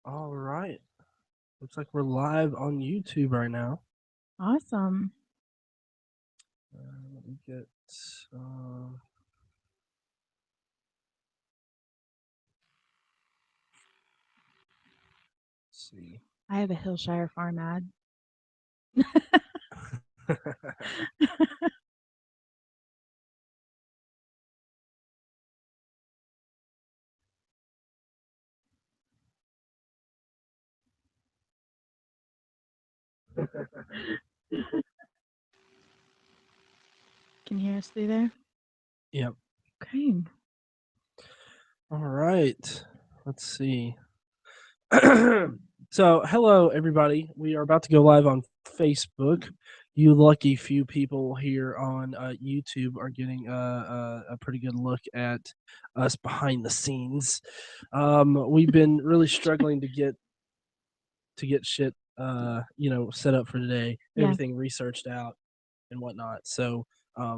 All right. Looks like we're live on YouTube right now. Awesome. Let me get. Uh, let's see. I have a Hillshire farm ad. Can you hear us through there? Yep. Okay. All right. Let's see. So, hello everybody. We are about to go live on Facebook. You lucky few people here on YouTube are getting a pretty good look at us behind the scenes. We've been really struggling to get shit set up for today, Yeah. everything researched out and whatnot. So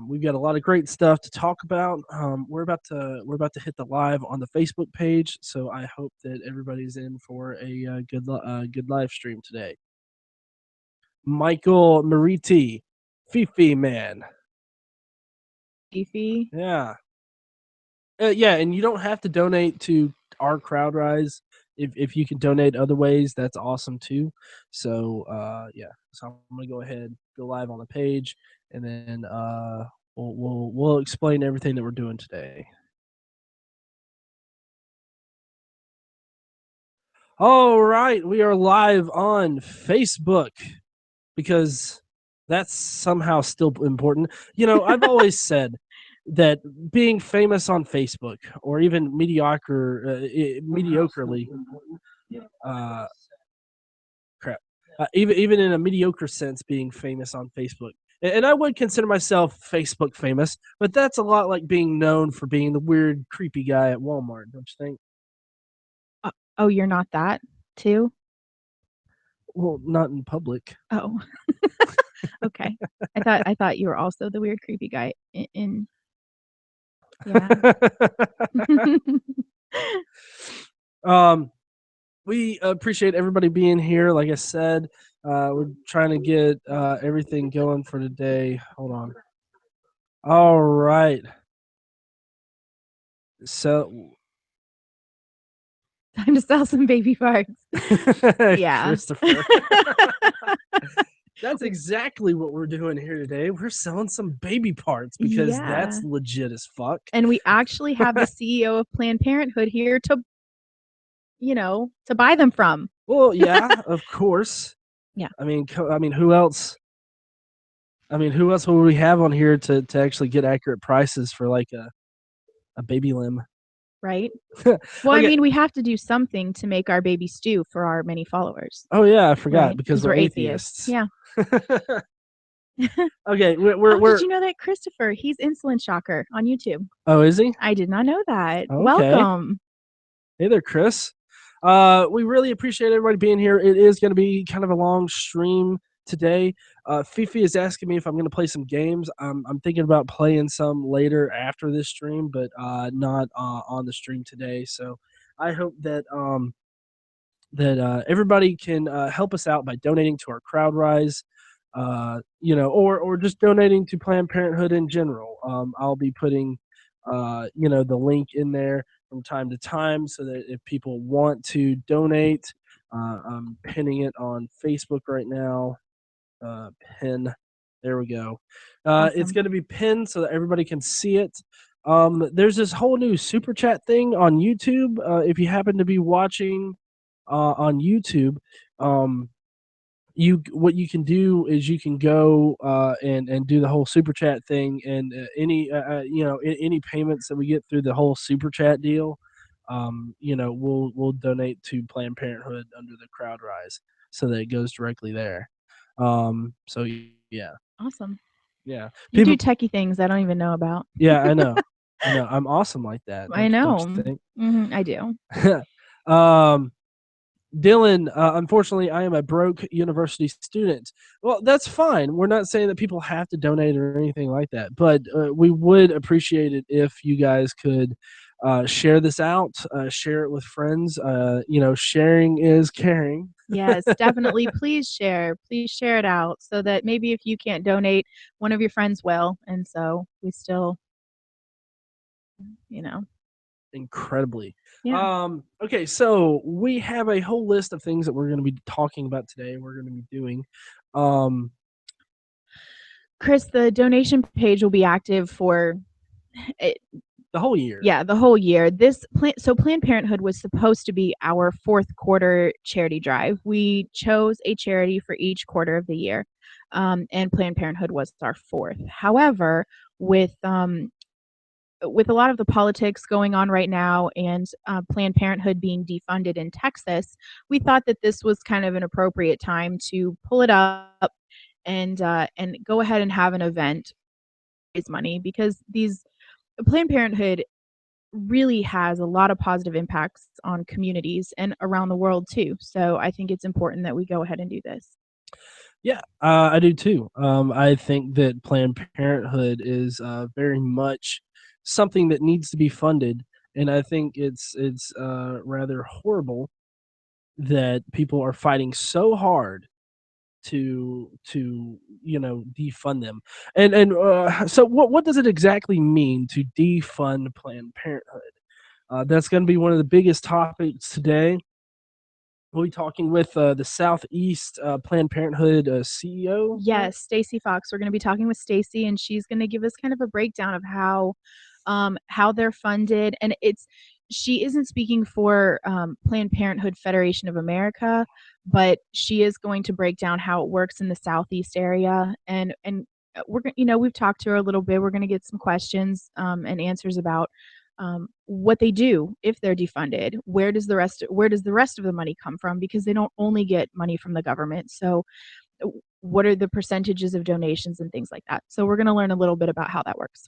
we've got a lot of great stuff to talk about. We're about to hit the live on the Facebook page, so I hope that everybody's in for a good live stream today. Michael Mariti, Fifi man, Beefy. yeah, yeah, and you don't have to donate to our Crowdrise. If you can donate other ways, that's awesome too. So yeah, so I'm gonna go ahead, go live on the page, and then we'll explain everything that we're doing today. All right, we are live on Facebook because that's somehow still important. You know, I've always said that being famous on Facebook or even mediocrely, crap, even in a mediocre sense, being famous on Facebook. And I would consider myself Facebook famous, but that's a lot like being known for being the weird, creepy guy at Walmart, don't you think? Oh, you're not that too? Well, not in public. Oh. Okay. I thought you were also the weird creepy guy in yeah. We appreciate everybody being here. Like I said, we're trying to get everything going for today. Hold on. All right. So, Time to sell some baby parts. Yeah. Christopher. That's exactly what we're doing here today. We're selling some baby parts because Yeah. that's legit as fuck. And we actually have the CEO of Planned Parenthood here to buy them from. Well, yeah, of course. Yeah. I mean, who else? Who else will we have on here to actually get accurate prices for like a baby limb? Right? Well, I Okay. mean, we have to do something to make our baby stew for our many followers. Oh yeah, I forgot Right? because we're atheists. Yeah. Okay, Oh, did you know that Christopher? He's Insulin Shocker on YouTube. Oh, is he? I did not know that. Okay. Welcome. Hey there, Chris. We really appreciate everybody being here. It is going to be kind of a long stream today. Fifi is asking me if I'm going to play some games. I'm thinking about playing some later after this stream, but not on the stream today. So I hope that everybody can help us out by donating to our Crowdrise, or just donating to Planned Parenthood in general. I'll be putting, the link in there from time to time so that if people want to donate, I'm pinning it on Facebook right now. Pin. There we go. Awesome. It's going to be pinned so that everybody can see it. There's this whole new super chat thing on YouTube. If you happen to be watching on YouTube, what you can do is you can go and do the whole super chat thing, and any payments that we get through the whole super chat deal, we'll donate to Planned Parenthood under the Crowdrise so that it goes directly there. So yeah, Awesome. yeah. You do techie things I don't even know about. Yeah, I know. I'm awesome like that. I know. Don't you think? I do. Dylan, unfortunately, I am a broke university student. Well, that's fine. We're not saying that people have to donate or anything like that, but we would appreciate it if you guys could Share this out. Share it with friends. Sharing is caring. Yes, definitely. Please share. Please share it out so that maybe if you can't donate, one of your friends will. And so we still, you know, Incredibly. yeah. Okay, so we have a whole list of things that we're going to be talking about today. We're going to be doing. Um, Chris, the donation page will be active for it, the whole year. yeah, the whole year. So Planned Parenthood was supposed to be our fourth quarter charity drive. We chose a charity for each quarter of the year, and Planned Parenthood was our fourth. However, with a lot of the politics going on right now and Planned Parenthood being defunded in Texas, we thought that this was kind of an appropriate time to pull it up and go ahead and have an event raise money because these Planned Parenthood really has a lot of positive impacts on communities and around the world too. So I think it's important that we go ahead and do this. Yeah, I do too. I think that Planned Parenthood is very much something that needs to be funded, and I think it's rather horrible that people are fighting so hard to defund them. And so what does it exactly mean to defund Planned Parenthood? That's going to be one of the biggest topics today. We'll be talking with the Southeast Planned Parenthood CEO. Yes, Stacy Fox. We're going to be talking with Stacy, and she's going to give us kind of a breakdown of how they're funded. And she isn't speaking for Planned Parenthood Federation of America, but she is going to break down how it works in the Southeast area. And we've talked to her a little bit. We're going to get some questions and answers about what they do if they're defunded. Where does the rest of the money come from? Because they don't only get money from the government. So what are the percentages of donations and things like that. So we're going to learn a little bit about how that works.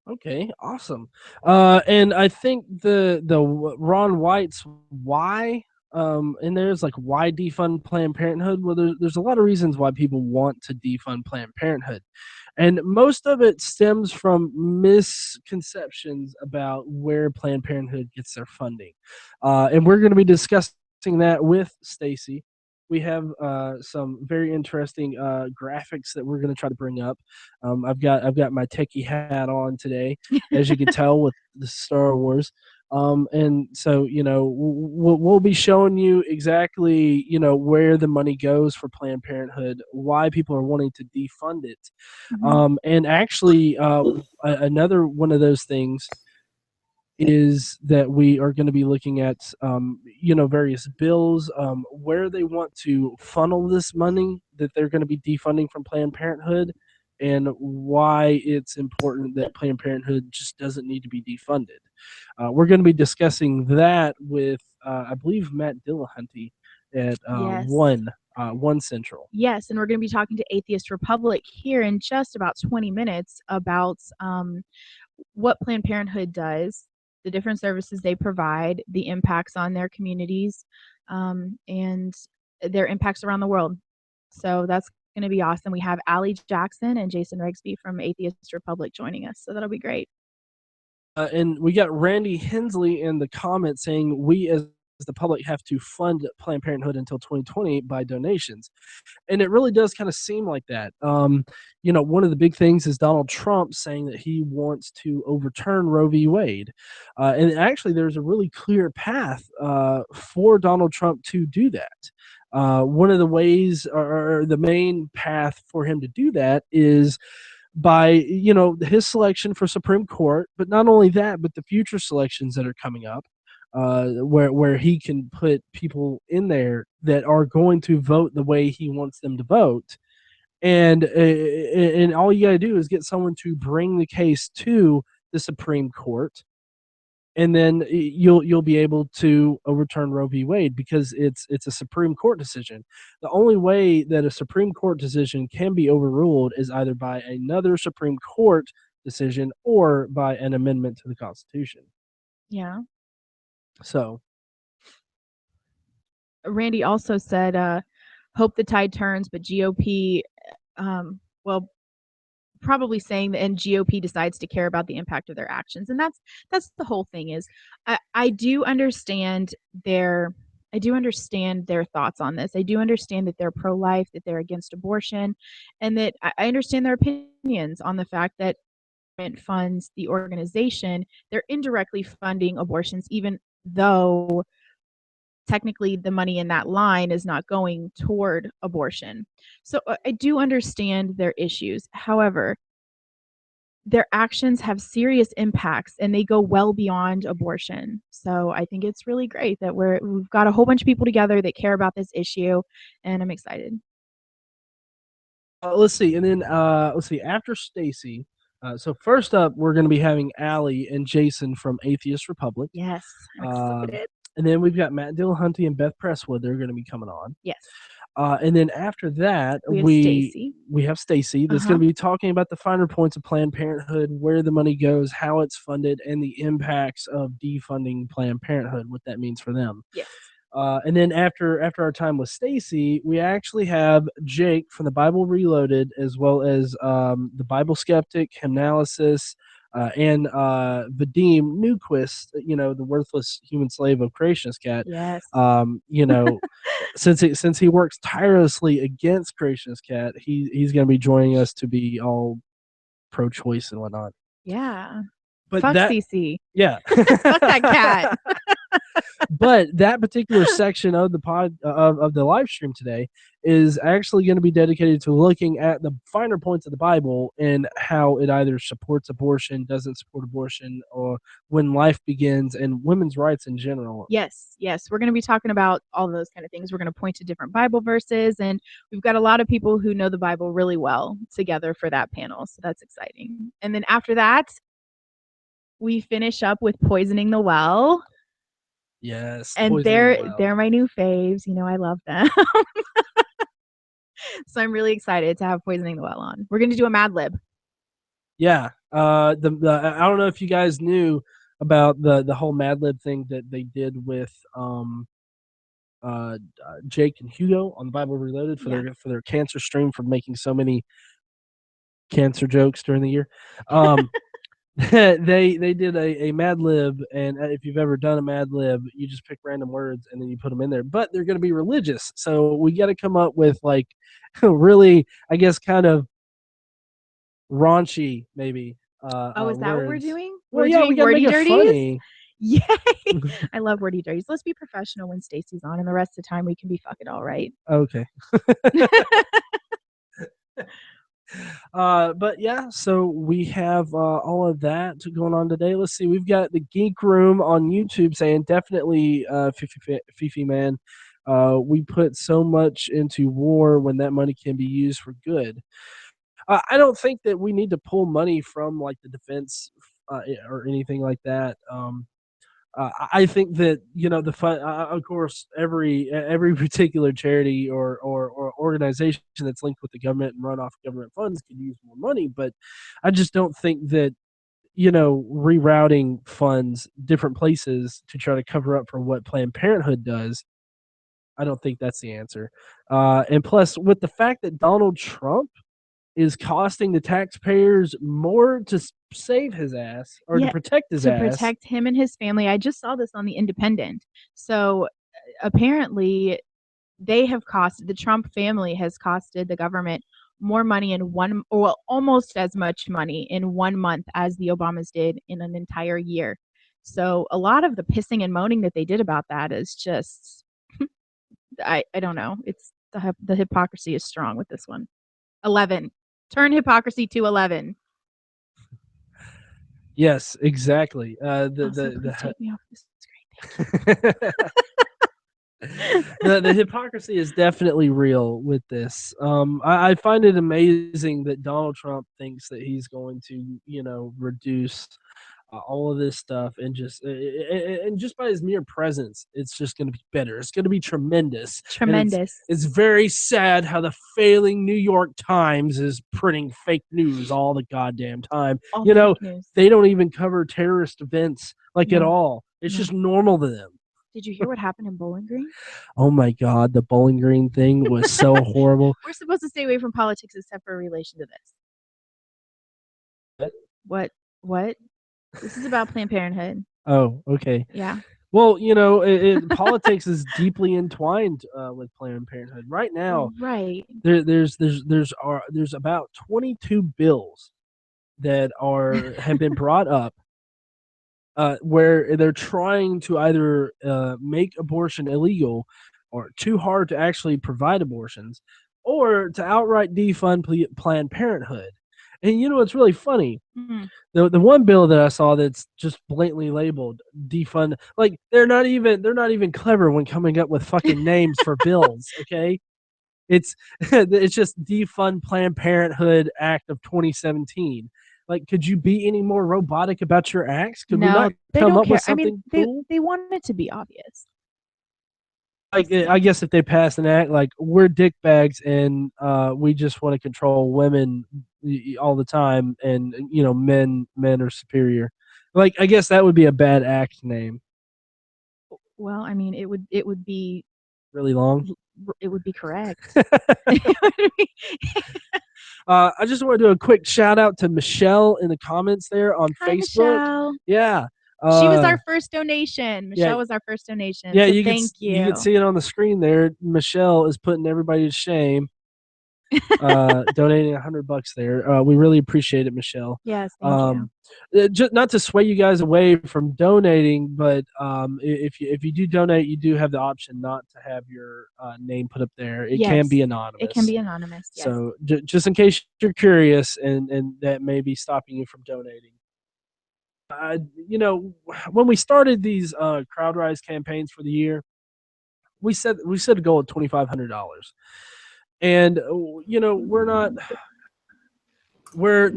Okay, awesome. And I think the Ron White's why and there's like why defund Planned Parenthood. Well, there's a lot of reasons why people want to defund Planned Parenthood, and most of it stems from misconceptions about where Planned Parenthood gets their funding. And we're going to be discussing that with Stacy. We have some very interesting graphics that we're going to try to bring up. I've got my techie hat on today, as you can tell with the Star Wars. And so we'll be showing you exactly where the money goes for Planned Parenthood, why people are wanting to defund it, and actually another one of those things is that we are going to be looking at various bills, where they want to funnel this money that they're going to be defunding from Planned Parenthood, and why it's important that Planned Parenthood just doesn't need to be defunded. We're going to be discussing that with I believe Matt Dillahunty at Yes. One Central. Yes, and we're going to be talking to Atheist Republic here in just about 20 minutes about what Planned Parenthood does, the different services they provide, the impacts on their communities, and their impacts around the world. So that's going to be awesome. We have Allie Jackson and Jason Rigsby from Atheist Republic joining us, so that'll be great. And we got Randy Hensley in the comments saying we as the public have to fund Planned Parenthood until 2020 by donations. And it really does kind of seem like that. One of the big things is Donald Trump saying that he wants to overturn Roe v. Wade. And actually, there's a really clear path for Donald Trump to do that. One of the ways, or the main path for him to do that, is by his selection for Supreme Court, but not only that, but the future selections that are coming up, where he can put people in there that are going to vote the way he wants them to vote, and all you got to do is get someone to bring the case to the Supreme Court, and then you'll be able to overturn Roe v. Wade because it's a Supreme Court decision. The only way that a Supreme Court decision can be overruled is either by another Supreme Court decision or by an amendment to the Constitution. Yeah. So Randy also said, hope the tide turns, but GOP, well, probably saying that, and GOP decides to care about the impact of their actions, and that's the whole thing. Is I do understand their thoughts on this. I do understand that they're pro-life, that they're against abortion, and that I understand their opinions on the fact that funds the organization, they're indirectly funding abortions, even though technically the money in that line is not going toward abortion. So I do understand their issues. However, their actions have serious impacts and they go well beyond abortion. So I think it's really great that we've got a whole bunch of people together that care about this issue, and I'm excited. Let's see, and then let's see. After Stacy, so first up, we're going to be having Allie and Jason from Atheist Republic. Yes, I'm excited. And then we've got Matt Dillahunty and Beth Presswood. They're going to be coming on. Yes. And then after that, We have Stacy. we have Stacy that's going to be talking about the finer points of Planned Parenthood, where the money goes, how it's funded, and the impacts of defunding Planned Parenthood, what that means for them. Yes. And then after our time with Stacy, we actually have Jake from the Bible Reloaded, as well as the Bible Skeptic, Hymnalysis, and Vadim Newquist, you know, the worthless human slave of Creationist Cat. Yes. You know, since he works tirelessly against Creationist Cat, he's going to be joining us to be all pro-choice and whatnot. Yeah. But fuck CC. Yeah. Fuck that cat. But that particular section of the of the live stream today is actually going to be dedicated to looking at the finer points of the Bible and how it either supports abortion, doesn't support abortion, or when life begins, and women's rights in general. Yes, we're going to be talking about all those kind of things. We're going to point to different Bible verses, and we've got a lot of people who know the Bible really well together for that panel, so that's exciting. And then after that, we finish up with Poisoning the Well. Yes, and they're my new faves. You know, I love them. So I'm really excited to have Poisoning the Well on. We're going to do a Mad Lib. Yeah. I don't know if you guys knew about the whole Mad Lib thing that they did with Jake and Hugo on the Bible Reloaded for their cancer stream, for making so many cancer jokes during the year. They did a Mad Lib, and if you've ever done a Mad Lib, you just pick random words and then you put them in there. But they're going to be religious, so we got to come up with like really, I guess, kind of raunchy, maybe. Is that words. what we're doing? Well, we're doing wordy dirties. Yay! I love wordy dirties. Let's be professional when Stacy's on, and the rest of the time we can be fucking all right. Okay. But yeah, so we have all of that going on today. Let's see, we've got the Geek Room on YouTube saying definitely Fifi man. We put so much into war when that money can be used for good. I don't think that we need to pull money from like the defense or anything like that. I think that, you know, the fun, of course, every particular charity or organization that's linked with the government and run off government funds could use more money, but I just don't think that, you know, rerouting funds different places to try to cover up for what Planned Parenthood does, I don't think that's the answer. And plus, with the fact that Donald Trump is costing the taxpayers more to save his ass or to protect his ass. To protect him and his family. I just saw this on The Independent. So apparently the Trump family has costed the government more money almost as much money in 1 month as the Obamas did in an entire year. So a lot of the pissing and moaning that they did about that is just, I don't know. It's the hypocrisy is strong with this one. 11. Turn hypocrisy to 11. Yes, exactly. Take me off this screen. The hypocrisy is definitely real with this. I find it amazing that Donald Trump thinks that he's going to, you know, reduce all of this stuff, and just by his mere presence, it's just going to be better. It's going to be tremendous. It's very sad how the failing New York Times is printing fake news all the goddamn time. You know, they don't even cover terrorist events at all. It's just normal to them. Did you hear what happened in Bowling Green? Oh my God, the Bowling Green thing was so horrible. We're supposed to stay away from politics except for relation to this. What? What? This is about Planned Parenthood. Oh, okay. Yeah. Well, politics is deeply entwined with Planned Parenthood. Right now, Right. there's about 22 bills that have been brought up where they're trying to either make abortion illegal or too hard to actually provide abortions or to outright defund Planned Parenthood. And it's really funny. Mm. The one bill that I saw that's just blatantly labeled defund, like they're not even clever when coming up with fucking names for bills, okay? It's it's just defund Planned Parenthood Act of 2017. Like, could you be any more robotic about your acts? Could we No, not they come don't up care. with I mean, something they cool? they want it to be obvious. Like, I guess if they pass an act like we're dickbags and we just want to control women all the time, and men are superior. Like, I guess that would be a bad act name. Well, I mean, it would be Really long. it would be correct. I just want to do a quick shout out to Michelle in the comments there on Hi, Facebook. Michelle. Yeah. She was our first donation. Yeah. Michelle was our first donation. Yeah, So you thank can you. see it on the screen there. Michelle is putting everybody to shame. Donating $100 there. We really appreciate it, Michelle. Yes, thank you. Just not to sway you guys away from donating, but if you do donate, you do have the option not to have your name put up there. It can Yes, be it can anonymous. be anonymous. Yes. So just in case you're curious, and that may be stopping you from donating. Uh, when we started these Crowdrise campaigns for the year, we set a goal of $2,500, and we're not we're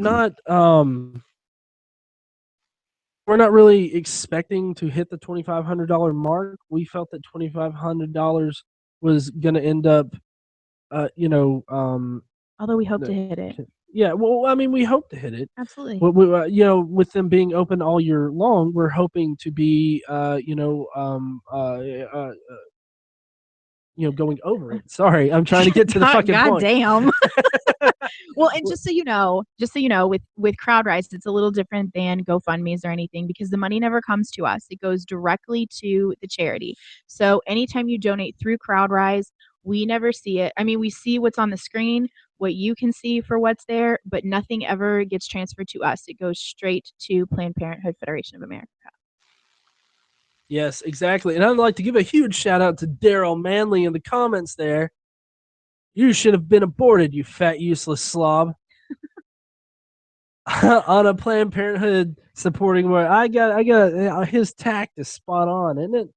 not really expecting to hit the $2,500 mark. We felt that $2,500 was going to end up, Although we hope to hit it. yeah. Well, I mean, we hope to hit it. Absolutely. With them being open all year long, we're hoping to be, going over it. Sorry, I'm trying to get to the fucking God point. damn. Well, and just so you know, with Crowdrise, it's a little different than GoFundMe's or anything because the money never comes to us. It goes directly to the charity. So anytime you donate through Crowdrise, we never see it. I mean, we see what's on the screen, what you can see for what's there, but nothing ever gets transferred to us. It goes straight to Planned Parenthood Federation of America. Yes, exactly. And I'd like to give a huge shout out to Daryl Manley in the comments there. You should have been aborted, you fat, useless slob. On a Planned Parenthood supporting where I got his tact is spot on, isn't it?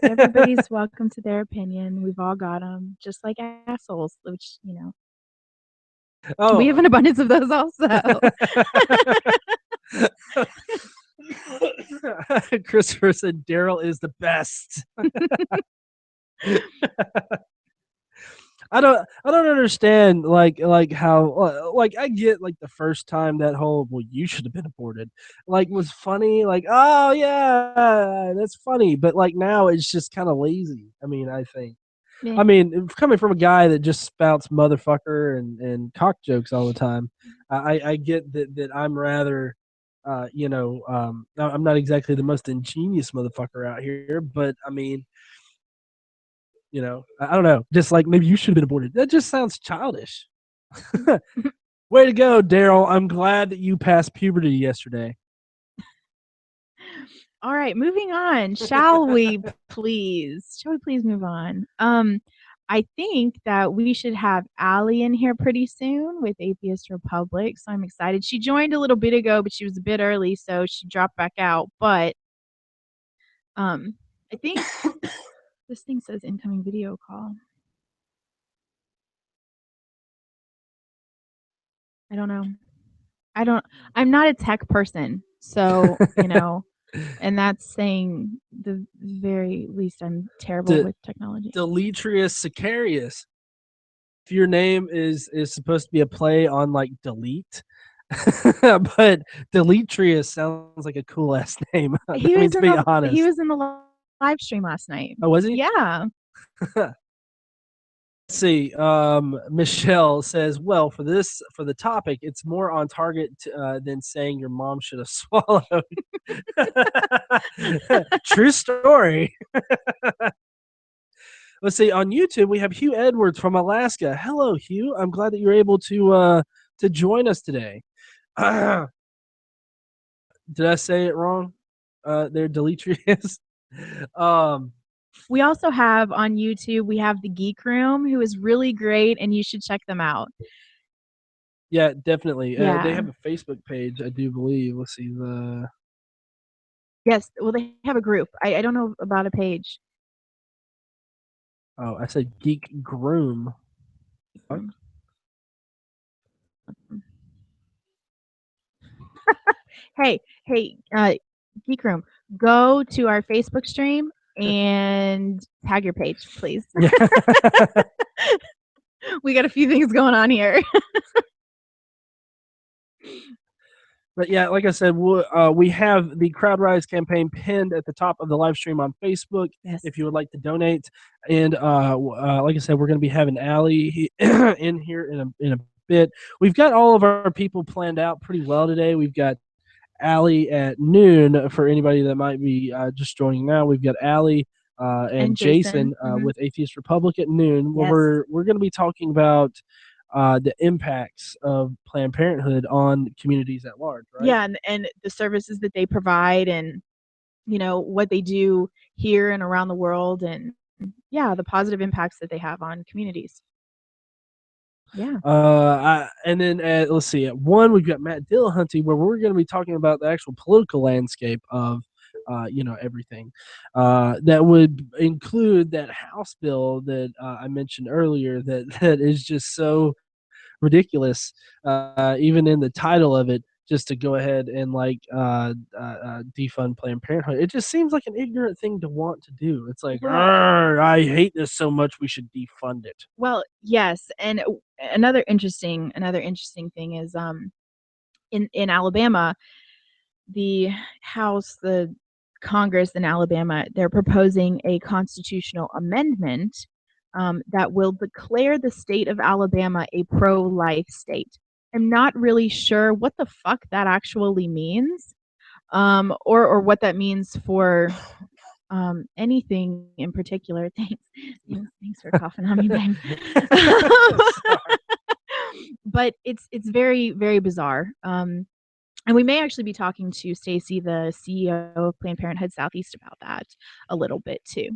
Everybody's welcome to their opinion. We've all got them, just like assholes, which we have an abundance of those also. Christopher said Daryl is the best. I don't understand like how like I get like the first time that whole well you should have been aborted like was funny, like oh yeah that's funny, but like now it's just kind of lazy. I mean, I think Yeah. I mean, coming from a guy that just spouts motherfucker and cock jokes all the time, I get that I'm rather I'm not exactly the most ingenious motherfucker out here, but I mean, I don't know. Just like maybe you should have been aborted. That just sounds childish. Way to go, Daryl. I'm glad that you passed puberty yesterday. All right, moving on. Shall we please move on? I think that we should have Allie in here pretty soon with Atheist Republic. So I'm excited. She joined a little bit ago, but she was a bit early, so she dropped back out. But I think this thing says incoming video call. I don't know. I'm not a tech person, so and that's saying the very least. I'm terrible with technology. Deletrius Sicarius. If your name is supposed to be a play on like delete, but Deletrius sounds like a cool ass name. He was honest. He was in the live stream last night. Oh, was he? Yeah. see. Michelle says, "Well, for the topic, it's more on target than saying your mom should have swallowed." True story. Let's see. On YouTube, we have Hugh Edwards from Alaska. Hello, Hugh. I'm glad that you're able to join us today. Did I say it wrong? There, Demetrius. um, We also have on YouTube, we have the Geek Room, who is really great, and you should check them out. yeah, definitely. They Yeah. have a Facebook page, I do believe. Let's see Yes. Well, they have a group. I don't know about a page. Oh, I said Geek Groom. Hey, Geek Room, go to our Facebook stream and tag your page, please. Yeah. We got a few things going on here. But yeah, like I said, we have the Crowdrise campaign pinned at the top of the live stream on Facebook. Yes. If you would like to donate, and like I said, we're going to be having Allie in here in a bit. We've got all of our people planned out pretty well today. We've got Allie at noon for anybody that might be just joining now. We've got Allie and Jason with Atheist Republic at noon. Yes. Where we're going to be talking about the impacts of Planned Parenthood on communities at large, right? Yeah, and the services that they provide, and what they do here and around the world, and yeah, the positive impacts that they have on communities. Yeah. And then let's see. At 1, we've got Matt Dillahunty, where we're going to be talking about the actual political landscape of everything that would include that House bill that I mentioned earlier that is just so ridiculous, even in the title of it, just to go ahead and defund Planned Parenthood. It just seems like an ignorant thing to want to do. It's like, I hate this so much, we should defund it. Well, yes, and another interesting thing is in Alabama, the House, the Congress in Alabama, they're proposing a constitutional amendment that will declare the state of Alabama a pro-life state. I'm not really sure what the fuck that actually means, or what that means for anything in particular. Thanks for coughing on me, babe. But it's very, very bizarre. And we may actually be talking to Stacy, the CEO of Planned Parenthood Southeast, about that a little bit too.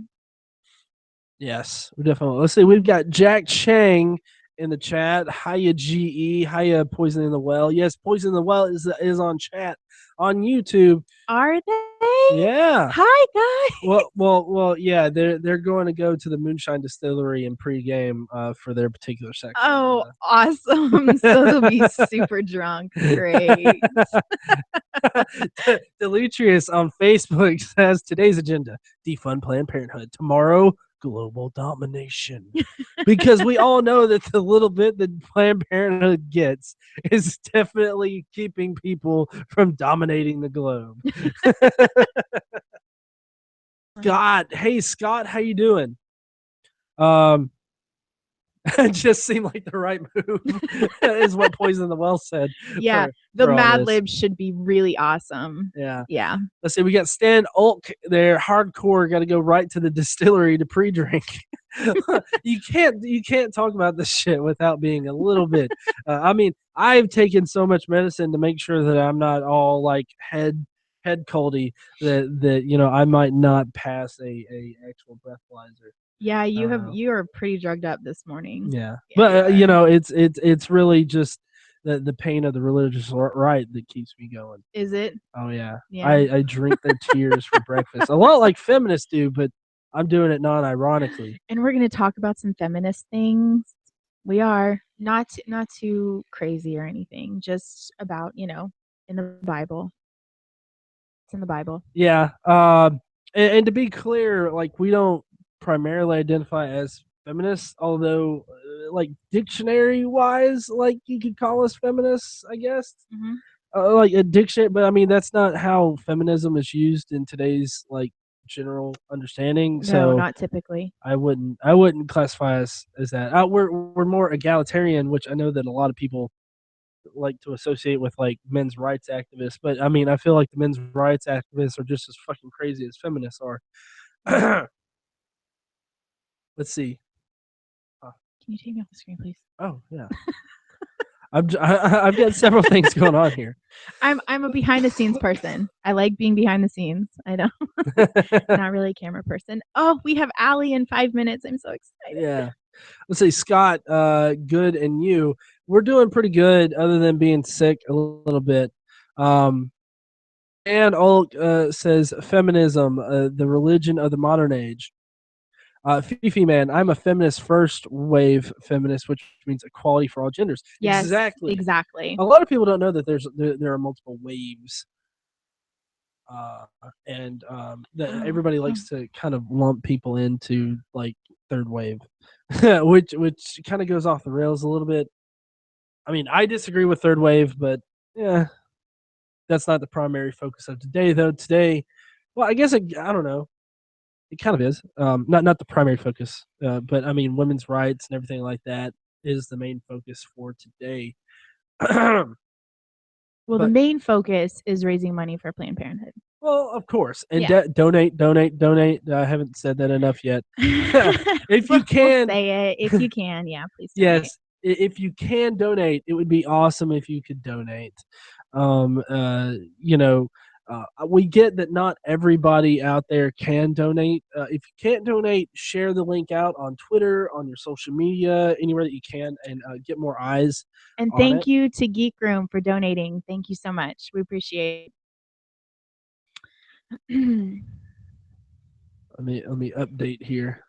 Yes, definitely. Let's see. We've got Jack Chang in the chat. Hiya GE. Hiya Poison in the Well. Yes, Poison in the Well is on chat on YouTube. Are they? Yeah. Hi guys. Well. Yeah, they're going to go to the Moonshine Distillery in pregame for their particular section. Oh, awesome! So they'll be super drunk. Great. Demetrius on Facebook says today's agenda: defund Planned Parenthood. Tomorrow, global domination. Because we all know that the little bit that Planned Parenthood gets is definitely keeping people from dominating the globe. Scott, hey Scott, how you doing? It just seemed like the right move, is what Poison in the Well said. Yeah, the Mad Libs should be really awesome. Yeah. Let's see. We got Stan Ulk there. Hardcore. Got to go right to the distillery to pre-drink. You can't talk about this shit without being a little bit. I mean, I've taken so much medicine to make sure that I'm not all like head coldy that I might not pass a actual breathalyzer. Yeah, you are pretty drugged up this morning. Yeah, but it's really just the pain of the religious right that keeps me going. Is it? Oh yeah. I drink their tears for breakfast. A lot like feminists do, but I'm doing it non-ironically. And we're going to talk about some feminist things. We are not too crazy or anything, just about, in the Bible. It's in the Bible. Yeah. And to be clear, like, we don't primarily identify as feminists, although like dictionary wise, like, you could call us feminists, I guess. Like a dictionary, but I mean, that's not how feminism is used in today's like general understanding. No, So not typically. I wouldn't classify us as that. We're more egalitarian, which I know that a lot of people like to associate with like men's rights activists. But I mean, I feel like the men's rights activists are just as fucking crazy as feminists are. Let's see. Can you take me off the screen, please? Oh yeah, I've got several things going on here. I'm a behind the scenes person. I like being behind the scenes. I don't not really a camera person. Oh, we have Allie in 5 minutes. I'm so excited. Yeah. Let's see, Scott, good, and you. We're doing pretty good, other than being sick a little bit. And all says feminism, the religion of the modern age. Fifi man, I'm a feminist, first wave feminist, which means equality for all genders. Yes, Exactly. exactly. A lot of people don't know that there are multiple waves, and everybody likes to kind of lump people into like third wave, which kind of goes off the rails a little bit. I mean, I disagree with third wave, but yeah, that's not the primary focus of today. Though today, well, I guess I don't know. It kind of is. Not the primary focus, but I mean, women's rights and everything like that is the main focus for today. Well, the But main focus is raising money for Planned Parenthood. well, of course, and Yeah. donate. I haven't said that enough yet. If you can, We'll say it. If you can, yeah, please donate. yes, if you can donate, it would be awesome if you could donate. You know, we get that not everybody out there can donate. If you can't donate, share the link out on Twitter, on your social media, anywhere that you can, and get more eyes And on thank it. you to Geek Room for donating. Thank you so much. We appreciate it. Let me update here.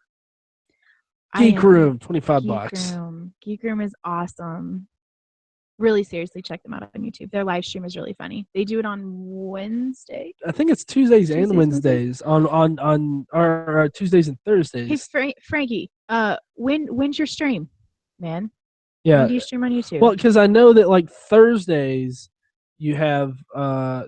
I Geek am Room, $25. Geek Room is awesome. Really seriously check them out on YouTube. Their live stream is really funny. They do it on Wednesday. I think it's Tuesdays and Wednesdays? Wednesdays on or Tuesdays and Hey Thursdays. Frankie, when's your stream, man? Yeah, When do you stream on YouTube? well, because I know that like Thursdays you have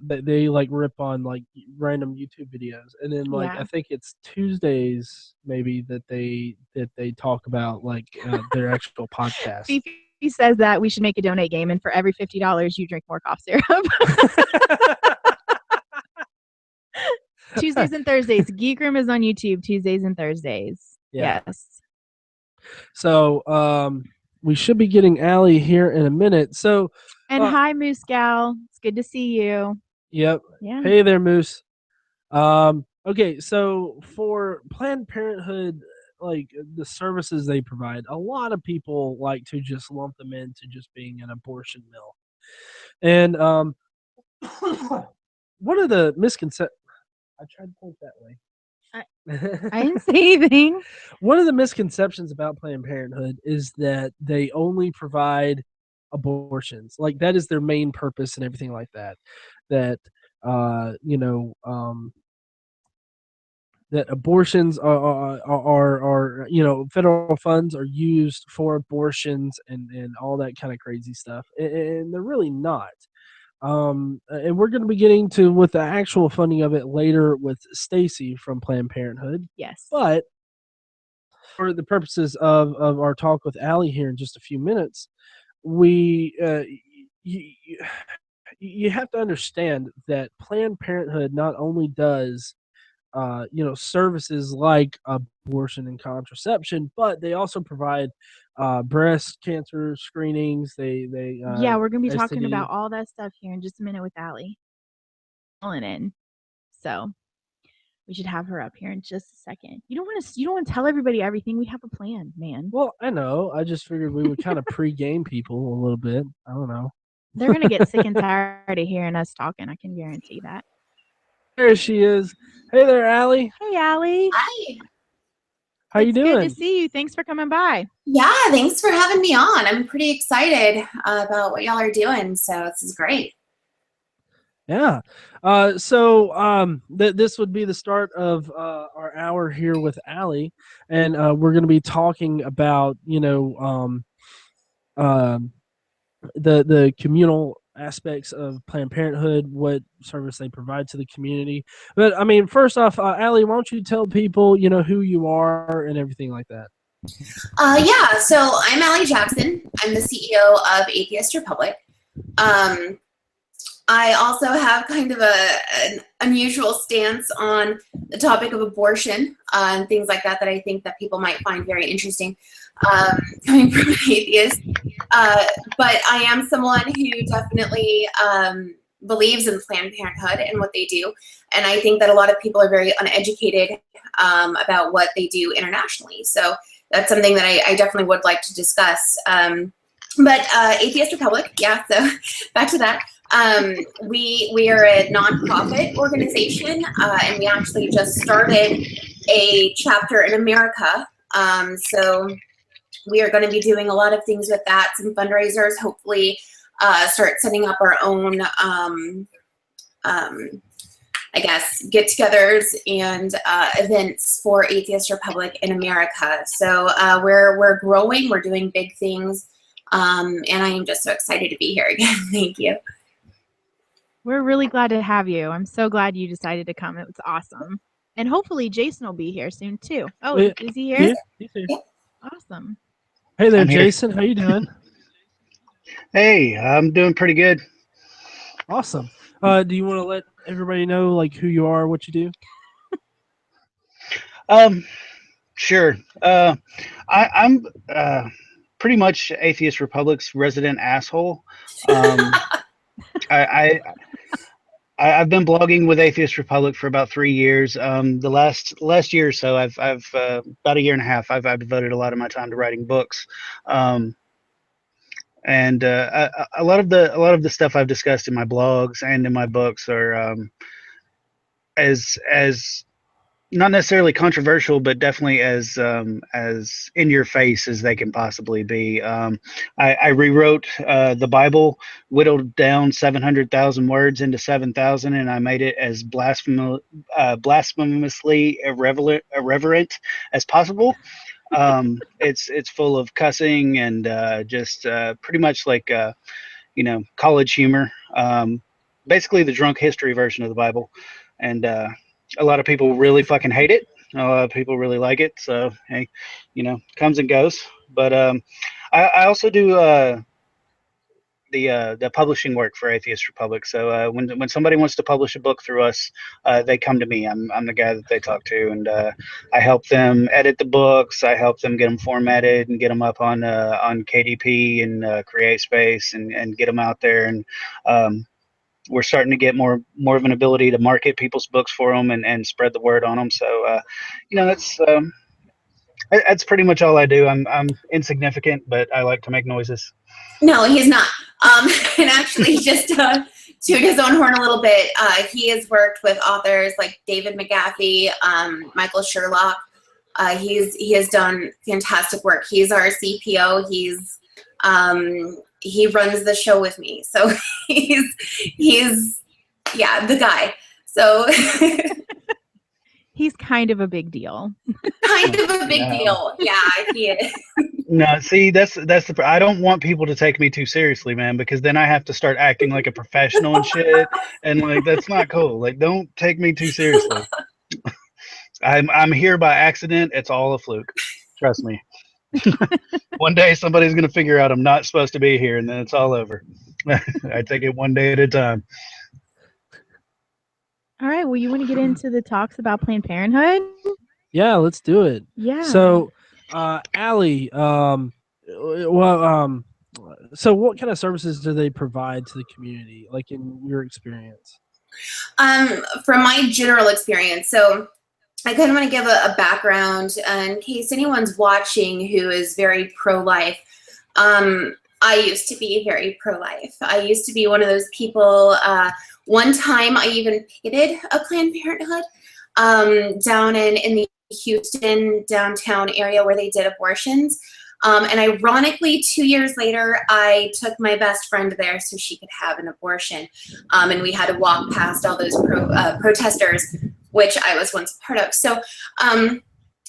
they like rip on like random YouTube videos, and then like Yeah. I think it's Tuesdays maybe that they talk about like their actual podcast. Fifi says that we should make a donate game, and for every $50, you drink more cough syrup. Tuesdays and Thursdays. Geek Room is on YouTube. Tuesdays and Thursdays. Yeah. Yes. So we should be getting Allie here in a minute. So and hi, Moose Gal. It's good to see you. Yep. Yeah. Hey there, Moose. Okay, so for Planned Parenthood, like the services they provide, a lot of people like to just lump them into just being an abortion mill. And one of the misconceptions, I tried to point that way. I didn't say anything. One of the misconceptions about Planned Parenthood is that they only provide abortions. Like that is their main purpose and everything like that. That that abortions are federal funds are used for abortions and all that kind of crazy stuff, and they're really not. And we're going to be getting to with the actual funding of it later with Stacy from Planned Parenthood. Yes. But for the purposes of our talk with Allie here in just a few minutes, we you have to understand that Planned Parenthood not only does services like abortion and contraception, but they also provide breast cancer screenings. Yeah, we're gonna be talking STD. about all that stuff here in just a minute with Allie. Calling in, so we should have her up here in just a second. You don't want to tell everybody everything. We have a plan, man. Well, I know. I just figured we would kind of pre-game people a little bit. I don't know. They're gonna get sick and tired of hearing us talking. I can guarantee that. There she is. Hey there, Allie. Hey, Allie. Hi. How you doing? Good to see you. Thanks for coming by. Yeah, thanks for having me on. I'm pretty excited about what y'all are doing, so this is great. Yeah. This would be the start of our hour here with Allie, and we're going to be talking about the communal aspects of Planned Parenthood, what service they provide to the community. But I mean, first off, Allie, why don't you tell people, who you are and everything like that? Yeah, so I'm Allie Jackson. I'm the CEO of Atheist Republic. I also have kind of an unusual stance on the topic of abortion and things like that I think that people might find very interesting coming from an atheist. But I am someone who definitely believes in Planned Parenthood and what they do. And I think that a lot of people are very uneducated about what they do internationally. So that's something that I definitely would like to discuss. But Atheist Republic, yeah, so back to that. We are a nonprofit organization, and we actually just started a chapter in America. So we are going to be doing a lot of things with that, some fundraisers, hopefully start setting up our own, I guess, get-togethers and events for Atheist Republic in America. So we're growing, we're doing big things, and I am just so excited to be here again. Thank you. We're really glad to have you. I'm so glad you decided to come. It was awesome. And hopefully Jason will be here soon too. Oh, Yeah. is he here? He's here. Awesome. Hey there, I'm here. Jason. How you doing? Hey, I'm doing pretty good. Awesome. Do you want to let everybody know like who you are, what you do? Sure. I'm pretty much Atheist Republic's resident asshole. I've been blogging with Atheist Republic for about 3 years. The last year or so, I've about a year and a half. I've devoted a lot of my time to writing books. And a lot of the stuff I've discussed in my blogs and in my books are as not necessarily controversial, but definitely as in your face as they can possibly be. I rewrote the Bible, whittled down 700,000 words into 7,000, and I made it as blasphemously irreverent as possible. It's full of cussing and just pretty much like college humor. Basically the drunk history version of the Bible, and a lot of people really fucking hate it. A lot of people really like it. So hey, comes and goes. But I also do the publishing work for Atheist Republic. So when somebody wants to publish a book through us, they come to me. I'm the guy that they talk to, and I help them edit the books. I help them get them formatted and get them up on KDP and CreateSpace and get them out there. And we're starting to get more of an ability to market people's books for them and spread the word on them. So that's pretty much all I do. I'm insignificant, but I like to make noises. No, he's not. And actually, just to toot his own horn a little bit, he has worked with authors like David McGaffey, Michael Sherlock. He has done fantastic work. He's our CPO. He runs the show with me, so he's the guy. So He's kind of a big deal. Kind of a big deal. Yeah, he is. No, see, that's I don't want people to take me too seriously, man, because then I have to start acting like a professional and shit, and like that's not cool. Like, don't take me too seriously. I'm here by accident. It's all a fluke. Trust me. One day somebody's gonna figure out I'm not supposed to be here, and then it's all over. I take it one day at a time. All right. Well, you want to get into the talks about Planned Parenthood? Yeah, let's do it. Yeah. So, Allie, so what kind of services do they provide to the community, like in your experience? From my general experience, so I kind of want to give a background in case anyone's watching who is very pro-life. I used to be very pro-life. I used to be one of those people. One time I even picketed a Planned Parenthood down in the Houston downtown area where they did abortions. And ironically, 2 years later, I took my best friend there so she could have an abortion. And we had to walk past all those protesters, which I was once a part of. So I'm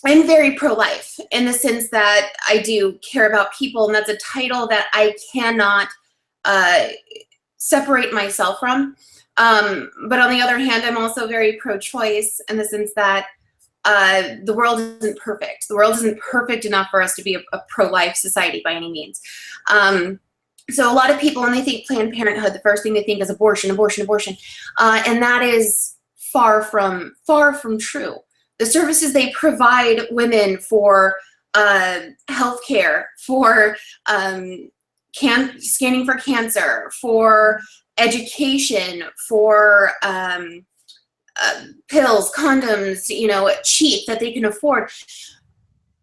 very pro-life in the sense that I do care about people, and that's a title that I cannot separate myself from. But on the other hand, I'm also very pro-choice in the sense that the world isn't perfect. The world isn't perfect enough for us to be a pro-life society by any means. So a lot of people, when they think Planned Parenthood, the first thing they think is abortion, abortion, abortion. And that is far from true. The services they provide women for healthcare, for scanning for cancer, for education, for pills, condoms, you know, cheap that they can afford.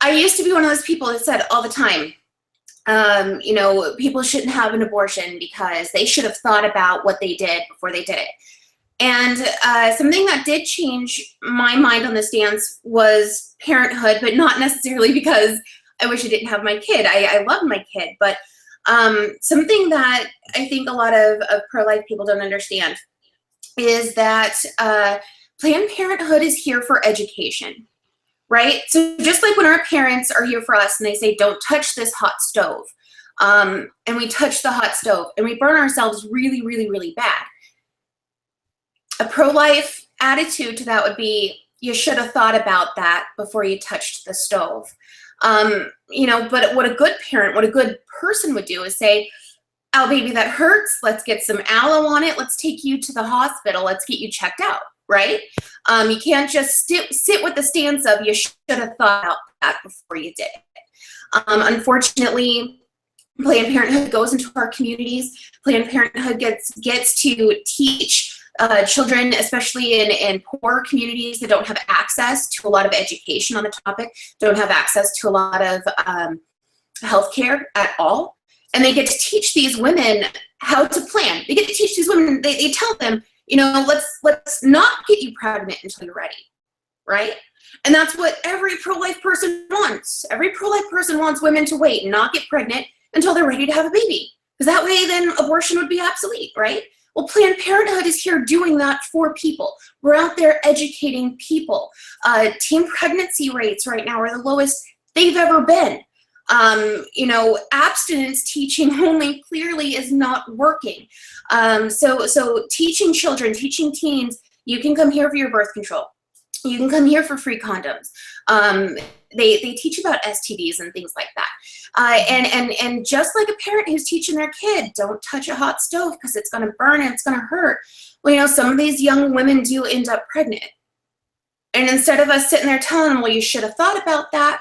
I used to be one of those people that said all the time, you know, people shouldn't have an abortion because they should have thought about what they did before they did it. And something that did change my mind on the stance was parenthood, but not necessarily because I wish I didn't have my kid. I love my kid, but something that I think a lot of pro-life people don't understand is that Planned Parenthood is here for education, right? So just like when our parents are here for us and they say, don't touch this hot stove, and we touch the hot stove and we burn ourselves really, really, really bad. A pro-life attitude to that would be, you should have thought about that before you touched the stove. You know, but what a good parent, what a good person would do is say, oh, baby, that hurts. Let's get some aloe on it. Let's take you to the hospital. Let's get you checked out, right? You can't just sit with the stance of, you should have thought about that before you did it. Unfortunately, Planned Parenthood goes into our communities. Planned Parenthood gets to teach children, especially in poor communities that don't have access to a lot of education on the topic, don't have access to a lot of healthcare at all. And they get to teach these women how to plan. They get to teach these women, they tell them, you know, let's not get you pregnant until you're ready, right? And that's what every pro-life person wants. Every pro-life person wants women to wait and not get pregnant until they're ready to have a baby. Because that way then abortion would be obsolete, right? Well, Planned Parenthood is here doing that for people. We're out there educating people. Teen pregnancy rates right now are the lowest they've ever been. You know, abstinence teaching only clearly is not working. So teaching children, teaching teens, you can come here for your birth control. You can come here for free condoms. They teach about STDs and things like that. And just like a parent who's teaching their kid, don't touch a hot stove because it's going to burn and it's going to hurt. Well, you know, some of these young women do end up pregnant. And instead of us sitting there telling them, well, you should have thought about that,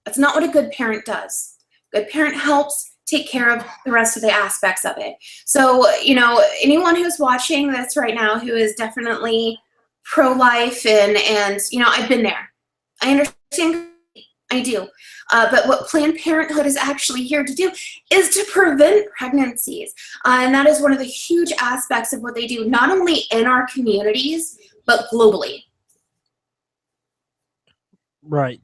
that's not what a good parent does. A good parent helps take care of the rest of the aspects of it. So, you know, anyone who's watching this right now who is definitely pro-life and you know, I've been there. I understand, I do. But what Planned Parenthood is actually here to do is to prevent pregnancies. And that is one of the huge aspects of what they do, not only in our communities, but globally. Right.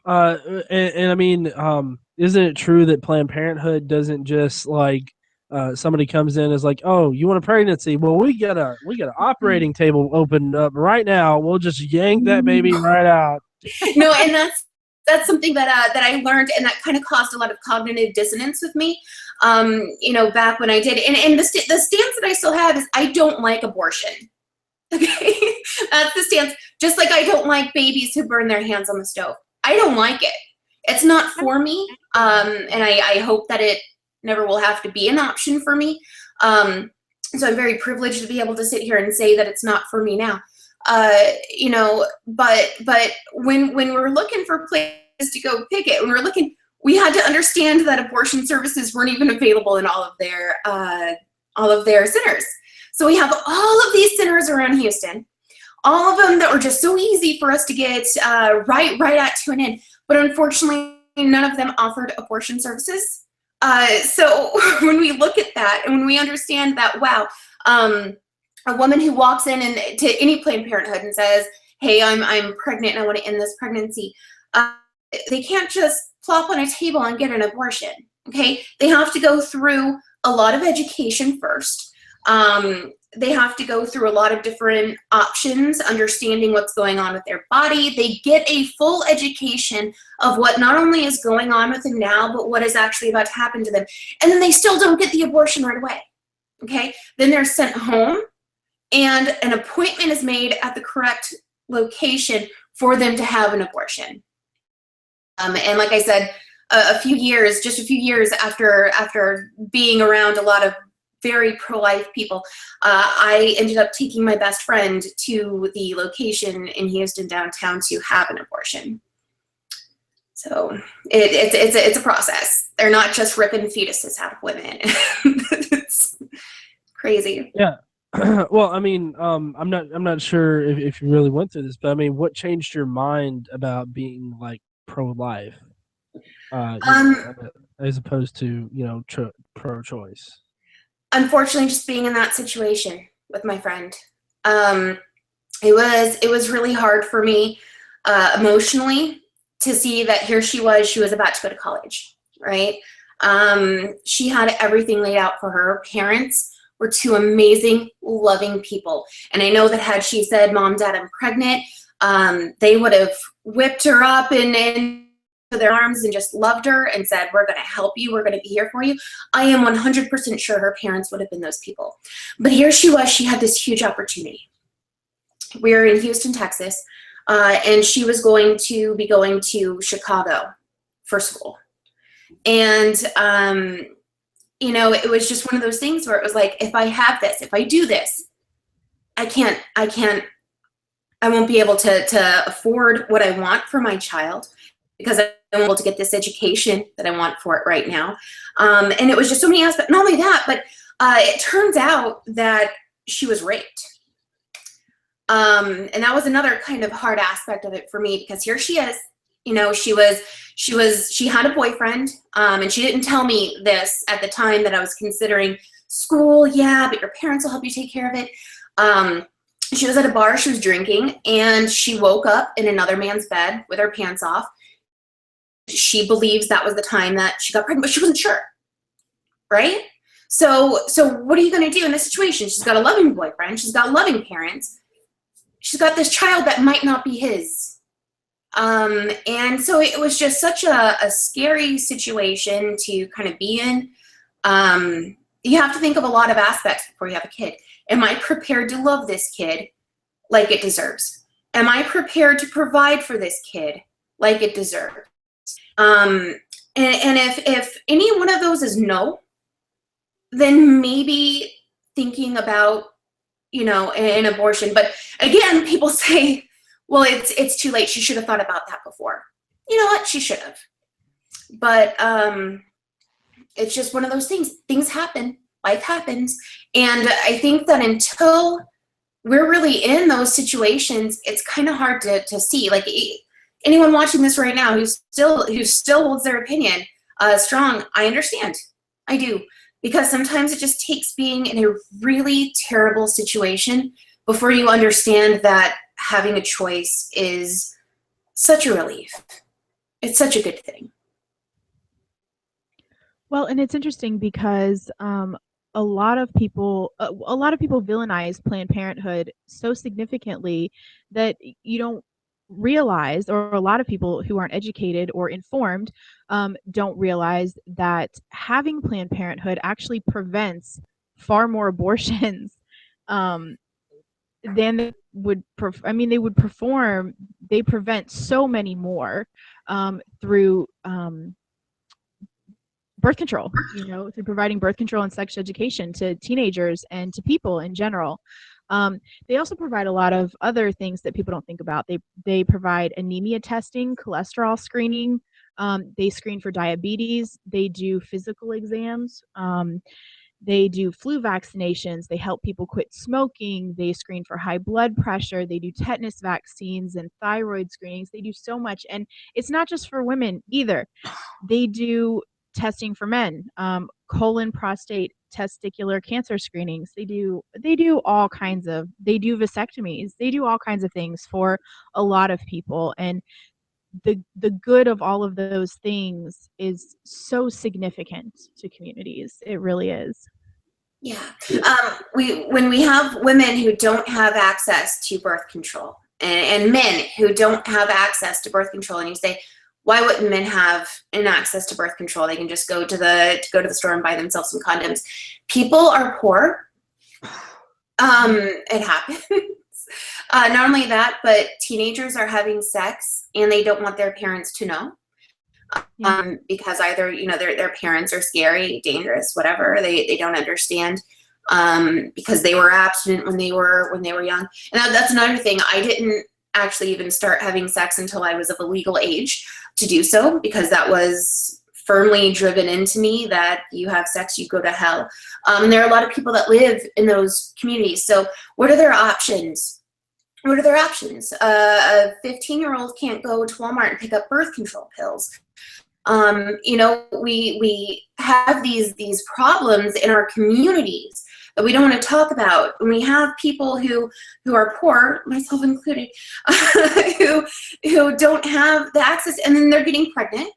And I mean, isn't it true that Planned Parenthood doesn't just like somebody comes in and is like, oh, you want a pregnancy? Well, we got an operating table opened up right now. We'll just yank that baby right out. No, and that's something that I learned, and that kind of caused a lot of cognitive dissonance with me. You know, back when I did, and the stance that I still have is I don't like abortion. Okay, that's the stance. Just like I don't like babies who burn their hands on the stove. I don't like it. It's not for me, and I hope that it never will have to be an option for me. So I'm very privileged to be able to sit here and say that it's not for me now. You know, but when we're looking for places to go picket, when we're looking, we had to understand that abortion services weren't even available in all of their centers. So we have all of these centers around Houston, all of them that were just so easy for us to get right at to an end. But unfortunately, none of them offered abortion services. So when we look at that and when we understand that, wow, a woman who walks in and to any Planned Parenthood and says, hey, I'm pregnant and I want to end this pregnancy, they can't just plop on a table and get an abortion, okay? They have to go through a lot of education first. They have to go through a lot of different options, understanding what's going on with their body. They get a full education of what not only is going on with them now, but what is actually about to happen to them. And then they still don't get the abortion right away. Okay, then they're sent home, and an appointment is made at the correct location for them to have an abortion. And like I said, just a few years after being around a lot of very pro-life people, I ended up taking my best friend to the location in Houston downtown to have an abortion. So it's a process. They're not just ripping fetuses out of women. It's crazy. Yeah. Well, I mean, I'm not sure if you really went through this, but I mean, what changed your mind about being like pro-life, as opposed to pro-choice? Unfortunately, just being in that situation with my friend, it was really hard for me emotionally to see that here she was about to go to college, right? She had everything laid out for her. Parents were two amazing, loving people. And I know that had she said, "Mom, Dad, I'm pregnant," they would have whipped her up and their arms and just loved her and said, "We're going to help you. We're going to be here for you." I am 100% sure her parents would have been those people. But here she was. She had this huge opportunity. We were in Houston, Texas, and she was going to be going to Chicago for school. And it was just one of those things where it was like, if I have this, if I do this, I won't be able to afford what I want for my child because I'm able to get this education that I want for it right now. And it was just so many aspects. Not only that, but it turns out that she was raped. And that was another kind of hard aspect of it for me, because here she is, she had a boyfriend, and she didn't tell me this at the time that I was considering school. Yeah, but your parents will help you take care of it. She was at a bar, she was drinking, and she woke up in another man's bed with her pants off. She believes that was the time that she got pregnant, but she wasn't sure, right? So what are you going to do in this situation? She's got a loving boyfriend, she's got loving parents, she's got this child that might not be his. And so it was just such a scary situation to kind of be in. You have to think of a lot of aspects before you have a kid. Am I prepared to love this kid like it deserves? Am I prepared to provide for this kid like it deserves? And if any one of those is no, then maybe thinking about, an abortion. But again, people say, well, it's too late. She should have thought about that before. You know what? She should have. But it's just one of those things. Things happen. Life happens. And I think that until we're really in those situations, it's kind of hard to see. Like anyone watching this right now who still holds their opinion strong, I understand. I do. Because sometimes it just takes being in a really terrible situation before you understand that having a choice is such a relief. It's such a good thing. Well, and it's interesting because a lot of people villainize Planned Parenthood so significantly that you don't realize, or a lot of people who aren't educated or informed don't realize that having Planned Parenthood actually prevents far more abortions than they would. They prevent so many more through birth control, through providing birth control and sex education to teenagers and to people in general. They also provide a lot of other things that people don't think about. They provide anemia testing, cholesterol screening. They screen for diabetes. They do physical exams. They do flu vaccinations. They help people quit smoking. They screen for high blood pressure. They do tetanus vaccines and thyroid screenings. They do so much. And it's not just for women either. They do testing for men, colon, prostate, testicular cancer screenings. They do all kinds of, they do vasectomies. They do all kinds of things for a lot of people. And the good of all of those things is so significant to communities. It really is. Yeah. When we have women who don't have access to birth control and men who don't have access to birth control, and you say, Why wouldn't men have an access to birth control? They can just go to the store and buy themselves some condoms. People are poor. It happens. Not only that, but teenagers are having sex and they don't want their parents to know. Because either, their parents are scary, dangerous, whatever. They don't understand. Because they were abstinent when they were young. And that's another thing. I didn't actually even start having sex until I was of a legal age to do so, because that was firmly driven into me that you have sex, you go to hell. And there are a lot of people that live in those communities. So what are their options? What are their options? A 15-year-old can't go to Walmart and pick up birth control pills. We have these problems in our communities that we don't want to talk about. And we have people who are poor, myself included, who don't have the access, and then they're getting pregnant.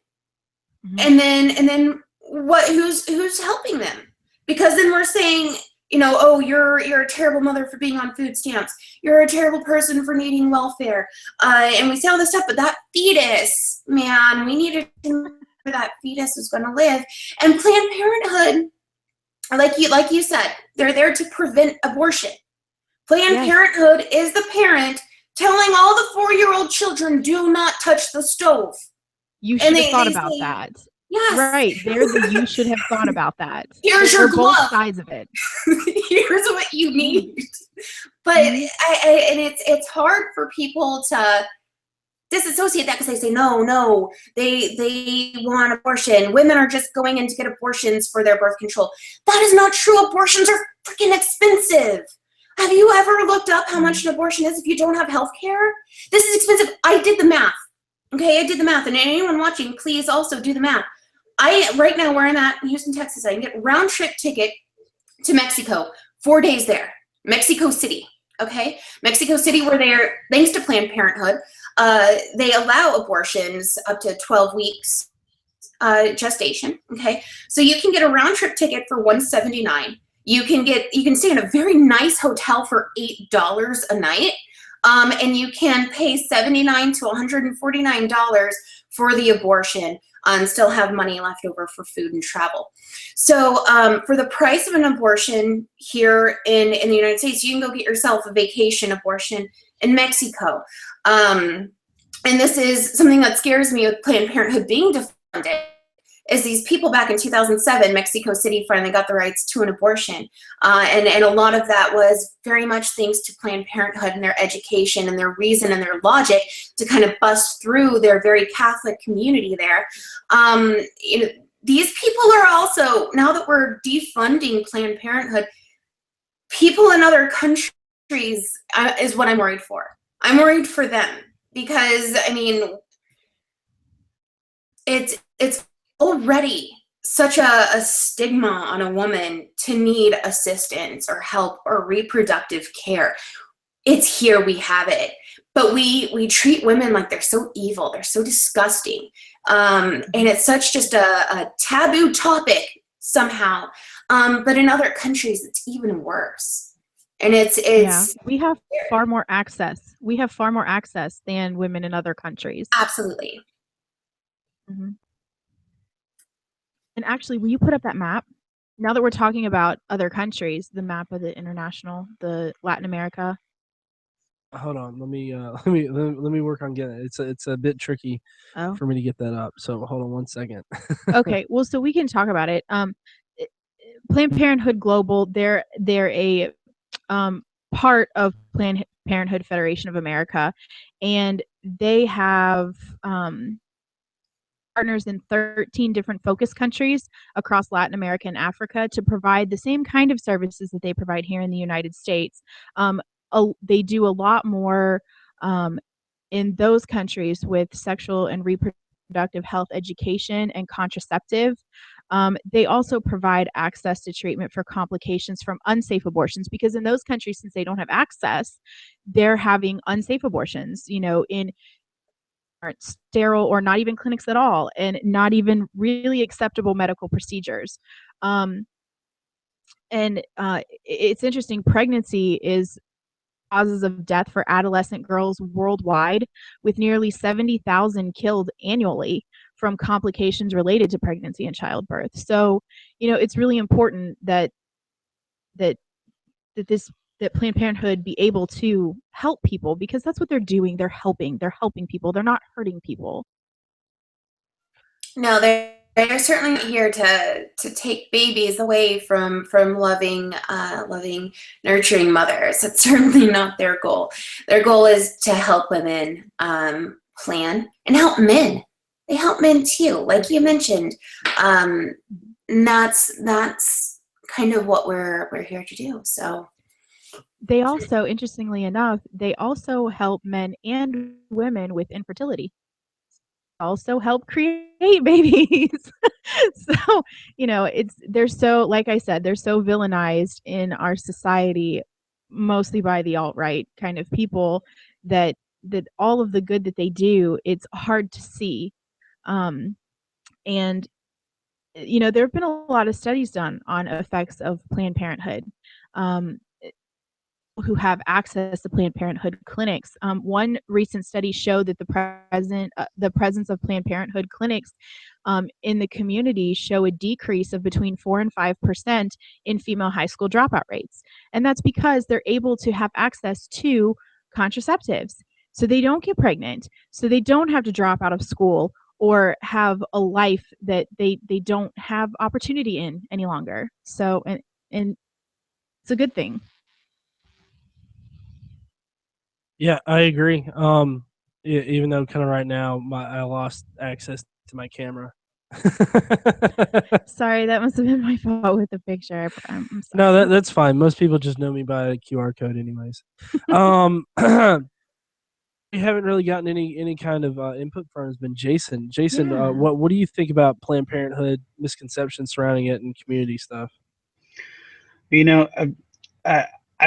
And then what? Who's helping them? Because then we're saying, oh, you're a terrible mother for being on food stamps. You're a terrible person for needing welfare. And we say all this stuff, but that fetus, man, we needed to know where that fetus is going to live. And Planned Parenthood, like you said, they're there to prevent abortion. Planned Parenthood is the parent telling all the 4-year-old children, do not touch the stove. You should have thought about that. Yes. Right. You should have thought about that. Here's your glove. Both sides of it. Here's what you need. But it's hard for people to disassociate that, because they say, no, they want abortion. Women are just going in to get abortions for their birth control. That is not true. Abortions are freaking expensive. Have you ever looked up how much an abortion is if you don't have health care? This is expensive. I did the math. Okay, I did the math. And anyone watching, please also do the math. Right now, where I'm at in Houston, Texas, I can get a round trip ticket to Mexico, 4 days there. Mexico City, okay? Mexico City, where they're, thanks to Planned Parenthood, they allow abortions up to 12 weeks gestation, okay? So you can get a round trip ticket for $179. You can stay in a very nice hotel for $8 a night. And you can pay $79 to $149 for the abortion and still have money left over for food and travel. So for the price of an abortion here in the United States, you can go get yourself a vacation abortion in Mexico. And this is something that scares me with Planned Parenthood being defunded, is these people back in 2007, Mexico City finally got the rights to an abortion. And a lot of that was very much thanks to Planned Parenthood and their education and their reason and their logic to kind of bust through their very Catholic community there. These people are also, now that we're defunding Planned Parenthood, people in other countries is what I'm worried for. I'm worried for them because, I mean, it's already such a stigma on a woman to need assistance or help or reproductive care. It's here, we have it. But we treat women like they're so evil, they're so disgusting. And it's such just a taboo topic somehow. But in other countries, it's even worse. And it's we have far more access. We have far more access than women in other countries. Absolutely. Mm-hmm. And actually, will you put up that map? Now that we're talking about other countries, the map of the international, the Latin America. Hold on, let me work on getting it. It's a bit tricky for me to get that up. So hold on 1 second. Okay, well, so we can talk about it. Planned Parenthood Global, they're a part of Planned Parenthood Federation of America, and they have partners in 13 different focus countries across Latin America and Africa to provide the same kind of services that they provide here in the United States. They do a lot more in those countries with sexual and reproductive health education and contraceptive. They also provide access to treatment for complications from unsafe abortions, because in those countries, since they don't have access, they're having unsafe abortions, in aren't sterile or not even clinics at all, and not even really acceptable medical procedures. And it's interesting, pregnancy is causes of death for adolescent girls worldwide, with nearly 70,000 killed annually from complications related to pregnancy and childbirth. So, it's really important that that that Planned Parenthood be able to help people, because that's what they're doing. They're helping people. They're not hurting people. No, they're certainly not here to take babies away from loving, nurturing mothers. That's certainly not their goal. Their goal is to help women plan, and help men. They help men too, like you mentioned. And that's kind of what we're here to do. So they also, interestingly enough, they also help men and women with infertility. Also help create babies. So, they're so, like I said, they're so villainized in our society, mostly by the alt-right kind of people, that all of the good that they do, it's hard to see. And there have been a lot of studies done on effects of Planned Parenthood. Who have access to Planned Parenthood clinics. One recent study showed that the presence of Planned Parenthood clinics in the community show a decrease of between 4 and 5% in female high school dropout rates. And that's because they're able to have access to contraceptives. So they don't get pregnant. So they don't have to drop out of school or have a life that they don't have opportunity in any longer. So, and it's a good thing. Yeah, I agree. Even though kind of right now I lost access to my camera. Sorry, that must have been my fault with the picture. I'm sorry. No, that's fine. Most people just know me by a QR code, anyways. We haven't really gotten any kind of input from has been Jason. Jason, Yeah. what do you think about Planned Parenthood, misconceptions surrounding it, and community stuff? I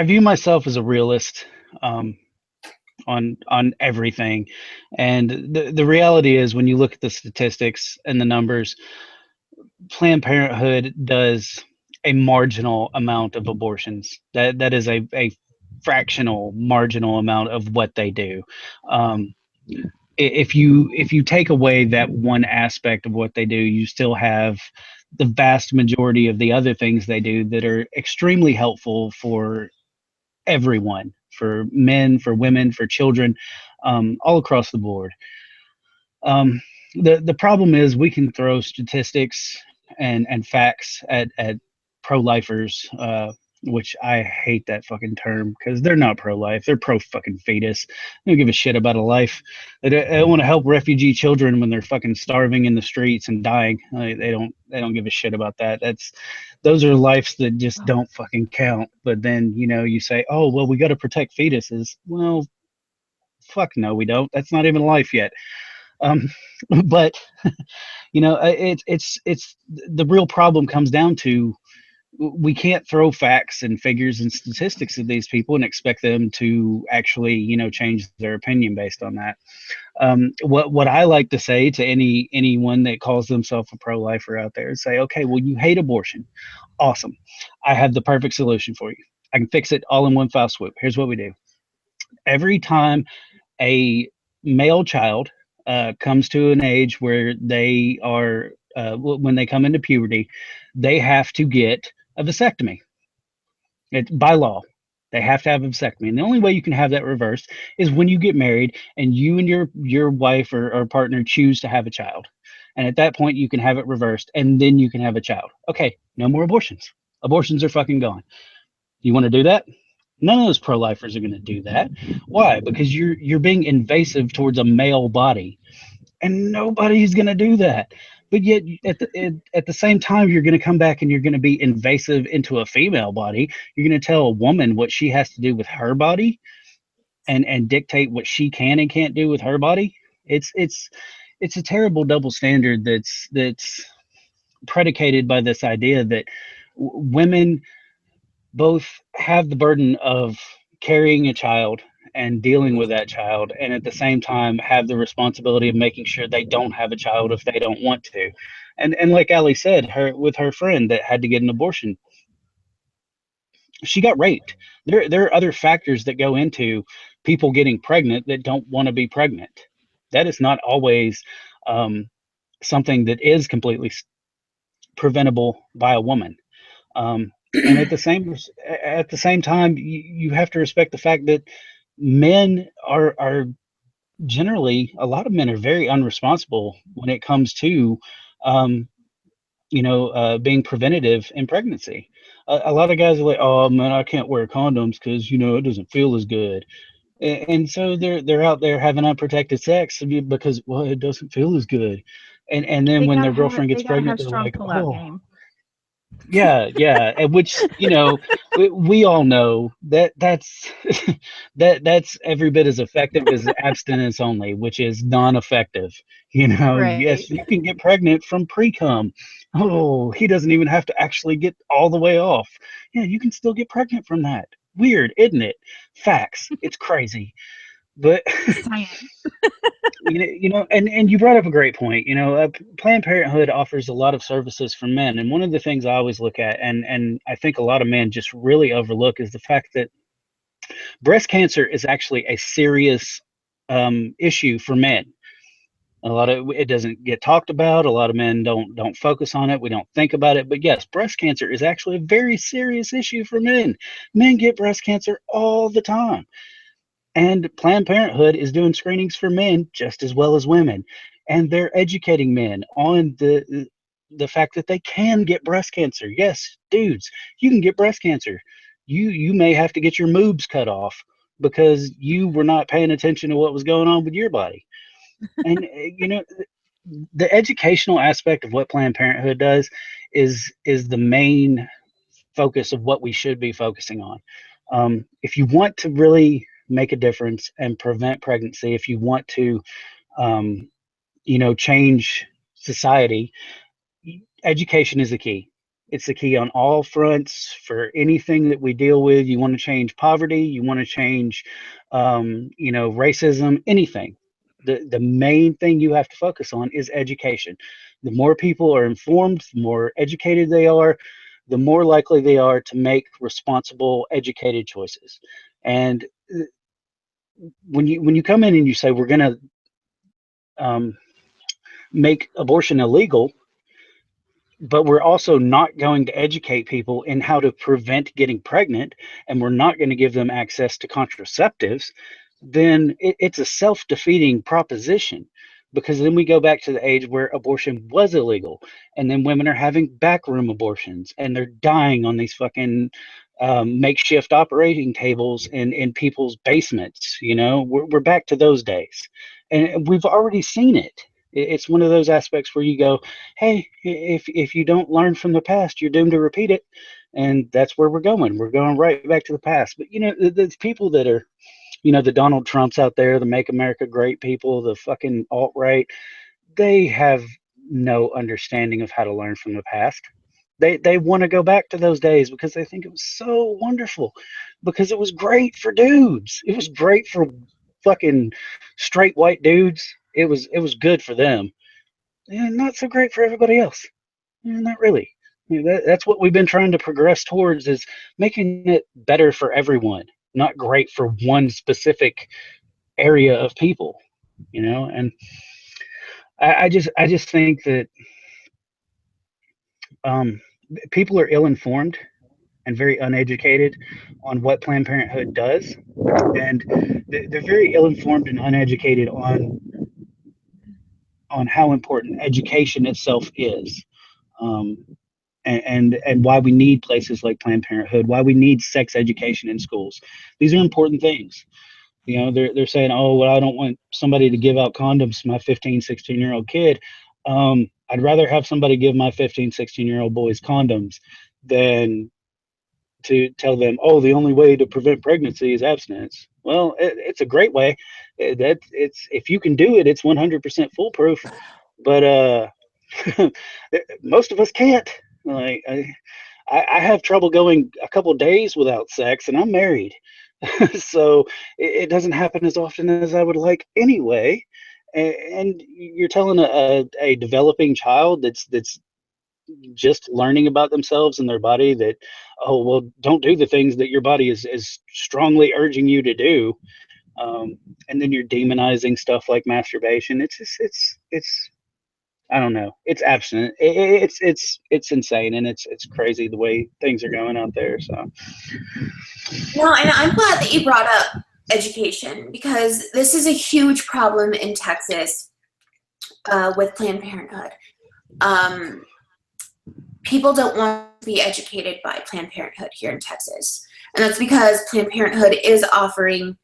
view myself as a realist on everything, and the reality is, when you look at the statistics and the numbers, Planned Parenthood does a marginal amount of abortions. That is a fractional, marginal amount of what they do. If you take away that one aspect of what they do, you still have the vast majority of the other things they do that are extremely helpful for everyone, for men, for women, for children, all across the board. The problem is, we can throw statistics and facts at pro-lifers, which I hate that fucking term, because they're not pro-life. They're pro-fucking fetus. They don't give a shit about a life. They don't want to help refugee children when they're fucking starving in the streets and dying. They don't give a shit about that. Those are lives that just don't fucking count. But then, you say, oh, well, we got to protect fetuses. Well, fuck no, we don't. That's not even life yet. But it's the real problem comes down to, we can't throw facts and figures and statistics at these people and expect them to actually change their opinion based on that. What I like to say to anyone that calls themselves a pro-lifer out there is say, okay, well, you hate abortion. Awesome. I have the perfect solution for you. I can fix it all in one foul swoop. Here's what we do. Every time a male child comes to an age where they are, when they come into puberty, they have to get a vasectomy. It's by law. They have to have a vasectomy. And the only way you can have that reversed is when you get married and you and your wife or partner choose to have a child. And at that point, you can have it reversed, and then you can have a child. Okay, no more abortions. Abortions are fucking gone. You want to do that? None of those pro-lifers are going to do that. Why? Because you're being invasive towards a male body, and nobody's going to do that. But yet, at the same time, you're going to come back and you're going to be invasive into a female body. You're going to tell a woman what she has to do with her body, and dictate what she can and can't do with her body. It's a terrible double standard that's predicated by this idea that women both have the burden of carrying a child and dealing with that child, and at the same time have the responsibility of making sure they don't have a child if they don't want to. And like Ali said, with her friend that had to get an abortion, she got raped. There are other factors that go into people getting pregnant that don't want to be pregnant. That is not always um, something that is completely preventable by a woman. Um, and at the same time, you have to respect the fact that men are generally, a lot of men are very unresponsible when it comes to um, being preventative in pregnancy. A lot of guys are like, "Oh man, I can't wear condoms because it doesn't feel as good," and so they're out there having unprotected sex because well, it doesn't feel as good, and then when their girlfriend They gets gotta pregnant, have they're strong like, pullout "Oh, game. yeah," and which we all know that that's that's every bit as effective as abstinence only, which is non-effective. Right. Yes, you can get pregnant from pre-cum. Oh, he doesn't even have to actually get all the way off. Yeah, you can still get pregnant from that. Weird, isn't it? Facts. It's crazy, but Science. and you brought up a great point. Planned Parenthood offers a lot of services for men, and one of the things I always look at, and I think a lot of men just really overlook, is the fact that breast cancer is actually a serious issue for men. A lot of it doesn't get talked about. A lot of men don't focus on it. We don't think about it. But yes, breast cancer is actually a very serious issue for men. Men get breast cancer all the time. And Planned Parenthood is doing screenings for men just as well as women. And they're educating men on the fact that they can get breast cancer. Yes, dudes, you can get breast cancer. You may have to get your moobs cut off because you were not paying attention to what was going on with your body. And the educational aspect of what Planned Parenthood does is the main focus of what we should be focusing on. If you want to really make a difference and prevent pregnancy, if you want to, change society, education is the key. It's the key on all fronts for anything that we deal with. You want to change poverty, you want to change, racism, anything. The main thing you have to focus on is education. The more people are informed, the more educated they are, the more likely they are to make responsible, educated choices. And when you come in and you say we're going to um, make abortion illegal, but we're also not going to educate people in how to prevent getting pregnant, and we're not going to give them access to contraceptives, then it's a self-defeating proposition, because then we go back to the age where abortion was illegal, and then women are having backroom abortions and they're dying on these fucking makeshift operating tables in people's basements. We're back to those days, and we've already seen it. It's one of those aspects where you go, hey, if you don't learn from the past, you're doomed to repeat it. And that's where we're going. We're going right back to the past. But the people that are, the Donald Trumps out there, the Make America Great people, the fucking alt-right, they have no understanding of how to learn from the past. They want to go back to those days because they think it was so wonderful, because it was great for dudes. It was great for fucking straight white dudes. It was good for them, and not so great for everybody else. Not really. That's what we've been trying to progress towards, is making it better for everyone, not great for one specific area of people. And I just think that um, people are ill-informed and very uneducated on what Planned Parenthood does, and they're very ill-informed and uneducated on how important education itself is. Um, and why we need places like Planned Parenthood, why we need sex education in schools. These are important things. They're saying, oh, well, I don't want somebody to give out condoms to my 15, 16-year-old kid. I'd rather have somebody give my 15, 16-year-old boys condoms than to tell them, oh, the only way to prevent pregnancy is abstinence. Well, it's a great way. It's if you can do it, it's 100% foolproof. But most of us can't. Like I have trouble going a couple of days without sex, and I'm married, so it doesn't happen as often as I would like anyway. And you're telling a developing child that's just learning about themselves and their body that, oh, well, don't do the things that your body is strongly urging you to do. And then you're demonizing stuff like masturbation. It's just, it's, I don't know. It's abstinent. It's insane, and it's crazy the way things are going out there. So. No, and I'm glad that you brought up education, because this is a huge problem in Texas with Planned Parenthood. People don't want to be educated by Planned Parenthood here in Texas. And that's because Planned Parenthood is offering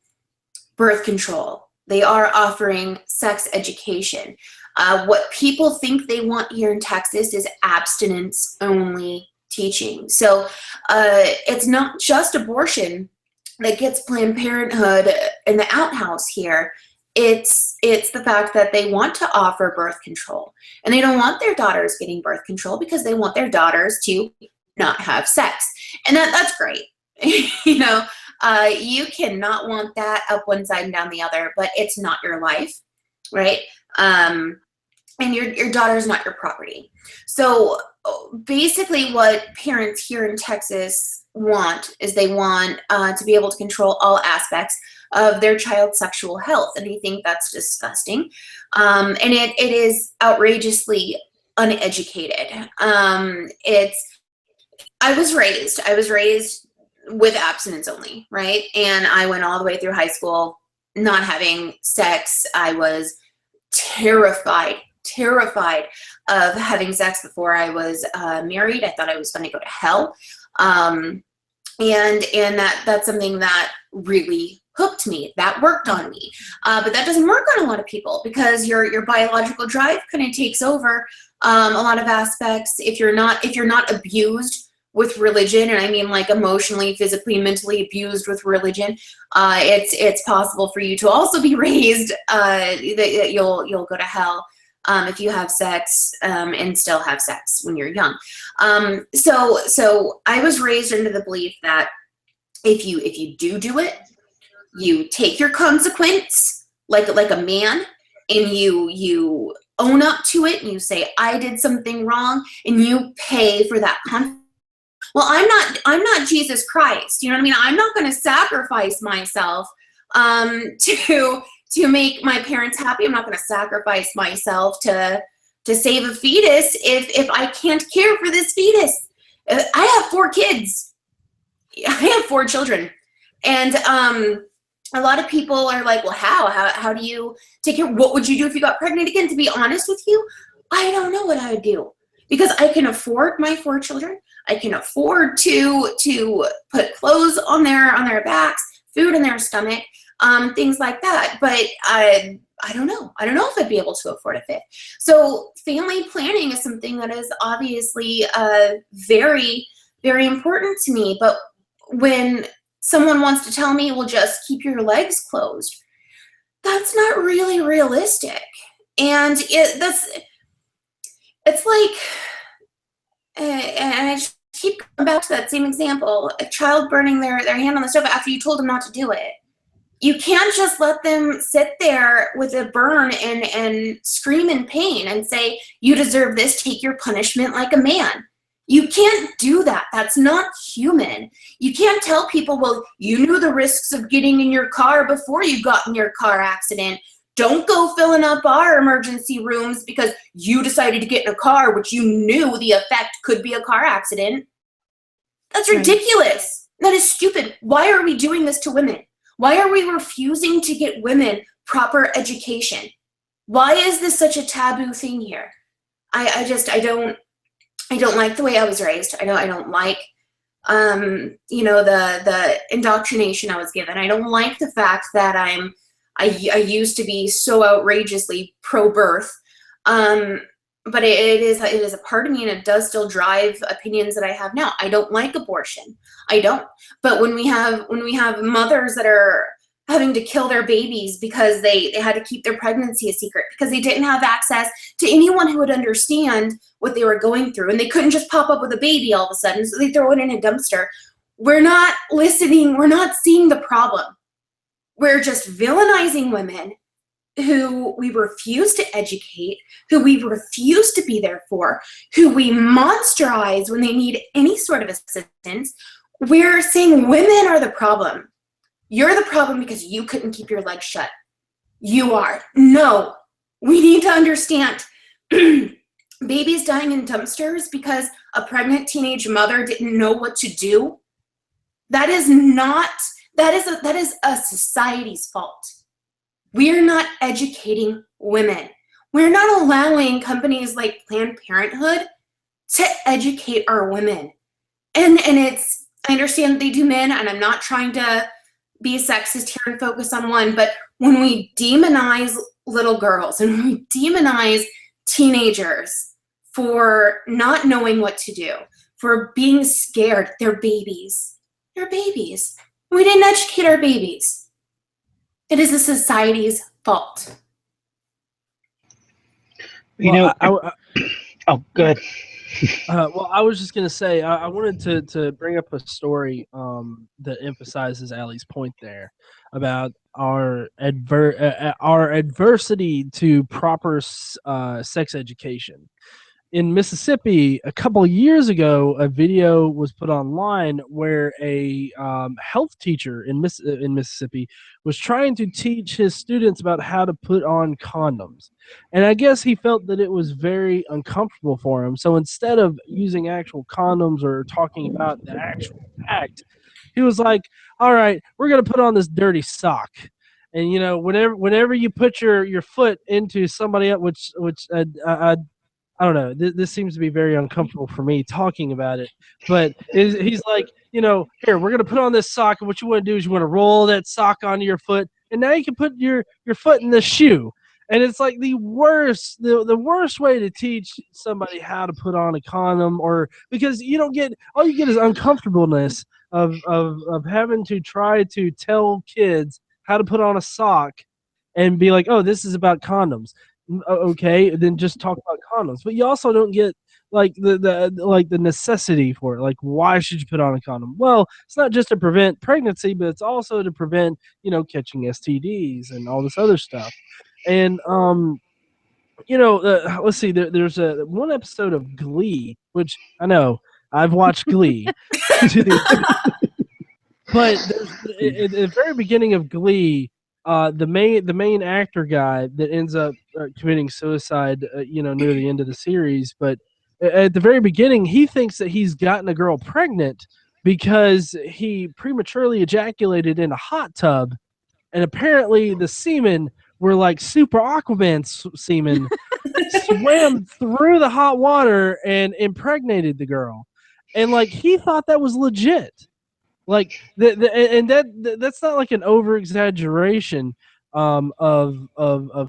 birth control. They are offering sex education. What people think they want here in Texas is abstinence only teaching. So it's not just abortion that gets Planned Parenthood in the outhouse here. It's the fact that they want to offer birth control, and they don't want their daughters getting birth control because they want their daughters to not have sex. And that's great. You know, you cannot want that up one side and down the other, but it's not your life, right? And your daughter's not your property. So basically what parents here in Texas want is they want to be able to control all aspects of their child's sexual health. And I think that's disgusting. And it is outrageously uneducated. I was raised with abstinence only, right? And I went all the way through high school not having sex. I was terrified of having sex before I was married. I thought I was going to go to hell. And that's something that really hooked me. That worked on me. But that doesn't work on a lot of people, because your biological drive kind of takes over a lot of aspects. If you're not abused with religion, and I mean like emotionally, physically, mentally abused with religion, it's possible for you to also be raised that you'll go to hell if you have sex and still have sex when you're young. So I was raised under the belief that if you do it, you take your consequence like a man, and you own up to it, and you say, I did something wrong, and you pay for that consequence. Well, I'm not Jesus Christ. You know what I mean? I'm not going to sacrifice myself to make my parents happy. I'm not going to sacrifice myself to save a fetus if I can't care for this fetus. I have 4 kids. I have 4 children. And a lot of people are like, well, how do you take care? What would you do if you got pregnant again? To be honest with you, I don't know what I would do, because I can afford my 4 children. I can afford to put clothes on their backs, food in their stomach, things like that. But I don't know. I don't know if I'd be able to afford a 5th. So family planning is something that is obviously very, very important to me. But when someone wants to tell me, well, just keep your legs closed, that's not really realistic. And it's like, and I just keep going back to that same example, a child burning their hand on the stove after you told them not to do it. You can't just let them sit there with a burn and scream in pain and say, you deserve this, take your punishment like a man. You can't do that. That's not human. You can't tell people, well, you knew the risks of getting in your car before you got in your car accident. Don't go filling up our emergency rooms because you decided to get in a car, which you knew the effect could be a car accident. That's ridiculous. That is stupid. Why are we doing this to women? Why are we refusing to get women proper education? Why is this such a taboo thing here? I don't like the way I was raised. I don't like, the indoctrination I was given. I don't like the fact that I used to be so outrageously pro-birth, but it is a part of me, and it does still drive opinions that I have now. I don't like abortion. I don't. But when we have mothers that are having to kill their babies because they had to keep their pregnancy a secret, because they didn't have access to anyone who would understand what they were going through, and they couldn't just pop up with a baby all of a sudden, so they throw it in a dumpster. We're not listening. We're not seeing the problem. We're just villainizing women who we refuse to educate, who we refuse to be there for, who we monsterize when they need any sort of assistance, we're saying women are the problem. You're the problem because you couldn't keep your legs shut. You are. No, we need to understand babies dying in dumpsters because a pregnant teenage mother didn't know what to do. That is a society's fault. We're not educating women. We're not allowing companies like Planned Parenthood to educate our women. And it's, I understand they do men, and I'm not trying to be sexist here and focus on one, but when we demonize little girls and when we demonize teenagers for not knowing what to do, for being scared, they're babies. They're babies. We didn't educate our babies. It is the society's fault. You Well, know, oh, good. Well, I was just going to say, I wanted to bring up a story that emphasizes Allie's point there about our adversity to proper sex education. In Mississippi, a couple of years ago, a video was put online where a health teacher in Mississippi was trying to teach his students about how to put on condoms. And I guess he felt that it was very uncomfortable for him. So instead of using actual condoms or talking about the actual act, he was like, all right, we're going to put on this dirty sock. And, you know, whenever you put your foot into somebody else, which I don't know. This seems to be very uncomfortable for me talking about it. But he's like, you know, here, we're going to put on this sock. And what you want to do is you want to roll that sock onto your foot. And now you can put your foot in the shoe. And it's like the worst way to teach somebody how to put on a condom, or because you don't get, all you get is uncomfortableness of having to try to tell kids how to put on a sock and be like, oh, this is about condoms. Okay, then just talk about condoms. But you also don't get like the necessity for it. Like, why should you put on a condom? Well, it's not just to prevent pregnancy, but it's also to prevent, you know, catching STDs and all this other stuff. And you know, let's see. There's a one episode of Glee, which I know I've watched Glee, but at the very beginning of Glee, the main actor guy that ends up committing suicide, you know, near the end of the series. But at the very beginning, he thinks that he's gotten a girl pregnant because he prematurely ejaculated in a hot tub, and apparently the semen were like super Aquaman semen, swam through the hot water and impregnated the girl, and like he thought that was legit. Like that's not like an over exaggeration of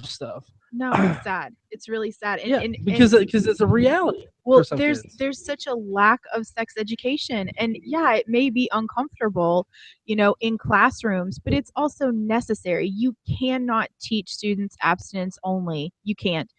stuff. No, it's sad. It's really sad. And, Yeah, because it's a reality. Well, for some there's kids. such a lack of sex education, and yeah, it may be uncomfortable, you know, in classrooms, but it's also necessary. You cannot teach students abstinence only. You can't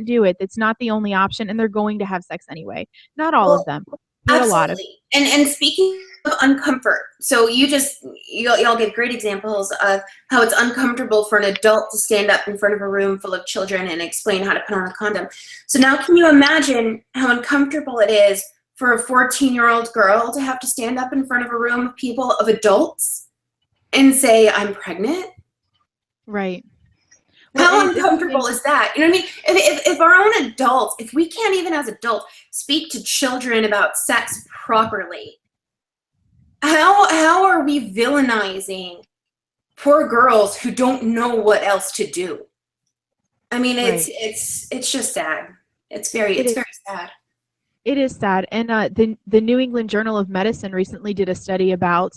do it. It's not the only option, and they're going to have sex anyway. Not all of them, but a lot of. Absolutely. And speaking of uncomfort, so y'all give great examples of how it's uncomfortable for an adult to stand up in front of a room full of children and explain how to put on a condom. So now can you imagine how uncomfortable it is for a 14-year-old girl to have to stand up in front of a room of adults and say, I'm pregnant? Right. How uncomfortable is that? You know what I mean? If our own adults, if we can't even as adults speak to children about sex properly, how are we villainizing poor girls who don't know what else to do? I mean, it's just sad. It's very sad. It is sad. And the New England Journal of Medicine recently did a study about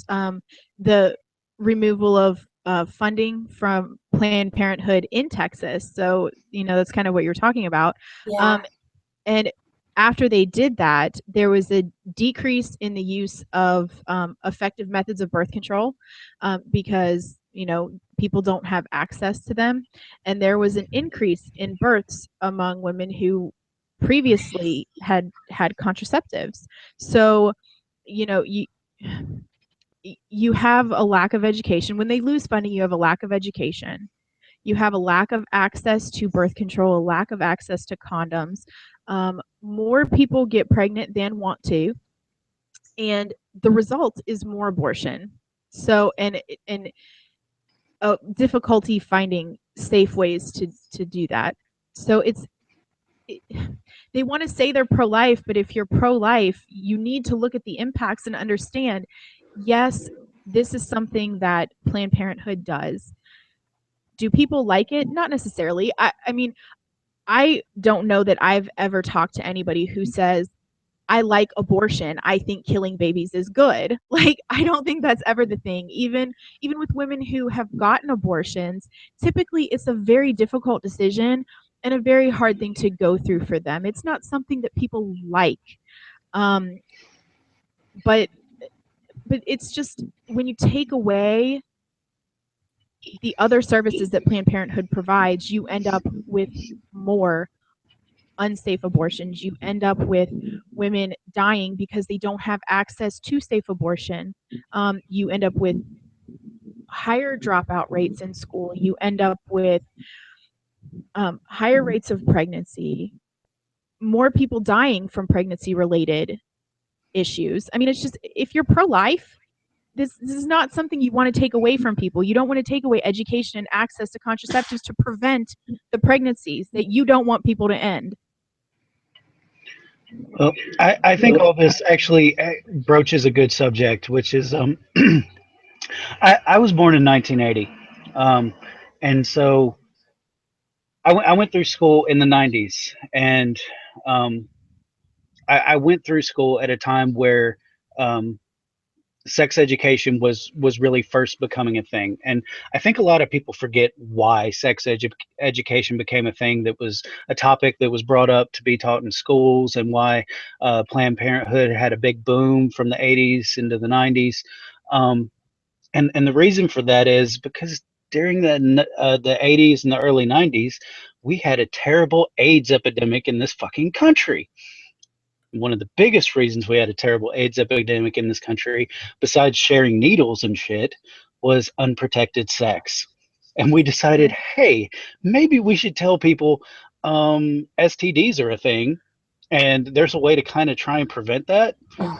the removal of funding from Planned Parenthood in Texas. So, you know, that's kind of what you're talking about. Yeah. And after they did that, there was a decrease in the use of effective methods of birth control because, you know, people don't have access to them. And there was an increase in births among women who previously had contraceptives. So, you know, you have a lack of education. When they lose funding, you have a lack of education. You have a lack of access to birth control, a lack of access to condoms. More people get pregnant than want to, and the result is more abortion. So, and difficulty finding safe ways to do that. So they want to say they're pro-life, but if you're pro-life, you need to look at the impacts and understand, yes, this is something that Planned Parenthood does. Do people like it? Not necessarily. I mean, I don't know that I've ever talked to anybody who says, I like abortion. I think killing babies is good. Like, I don't think that's ever the thing. Even with women who have gotten abortions, typically it's a very difficult decision and a very hard thing to go through for them. It's not something that people like. But it's just when you take away the other services that Planned Parenthood provides, you end up with more unsafe abortions. You end up with women dying because they don't have access to safe abortion. You end up with higher dropout rates in school. You end up with higher rates of pregnancy, more people dying from pregnancy related issues. I mean, it's just, if you're pro-life, this is not something you want to take away from people. You don't want to take away education and access to contraceptives to prevent the pregnancies that you don't want people to end. Well, I think all this actually broaches a good subject, which is I was born in 1980, and so I went through school in the 90s, and I went through school at a time where sex education was really first becoming a thing. And I think a lot of people forget why education became a thing, that was a topic that was brought up to be taught in schools, and why Planned Parenthood had a big boom from the 80s into the 90s. And the reason for that is because during the 80s and the early 90s, we had a terrible AIDS epidemic in this fucking country. One of the biggest reasons we had a terrible AIDS epidemic in this country, besides sharing needles and shit, was unprotected sex. And we decided, hey, maybe we should tell people STDs are a thing, and there's a way to kind of try and prevent that,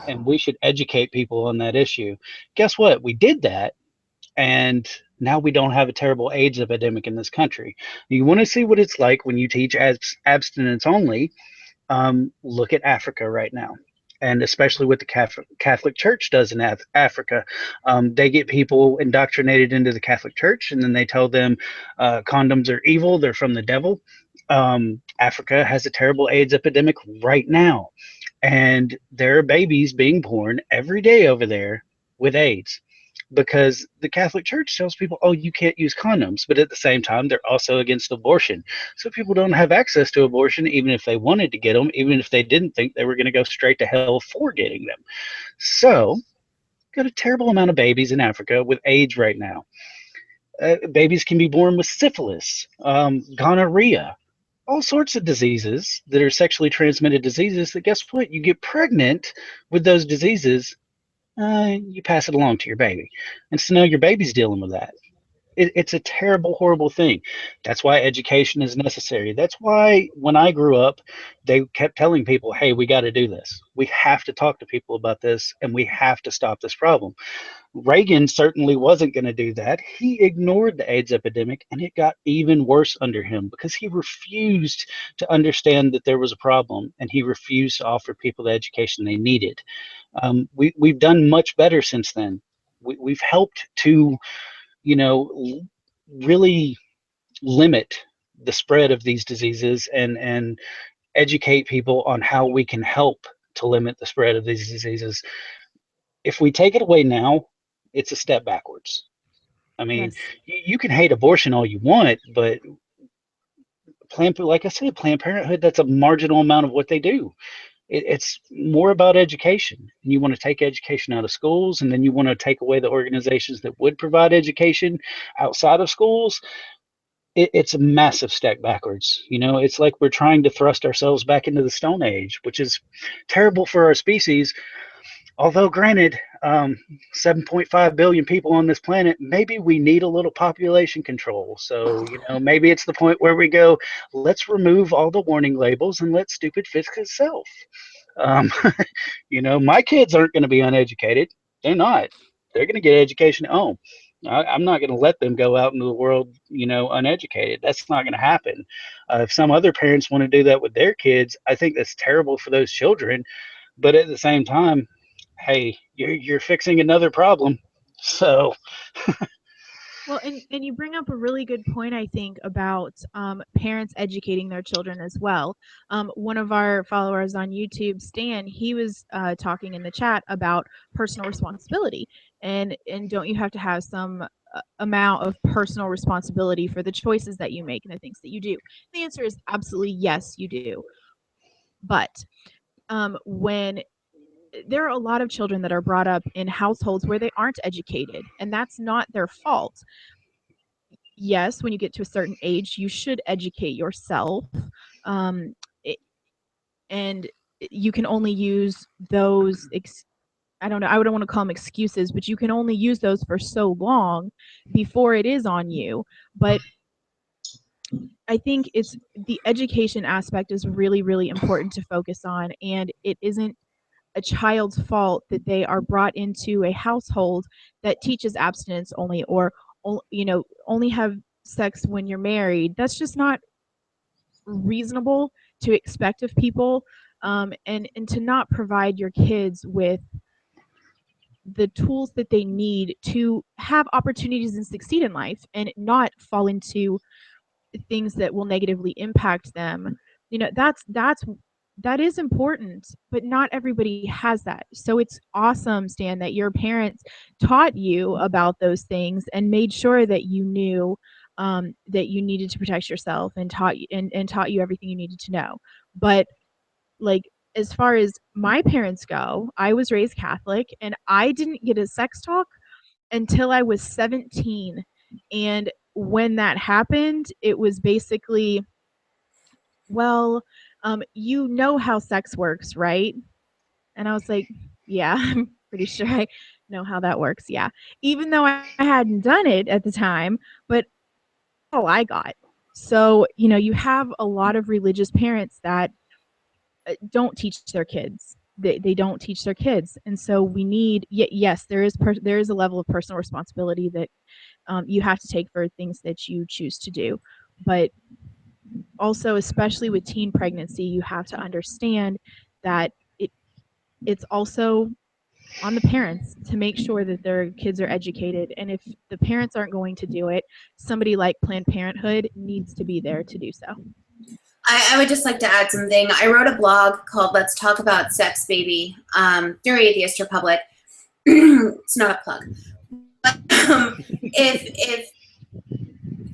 and we should educate people on that issue. Guess what? We did that, and now we don't have a terrible AIDS epidemic in this country. You want to see what it's like when you teach abstinence only? Look at Africa right now, and especially what the Catholic Church does in Africa. They get people indoctrinated into the Catholic Church, and then they tell them condoms are evil, they're from the devil. Africa has a terrible AIDS epidemic right now, and there are babies being born every day over there with AIDS, because the Catholic Church tells people, oh, you can't use condoms, but at the same time, they're also against abortion. So people don't have access to abortion, even if they wanted to get them, even if they didn't think they were going to go straight to hell for getting them. So, got a terrible amount of babies in Africa with AIDS right now. Babies can be born with syphilis, gonorrhea, all sorts of diseases that are sexually transmitted diseases that, guess what? You get pregnant with those diseases, you pass it along to your baby. And so now your baby's dealing with that. It's a terrible, horrible thing. That's why education is necessary. That's why when I grew up, they kept telling people, hey, we got to do this. We have to talk to people about this, and we have to stop this problem. Reagan certainly wasn't going to do that. He ignored the AIDS epidemic, and it got even worse under him because he refused to understand that there was a problem, and he refused to offer people the education they needed. We've done much better since then. We've helped to, really limit the spread of these diseases, and educate people on how we can help to limit the spread of these diseases. If we take it away now, it's a step backwards. I mean, yes, you can hate abortion all you want, but like I said, Planned Parenthood, that's a marginal amount of what they do. It's more about education. You want to take education out of schools, and then you want to take away the organizations that would provide education outside of schools. It's a massive step backwards. It's like we're trying to thrust ourselves back into the Stone Age, which is terrible for our species. although granted, 7.5 billion people on this planet, maybe we need a little population control. So, maybe it's the point where we go, let's remove all the warning labels and let stupid fix itself. My kids aren't going to be uneducated. They're not. They're going to get education at home. I'm not going to let them go out into the world, uneducated. That's not going to happen. If some other parents want to do that with their kids, I think that's terrible for those children. But at the same time, hey, you're fixing another problem. So Well, and you bring up a really good point, I think, about parents educating their children as well. One of our followers on YouTube, Stan, he was talking in the chat about personal responsibility, and don't you have to have some amount of personal responsibility for the choices that you make and the things that you do? The answer is absolutely yes, you do. But when there are a lot of children that are brought up in households where they aren't educated, and that's not their fault. Yes, when you get to a certain age, you should educate yourself. And you can only use those, I don't know, I don't want to call them excuses, but you can only use those for so long before it is on you. But I think it's the education aspect is really, really important to focus on, and it isn't a child's fault that they are brought into a household that teaches abstinence only, or only have sex when you're married. That's just not reasonable to expect of people, and to not provide your kids with the tools that they need to have opportunities and succeed in life and not fall into things that will negatively impact them. That is important, but not everybody has that. So it's awesome, Stan, that your parents taught you about those things and made sure that you knew that you needed to protect yourself, and taught you everything you needed to know. But like, as far as my parents go, I was raised Catholic, and I didn't get a sex talk until I was 17. And when that happened, it was basically, well, you know how sex works, right? And I was like, yeah, I'm pretty sure I know how that works. Yeah. Even though I hadn't done it at the time, but all I got. So, you have a lot of religious parents that don't teach their kids. They don't teach their kids. And so we need, yes, there is a level of personal responsibility that you have to take for things that you choose to do. But also, especially with teen pregnancy, you have to understand that it's also on the parents to make sure that their kids are educated. And if the parents aren't going to do it, somebody like Planned Parenthood needs to be there to do so. I would just like to add something. I wrote a blog called Let's Talk About Sex, Baby, through Atheist Republic. It's not a plug. But if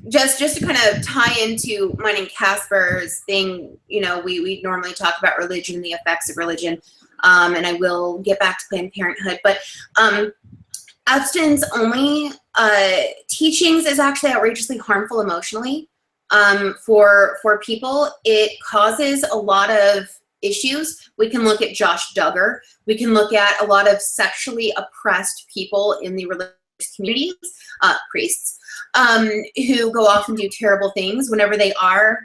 just to kind of tie into mine and Casper's thing, we normally talk about religion, the effects of religion, and I will get back to Planned Parenthood. But abstinence only teachings is actually outrageously harmful emotionally for people. It causes a lot of issues. We can look at Josh Duggar. We can look at a lot of sexually oppressed people in the religious communities, priests, who go off and do terrible things whenever they are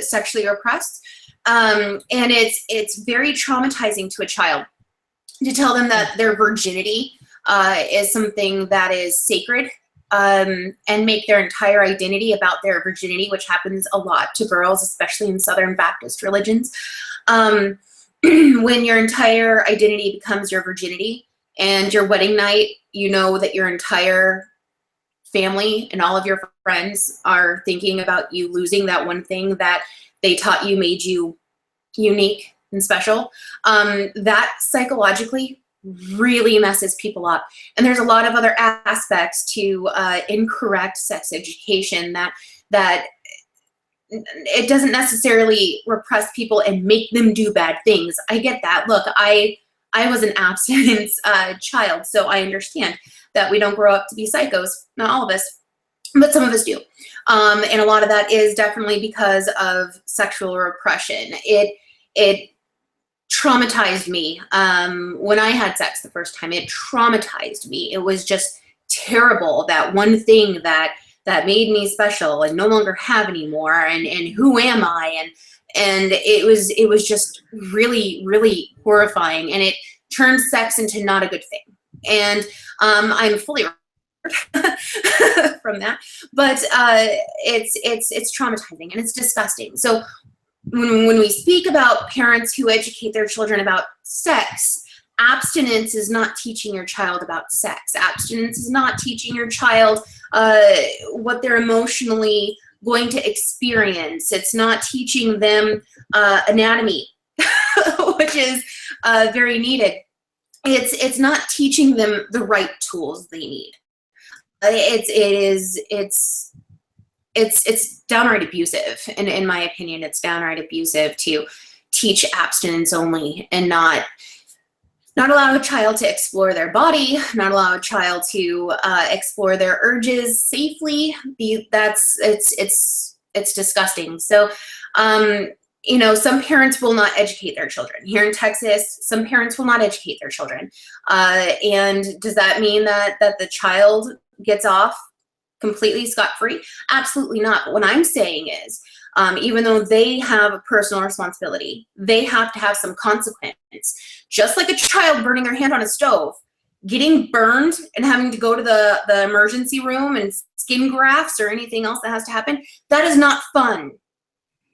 sexually oppressed. And it's very traumatizing to a child to tell them that their virginity is something that is sacred, and make their entire identity about their virginity, which happens a lot to girls, especially in Southern Baptist religions. When your entire identity becomes your virginity, and your wedding night, that your entire family and all of your friends are thinking about you losing that one thing that they taught you made you unique and special, that psychologically really messes people up. And there's a lot of other aspects to incorrect sex education that it doesn't necessarily repress people and make them do bad things. I get that. Look, I was an abstinence child, so I understand that we don't grow up to be psychos. Not all of us, but some of us do. And a lot of that is definitely because of sexual repression. traumatized me. When I had sex the first time, it traumatized me. It was just terrible. That one thing that made me special and no longer have anymore. And who am I? And it was just really, really horrifying. And it turned sex into not a good thing. And I'm fully from that, but it's traumatizing and it's disgusting. So when we speak about parents who educate their children about sex, abstinence is not teaching your child about sex. Abstinence is not teaching your child what they're emotionally going to experience. It's not teaching them anatomy, which is very needed. It's not teaching them the right tools they need. It's downright abusive, and in my opinion, it's downright abusive to teach abstinence only and not allow a child to explore their body, not allow a child to explore their urges safely. It's disgusting. So, you know, some parents will not educate their children. Here in Texas, some parents will not educate their children. And does that mean that the child gets off completely scot-free? Absolutely not. But what I'm saying is, even though they have a personal responsibility, they have to have some consequence. Just like a child burning their hand on a stove, getting burned and having to go to the emergency room and skin grafts or anything else that has to happen, that is not fun.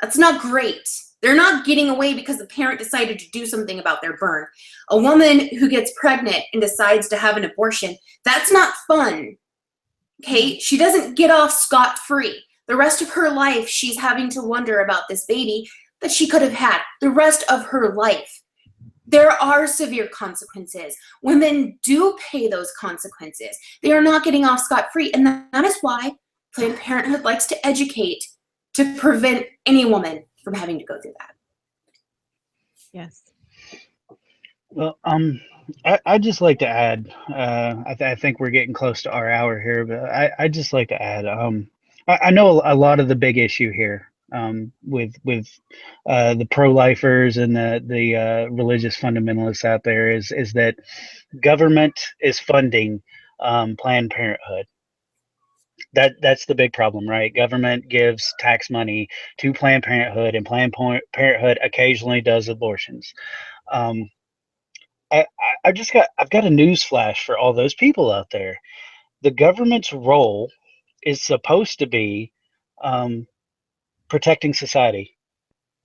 That's not great. They're not getting away because the parent decided to do something about their burn. A woman who gets pregnant and decides to have an abortion, that's not fun. Okay? She doesn't get off scot-free. The rest of her life, she's having to wonder about this baby that she could have had the rest of her life. There are severe consequences. Women do pay those consequences. They are not getting off scot-free. And that is why Planned Parenthood likes to educate to prevent any woman from having to go through that. Yes. Well, I'd just like to add, I think we're getting close to our hour here, but I'd just like to add, I know a lot of the big issue here with the pro-lifers and the religious fundamentalists out there is that government is funding Planned Parenthood. That's the big problem, right? Government gives tax money to Planned Parenthood, and Planned Parenthood occasionally does abortions. I've got a news flash for all those people out there. The government's role is supposed to be protecting society.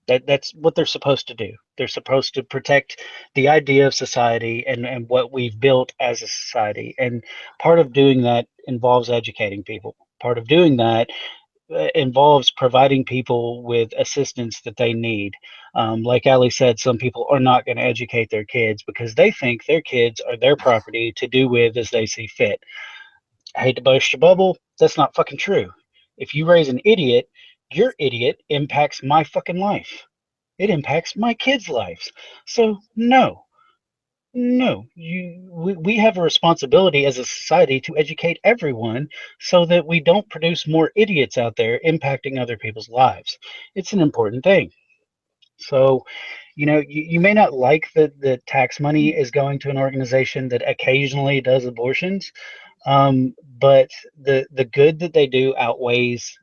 That's what they're supposed to do. They're supposed to protect the idea of society and what we've built as a society. And part of doing that involves educating people. Part of doing that involves providing people with assistance that they need. Like Ali said, some people are not going to educate their kids because they think their kids are their property to do with as they see fit. I hate to burst your bubble. That's not fucking true. If you raise an idiot, your idiot impacts my fucking life. It impacts my kids' lives. So no, we have a responsibility as a society to educate everyone so that we don't produce more idiots out there impacting other people's lives. It's an important thing. So, you know, you may not like that the tax money is going to an organization that occasionally does abortions, but the good that they do outweighs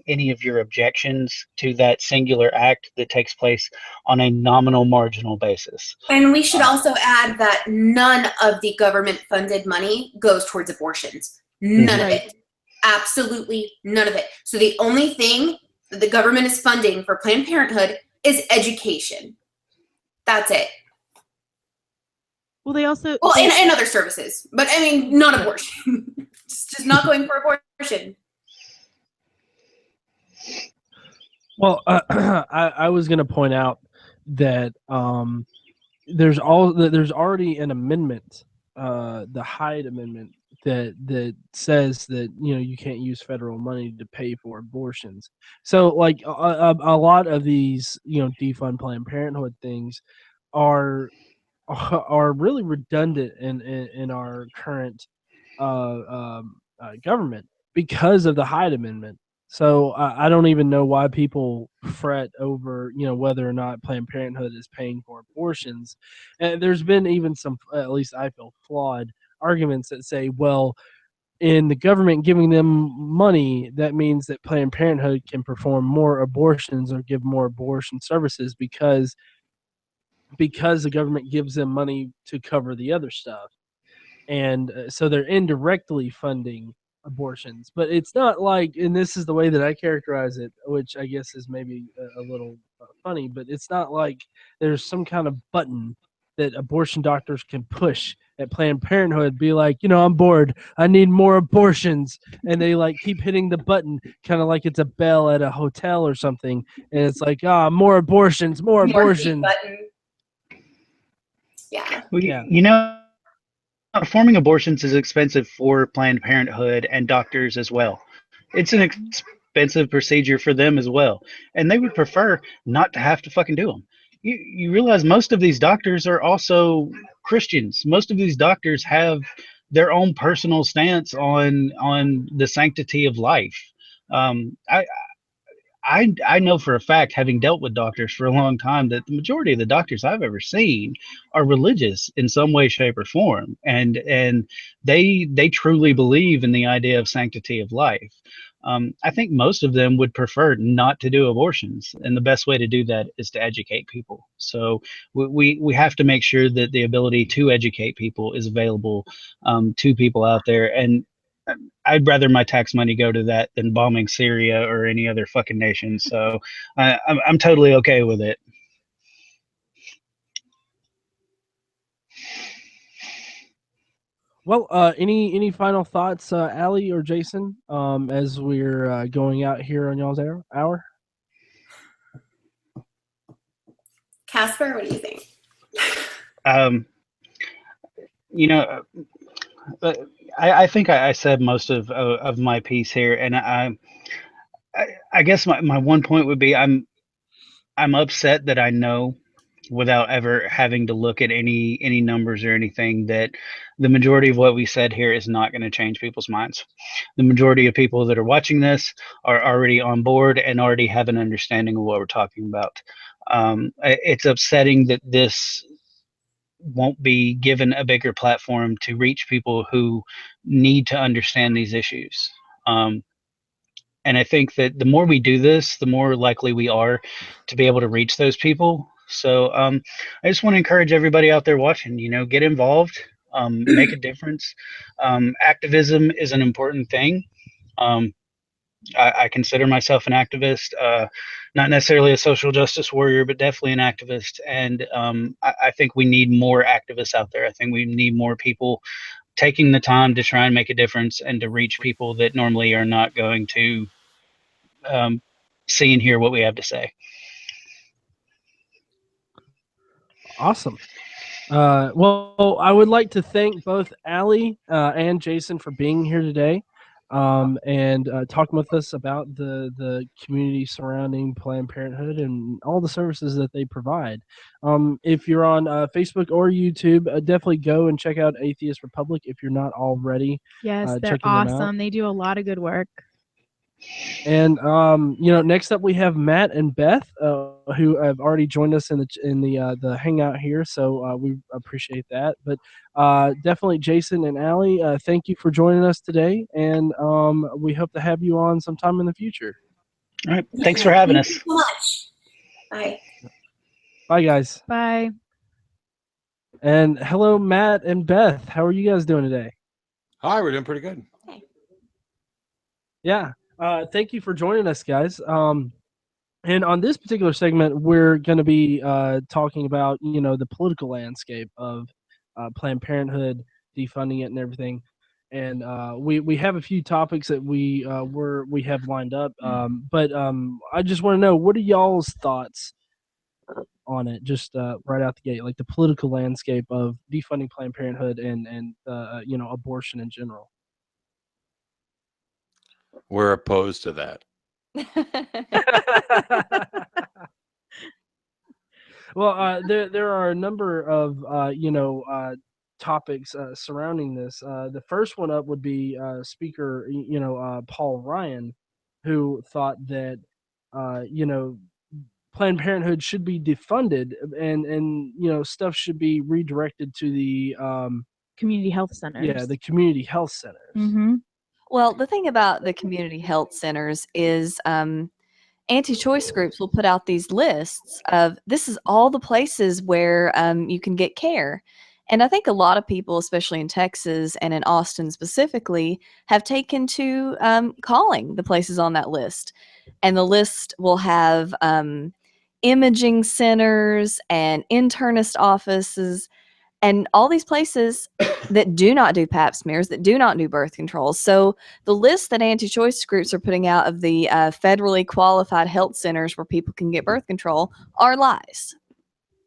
any of your objections to that singular act that takes place on a nominal marginal basis. And we should also add that none of the government-funded money goes towards abortions. None of it. Absolutely none of it. So the only thing that the government is funding for Planned Parenthood is education. That's it. Well, they also and other services, but I mean, not abortion. just not going for abortion. Well, I was going to point out that there's already an amendment, the Hyde Amendment, that says that, you know, you can't use federal money to pay for abortions. So like a lot of these, you know, defund Planned Parenthood things are really redundant in our current government because of the Hyde Amendment. So I don't even know why people fret over, whether or not Planned Parenthood is paying for abortions. And there's been even some, at least I feel, flawed arguments that say, well, in the government giving them money, that means that Planned Parenthood can perform more abortions or give more abortion services because the government gives them money to cover the other stuff. And so they're indirectly funding abortions, but it's not like, and this is the way that I characterize it, which I guess is maybe a little funny, but it's not like there's some kind of button that abortion doctors can push at Planned Parenthood, be like, I'm bored, I need more abortions, and they like keep hitting the button, kind of like it's a bell at a hotel or something, and it's like, more abortions, more More feed abortions. button. Yeah. Well, Yeah. Performing abortions is expensive for Planned Parenthood and doctors as well. It's an expensive procedure for them as well, and they would prefer not to have to fucking do them. You realize most of these doctors are also Christians. Most of these doctors have their own personal stance on the sanctity of life. Um, I, I know for a fact, having dealt with doctors for a long time, that the majority of the doctors I've ever seen are religious in some way, shape, or form, and they truly believe in the idea of sanctity of life. I think most of them would prefer not to do abortions, and the best way to do that is to educate people. So we have to make sure that the ability to educate people is available to people out there, and I'd rather my tax money go to that than bombing Syria or any other fucking nation. So I'm totally okay with it. Well, any final thoughts, Allie or Jason, as we're going out here on y'all's hour? Casper, what do you think? Um, you know, I think I said most of my piece here, and I guess my one point would be I'm upset that I know, without ever having to look at any numbers or anything, that the majority of what we said here is not going to change people's minds. The majority of people that are watching this are already on board and already have an understanding of what we're talking about. It's upsetting that this won't be given a bigger platform to reach people who need to understand these issues. And I think that the more we do this, the more likely we are to be able to reach those people. So I just want to encourage everybody out there watching, get involved, make a difference. Activism is an important thing. Um, I consider myself an activist, not necessarily a social justice warrior, but definitely an activist. And I think we need more activists out there. I think we need more people taking the time to try and make a difference and to reach people that normally are not going to see and hear what we have to say. Awesome. Well, I would like to thank both Allie and Jason for being here today, and talking with us about the community surrounding Planned Parenthood and all the services that they provide. If you're on Facebook or YouTube, definitely go and check out Atheist Republic if you're not already. Yes, they're checking them out. awesome. They do a lot of good work. And next up we have Matt and Beth, who have already joined us in the hangout here. So we appreciate that. But definitely, Jason and Allie, thank you for joining us today, and we hope to have you on sometime in the future. All right, thanks for having us. Thank you so much. Bye. Bye, guys. Bye. And hello, Matt and Beth. How are you guys doing today? Hi, we're doing pretty good. Yeah. Thank you for joining us, guys. And on this particular segment, we're going to be talking about, the political landscape of Planned Parenthood, defunding it and everything. And we have a few topics that we have lined up. But I just want to know, what are y'all's thoughts on it, just right out the gate, like the political landscape of defunding Planned Parenthood and abortion in general? We're opposed to that. Well, there are a number of topics surrounding this. The first one up would be Speaker Paul Ryan, who thought that Planned Parenthood should be defunded and stuff should be redirected to the community health centers. the community health centers. Mm-hmm. Well, the thing about the community health centers is anti-choice groups will put out these lists of this is all the places where you can get care. And I think a lot of people, especially in Texas and in Austin specifically, have taken to calling the places on that list. And the list will have imaging centers and internist offices and all these places that do not do pap smears, that do not do birth controls. So the list that anti-choice groups are putting out of the federally qualified health centers where people can get birth control are lies.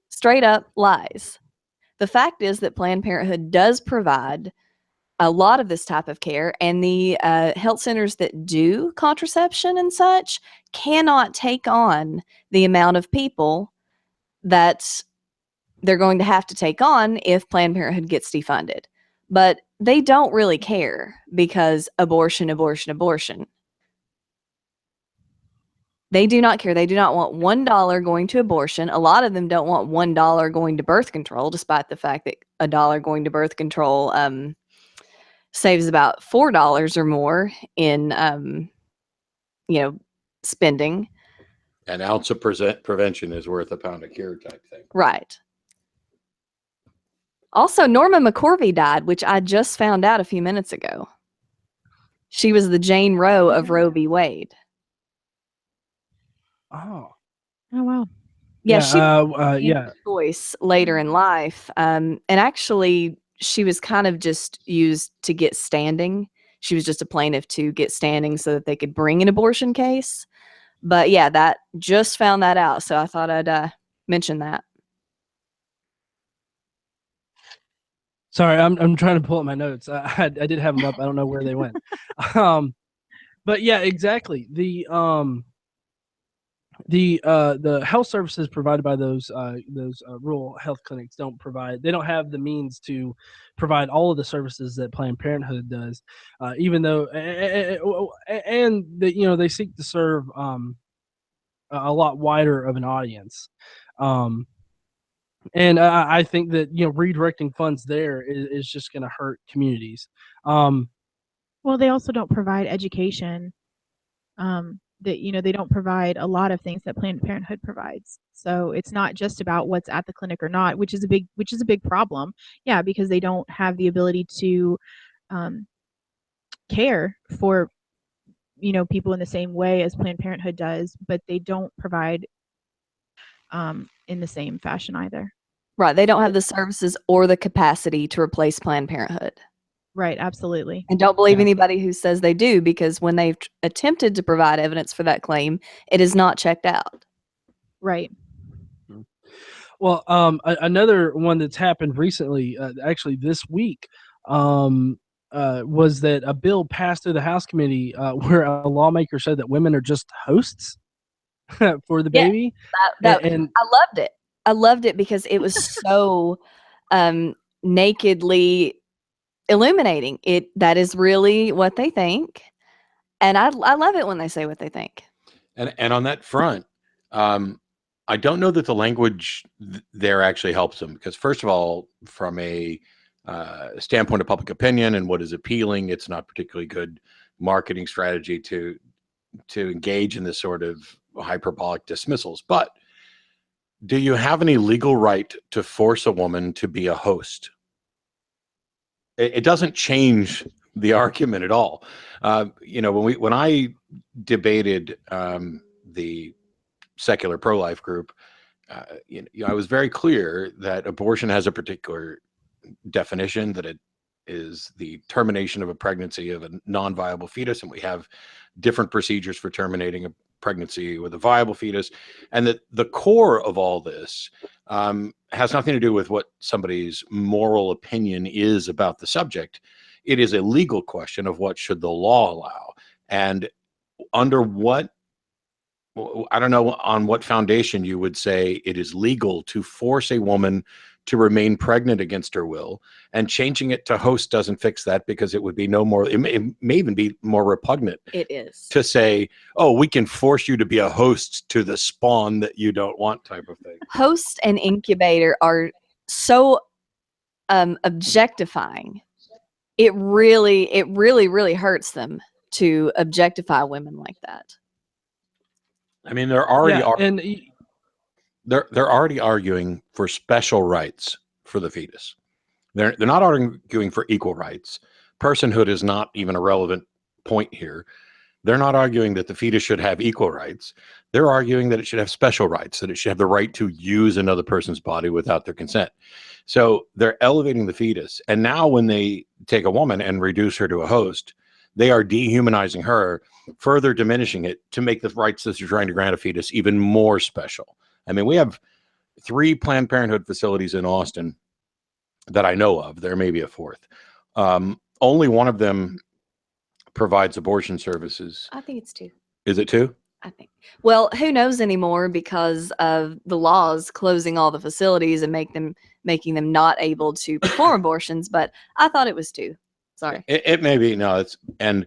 Straight up lies. The fact is that Planned Parenthood does provide a lot of this type of care, and the health centers that do contraception and such cannot take on the amount of people that they're going to have to take on if Planned Parenthood gets defunded. But they don't really care because abortion. They do not care. They do not want $1 going to abortion. A lot of them don't want $1 going to birth control, despite the fact that $1 going to birth control saves about $4 or more in spending. An ounce of prevention is worth a pound of cure type thing. Right. Also, Norma McCorvey died, which I just found out a few minutes ago. She was the Jane Roe of Roe v. Wade. Oh wow. Yeah, she she made a choice later in life. And actually, she was kind of just used to get standing. She was just a plaintiff to get standing so that they could bring an abortion case. But yeah, that just found that out. So I thought I'd mention that. Sorry, I'm trying to pull up my notes. I did have them up. I don't know where they went. But yeah, exactly. The health services provided by those rural health clinics they don't have the means to provide all of the services that Planned Parenthood does, even though and they seek to serve a lot wider of an audience. And I think that redirecting funds there is just going to hurt communities. Well, they also don't provide education. They don't provide a lot of things that Planned Parenthood provides. So it's not just about what's at the clinic or not, which is a big problem. Yeah, because they don't have the ability to care for people in the same way as Planned Parenthood does, but they don't provide in the same fashion either. Right. They don't have the services or the capacity to replace Planned Parenthood. Right. Absolutely. And don't believe anybody who says they do, because when they've attempted to provide evidence for that claim, it is not checked out. Right. Well, another one that's happened recently, actually this week, was that a bill passed through the House committee where a lawmaker said that women are just hosts for the baby. And I loved it. I loved it because it was so nakedly illuminating. That is really what they think. And I love it when they say what they think. And on that front, I don't know that the language there actually helps them, because first of all, from a standpoint of public opinion and what is appealing, it's not particularly good marketing strategy to engage in this sort of hyperbolic dismissals. But do you have any legal right to force a woman to be a host? It doesn't change the argument at all. When I debated the secular pro-life group, I was very clear that abortion has a particular definition, that it is the termination of a pregnancy of a non-viable fetus, and we have different procedures for terminating a pregnancy with a viable fetus, and that the core of all this has nothing to do with what somebody's moral opinion is about the subject. It is a legal question of what should the law allow, and under what I don't know on what foundation you would say it is legal to force a woman to remain pregnant against her will, and changing it to host doesn't fix that, because it would be no more, it may even be more repugnant. It is. To say, oh, we can force you to be a host to the spawn that you don't want, type of thing. Host and incubator are so objectifying. It really hurts them to objectify women like that. I mean, they're already and they're already arguing for special rights for the fetus. They're not arguing for equal rights. Personhood is not even a relevant point here. They're not arguing that the fetus should have equal rights. They're arguing that it should have special rights, that it should have the right to use another person's body without their consent. So they're elevating the fetus. And now when they take a woman and reduce her to a host, they are dehumanizing her, further diminishing it to make the rights that you're trying to grant a fetus even more special. I mean, we have 3 Planned Parenthood facilities in Austin that I know of. There may be a 4th. Only one of them provides abortion services. I think it's 2. Is it 2? I think. Well, who knows anymore because of the laws closing all the facilities and making them not able to perform abortions. But I thought it was 2. Sorry. It may be. No, and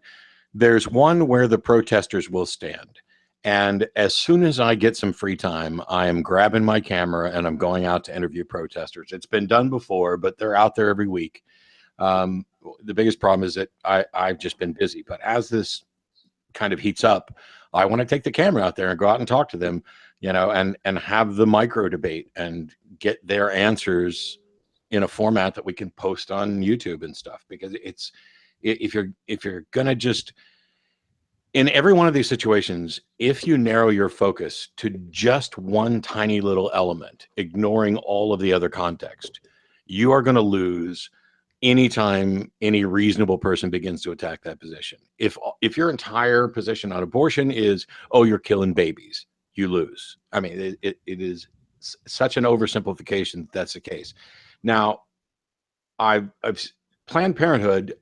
there's one where the protesters will stand. And as soon as I get some free time, I am grabbing my camera and I'm going out to interview protesters. It's been done before, but they're out there every week. The biggest problem is that I've just been busy. But as this kind of heats up, I want to take the camera out there and go out and talk to them, and have the micro debate and get their answers in a format that we can post on YouTube and stuff. Because if you're gonna just, in every one of these situations, if you narrow your focus to just one tiny little element, ignoring all of the other context, you are going to lose anytime any reasonable person begins to attack that position. If your entire position on abortion is, oh, you're killing babies, you lose. I mean, it is such an oversimplification that's the case. Now, I've Planned Parenthood,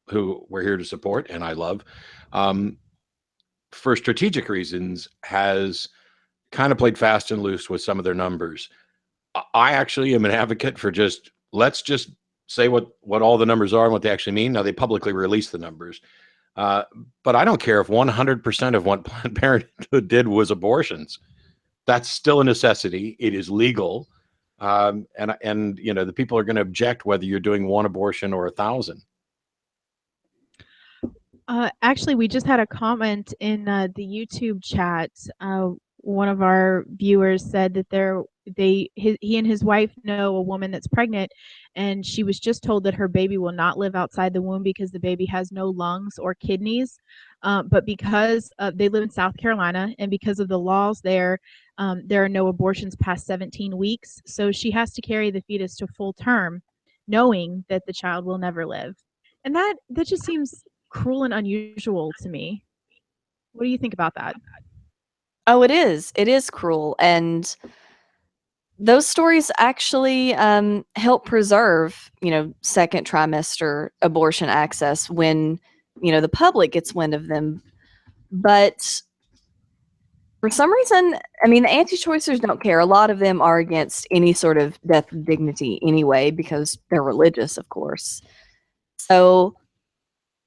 who we're here to support and I love, for strategic reasons, has kind of played fast and loose with some of their numbers. I actually am an advocate for let's just say what all the numbers are and what they actually mean. Now, they publicly release the numbers, but I don't care if 100% of what Planned Parenthood did was abortions. That's still a necessity. It is legal. And the people are going to object whether you're doing 1 abortion or 1,000. Actually, we just had a comment in the YouTube chat. One of our viewers said that he and his wife know a woman that's pregnant, and she was just told that her baby will not live outside the womb because the baby has no lungs or kidneys. But because they live in South Carolina, and because of the laws there are no abortions past 17 weeks. So she has to carry the fetus to full term, knowing that the child will never live. And that just seems cruel and unusual to me. What do you think about that? Oh, it is. It is cruel. And those stories actually help preserve, second trimester abortion access when, the public gets wind of them. But for some reason, the anti-choicers don't care. A lot of them are against any sort of death with dignity anyway, because they're religious, of course. So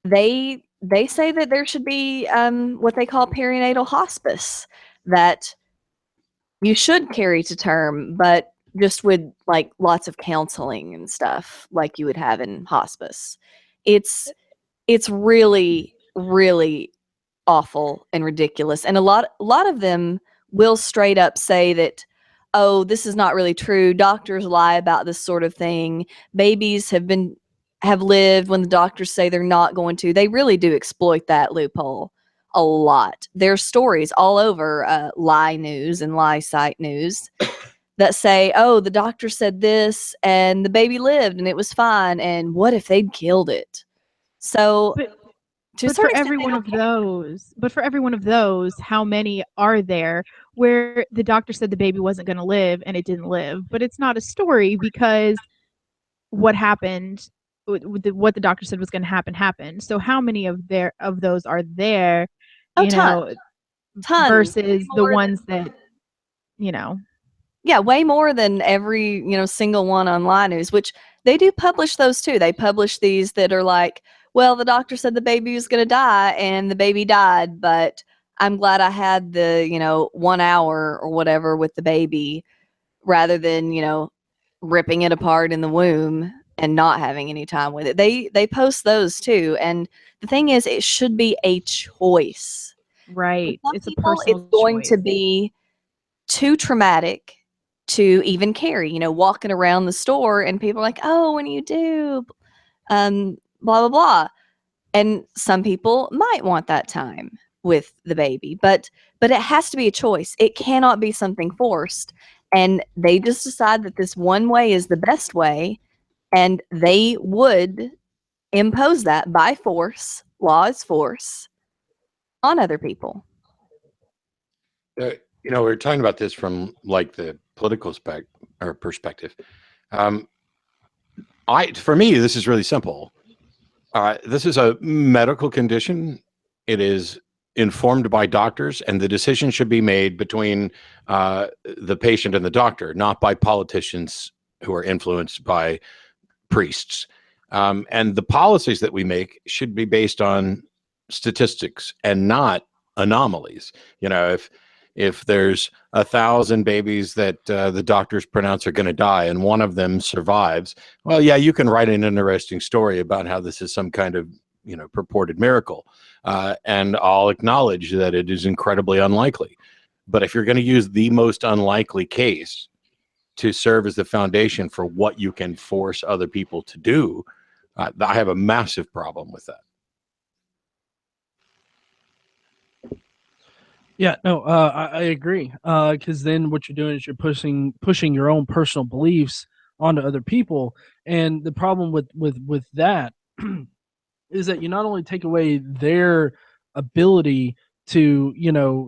they say that there should be what they call perinatal hospice, that you should carry to term, but just with like lots of counseling and stuff like you would have in hospice. It's really, really awful and ridiculous. And a lot of them will straight up say that, oh, this is not really true. Doctors lie about this sort of thing. Babies have lived when the doctors say they're not going to. They really do exploit that loophole a lot. There's stories all over Lie News and Lie Site News that say, oh, the doctor said this and the baby lived and it was fine. And what if they'd killed it? So but for every one of those, how many are there where the doctor said the baby wasn't going to live and it didn't live? But it's not a story because what happened, what the doctor said was going to happen happened. So how many of those are there? Tons. Tons. versus the more than- ones that, you know. Yeah, way more than every, single one on Line News, which they do publish those too. They publish these that are like, well, the doctor said the baby was going to die and the baby died, but I'm glad I had the, 1 hour or whatever with the baby rather than, ripping it apart in the womb and not having any time with it. They post those too. And the thing is, it should be a choice. Right. For some It's a people, personal it's going to choice. be too traumatic to even carry, walking around the store and people are like, oh, when you do, blah, blah, blah. And some people might want that time with the baby, but it has to be a choice. It cannot be something forced. And they just decide that this one way is the best way, and they would impose that by force, law is force, on other people. We're talking about this from like the political perspective. For me, this is really simple. This is a medical condition. It is informed by doctors, and the decision should be made between the patient and the doctor, not by politicians who are influenced by priests. And the policies that we make should be based on statistics and not anomalies. If there's 1,000 babies that the doctors pronounce are going to die and one of them survives, well, yeah, you can write an interesting story about how this is some kind of purported miracle, and I'll acknowledge that it is incredibly unlikely. But if you're going to use the most unlikely case to serve as the foundation for what you can force other people to do, I have a massive problem with that. Yeah, no, I agree. Because then what you're doing is you're pushing your own personal beliefs onto other people, and the problem with that is that you not only take away their ability to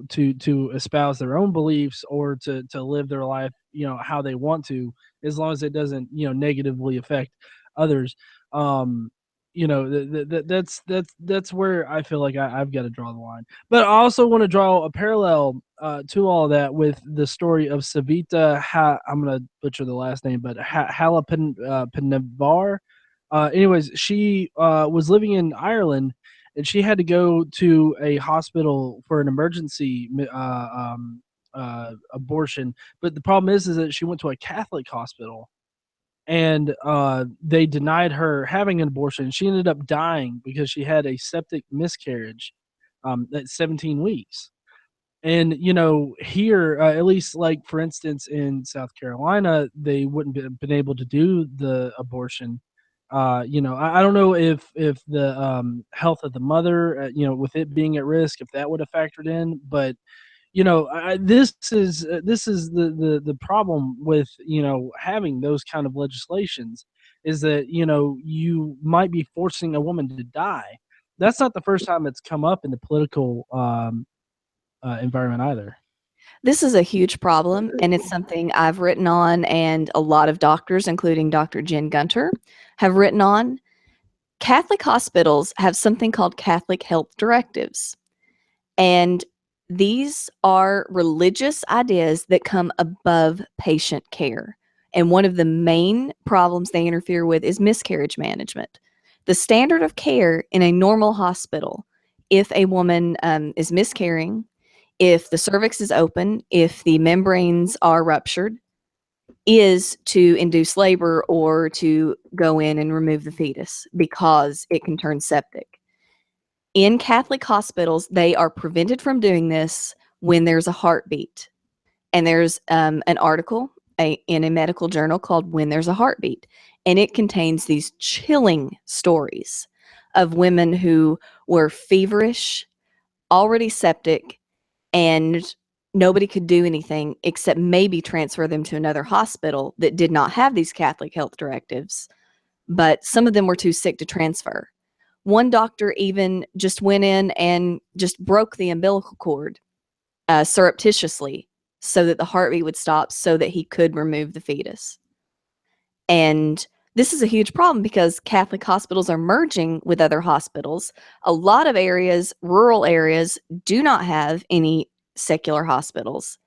to espouse their own beliefs or to live their life how they want to, as long as it doesn't negatively affect others. um that's where I feel like I've got to draw the line. But I also want to draw a parallel to all of that with the story of Savita. I'm gonna butcher the last name, but Halapenevar. Anyways, she was living in Ireland, and she had to go to a hospital for an emergency abortion. But the problem is that she went to a Catholic hospital, and they denied her having an abortion. She ended up dying because she had a septic miscarriage at 17 weeks. And here, at least, like for instance in South Carolina, they wouldn't have been able to do the abortion. I don't know if the health of the mother, with it being at risk, if that would have factored in. But this is the problem with having those kind of legislations, is that you might be forcing a woman to die. That's not the first time it's come up in the political environment either. This is a huge problem, and it's something I've written on, and a lot of doctors, including Dr. Jen Gunter, have written on. Catholic hospitals have something called Catholic health directives, and these are religious ideas that come above patient care. And one of the main problems they interfere with is miscarriage management. The standard of care in a normal hospital, if a woman is miscarrying, if the cervix is open, if the membranes are ruptured, is to induce labor or to go in and remove the fetus because it can turn septic. In Catholic hospitals, they are prevented from doing this when there's a heartbeat. And there's an article in a medical journal called When There's a Heartbeat. And it contains these chilling stories of women who were feverish, already septic, and nobody could do anything except maybe transfer them to another hospital that did not have these Catholic health directives. But some of them were too sick to transfer. One doctor even just went in and just broke the umbilical cord surreptitiously so that the heartbeat would stop so that he could remove the fetus. And this is a huge problem because Catholic hospitals are merging with other hospitals. A lot of areas, rural areas, do not have any secular hospitals.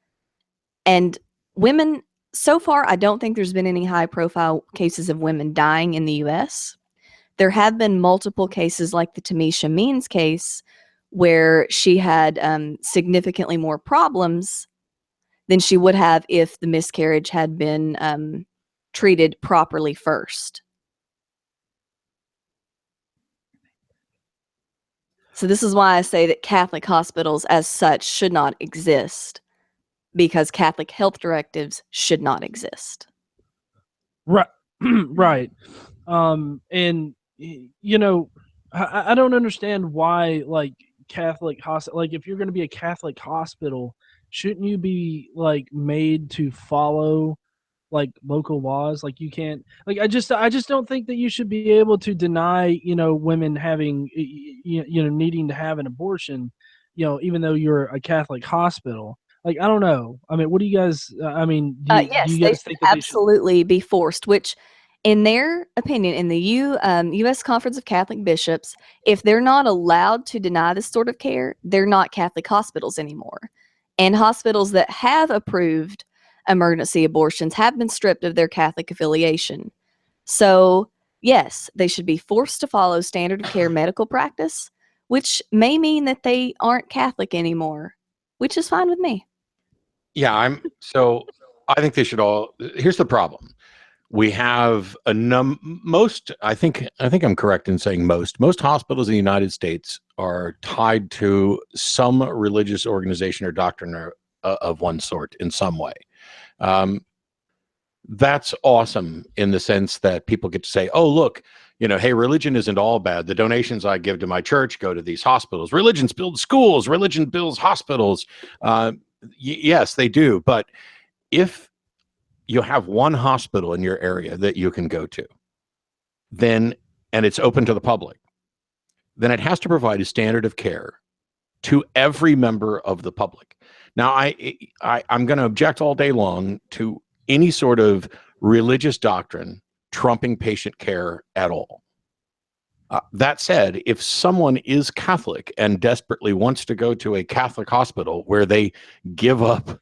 And women, so far, I don't think there's been any high profile cases of women dying in the US. There have been multiple cases like the Tamisha Means case where she had significantly more problems than she would have if the miscarriage had been treated properly first. So this is why I say that Catholic hospitals as such should not exist, because Catholic health directives should not exist. Right. Right. And you know, I don't understand why, like, Catholic hospital, like, if you're going to be a Catholic hospital, shouldn't you be like made to follow like local laws? Like, you can't, like, I just don't think that you should be able to deny, you know, women having, you know, needing to have an abortion, you know, even though you're a Catholic hospital. Like, I don't know. I mean, what do you guys? I mean, do Yes, you they guys should think that they should? absolutely be forced, which in their opinion, in the U.S. Conference of Catholic Bishops, if they're not allowed to deny this sort of care, they're not Catholic hospitals anymore. And hospitals that have approved emergency abortions have been stripped of their Catholic affiliation. So, yes, they should be forced to follow standard of care medical practice, which may mean that they aren't Catholic anymore, which is fine with me. Yeah, so I think they should all. Here's the problem. We have most, I think I'm correct in saying most hospitals in the United States are tied to some religious organization or doctrine of one sort in some way. That's awesome in the sense that people get to say, oh, look, you know, hey, religion isn't all bad. The donations I give to my church go to these hospitals. Religion builds schools. Religion builds hospitals. Yes, they do. But if you have one hospital in your area that you can go to, then, and it's open to the public, then it has to provide a standard of care to every member of the public. Now, I'm going to object all day long to any sort of religious doctrine trumping patient care at all. That said, if someone is Catholic and desperately wants to go to a Catholic hospital where they give up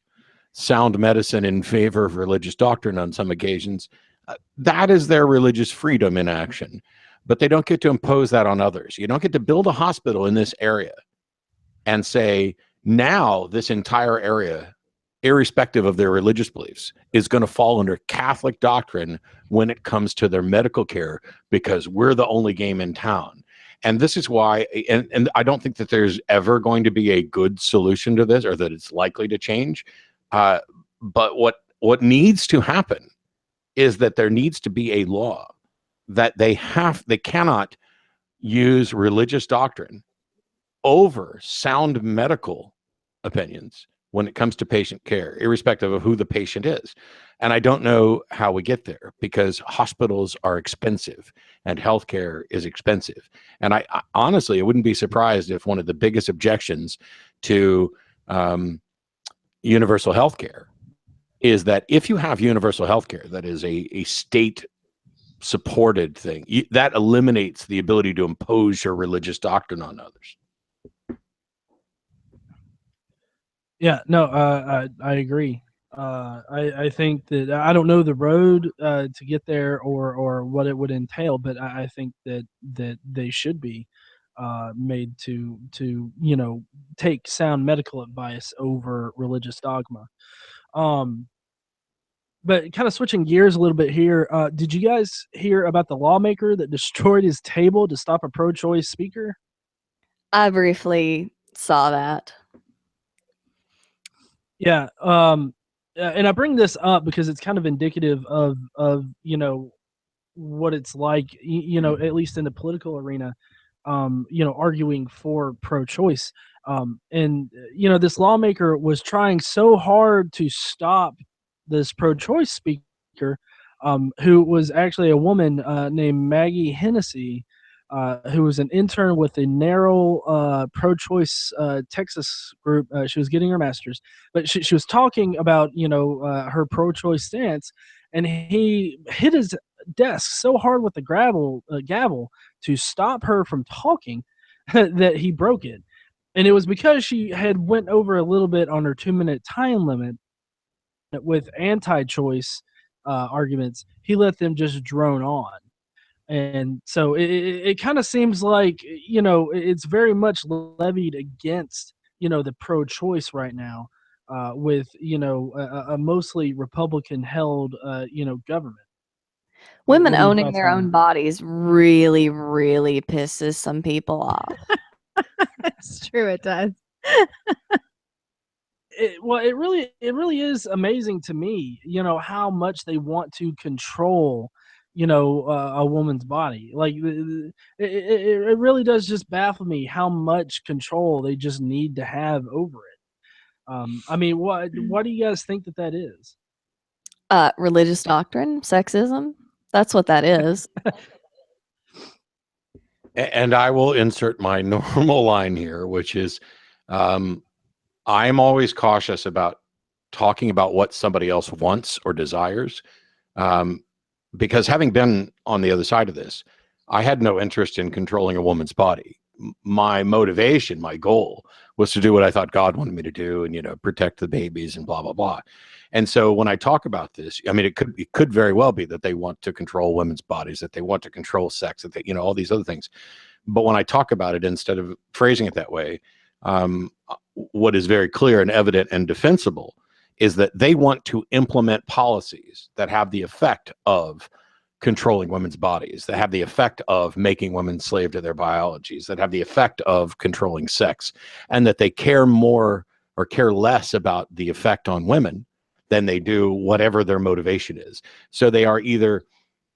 sound medicine in favor of religious doctrine on some occasions, that is their religious freedom in action. But they don't get to impose that on others. You don't get to build a hospital in this area and say, now this entire area, irrespective of their religious beliefs, is going to fall under Catholic doctrine when it comes to their medical care, because we're the only game in town. And this is why, and I don't think that there's ever going to be a good solution to this, or that it's likely to change. But what needs to happen is that there needs to be a law that they cannot use religious doctrine over sound medical opinions when it comes to patient care, irrespective of who the patient is. And I don't know how we get there, because hospitals are expensive and healthcare is expensive. And I honestly, I wouldn't be surprised if one of the biggest objections to universal healthcare is that if you have universal healthcare, that is a state supported thing, that eliminates the ability to impose your religious doctrine on others. Yeah, no, I agree. I think that I don't know the road to get there, or what it would entail, but I think that they should be made to you know, take sound medical advice over religious dogma. But kind of switching gears a little bit here, did you guys hear about the lawmaker that destroyed his table to stop a pro-choice speaker? I briefly saw that. Yeah, and I bring this up because it's kind of indicative of you know, what it's like, you know, at least in the political arena, you know, arguing for pro-choice. And you know, this lawmaker was trying so hard to stop this pro-choice speaker, who was actually a woman named Maggie Hennessy, who was an intern with the narrow pro-choice Texas group. She was getting her master's, but she was talking about, you know, her pro-choice stance, and he hit his desk so hard with the gavel to stop her from talking that he broke it. And it was because she had went over a little bit on her 2-minute time limit with anti-choice arguments. He let them just drone on. And so it kind of seems like, it's very much levied against, the pro-choice right now, with, a mostly Republican held, government. Women What are your owning thoughts their on own that? bodies really, really pisses some people off. It's true, it does. Well, it really is amazing to me, how much they want to control, a woman's body. Like, it really does just baffle me how much control they just need to have over it. I mean, what do you guys think that is? Religious doctrine, sexism. That's what that is. And I will insert my normal line here, which is, I'm always cautious about talking about what somebody else wants or desires, because having been on the other side of this, I had no interest in controlling a woman's body. My motivation, my goal, was to do what I thought God wanted me to do, and protect the babies and blah blah blah. And so when I talk about this, I mean, it could very well be that they want to control women's bodies, that they want to control sex, that they, all these other things. But when I talk about it, instead of phrasing it that way, what is very clear and evident and defensible is that they want to implement policies that have the effect of controlling women's bodies, that have the effect of making women slave to their biologies, that have the effect of controlling sex, and that they care more or care less about the effect on women than they do whatever their motivation is. So they are either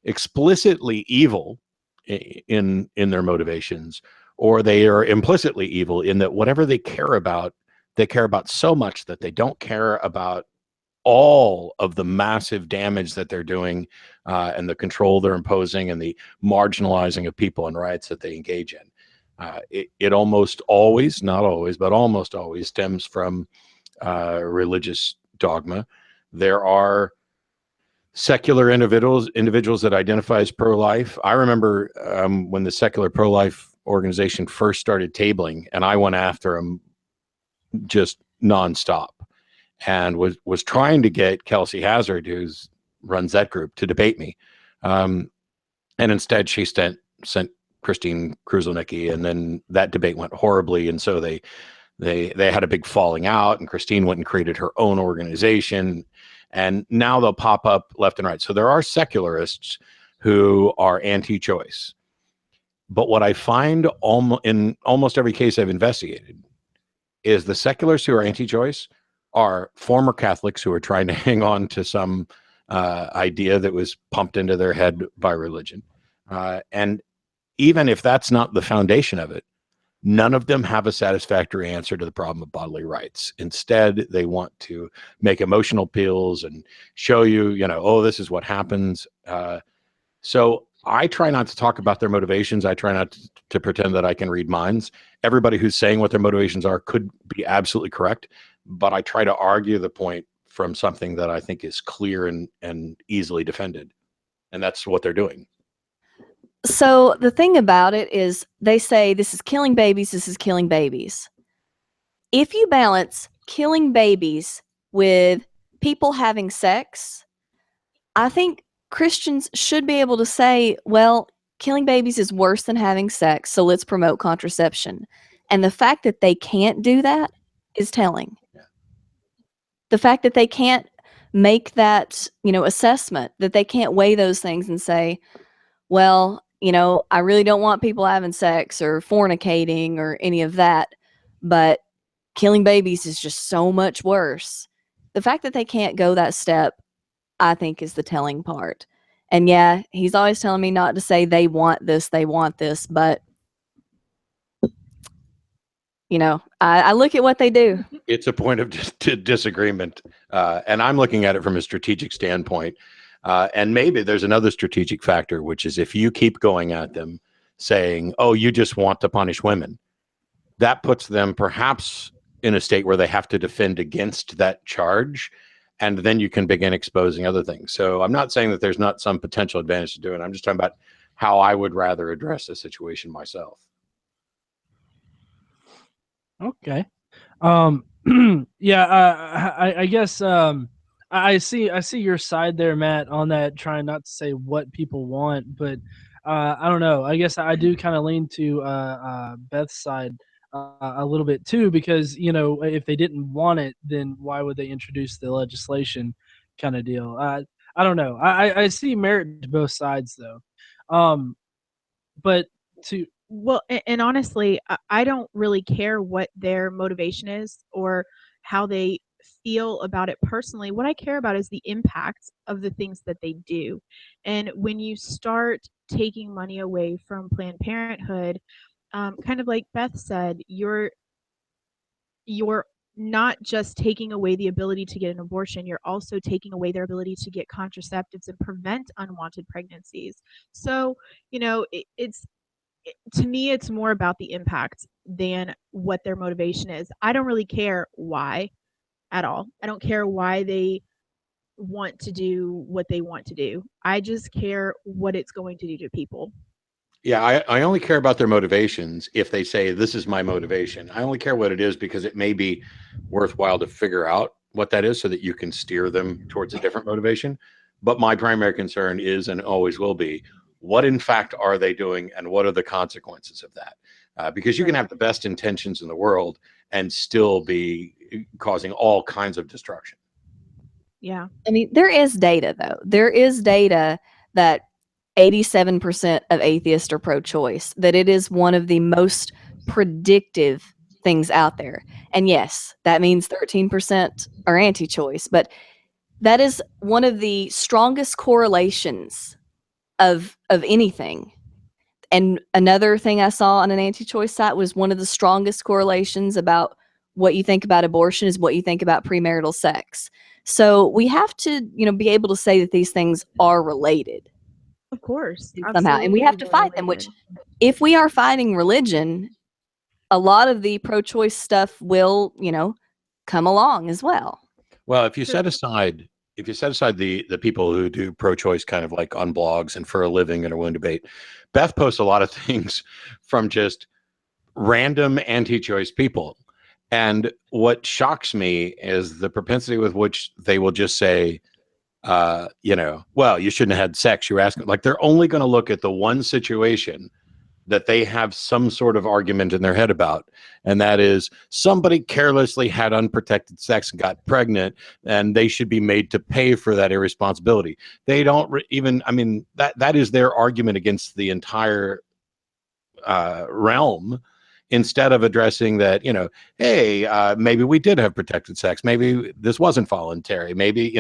explicitly evil in their motivations, or they are implicitly evil in that whatever they care about so much that they don't care about all of the massive damage that they're doing, and the control they're imposing, and the marginalizing of people and rights that they engage in. It almost always, not always, but almost always stems from religious dogma. There are secular individuals that identify as pro-life. I remember when the secular pro-life organization first started tabling, and I went after them just nonstop, and was trying to get Kelsey Hazard, who runs that group, to debate me. And instead she sent Christine Kruzlnicki, and then that debate went horribly. And so they had a big falling out, and Christine went and created her own organization. And now they'll pop up left and right. So there are secularists who are anti-choice. But what I find in almost every case I've investigated is the secularists who are anti-choice are former Catholics who are trying to hang on to some idea that was pumped into their head by religion. And even if that's not the foundation of it, none of them have a satisfactory answer to the problem of bodily rights. Instead, they want to make emotional appeals and show you, oh, this is what happens. So I try not to talk about their motivations. I try not to pretend that I can read minds. Everybody who's saying what their motivations are could be absolutely correct, but I try to argue the point from something that I think is clear and easily defended. And that's what they're doing. So the thing about it is they say this is killing babies, this is killing babies. If you balance killing babies with people having sex, I think Christians should be able to say, well, killing babies is worse than having sex, so let's promote contraception. And the fact that they can't do that is telling. Yeah. The fact that they can't make that, assessment, that they can't weigh those things and say, well, I really don't want people having sex or fornicating or any of that, but killing babies is just so much worse. The fact that they can't go that step, I think, is the telling part. And yeah, he's always telling me not to say they want this, but I look at what they do. It's a point of disagreement. And I'm looking at it from a strategic standpoint. And maybe there's another strategic factor, which is if you keep going at them saying, oh, you just want to punish women, that puts them perhaps in a state where they have to defend against that charge. And then you can begin exposing other things. So I'm not saying that there's not some potential advantage to doing it. I'm just talking about how I would rather address the situation myself. Okay. Um, yeah, I guess I see your side there, Matt, on that. Trying not to say what people want, but I don't know. I guess I do kind of lean to Beth's side a little bit too, because if they didn't want it, then why would they introduce the legislation, kind of deal? I don't know. I see merit to both sides though, but to Well, and honestly, I don't really care what their motivation is or how they feel about it personally. What I care about is the impact of the things that they do. And when you start taking money away from Planned Parenthood, kind of like Beth said, you're not just taking away the ability to get an abortion, you're also taking away their ability to get contraceptives and prevent unwanted pregnancies. So, it's to me, it's more about the impact than what their motivation is. I don't really care why at all. I don't care why they want to do what they want to do. I just care what it's going to do to people. Yeah, I only care about their motivations if they say, this is my motivation. I only care what it is because it may be worthwhile to figure out what that is so that you can steer them towards a different motivation. But my primary concern is and always will be, what in fact are they doing and what are the consequences of that? Because you can have the best intentions in the world and still be causing all kinds of destruction. Yeah. I mean, there is data, though. There is data that 87% of atheists are pro-choice, that it is one of the most predictive things out there. And yes, that means 13% are anti-choice, but that is one of the strongest correlations of anything. And another thing I saw on an anti-choice site was one of the strongest correlations about what you think about abortion is what you think about premarital sex. So we have to, be able to say that these things are related. Of course. Somehow. And we have to fight them, which if we are fighting religion, a lot of the pro-choice stuff will, come along as well. Well, if you set aside the people who do pro-choice kind of like on blogs and for a living and are willing to debate, Beth posts a lot of things from just random anti-choice people. And what shocks me is the propensity with which they will just say, well, you shouldn't have had sex. You were asking, like, they're only going to look at the one situation that they have some sort of argument in their head about. And that is somebody carelessly had unprotected sex and got pregnant, and they should be made to pay for that irresponsibility. They don't that is their argument against the entire realm, instead of addressing that, hey, maybe we did have protected sex. Maybe this wasn't voluntary. Maybe,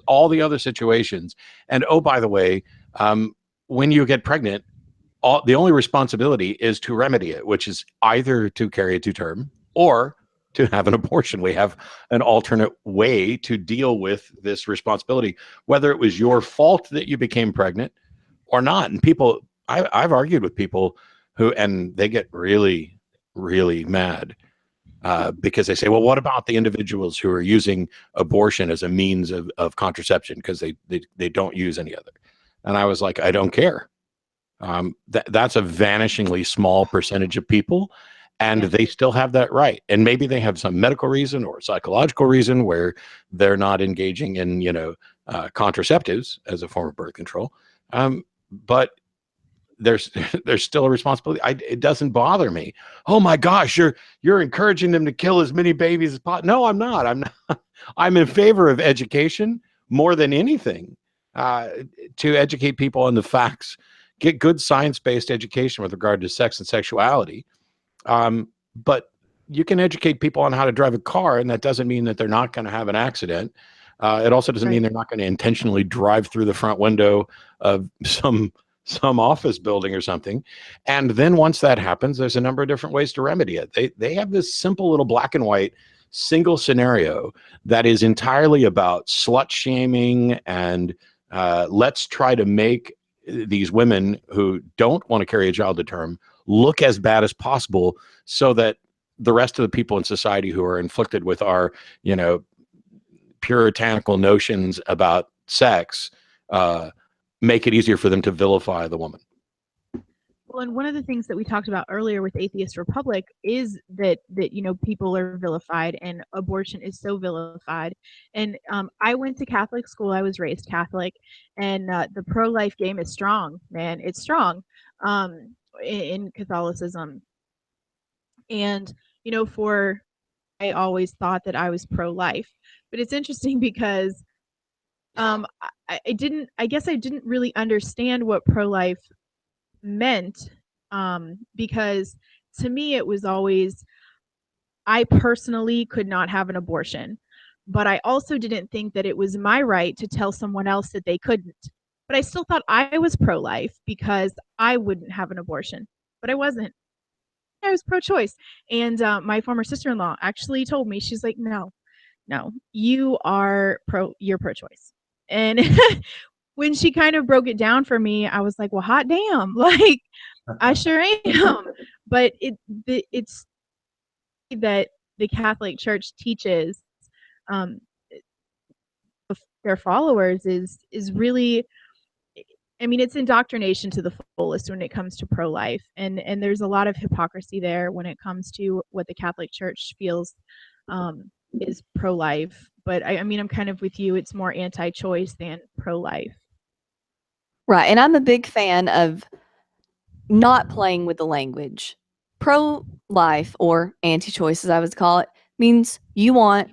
all the other situations. And, oh, by the way, when you get pregnant, the only responsibility is to remedy it, which is either to carry it to term or to have an abortion. We have an alternate way to deal with this responsibility, whether it was your fault that you became pregnant or not. And people, I've argued with people and they get really, really mad because they say, well, what about the individuals who are using abortion as a means of contraception because they don't use any other? And I was like, I don't care. That's a vanishingly small percentage of people, and they still have that right. And maybe they have some medical reason or psychological reason where they're not engaging in, contraceptives as a form of birth control. But there's still a responsibility. It doesn't bother me. Oh my gosh, you're encouraging them to kill as many babies as possible. No, I'm not. I'm in favor of education more than anything, to educate people on the facts. Get good science-based education with regard to sex and sexuality. But you can educate people on how to drive a car, and that doesn't mean that they're not going to have an accident. It also doesn't mean they're not going to intentionally drive through the front window of some office building or something. And then once that happens, there's a number of different ways to remedy it. They have this simple little black and white single scenario that is entirely about slut shaming and let's try to make these women who don't want to carry a child to term look as bad as possible so that the rest of the people in society who are inflicted with our, puritanical notions about sex, make it easier for them to vilify the woman. Well, and one of the things that we talked about earlier with Atheist Republic is that people are vilified and abortion is so vilified. And I went to Catholic school. I was raised Catholic, and the pro-life game is strong, man. It's strong in Catholicism. And I always thought that I was pro-life, but it's interesting because I guess I didn't really understand what pro-life meant, because to me it was always, I personally could not have an abortion, but I also didn't think that it was my right to tell someone else that they couldn't. But I still thought I was pro-life because I wouldn't have an abortion, but I wasn't. I was pro-choice. And my former sister-in-law actually told me, she's like, no, you're pro-choice. And when she kind of broke it down for me, I was like, well, hot damn, like I sure am. But it's that the Catholic Church teaches their followers is really, I mean, it's indoctrination to the fullest when it comes to pro-life, and there's a lot of hypocrisy there when it comes to what the Catholic Church feels is pro-life. But I mean, I'm kind of with you. It's more anti-choice than pro-life. Right. And I'm a big fan of not playing with the language. Pro-life, or anti-choice as I would call it, means you want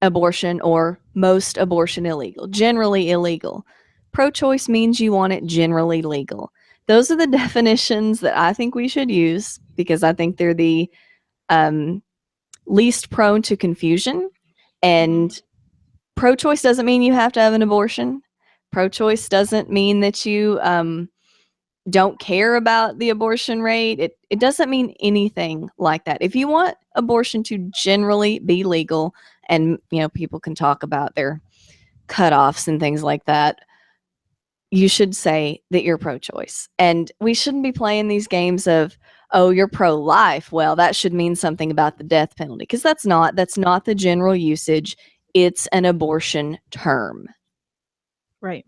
abortion or most abortion illegal, generally illegal. Pro-choice means you want it generally legal. Those are the definitions that I think we should use because I think they're the least prone to confusion. And pro-choice doesn't mean you have to have an abortion. Pro-choice doesn't mean that you don't care about the abortion rate. It doesn't mean anything like that. If you want abortion to generally be legal, and people can talk about their cutoffs and things like that, you should say that you're pro-choice. And we shouldn't be playing these games of, oh, you're pro-life. Well, that should mean something about the death penalty, because that's not the general usage. It's an abortion term. Right.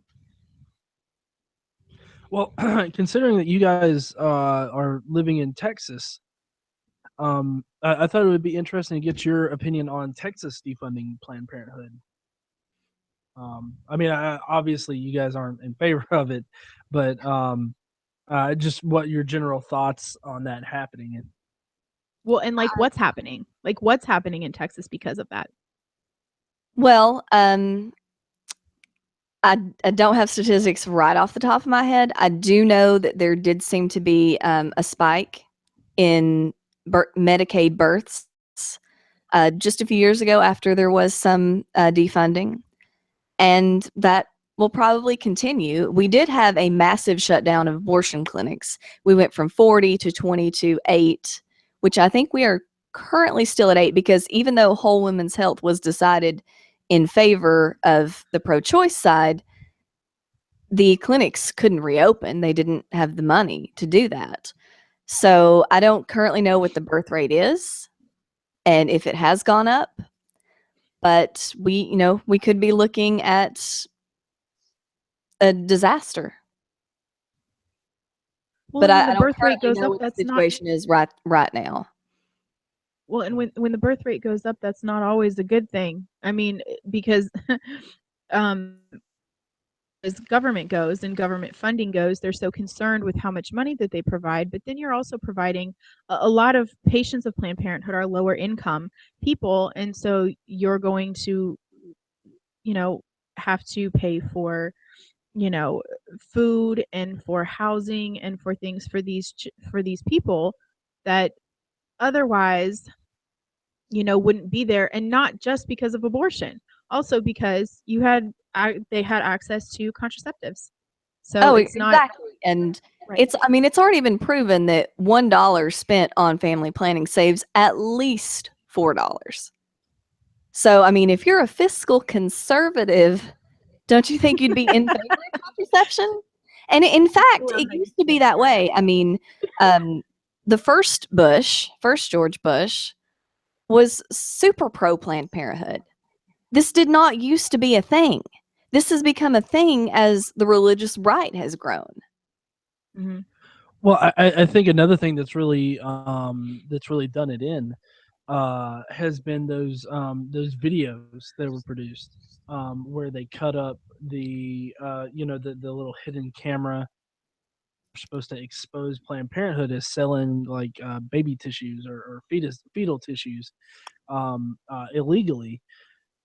Well, considering that you guys are living in Texas, I thought it would be interesting to get your opinion on Texas defunding Planned Parenthood. I mean, obviously you guys aren't in favor of it, but just what your general thoughts on that happening. Well, and like what's happening? Like what's happening in Texas because of that? Well, I don't have statistics right off the top of my head. I do know that there did seem to be a spike in Medicaid births just a few years ago after there was some defunding. And that will probably continue. We did have a massive shutdown of abortion clinics. We went from 40 to 20 to 8, which I think we are currently still at 8, because even though whole women's health was decided in favor of the pro-choice side, the clinics couldn't reopen. They didn't have the money to do that. So I don't currently know what the birth rate is and if it has gone up, but we could be looking at a disaster. Well, but I the don't birth rate currently goes know up, what the that's not. situation is right now. Well, and when the birth rate goes up, that's not always a good thing. I mean, because as government goes and government funding goes, they're so concerned with how much money that they provide. But then you're also providing a lot of patients of Planned Parenthood are lower income people, and so you're going to, have to pay for, food and for housing and for things for these people that otherwise wouldn't be there. And not just because of abortion, also because they had access to contraceptives. So it's not exactly. And right. it's already been proven that $1 spent on family planning saves at least $4. So if you're a fiscal conservative, don't you think you'd be in favor of contraception? And in fact, it used to be that way. The first George Bush, was super pro Planned Parenthood. This did not used to be a thing. This has become a thing as the religious right has grown. Mm-hmm. Well, I think another thing that's really done it in has been those videos that were produced where they cut up the little hidden camera supposed to expose Planned Parenthood as selling like baby tissues or fetal tissues illegally.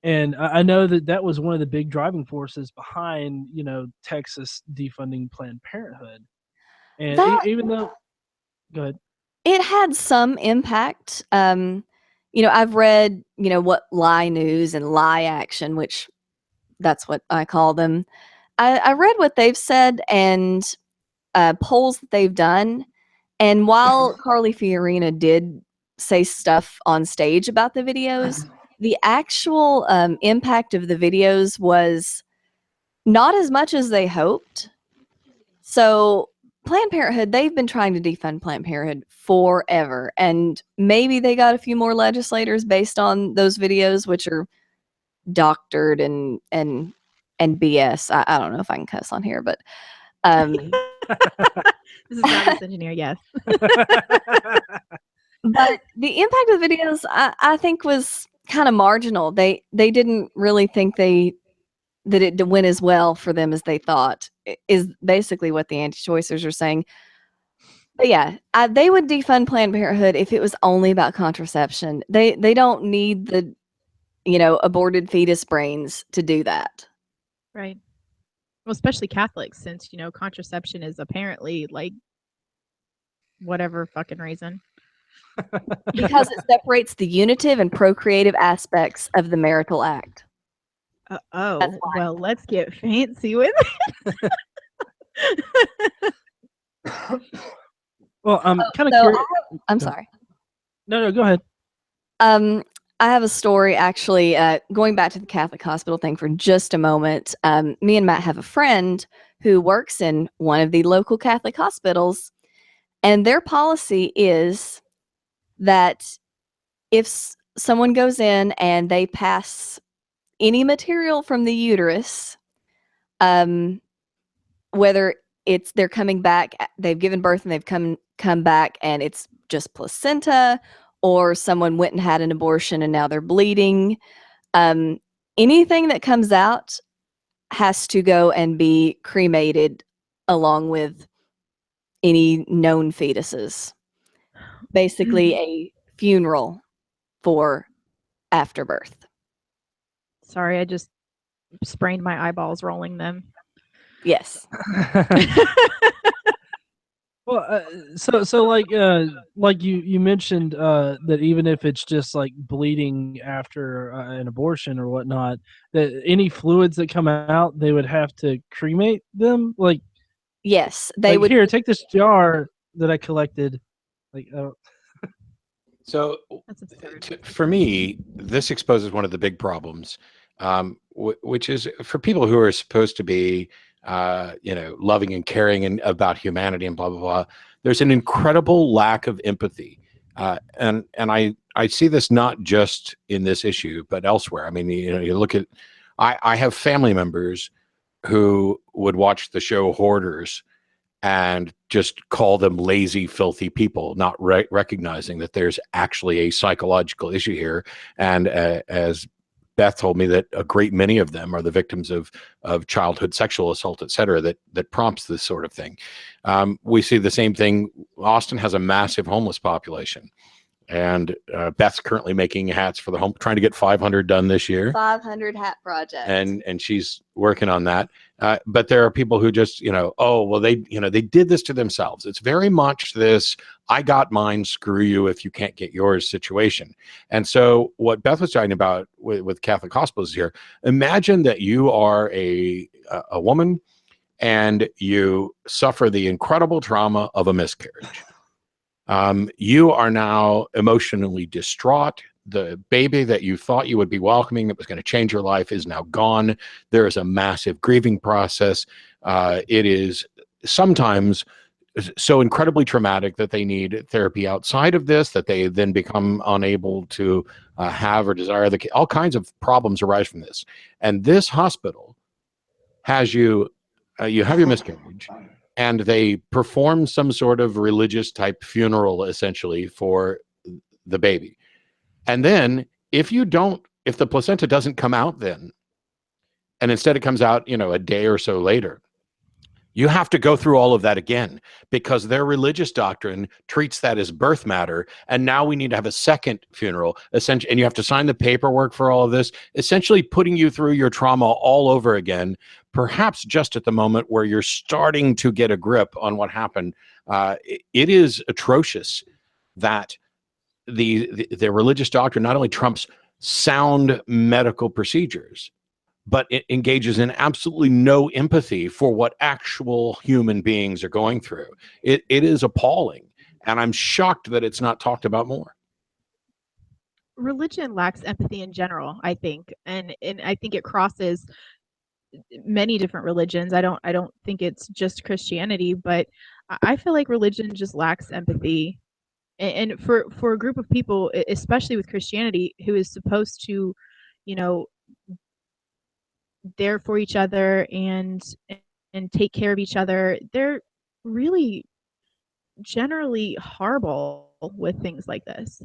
And I know that was one of the big driving forces behind Texas defunding Planned Parenthood. And That even though, go ahead. it had some impact. I've read, what lie news and lie action, which that's what I call them. I read what they've said and polls that they've done. And while Carly Fiorina did say stuff on stage about the videos, the actual impact of the videos was not as much as they hoped. So Planned Parenthood, they've been trying to defund Planned Parenthood forever. And maybe they got a few more legislators based on those videos, which are doctored and BS. I don't know if I can cuss on here, but This is Godless Engineer, yes. but the impact of the videos, I think, was kind of marginal. They didn't really think that it went as well for them as they thought, is basically what the anti-choicers are saying. But yeah, they would defund Planned Parenthood if it was only about contraception. They don't need the aborted fetus brains to do that. Right. Well, especially Catholics, since contraception is apparently like whatever fucking reason. Because it separates the unitive and procreative aspects of the marital act. Well, let's get fancy with it. Well, I'm kind of So curious. I'm sorry. No, go ahead. I have a story actually, going back to the Catholic hospital thing for just a moment. Me and Matt have a friend who works in one of the local Catholic hospitals, and their policy is that if someone goes in and they pass any material from the uterus, whether it's they're coming back, they've given birth and they've come back and it's just placenta, or someone went and had an abortion and now they're bleeding, anything that comes out has to go and be cremated along with any known fetuses. Basically a funeral for afterbirth. Sorry, I just sprained my eyeballs rolling them. Yes. Well, so like you mentioned that even if it's just like bleeding after an abortion or whatnot, that any fluids that come out, they would have to cremate them. Like, Yes, they would. Here, take this jar that I collected. Like, So That's absurd. for me, this exposes one of the big problems, which is for people who are supposed to be, loving and caring and about humanity and blah, blah, blah. There's an incredible lack of empathy. And I see this not just in this issue, but elsewhere. I mean, you look at, I have family members who would watch the show Hoarders and just call them lazy, filthy people, not recognizing that there's actually a psychological issue here. And as Beth told me, that a great many of them are the victims of childhood sexual assault, et cetera, that prompts this sort of thing. We see the same thing. Austin has a massive homeless population. And Beth's currently making hats for the home, trying to get 500 done this year. 500 hat project. And she's working on that. But there are people who just, they did this to themselves. It's very much this, I got mine, screw you if you can't get yours situation. And so what Beth was talking about with Catholic hospitals here, imagine that you are a woman and you suffer the incredible trauma of a miscarriage. You are now emotionally distraught. The baby that you thought you would be welcoming that was going to change your life is now gone. There is a massive grieving process. It is sometimes so incredibly traumatic that they need therapy outside of this, that they then become unable to have or desire all kinds of problems arise from this. And this hospital has you have your miscarriage, and they perform some sort of religious type funeral, essentially, for the baby. And then if the placenta doesn't come out then, and instead it comes out, a day or so later, you have to go through all of that again, because their religious doctrine treats that as birth matter. And now we need to have a second funeral, essentially, and you have to sign the paperwork for all of this, essentially putting you through your trauma all over again, perhaps just at the moment where you're starting to get a grip on what happened. It is atrocious that the religious doctrine not only trumps sound medical procedures, but it engages in absolutely no empathy for what actual human beings are going through. It is appalling, and I'm shocked that it's not talked about more. Religion lacks empathy in general, I think, and I think it crosses many different religions. I don't think it's just Christianity, but I feel like religion just lacks empathy. And for a group of people, especially with Christianity, who is supposed to, there for each other and take care of each other, they're really generally horrible with things like this.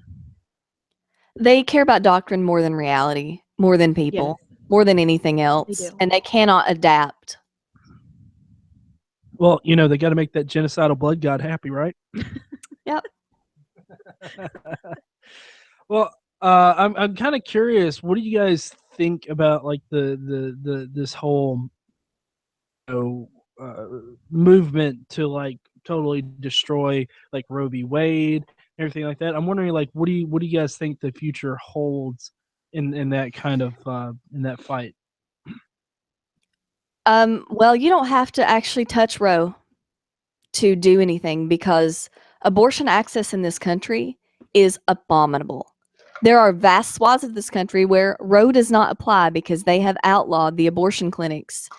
They care about doctrine more than reality, more than people, Yes, more than anything else, do. and they cannot adapt. Well, they got to make that genocidal blood god happy, right? Yep. Well, I'm kind of curious. What do you guys think about like this whole movement to like totally destroy like Roe v. Wade, everything like that? I'm wondering, like, what do you guys think the future holds in that kind of in that fight? Well, you don't have to actually touch Roe to do anything, because abortion access in this country is abominable. There are vast swaths of this country where Roe does not apply because they have outlawed the abortion clinics,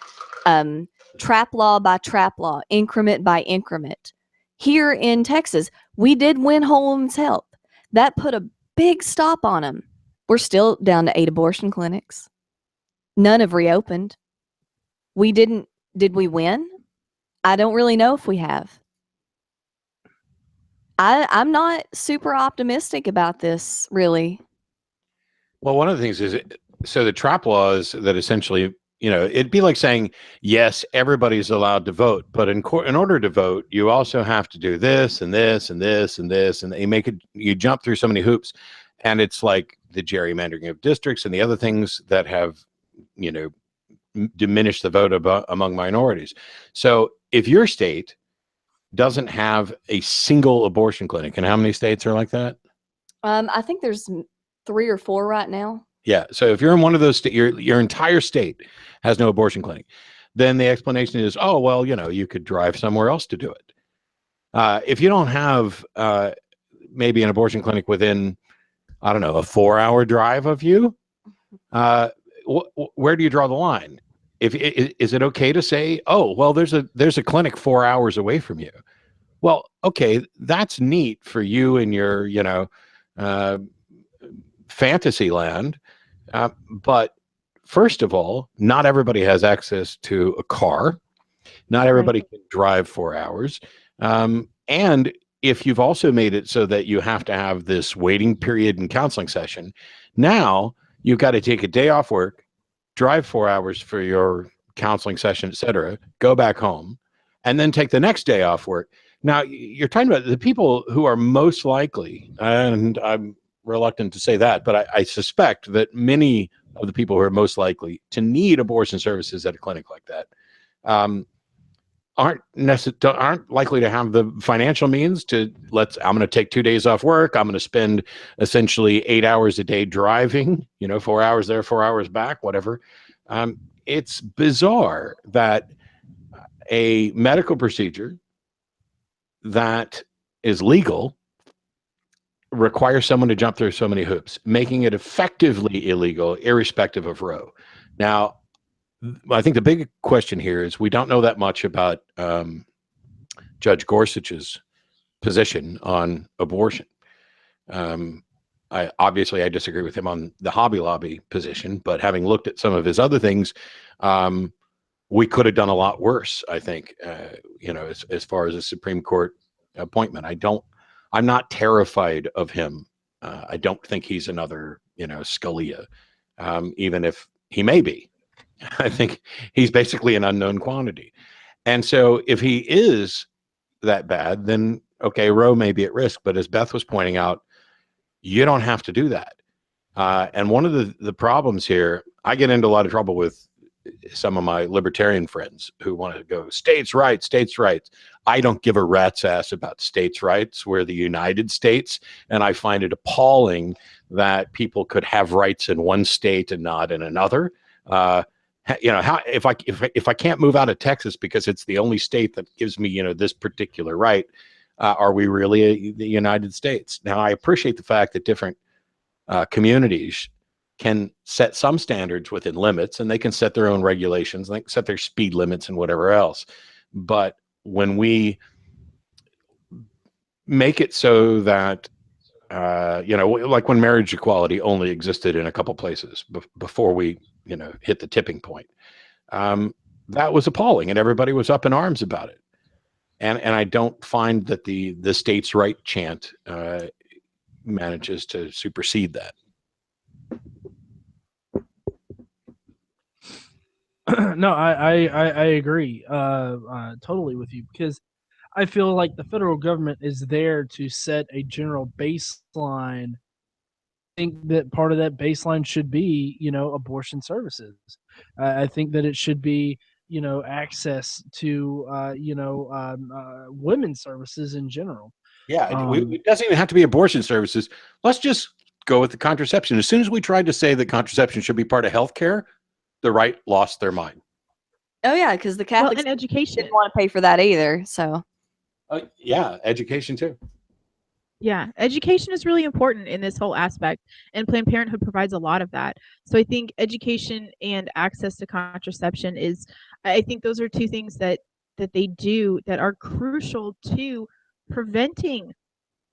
trap law by trap law, increment by increment. Here in Texas, we did win Whole Woman's Health. That put a big stop on them. We're still down to 8 abortion clinics. None have reopened. Did we win? I don't really know if we have. I'm not super optimistic about this, really. Well, one of the things is, so the trap laws that essentially, it'd be like saying, yes, everybody's allowed to vote, but in order to vote, you also have to do this and this and this and this, and you jump through so many hoops, and it's like the gerrymandering of districts and the other things that have, diminished the vote among minorities. So if your state doesn't have a single abortion clinic, and how many states are like that? I think there's 3 or 4 right now. Yeah. So if you're in one of those states, your entire state has no abortion clinic, then the explanation is, oh, well, you could drive somewhere else to do it. If you don't have maybe an abortion clinic within, I don't know, a 4-hour drive of you, where do you draw the line? Is it okay to say, oh, well, there's a clinic 4 hours away from you? Well, okay, that's neat for you in your, fantasy land. But first of all, not everybody has access to a car. Not everybody can drive 4 hours. And if you've also made it so that you have to have this waiting period and counseling session, now you've got to take a day off work, drive 4 hours for your counseling session, et cetera, go back home, and then take the next day off work. Now, you're talking about the people who are most likely, and I'm reluctant to say that, but I suspect that many of the people who are most likely to need abortion services at a clinic like that aren't likely to have the financial means to I'm going to take 2 days off work. I'm going to spend essentially 8 hours a day driving, 4 hours there, 4 hours back, whatever. It's bizarre that a medical procedure that is legal requires someone to jump through so many hoops, making it effectively illegal, irrespective of Roe. Now, I think the big question here is we don't know that much about Judge Gorsuch's position on abortion. I disagree with him on the Hobby Lobby position, but having looked at some of his other things, we could have done a lot worse, I think, as far as a Supreme Court appointment. I'm not terrified of him. I don't think he's another, Scalia, even if he may be. I think he's basically an unknown quantity. And so if he is that bad, then okay, Roe may be at risk. But as Beth was pointing out, you don't have to do that. And one of the problems here, I get into a lot of trouble with some of my libertarian friends who want to go states' rights, states' rights. I don't give a rat's ass about states' rights. We're the United States, and I find it appalling that people could have rights in one state and not in another. How if I can't move out of Texas because it's the only state that gives me this particular right, are we really the United States? Now, I appreciate the fact that different communities can set some standards within limits, and they can set their own regulations, they can set their speed limits and whatever else. But when we make it so that, like when marriage equality only existed in a couple places before we, hit the tipping point, that was appalling, and everybody was up in arms about it. And I don't find that the states' right chant manages to supersede that. No, I agree totally with you, because I feel like the federal government is there to set a general baseline. I think that part of that baseline should be, abortion services. I think that it should be, access to, women's services in general. Yeah, it doesn't even have to be abortion services. Let's just go with the contraception. As soon as we tried to say that contraception should be part of healthcare, the right lost their mind. Oh yeah, because the Catholics and education didn't want to pay for that either. So yeah, education too. Yeah, education is really important in this whole aspect, and Planned Parenthood provides a lot of that. So I think education and access to contraception I think those are two things that they do that are crucial to preventing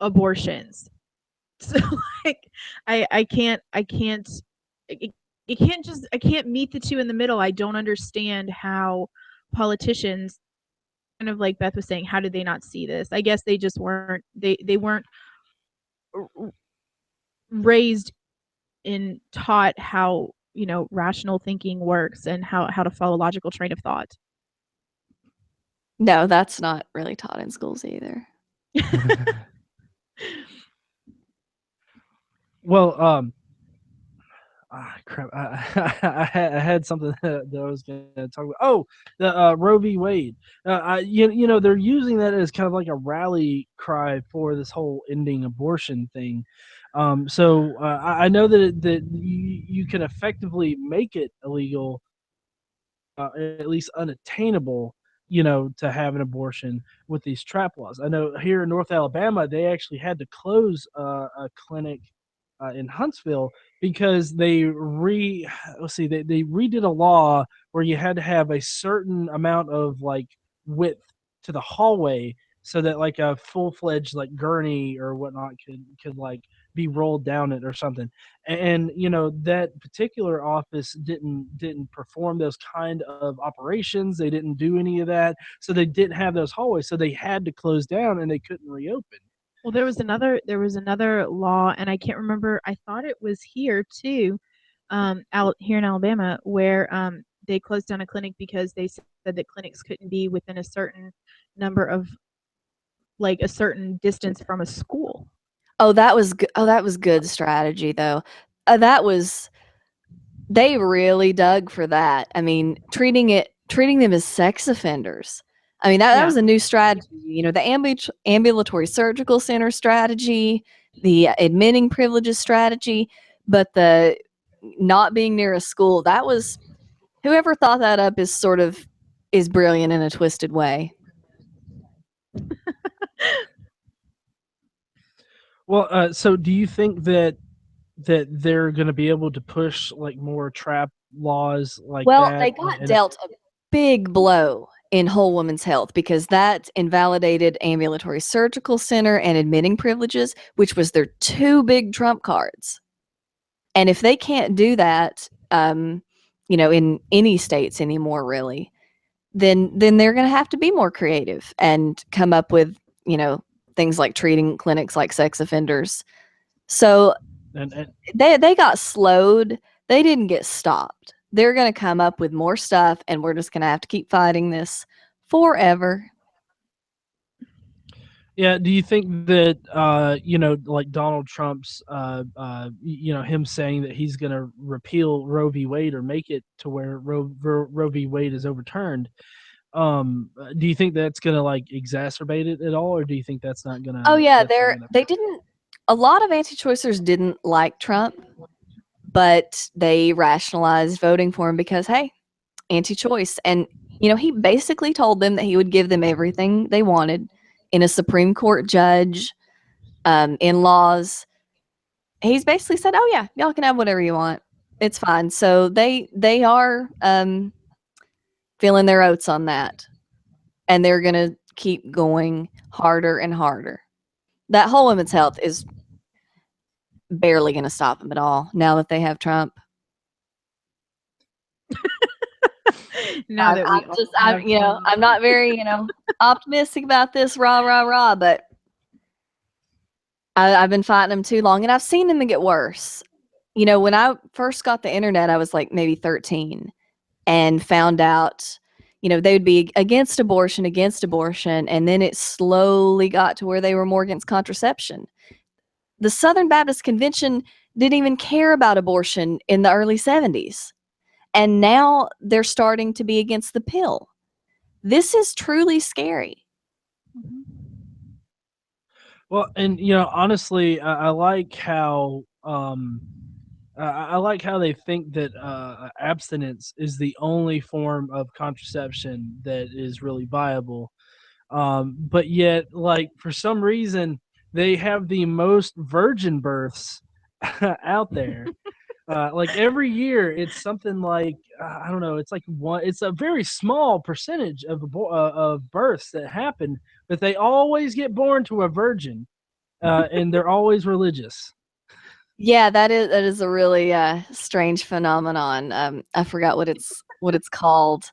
abortions. So like I can't meet the two in the middle. I don't understand how politicians, kind of like Beth was saying, how did they not see this? I guess they just weren't they weren't raised and taught how rational thinking works and how to follow a logical train of thought. no, that's not really taught in schools either. Well, crap! I had something that I was going to talk about. Oh, the Roe v. Wade. They're using that as kind of like a rally cry for this whole ending abortion thing. So I know that you can effectively make it illegal, at least unattainable, to have an abortion with these trap laws. I know here in North Alabama, they actually had to close a clinic in Huntsville because they redid a law where you had to have a certain amount of like width to the hallway so that like a full-fledged like gurney or whatnot could like be rolled down it or something. And that particular office didn't perform those kind of operations. They didn't do any of that, so they didn't have those hallways, so they had to close down and they couldn't reopen. Well, there was another law, and I can't remember. I thought it was here too, out here in Alabama, where they closed down a clinic because they said that clinics couldn't be within a certain number of, like, a certain distance from a school. Oh, that was good strategy though. They really dug for that. I mean, treating them as sex offenders. I mean, that was a new strategy. The ambulatory surgical center strategy, the admitting privileges strategy, but the not being near a school, that was, whoever thought that up is brilliant in a twisted way. Well, so do you think that they're going to be able to push like more trap laws like that? Well, they got dealt a big blow in whole woman's health because that invalidated ambulatory surgical center and admitting privileges, which was their two big trump cards. And if they can't do that, in any states anymore, really, then they're going to have to be more creative and come up with, things like treating clinics like sex offenders. So And they got slowed. They didn't get stopped. They're going to come up with more stuff, and we're just going to have to keep fighting this forever. yeah, do you think that like Donald Trump's him saying that he's going to repeal Roe v. Wade or make it to where Roe v. Wade is overturned? Do you think that's going to like exacerbate it at all, or do you think that's not going to? Oh yeah, they didn't. A lot of anti-choicers didn't like Trump, but they rationalized voting for him because, hey, anti-choice. And, he basically told them that he would give them everything they wanted in a Supreme Court judge, in-laws. He's basically said, oh yeah, y'all can have whatever you want. It's fine. So they are feeling their oats on that. And they're going to keep going harder and harder. That whole women's health is barely going to stop them at all now that they have Trump. Now that I'm not very, optimistic about this, rah, but I've been fighting them too long, and I've seen them get worse. When I first got the internet, I was like maybe 13 and found out, they would be against abortion, and then it slowly got to where they were more against contraception. The Southern Baptist Convention didn't even care about abortion in the early 70s. And now they're starting to be against the pill. This is truly scary. Well, and honestly, I like how I like how they think that abstinence is the only form of contraception that is really viable. But yet, like for some reason, they have the most virgin births out there. Like every year, it's something like I don't know. It's like one. It's a very small percentage of births that happen, but they always get born to a virgin, and they're always religious. Yeah, that is a really strange phenomenon. I forgot what it's called,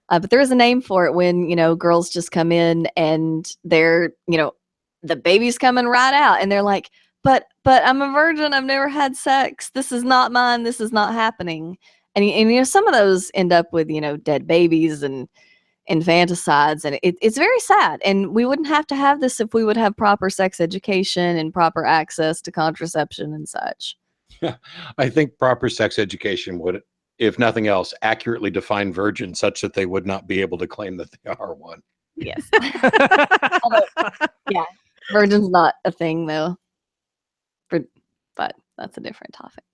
but there is a name for it when girls just come in and they're the baby's coming right out, and they're like, but I'm a virgin. I've never had sex. This is not mine. This is not happening. And some of those end up with dead babies and infanticides, and it's very sad. And we wouldn't have to have this if we would have proper sex education and proper access to contraception and such. Yeah, I think proper sex education would, if nothing else, accurately define virgin such that they would not be able to claim that they are one. Yes. Although, yeah, virgin's not a thing though. But that's a different topic.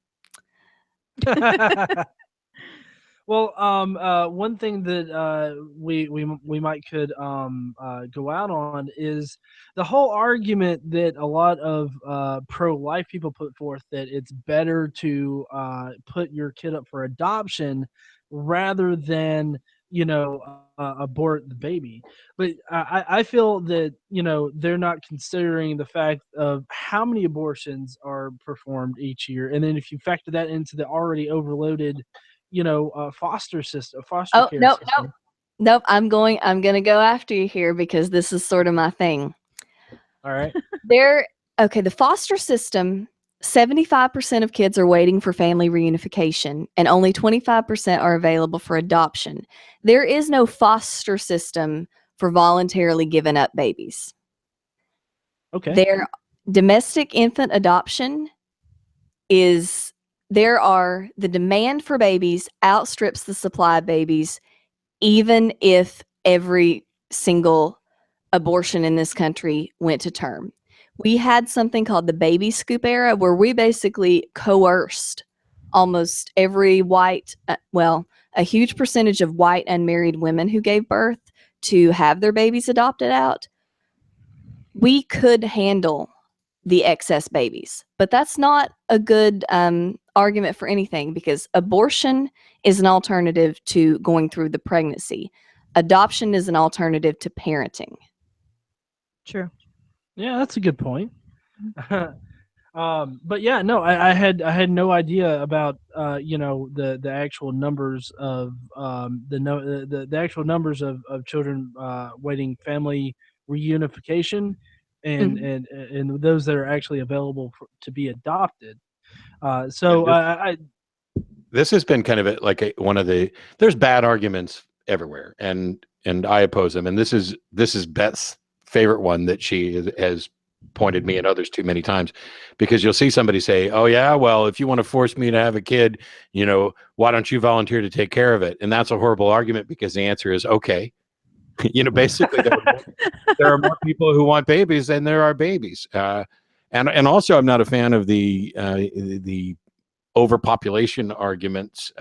Well, one thing that we might could go out on is the whole argument that a lot of pro-life people put forth that it's better to put your kid up for adoption rather than abort the baby. But I feel that they're not considering the fact of how many abortions are performed each year, and then if you factor that into the already overloaded foster care system. Nope. I'm gonna go after you here because this is sort of my thing. All right. The foster system, 75% of kids are waiting for family reunification, and only 25% are available for adoption. There is no foster system for voluntarily giving up babies. Okay. Their domestic infant adoption is the demand for babies outstrips the supply of babies, even if every single abortion in this country went to term. We had something called the baby scoop era, where we basically coerced almost every a huge percentage of white unmarried women who gave birth to have their babies adopted out. We could handle the excess babies, but that's not a good argument for anything, because abortion is an alternative to going through the pregnancy. Adoption is an alternative to parenting. True. Yeah, that's a good point. But yeah, no, I had no idea about the actual numbers of the actual numbers of children waiting family reunification, and Mhm. those that are actually available to be adopted. Yeah, So this has been kind of one of the, there's bad arguments everywhere, and I oppose them. And this is Beth's favorite one that she has pointed me and others to many times, because you'll see somebody say, "Oh yeah, well, if you want to force me to have a kid, why don't you volunteer to take care of it?" And that's a horrible argument, because the answer is okay. Basically there are more people who want babies than there are babies. And also, I'm not a fan of the overpopulation arguments.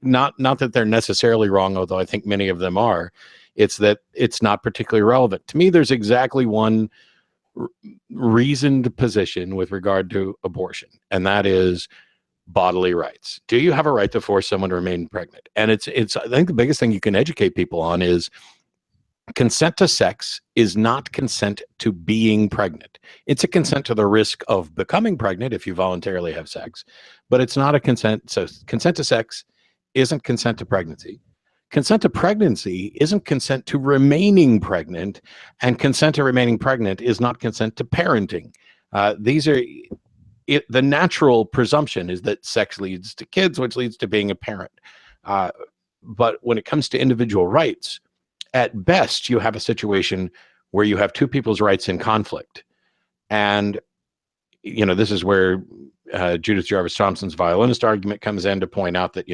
Not that they're necessarily wrong, although I think many of them are. It's that it's not particularly relevant. To me, there's exactly one reasoned position with regard to abortion, and that is bodily rights. Do you have a right to force someone to remain pregnant? And it's I think the biggest thing you can educate people on is consent to sex is not consent to being pregnant. It's a consent to the risk of becoming pregnant if you voluntarily have sex, but it's not a consent. So consent to sex isn't consent to pregnancy. Consent to pregnancy isn't consent to remaining pregnant, and consent to remaining pregnant is not consent to parenting. These are the natural presumption is that sex leads to kids, which leads to being a parent. But when it comes to individual rights, at best, you have a situation where you have two people's rights in conflict. And, this is where Judith Jarvis Thompson's violinist argument comes in to point out that,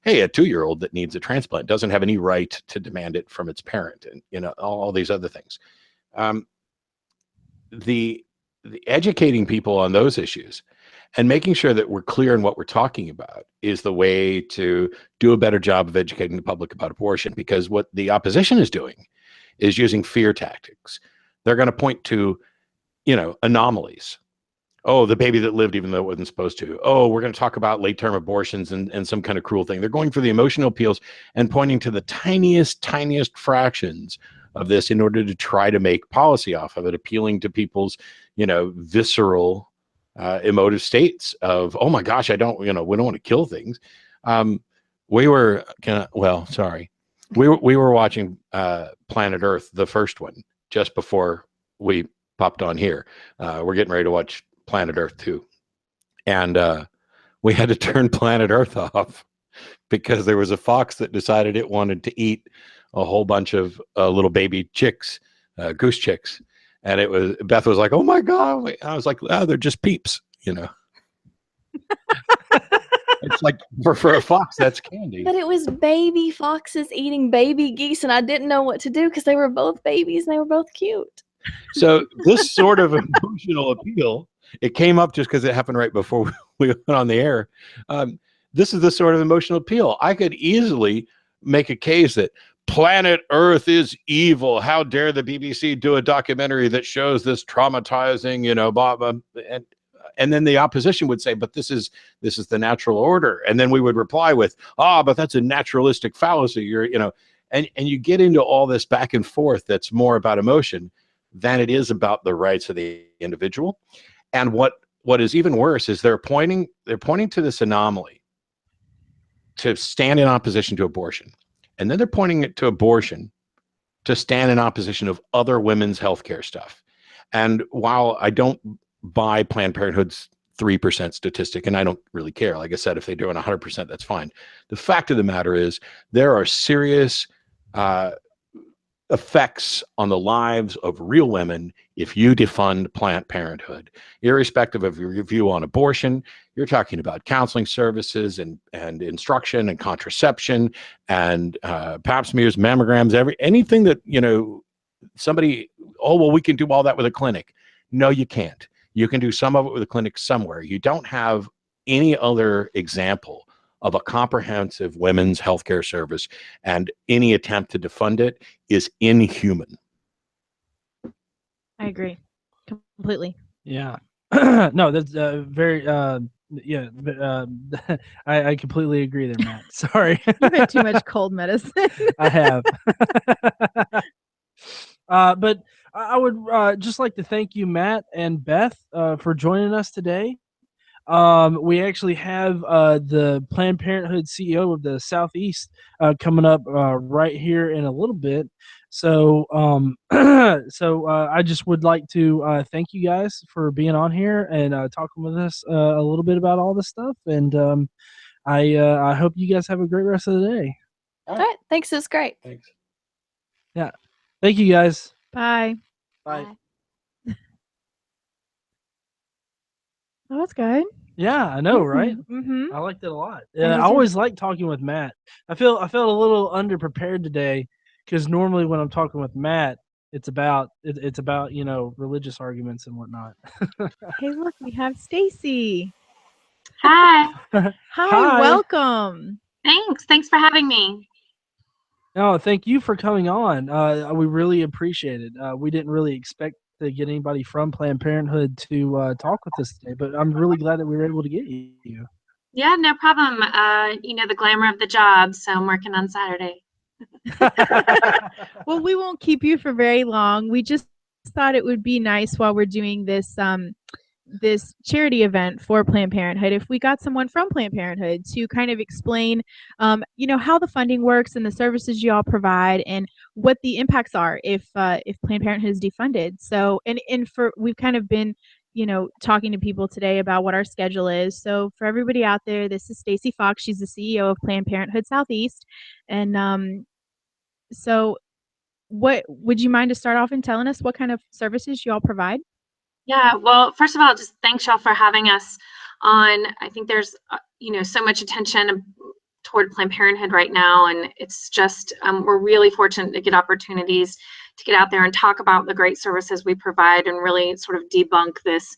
hey, a 2-year-old that needs a transplant doesn't have any right to demand it from its parent, and, all these other things. The educating people on those issues and making sure that we're clear in what we're talking about is the way to do a better job of educating the public about abortion, because what the opposition is doing is using fear tactics. They're going to point to, anomalies. Oh, the baby that lived even though it wasn't supposed to. Oh, we're going to talk about late-term abortions and some kind of cruel thing. They're going for the emotional appeals and pointing to the tiniest fractions of this in order to try to make policy off of it, appealing to people's, visceral emotive states of, oh my gosh, we don't want to kill things. We were watching Planet Earth, the first one, just before we popped on here. We're getting ready to watch Planet Earth 2, and we had to turn Planet Earth off because there was a fox that decided it wanted to eat a whole bunch of little baby chicks, goose chicks. And Beth was like, "Oh my God." I was like, "Oh, they're just peeps, It's like for a fox, that's candy. But it was baby foxes eating baby geese, and I didn't know what to do because they were both babies and they were both cute. So this sort of emotional appeal, it came up just because it happened right before we went on the air. This is the sort of emotional appeal. I could easily make a case that Planet Earth is evil. How dare the BBC do a documentary that shows this traumatizing, blah, blah, and then the opposition would say, but this is the natural order. And then we would reply with, but that's a naturalistic fallacy. And you get into all this back and forth that's more about emotion than it is about the rights of the individual. And what is even worse is they're pointing to this anomaly to stand in opposition to abortion. And then they're pointing it to abortion to stand in opposition of other women's healthcare stuff. And while I don't buy Planned Parenthood's 3% statistic, and I don't really care, like I said, if they're doing 100%, that's fine. The fact of the matter is there are serious effects on the lives of real women if you defund Planned Parenthood. Irrespective of your view on abortion, you're talking about counseling services and instruction and contraception and pap smears, mammograms, anything that, somebody, we can do all that with a clinic. No, you can't. You can do some of it with a clinic somewhere. You don't have any other example of a comprehensive women's healthcare service, and any attempt to defund it is inhuman. I agree completely. Yeah. No, that's very I completely agree there, Matt. Sorry. You've had too much cold medicine. I have. But I would just like to thank you, Matt and Beth, for joining us today. We actually have the Planned Parenthood CEO of the Southeast coming up right here in a little bit. So, I just would like to thank you guys for being on here and talking with us a little bit about all this stuff. And I hope you guys have a great rest of the day. All right. Thanks. It was great. Thanks. Yeah, thank you guys. Bye. Bye. That was good. Yeah, I know, right? Mm-hmm. I liked it a lot. I did I too. always like talking with Matt. I felt a little underprepared today because normally when I'm talking with Matt, it's about religious arguments and whatnot. Hey, look, we have Stacy. Hi. Hi, welcome. Thanks for having me. No, thank you for coming on. We really appreciate it. We didn't really expect to get anybody from Planned Parenthood to talk with us today, but I'm really glad that we were able to get you. Yeah, no problem. The glamour of the job, so I'm working on Saturday. Well, we won't keep you for very long. We just thought it would be nice while we're doing this this charity event for Planned Parenthood if we got someone from Planned Parenthood to kind of explain how the funding works and the services you all provide and what the impacts are if Planned Parenthood is defunded. So we've kind of been talking to people today about what our schedule is. So for everybody out there, this is Stacy Fox. She's the CEO of Planned Parenthood Southeast. And so what would you mind to start off and telling us what kind of services you all provide? Yeah, well, first of all, just thanks y'all for having us on. I think there's, so much attention toward Planned Parenthood right now, and it's just, we're really fortunate to get opportunities to get out there and talk about the great services we provide and really sort of debunk this,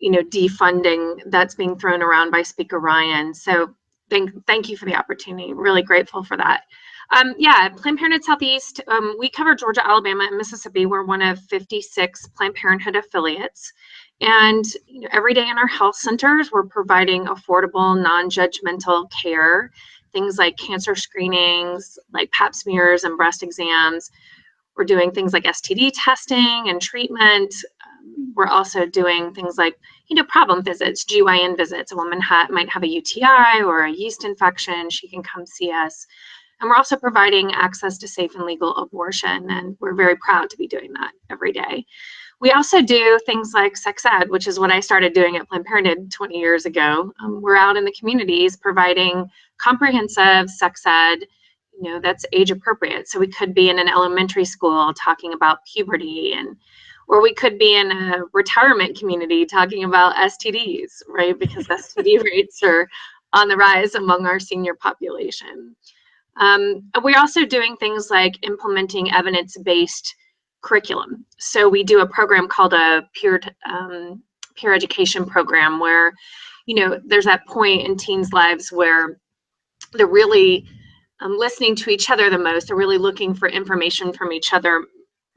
defunding that's being thrown around by Speaker Ryan. So thank you for the opportunity. Really grateful for that. Planned Parenthood Southeast, we cover Georgia, Alabama, and Mississippi. We're one of 56 Planned Parenthood affiliates. And every day in our health centers, we're providing affordable, non-judgmental care, things like cancer screenings, like pap smears and breast exams. We're doing things like STD testing and treatment. We're also doing things like, problem visits, GYN visits. A woman might have a UTI or a yeast infection. She can come see us. And we're also providing access to safe and legal abortion, and we're very proud to be doing that every day. We also do things like sex ed, which is what I started doing at Planned Parenthood 20 years ago. We're out in the communities providing comprehensive sex ed, that's age appropriate. So we could be in an elementary school talking about puberty, or we could be in a retirement community talking about STDs, right? Because STD rates are on the rise among our senior population. We're also doing things like implementing evidence-based curriculum. So we do a program called a peer education program where, there's that point in teens' lives where they're really listening to each other the most. They're really looking for information from each other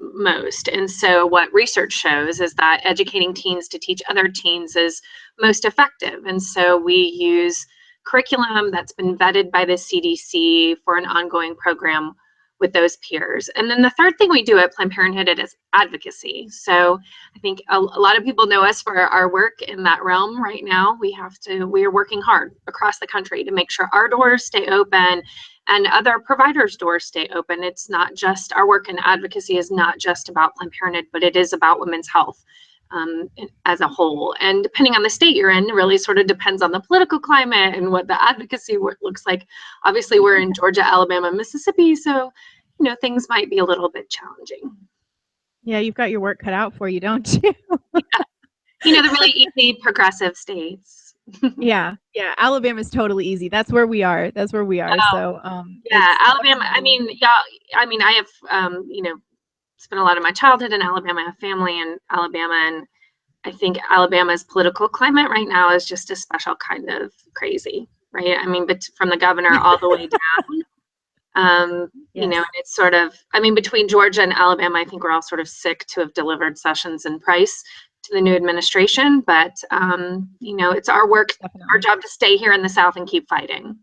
most. And so what research shows is that educating teens to teach other teens is most effective. And so we use curriculum that's been vetted by the CDC for an ongoing program with those peers. And then the third thing we do at Planned Parenthood is advocacy. So I think a lot of people know us for our work in that realm right now. We are working hard across the country to make sure our doors stay open and other providers' doors stay open. It's not just, our work in advocacy is not just about Planned Parenthood, but it is about women's health as a whole. And depending on the state you're in, really sort of depends on the political climate and what the advocacy work looks like. Obviously, we're in Georgia, Alabama, Mississippi, so things might be a little bit challenging. Yeah, you've got your work cut out for you, don't you? Yeah. The really easy progressive states. Yeah, Alabama's totally easy. That's where we are. Oh, So Alabama. I have spent a lot of my childhood in Alabama. I have family in Alabama, and I think Alabama's political climate right now is just a special kind of crazy, right? But from the governor all the way down. Yes. And it's sort of, between Georgia and Alabama, I think we're all sort of sick to have delivered Sessions and Price to the new administration, but it's our work, Definitely. our job to stay here in the South and keep fighting.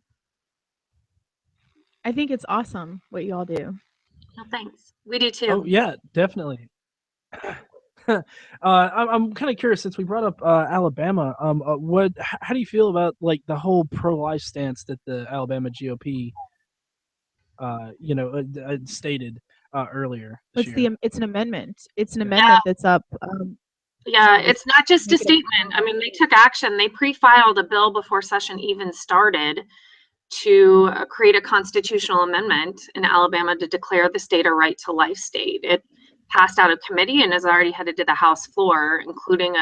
I think it's awesome what you all do. Well, thanks. We do too. Oh yeah, definitely. I'm kind of curious since we brought up Alabama. How do you feel about like the whole pro-life stance that the Alabama GOP, stated earlier this year? It's an amendment. It's an Yeah. amendment that's up. Yeah, It's it's not just a make it a- statement. I mean, they took action. They pre-filed a bill before session even started to create a constitutional amendment in Alabama to declare the state a right to life state. It passed out of committee and has already headed to the House floor, including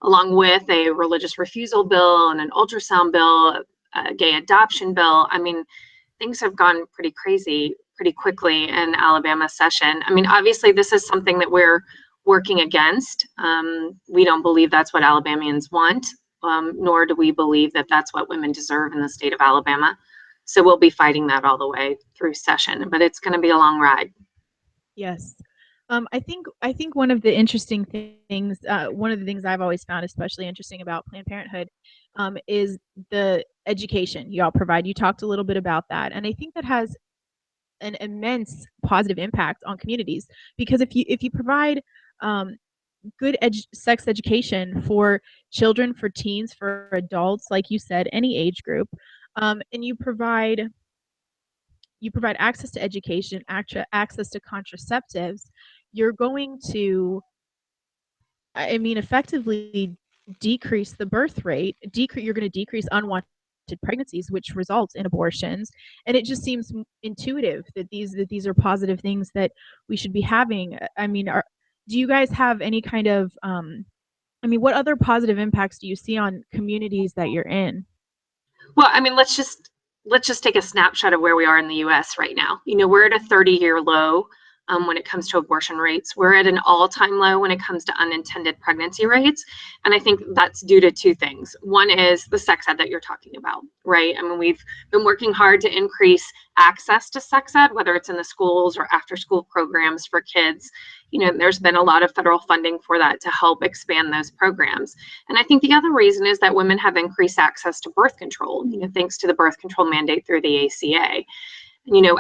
along with a religious refusal bill and an ultrasound bill, a gay adoption bill. I mean, things have gone pretty crazy pretty quickly in Alabama session. I mean, obviously, this is something that we're working against. We don't believe that's what Alabamians want, nor do we believe that that's what women deserve in the state of Alabama. So we'll be fighting that all the way through session, but it's going to be a long ride. Yes. I think one of the interesting things, one of the things I've always found especially interesting about Planned Parenthood, is the education y'all provide. You talked a little bit about that, and I think that has an immense positive impact on communities, because if you provide good sex education for children, for teens, for adults, like you said, any age group, and you provide access to education, access to contraceptives, you're going to, I mean, effectively decrease the birth rate. You're going to decrease unwanted pregnancies, which results in abortions. And it just seems intuitive that these are positive things that we should be having. I mean, do you guys have any kind of what other positive impacts do you see on communities that you're in? Well, I mean, let's just take a snapshot of where we are in the U.S. right now. You know, we're at a 30-year low when it comes to abortion rates. We're at an all-time low when it comes to unintended pregnancy rates. And I think that's due to two things. One is the sex ed that you're talking about, right? I mean, we've been working hard to increase access to sex ed, whether it's in the schools or after-school programs for kids. You know, there's been a lot of federal funding for that to help expand those programs. And I think the other reason is that women have increased access to birth control, you know, thanks to the birth control mandate through the ACA. You know,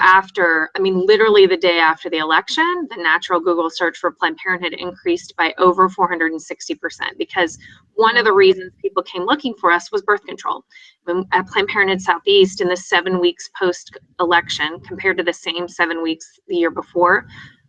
literally the day after the election, the natural Google search for Planned Parenthood increased by over 460%, because one of the reasons people came looking for us was birth control. At Planned Parenthood Southeast, in the 7 weeks post-election, compared to the same 7 weeks the year before,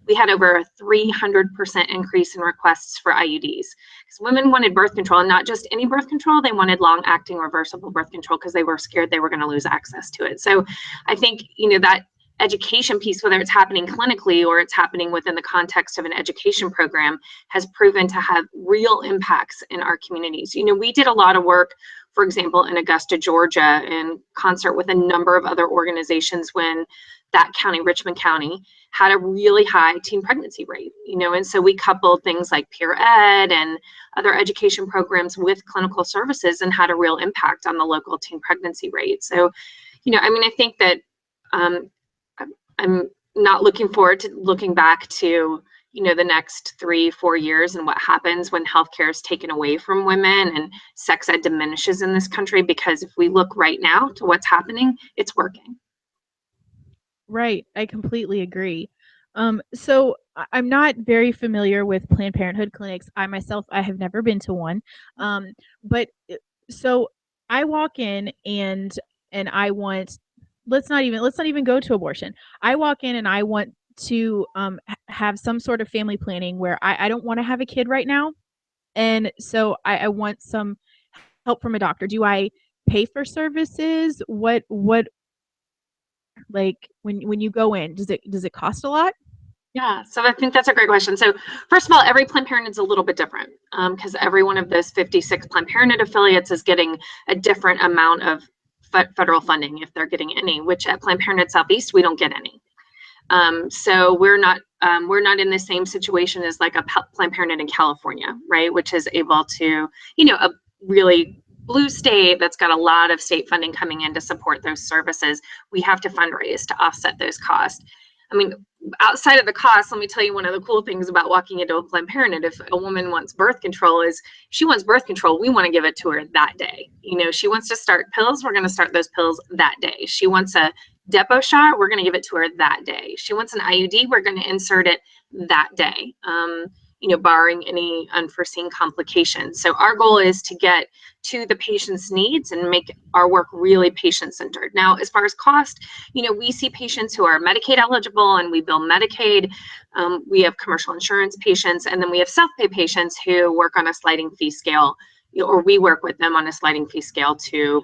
we had over a 300% increase in requests for IUDs, because women wanted birth control, and not just any birth control. They wanted long-acting reversible birth control because they were scared they were going to lose access to it. So I think, you know, that education piece, whether it's happening clinically or it's happening within the context of an education program, has proven to have real impacts in our communities. You know, we did a lot of work, for example, in Augusta, Georgia, in concert with a number of other organizations when that county, Richmond County, had a really high teen pregnancy rate, you know, and so we coupled things like peer ed and other education programs with clinical services and had a real impact on the local teen pregnancy rate. So, you know, I mean, I think that I'm not looking forward to looking back to, you know, the next 3-4 years and what happens when healthcare is taken away from women and sex ed diminishes in this country, because if we look right now to what's happening, it's working. Right. I completely agree. So I'm not very familiar with Planned Parenthood clinics. I myself, I have never been to one. But so I walk in and I want, let's not even go to abortion. I walk in and I want to have some sort of family planning where I don't want to have a kid right now. And so I want some help from a doctor. Do I pay for services? What like when you go in, does it cost a lot? Yeah, so I think that's a great question. So first of all, every Planned Parenthood is a little bit different, because every one of those 56 Planned Parenthood affiliates is getting a different amount of federal funding, if they're getting any, which at Planned Parenthood Southeast, we don't get any. So we're not in the same situation as like a Planned Parenthood in California, right? Which is able to, you know, a really blue state that's got a lot of state funding coming in to support those services. We have to fundraise to offset those costs. I mean, outside of the cost, let me tell you one of the cool things about walking into a Planned Parenthood. If a woman wants birth control, she wants birth control, we want to give it to her that day. You know, she wants to start pills, we're going to start those pills that day. She wants a depot shot, we're going to give it to her that day. She wants an IUD, we're going to insert it that day, barring any unforeseen complications. So our goal is to get to the patient's needs and make our work really patient-centered. Now, as far as cost, we see patients who are Medicaid eligible and we bill Medicaid. We have commercial insurance patients, and then we have self-pay patients who work on a sliding fee scale, or we work with them on a sliding fee scale to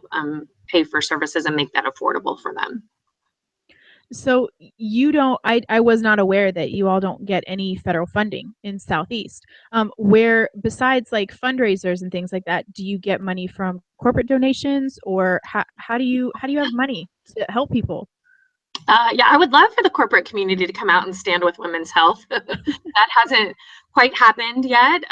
pay for services and make that affordable for them. So you don't, I was not aware that you all don't get any federal funding in Southeast. Where besides like fundraisers and things like that, do you get money from corporate donations, or how do you have money to help people? Yeah, I would love for the corporate community to come out and stand with women's health. That hasn't quite happened yet.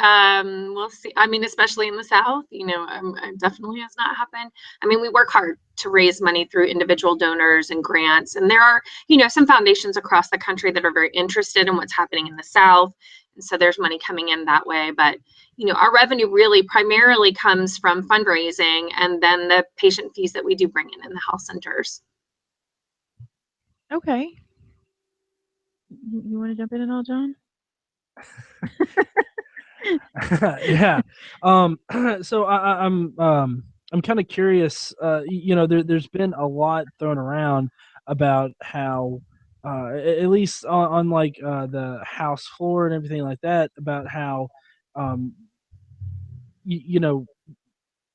We'll see. I mean, especially in the South, it definitely has not happened. I mean, we work hard to raise money through individual donors and grants. And there are, some foundations across the country that are very interested in what's happening in the South. And so there's money coming in that way. But, our revenue really primarily comes from fundraising and then the patient fees that we do bring in the health centers. Okay. You want to jump in at all, John? Yeah. So I'm kind of curious. There's been a lot thrown around about how, at least on like the House floor and everything like that, about how,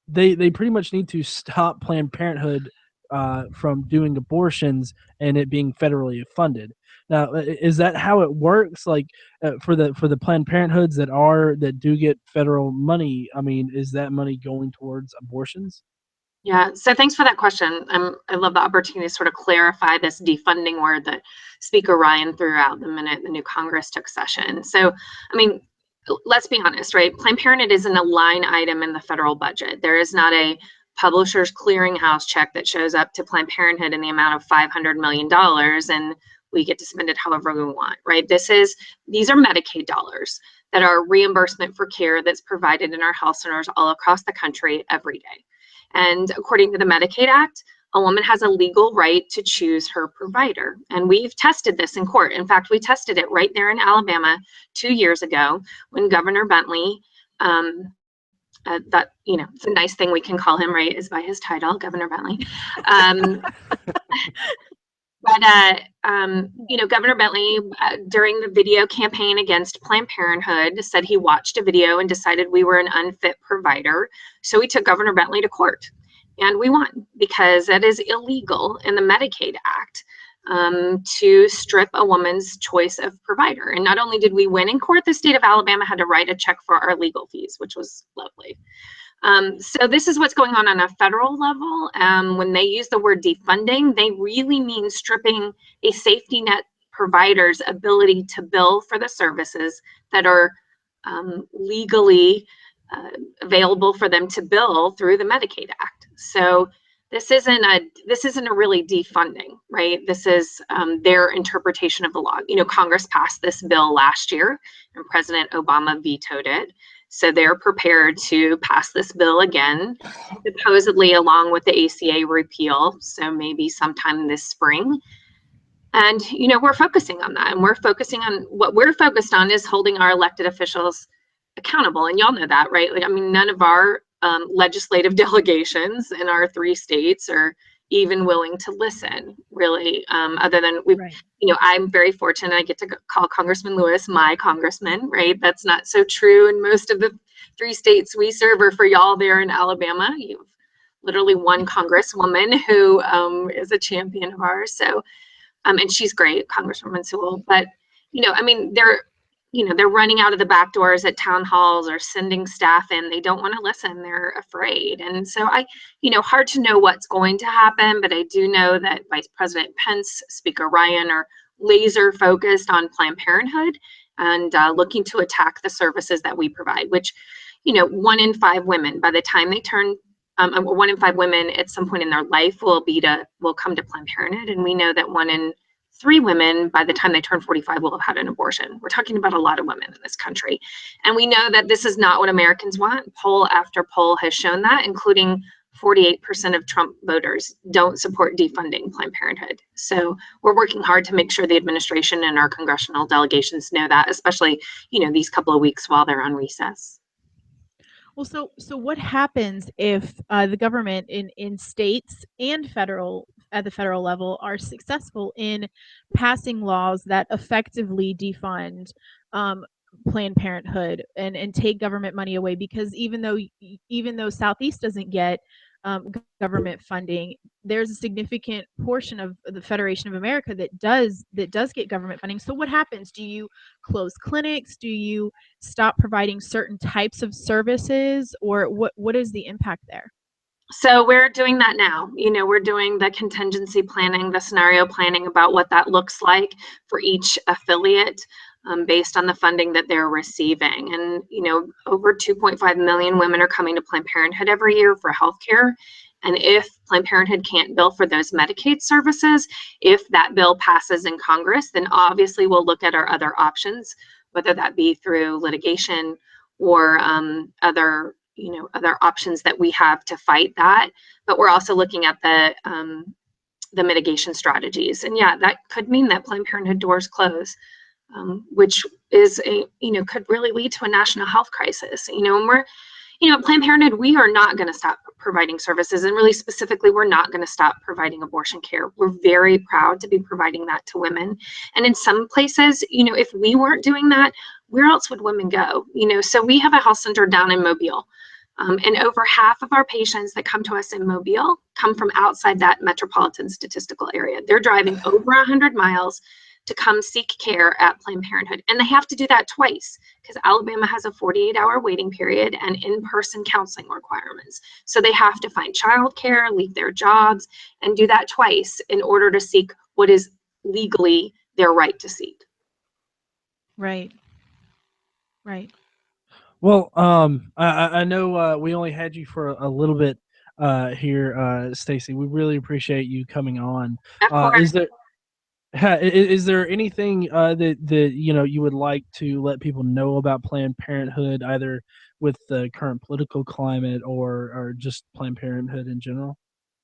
they pretty much need to stop Planned Parenthood from doing abortions and it being federally funded. Now, is that how it works? Like for the Planned Parenthoods that do get federal money, I mean, is that money going towards abortions? Yeah, so thanks for that question. I love the opportunity to sort of clarify this defunding word that Speaker Ryan threw out the minute the new Congress took session. So, I mean, let's be honest, right? Planned Parenthood isn't a line item in the federal budget. There is not a Publishers Clearinghouse check that shows up to Planned Parenthood in the amount of $500 million and we get to spend it however we want, right? These are Medicaid dollars that are reimbursement for care that's provided in our health centers all across the country every day. And according to the Medicaid Act, a woman has a legal right to choose her provider. And we've tested this in court. In fact, we tested it right there in Alabama 2 years ago when Governor Bentley, it's a nice thing we can call him, right, is by his title, Governor Bentley. Governor Bentley, during the video campaign against Planned Parenthood, said he watched a video and decided we were an unfit provider. So we took Governor Bentley to court, and we won because that is illegal in the Medicaid Act to strip a woman's choice of provider. And not only did we win in court, the state of Alabama had to write a check for our legal fees, which was lovely. So this is what's going on a federal level. When they use the word defunding, they really mean stripping a safety net provider's ability to bill for the services that are legally available for them to bill through the Medicaid Act. So this isn't a really defunding, right? This is their interpretation of the law. Congress passed this bill last year and President Obama vetoed it. So they're prepared to pass this bill again, supposedly along with the ACA repeal. So maybe sometime this spring. And, we're focusing on that. And what we're focused on is holding our elected officials accountable. And y'all know that, right? Like, I mean, none of our legislative delegations in our 3 states are even willing to listen, really, other than Right. I'm very fortunate. I get to call Congressman Lewis my congressman, right? That's not so true in most of the 3 states we serve, or for y'all there in Alabama. You have literally one congresswoman who is a champion of ours. So, and she's great, Congresswoman Sewell. But, I mean, they're running out of the back doors at town halls or sending staff in. They don't want to listen. They're afraid. And so hard to know what's going to happen, but I do know that Vice President Pence, Speaker Ryan are laser focused on Planned Parenthood and looking to attack the services that we provide, which, 1 in 5 women, by the time they turn, 1 in 5 women at some point in their life will come to Planned Parenthood. And we know that 1 in 3 women, by the time they turn 45, will have had an abortion. We're talking about a lot of women in this country. And we know that this is not what Americans want. Poll after poll has shown that, including 48% of Trump voters don't support defunding Planned Parenthood. So we're working hard to make sure the administration and our congressional delegations know that, especially, these couple of weeks while they're on recess. Well, so what happens if the government in states and at the federal level are successful in passing laws that effectively defund Planned Parenthood and take government money away? Because even though Southeast doesn't get government funding, there's a significant portion of the Federation of America that does get government funding. So what happens? Do you close clinics? Do you stop providing certain types of services, or what is the impact there? So we're doing that now. We're doing the contingency planning, the scenario planning about what that looks like for each affiliate based on the funding that they're receiving. And, over 2.5 million women are coming to Planned Parenthood every year for healthcare. And if Planned Parenthood can't bill for those Medicaid services, if that bill passes in Congress, then obviously we'll look at our other options, whether that be through litigation or other options that we have to fight that. But we're also looking at the mitigation strategies. And yeah, that could mean that Planned Parenthood doors close, which is could really lead to a national health crisis. And we're, at Planned Parenthood, we are not going to stop providing services, and really specifically, we're not going to stop providing abortion care. We're very proud to be providing that to women. And in some places, if we weren't doing that, where else would women go? So we have a health center down in Mobile. And over half of our patients that come to us in Mobile come from outside that metropolitan statistical area. They're driving over 100 miles to come seek care at Planned Parenthood. And they have to do that twice because Alabama has a 48-hour waiting period and in-person counseling requirements. So they have to find childcare, leave their jobs, and do that twice in order to seek what is legally their right to seek. Right. Well, I know we only had you for a little bit here, Stacey. We really appreciate you coming on. Of course. Is there anything that you would like to let people know about Planned Parenthood, either with the current political climate or just Planned Parenthood in general?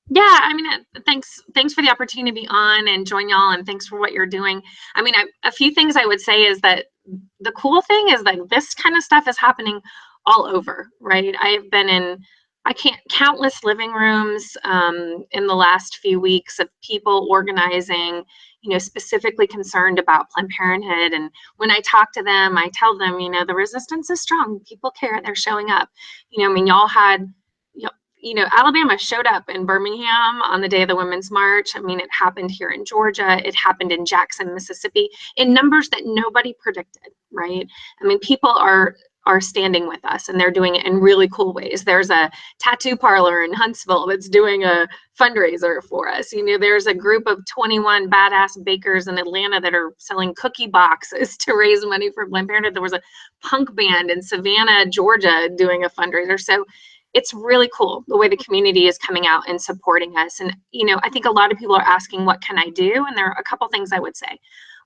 Yeah, I mean, thanks for the opportunity to be on and join y'all, and thanks for what you're doing. I mean, a few things I would say is that the cool thing is that this kind of stuff is happening all over, right? I've been in countless living rooms in the last few weeks of people organizing, specifically concerned about Planned Parenthood. And when I talk to them, I tell them, the resistance is strong. People care. They're showing up. I mean, y'all had, Alabama showed up in Birmingham on the day of the Women's March. I mean, it happened here in Georgia. It happened in Jackson, Mississippi, in numbers that nobody predicted, right? I mean, people are standing with us, and they're doing it in really cool ways. There's a tattoo parlor in Huntsville that's doing a fundraiser for us. There's a group of 21 badass bakers in Atlanta that are selling cookie boxes to raise money for Planned Parenthood. There was a punk band in Savannah, Georgia doing a fundraiser. So it's really cool the way the community is coming out and supporting us. And, I think a lot of people are asking, what can I do? And there are a couple things I would say.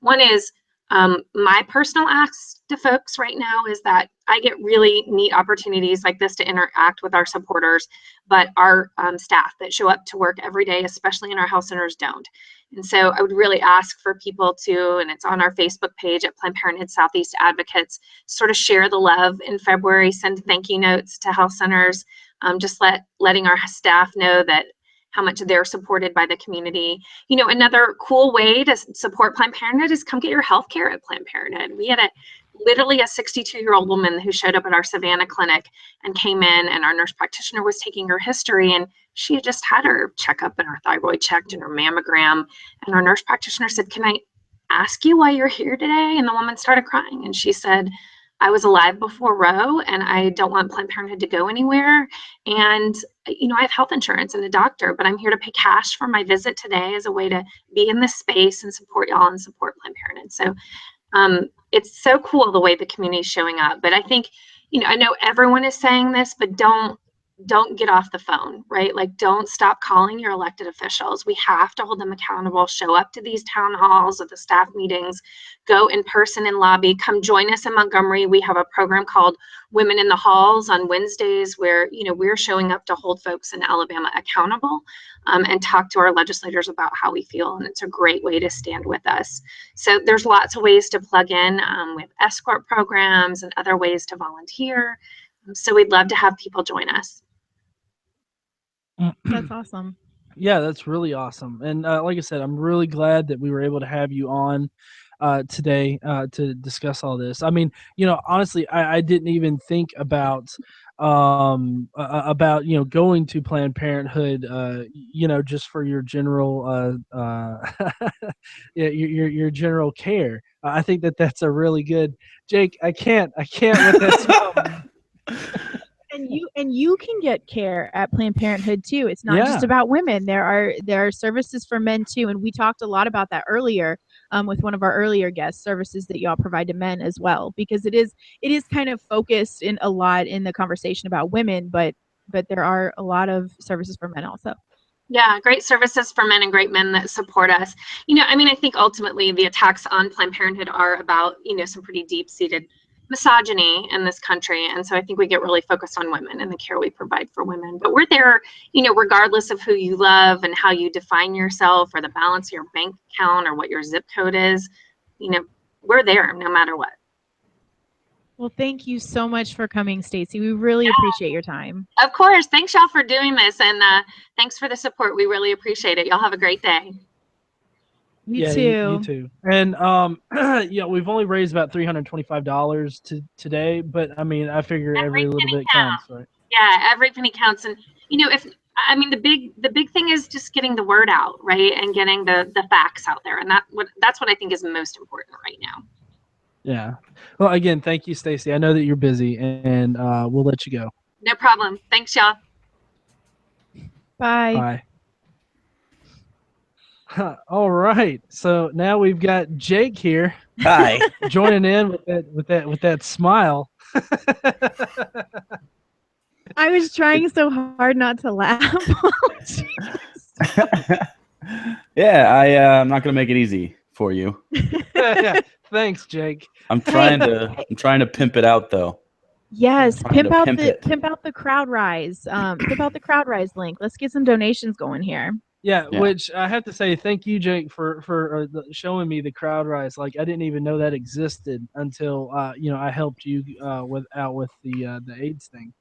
One is my personal ask to folks right now is that I get really neat opportunities like this to interact with our supporters, but our staff that show up to work every day, especially in our health centers, don't. And so I would really ask for people to, and it's on our Facebook page at Planned Parenthood Southeast Advocates, sort of share the love in February, send thank you notes to health centers, just letting our staff know that how much they're supported by the community. Another cool way to support Planned Parenthood is come get your health care at Planned Parenthood. We had literally a 62-year-old woman who showed up at our Savannah clinic and came in, and our nurse practitioner was taking her history, and she had just had her checkup and her thyroid checked and her mammogram. And our nurse practitioner said, "Can I ask you why you're here today?" And the woman started crying, and she said, "I was alive before Roe, and I don't want Planned Parenthood to go anywhere. And, I have health insurance and a doctor, but I'm here to pay cash for my visit today as a way to be in this space and support y'all and support Planned Parenthood." So it's so cool the way the community is showing up. But I think, I know everyone is saying this, but don't don't get off the phone, right? Like, don't stop calling your elected officials. We have to hold them accountable. Show up to these town halls or the staff meetings, go in person in lobby, come join us in Montgomery. We have a program called Women in the Halls on Wednesdays where, you know, we're showing up to hold folks in Alabama accountable and talk to our legislators about how we feel. And it's a great way to stand with us. So there's lots of ways to plug in with escort programs and other ways to volunteer. So we'd love to have people join us. That's awesome. Yeah, that's really awesome. And like I said, I'm really glad that we were able to have you on today to discuss all this. I mean, you know, honestly, I didn't even think about you know, going to Planned Parenthood, you know, just for your general your general care. I think that that's a really good. Jake, I can't with that smile. And you can get care at Planned Parenthood too. It's not just about women. There are services for men too, and we talked a lot about that earlier with one of our earlier guests. Services that y'all provide to men as well, because it is kind of focused in a lot in the conversation about women, but there are a lot of services for men also. Yeah, great services for men and great men that support us. You know, I mean, I think ultimately the attacks on Planned Parenthood are about, you know, some pretty deep-seated misogyny in this country. And so I think we get really focused on women and the care we provide for women. But we're there, you know, regardless of who you love and how you define yourself or the balance of your bank account or what your zip code is. You know, we're there no matter what. Well, thank you so much for coming, Stacey. We really appreciate your time. Of course. Thanks, y'all, for doing this. And thanks for the support. We really appreciate it. Y'all have a great day. You too. You too. And yeah, we've only raised about $325 today, but I mean, I figure every little bit counts, right? Yeah, every penny counts. And you know, the big thing is just getting the word out, right, and getting the facts out there, and that's what I think is most important right now. Yeah. Well, again, thank you, Stacey. I know that you're busy, and we'll let you go. No problem. Thanks, y'all. Bye. Bye. All right. So now we've got Jake here. Hi. Joining in with that smile. I was trying so hard not to laugh. Yeah, I'm not gonna make it easy for you. Yeah. Thanks, Jake. I'm trying to pimp it out though. Yes, pimp out the Crowdrise. Pimp out the Crowdrise link. Let's get some donations going here. Yeah, which I have to say, thank you, Jake, for showing me the Crowdrise. Like, I didn't even know that existed until you know, I helped you with the AIDS thing.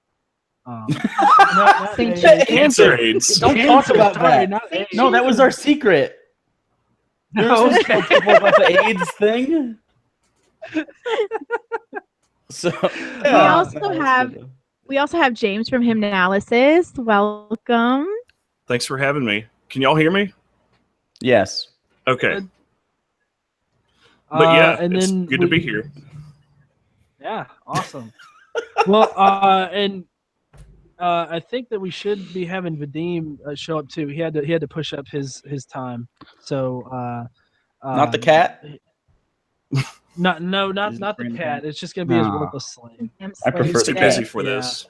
Cancer AIDS. Don't talk about that. No, that was our secret. No, tell people about the AIDS thing. So we also have James from Hymnalysis. Welcome. Thanks for having me. Can y'all hear me? Yes. Okay. But yeah, and it's then good to be here. Yeah, awesome. Well, and I think that we should be having Vadim show up too. He had to push up his time. So not the cat. Not the cat. It's just gonna be his worthless slave. I prefer he's too busy for this.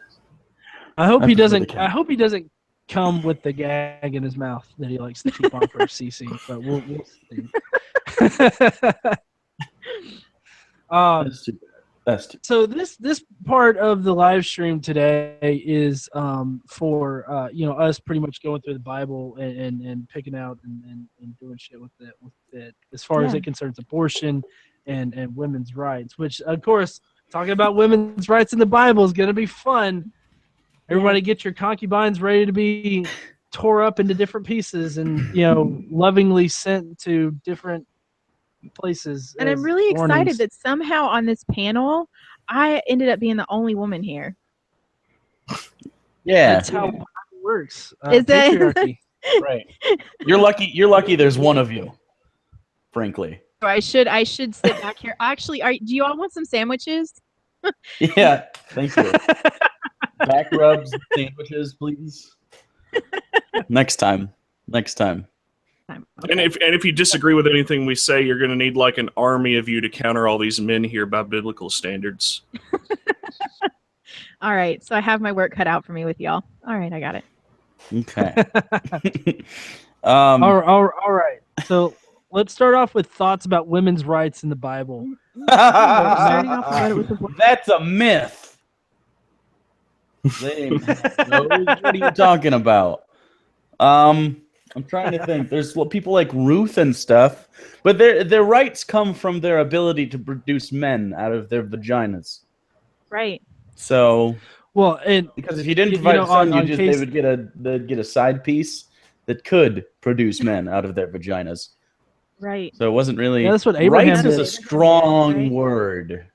I hope he doesn't. I hope he doesn't come with the gag in his mouth that he likes to keep on for CC. But we'll see. That's too so this part of the live stream today is for you know, us pretty much going through the Bible and picking out and doing shit with it as far as it concerns abortion and women's rights, which of course, talking about women's rights in the Bible is going to be fun. Everybody get your concubines ready to be tore up into different pieces and, you know, lovingly sent to different places. And I'm really excited that somehow on this panel, I ended up being the only woman here. Yeah. That's how it works. Is patriarchy. Right. You're lucky there's one of you, frankly. I should sit back here. Actually, do you all want some sandwiches? Yeah, thank you. Back rubs, sandwiches, please. Next time. Okay. And if you disagree with anything we say, you're going to need like an army of you to counter all these men here by biblical standards. All right, so I have my work cut out for me with y'all. All right, I got it. Okay. All right. So let's start off with thoughts about women's rights in the Bible. Starting off about it with the That's a myth. What are you talking about? I'm trying to think. There's people like Ruth and stuff, but their rights come from their ability to produce men out of their vaginas. right. So, Well, and because if you didn't you provide know, a son, on they case- would get a side piece that could produce men out of their vaginas. Right. So it wasn't really. Yeah, that's what Abraham rights is did. a strong Right. word.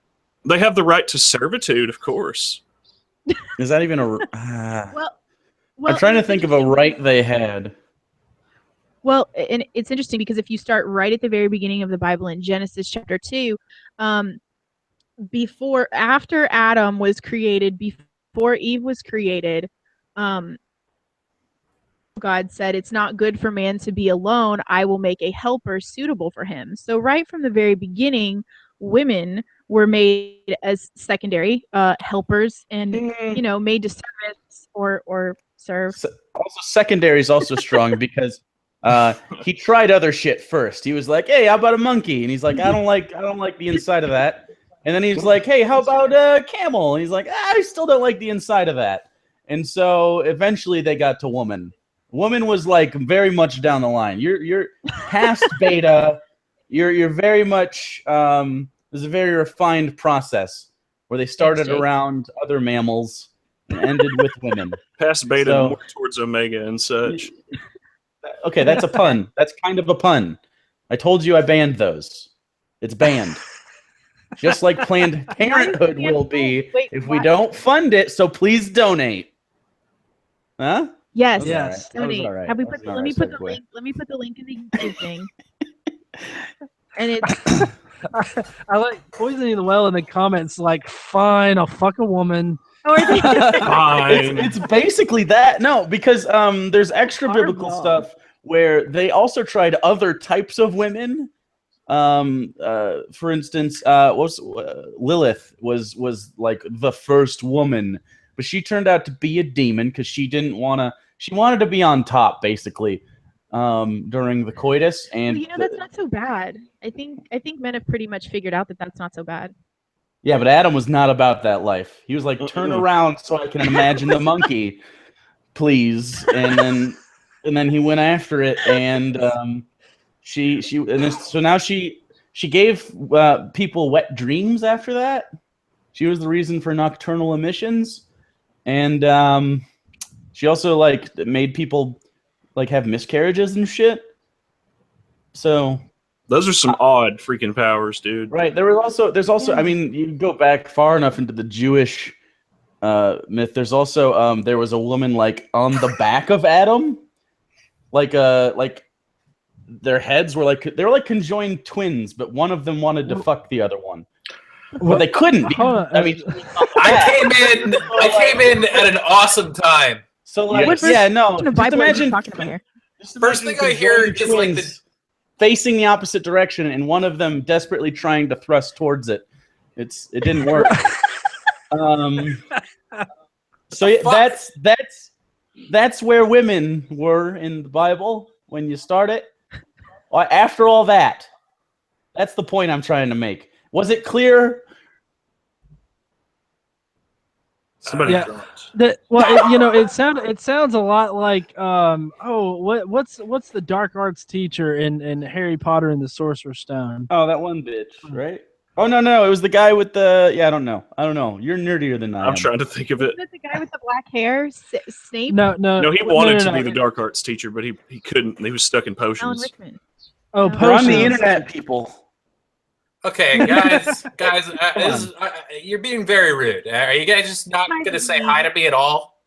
They have the right to servitude, of course. Is that even a? Well, I'm trying to it's think of a interesting. right they had. Well, and it's interesting because if you start right at the very beginning of the Bible in Genesis chapter 2, after Adam was created, before Eve was created, God said, "It's not good for man to be alone. I will make a helper suitable for him." So right from the very beginning, women were made as secondary helpers and made to service or serve. Also, secondary is also strong because he tried other shit first. He was like, "Hey, how about a monkey?" And he's like, "I don't like the inside of that." And then he's like, "Hey, how about a camel?" And he's like, "I still don't like the inside of that." And so eventually they got to woman. Woman was like very much down the line. You're past beta. You're very much there's a very refined process where they started Jake. around other mammals and ended with women. Past beta So- more towards omega and such. Okay, that's a pun. That's kind of a pun. I told you I banned those. It's banned. Just like Planned Parenthood will be Wait, if we what? don't fund it, so please donate. Huh? Yes. Yes. That was Donate. all right. Have we That put was an let me alright put the segue. link. Let me put the link in the YouTube thing. And it's I like poisoning the well in the comments. Like, fine, I'll fuck a woman. Fine. It's basically that. No, because there's extra biblical Hardball. stuff where they also tried other types of women. For instance, Lilith was like the first woman, but she turned out to be a demon because she wanted to be on top basically during the coitus. And that's not so bad. I think men have pretty much figured out that that's not so bad. yeah, but Adam was not about that life. He was like, turn around so I can imagine the monkey, please. And then he went after it, and so now she gave people wet dreams after that. She was the reason for nocturnal emissions, and she also like made people like have miscarriages and shit. So Those are some odd freaking powers, dude. right, there's also I mean, you go back far enough into the Jewish myth. There's also there was a woman like on the back of Adam, like their heads were like they were like conjoined twins, but one of them wanted to fuck the other one, but they couldn't. Hold on. I mean, I came in at an awesome time. so like What yeah, no. What kind of Just Bible are you imagine talking about here? First thing I hear conjoined is like twins facing the opposite direction, and one of them desperately trying to thrust towards it. It didn't work. So yeah, that's where women were in the Bible when you start it. After all that, that's the point I'm trying to make. Was it clear? Somebody Yeah. dropped. It sounds a lot like what's the dark arts teacher in Harry Potter and the Sorcerer's Stone? Oh, that one bitch, right? Oh no, it was the guy with the I don't know. You're nerdier than I am. I'm trying to think of it. Isn't it the guy with the black hair, Snape? No, No, he wanted to be the dark arts teacher, but he couldn't. He was stuck in Alan potions. Rickman. Oh, No. We're on the potions. internet, people. Okay, guys, you're being very rude. Are you guys just not going to say hi to me at all?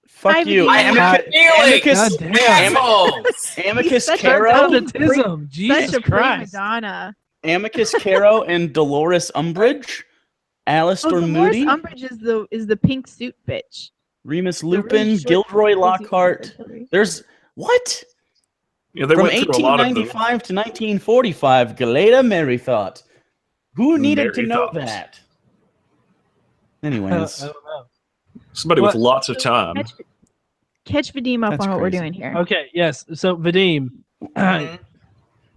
Fuck Hi, you. Vivian. Feelings, God damn. assholes. Amicus such a Caro, Autism. Jesus Such a prima Christ. donna. Amicus Caro, and Dolores Umbridge, Alistair Dolores Moody, Umbridge is the pink suit bitch. Remus The really Lupin, short, Gilderoy crazy Lockhart. bitch. There's what? Yeah, they From went through a lot of them. 1895 to 1945, Galata Merrythought. Who needed to know Merrythought. that? I Anyways, don't know. Somebody with lots of time. Catch Vadim up That's on what we're crazy. doing here. Okay, yes. So Vadim, Mhm.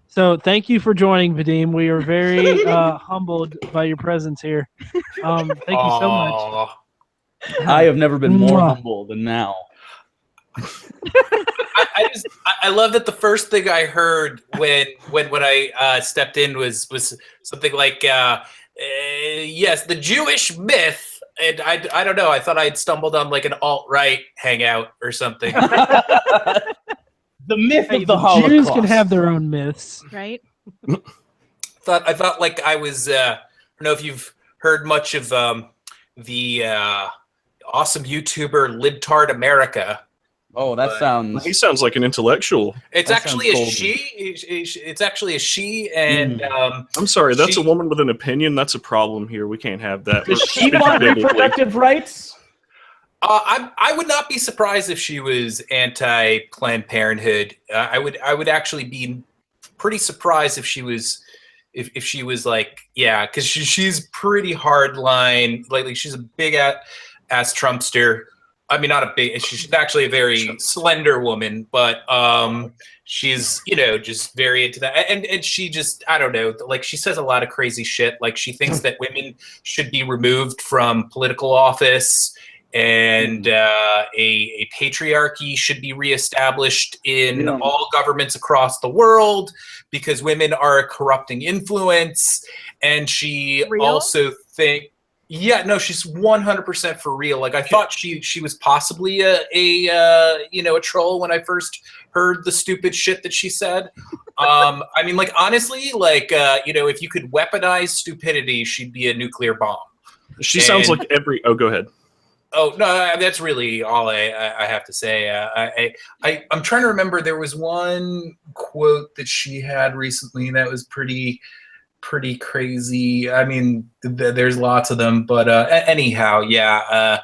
so thank you for joining, Vadim. We are very humbled by your presence here. Thank you so much. Aw. I have never been more Mwah. humble than now. I love that the first thing I heard when I stepped in was something like yes, the Jewish myth. And I don't know. I thought I'd stumbled on like an alt-right hangout or something. The myth Hey, of the the Holocaust. Jews can have their own myths. Right? I thought like I was. I don't know if you've heard much of the awesome YouTuber Libtard America. Oh, that sounds. He sounds like an intellectual. It's That actually a sounds she. It's actually a she, and I'm sorry, that's she- a woman with an opinion. That's a problem here. We can't have that. Does she want reproductive rights? I would not be surprised if she was anti-Planned Parenthood. I would actually be pretty surprised if she was if she was like, yeah, because she's pretty hardline. Like she's a big ass Trumpster. I mean, not a big. She's actually a very slender woman, but she's just very into that. And she just, I don't know, like she says a lot of crazy shit. Like she thinks that women should be removed from political office, and a patriarchy should be reestablished in all governments across the world because women are a corrupting influence. And she also thinks. Yeah, no, she's 100% for real. Like I thought she was possibly a troll when I first heard the stupid shit that she said. I mean, like honestly, like if you could weaponize stupidity, she'd be a nuclear bomb. She sounds like every. Oh, go ahead. Oh no, that's really all I have to say. I'm trying to remember. There was one quote that she had recently that was pretty crazy. I mean, there's lots of them, but anyhow, yeah.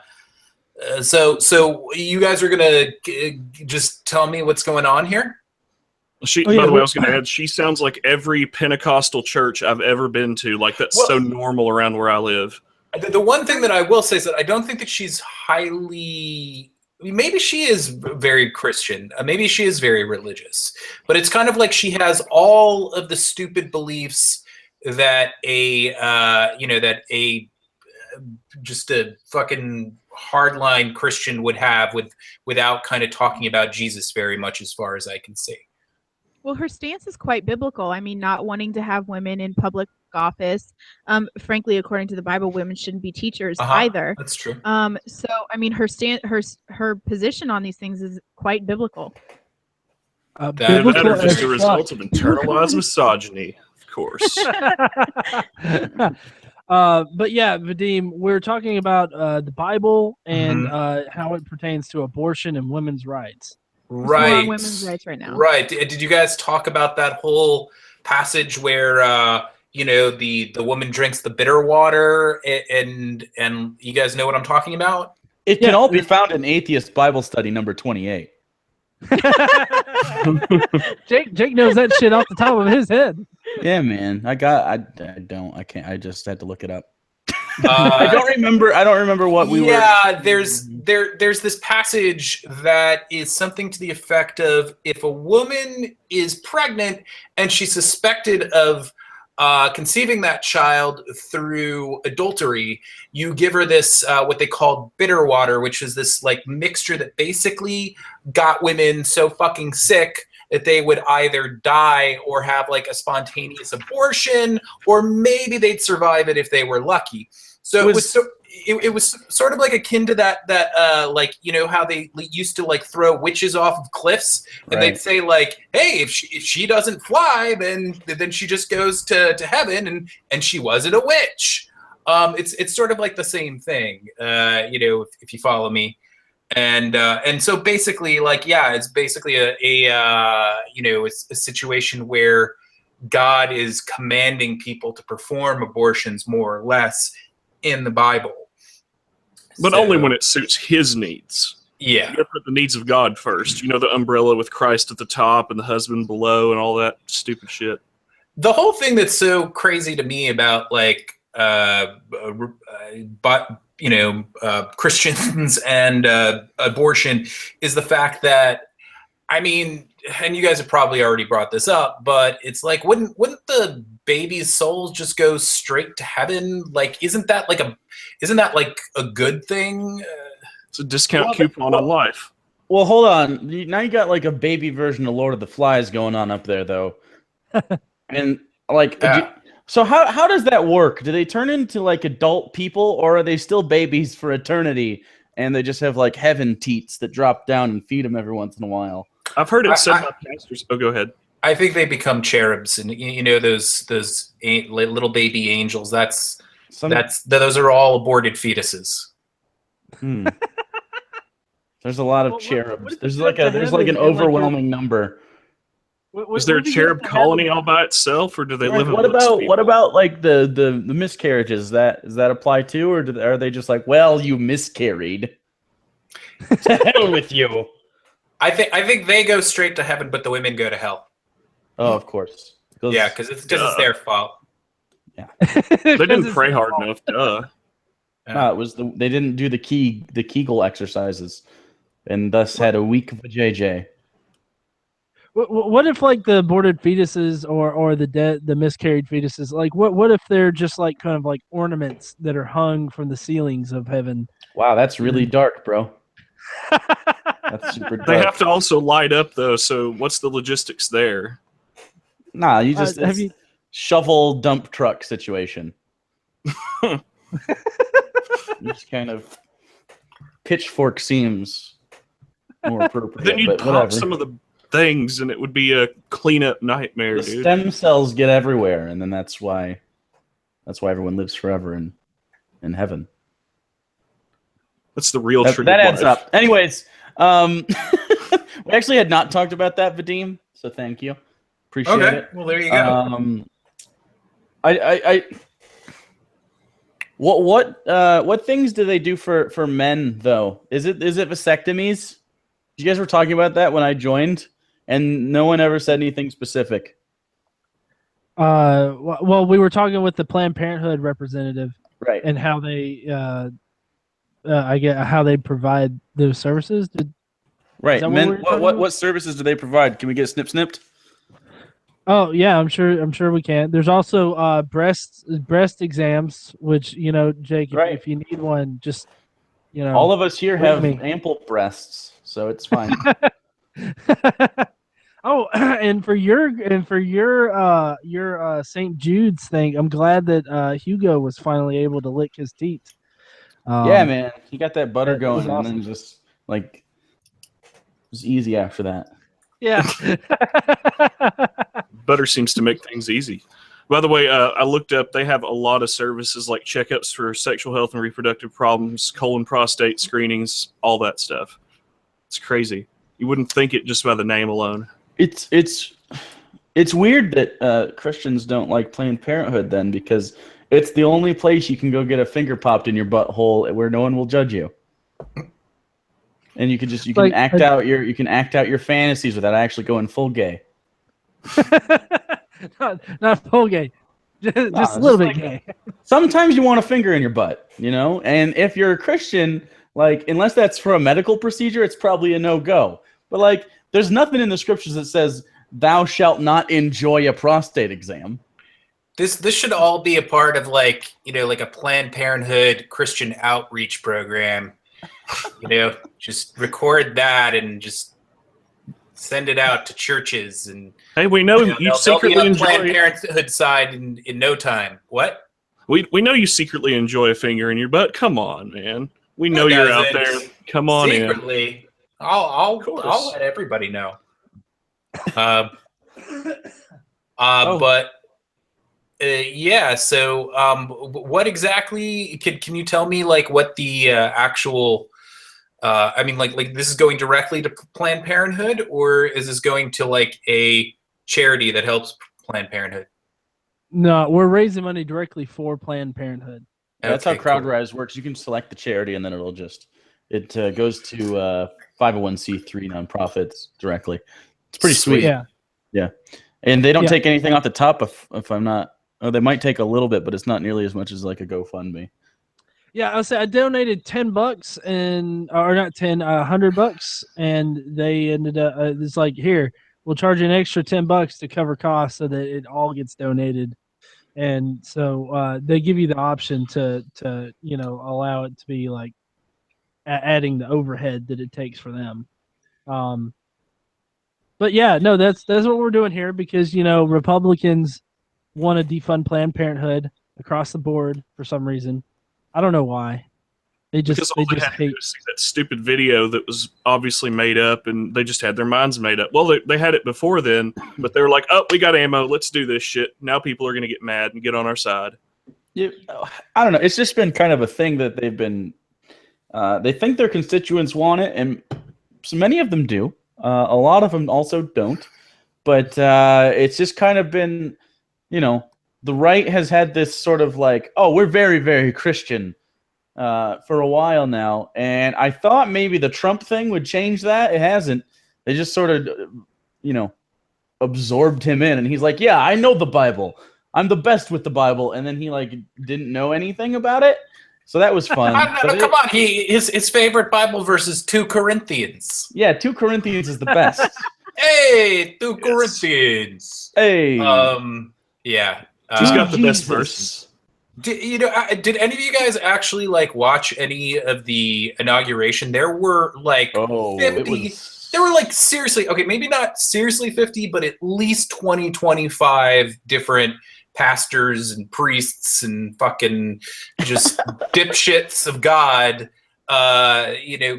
So you guys are gonna just tell me what's going on here? By the way, I was going to add, she sounds like every Pentecostal church I've ever been to. Like that's so normal around where I live. The one thing that I will say is that I don't think that she's highly. Maybe she is very Christian. Maybe she is very religious. But it's kind of like she has all of the stupid beliefs that just a fucking hardline Christian would have without kind of talking about Jesus very much, as far as I can see. Well, her stance is quite biblical. I mean, not wanting to have women in public office. Frankly, according to the Bible, women shouldn't be teachers either. That's true. So, I mean, her position on these things is quite biblical. That are just a result of internalized misogyny, of course. But yeah, Vadim, we're talking about the Bible and how it pertains to abortion and women's rights. Right. On women's rights right now. Right. Did you guys talk about that whole passage where the woman drinks the bitter water and you guys know what I'm talking about? It can all be found in Atheist Bible Study number 28. Jake knows that shit off the top of his head. Yeah, man. I can't. I just had to look it up. I don't remember what we were. Yeah, there's this passage that is something to the effect of, if a woman is pregnant and she's suspected of conceiving that child through adultery, you give her this what they call bitter water, which is this like mixture that basically got women so fucking sick that they would either die or have like a spontaneous abortion, or maybe they'd survive it if they were lucky. So it was sort of like akin to that like, you know how they used to like throw witches off of cliffs, and they'd say like, hey, if she doesn't fly, then she just goes to heaven, and she wasn't a witch. It's sort of like the same thing, if you follow me. And so basically, like, yeah, it's basically a situation where God is commanding people to perform abortions more or less in the Bible. But only when it suits his needs. Yeah. You gotta put the needs of God first. You know, the umbrella with Christ at the top and the husband below and all that stupid shit. The whole thing that's so crazy to me about like Christians and abortion is the fact that, I mean, and you guys have probably already brought this up, but it's like, wouldn't the baby's souls just go straight to heaven? Like, isn't that like a good thing? It's a discount coupon on life. Well, hold on. Now you got like a baby version of Lord of the Flies going on up there, though. And like, so how does that work? Do they turn into like adult people, or are they still babies for eternity? And they just have like heaven teats that drop down and feed them every once in a while. I've heard it said by pastors. Oh, go ahead. I think they become cherubs, and those little baby angels. Those are all aborted fetuses. There's a lot of cherubs. There's like an overwhelming number. Is there a cherub colony all by itself, or do they live? What about like the miscarriages? Does that apply too, or are they just like, well, you miscarried? To hell with you. I think they go straight to heaven, but the women go to hell. Oh, of course. Yeah, because it's their fault. Yeah. They didn't pray hard enough. Duh. No, it was they didn't do the Kegel exercises, and thus had a weak vajayjay. What if like the aborted fetuses or the miscarried fetuses, like what if they're just like kind of like ornaments that are hung from the ceilings of heaven? Wow, that's really dark, bro. That's super dark. They have to also light up though, so what's the logistics there? Nah, you just shovel dump truck situation. Just kind of pitchfork seems more appropriate. Then you'd but pop whatever. some of the things, and it would be a cleanup nightmare, The dude. stem cells get everywhere, and then that's why everyone lives forever in heaven. That's the real tree. That adds up. Anyways, we actually had not talked about that, Vadim, so thank you. Appreciate it. Well, there you go. What things do they do for men though? Is it vasectomies? You guys were talking about that when I joined, and no one ever said anything specific. Well, we were talking with the Planned Parenthood representative, right? And how they, how they provide those services. Right. Men, what services do they provide? Can we get snipped? Oh yeah, I'm sure we can. There's also breast exams, which Jake, if you need one, just all of us here have ample breasts, so it's fine. Oh, and for your St. Jude's thing, I'm glad that Hugo was finally able to lick his teeth. Yeah, man, he got that butter going, awesome. and then just like it was easy after that. Yeah. Butter seems to make things easy. By the way, I looked up, they have a lot of services like checkups for sexual health and reproductive problems, colon prostate screenings, all that stuff. It's crazy. You wouldn't think it just by the name alone. It's weird that Christians don't like Planned Parenthood then, because it's the only place you can go get a finger popped in your butthole where no one will judge you. And you can act out your fantasies without actually going full gay. not full gay, just a little bit gay. Sometimes you want a finger in your butt, and if you're a Christian, like, unless that's for a medical procedure, it's probably a no-go. But like, there's nothing in the scriptures that says thou shalt not enjoy a prostate exam. This should all be a part of like a Planned Parenthood Christian outreach program. Just record that and just send it out to churches, and hey, we know you secretly enjoy Planned Parenthood side in no time. What? We know you secretly enjoy a finger in your butt. Come on, man. We know you're out there. Come on secretly. in. I'll let everybody know. But yeah. So what exactly can you tell me? Like what the actual like this is going directly to Planned Parenthood, or is this going to like a charity that helps Planned Parenthood? No, we're raising money directly for Planned Parenthood. That's how Crowdrise works. You can select the charity, and then it goes to 501c3 nonprofits directly. It's pretty sweet. Yeah. And they don't take anything off the top if I'm not. Oh, they might take a little bit, but it's not nearly as much as like a GoFundMe. Yeah, I'll say I donated $10 and or not 10, $100, and they ended up. It's like here we'll charge you an extra $10 to cover costs so that it all gets donated, and so they give you the option to allow it to be like adding the overhead that it takes for them. Um, but yeah, no, that's what we're doing here because Republicans want to defund Planned Parenthood across the board for some reason. I don't know why. Because all they had to do hate. was see that stupid video that was obviously made up, and they just had their minds made up. Well, they had it before then, but they were like, "Oh, we got ammo. Let's do this shit." Now people are going to get mad and get on our side. Yeah, I don't know. It's just been kind of a thing that they've been. They think their constituents want it, and so many of them do. A lot of them also don't. But it's just kind of been, the right has had this sort of like, oh, we're very, very Christian for a while now. And I thought maybe the Trump thing would change that. It hasn't. They just sort of, absorbed him in. And he's like, yeah, I know the Bible. I'm the best with the Bible. And then he like didn't know anything about it. So that was fun. Come on, his favorite Bible verse is 2 Corinthians. Yeah, 2 Corinthians is the best. Hey, 2 Corinthians. Hey. Yeah. He's got the best verse. Did any of you guys actually like watch any of the inauguration? There were like 50. There were like seriously, okay, maybe not seriously 50, but at least 20, 25 different pastors and priests and fucking just dipshits of God,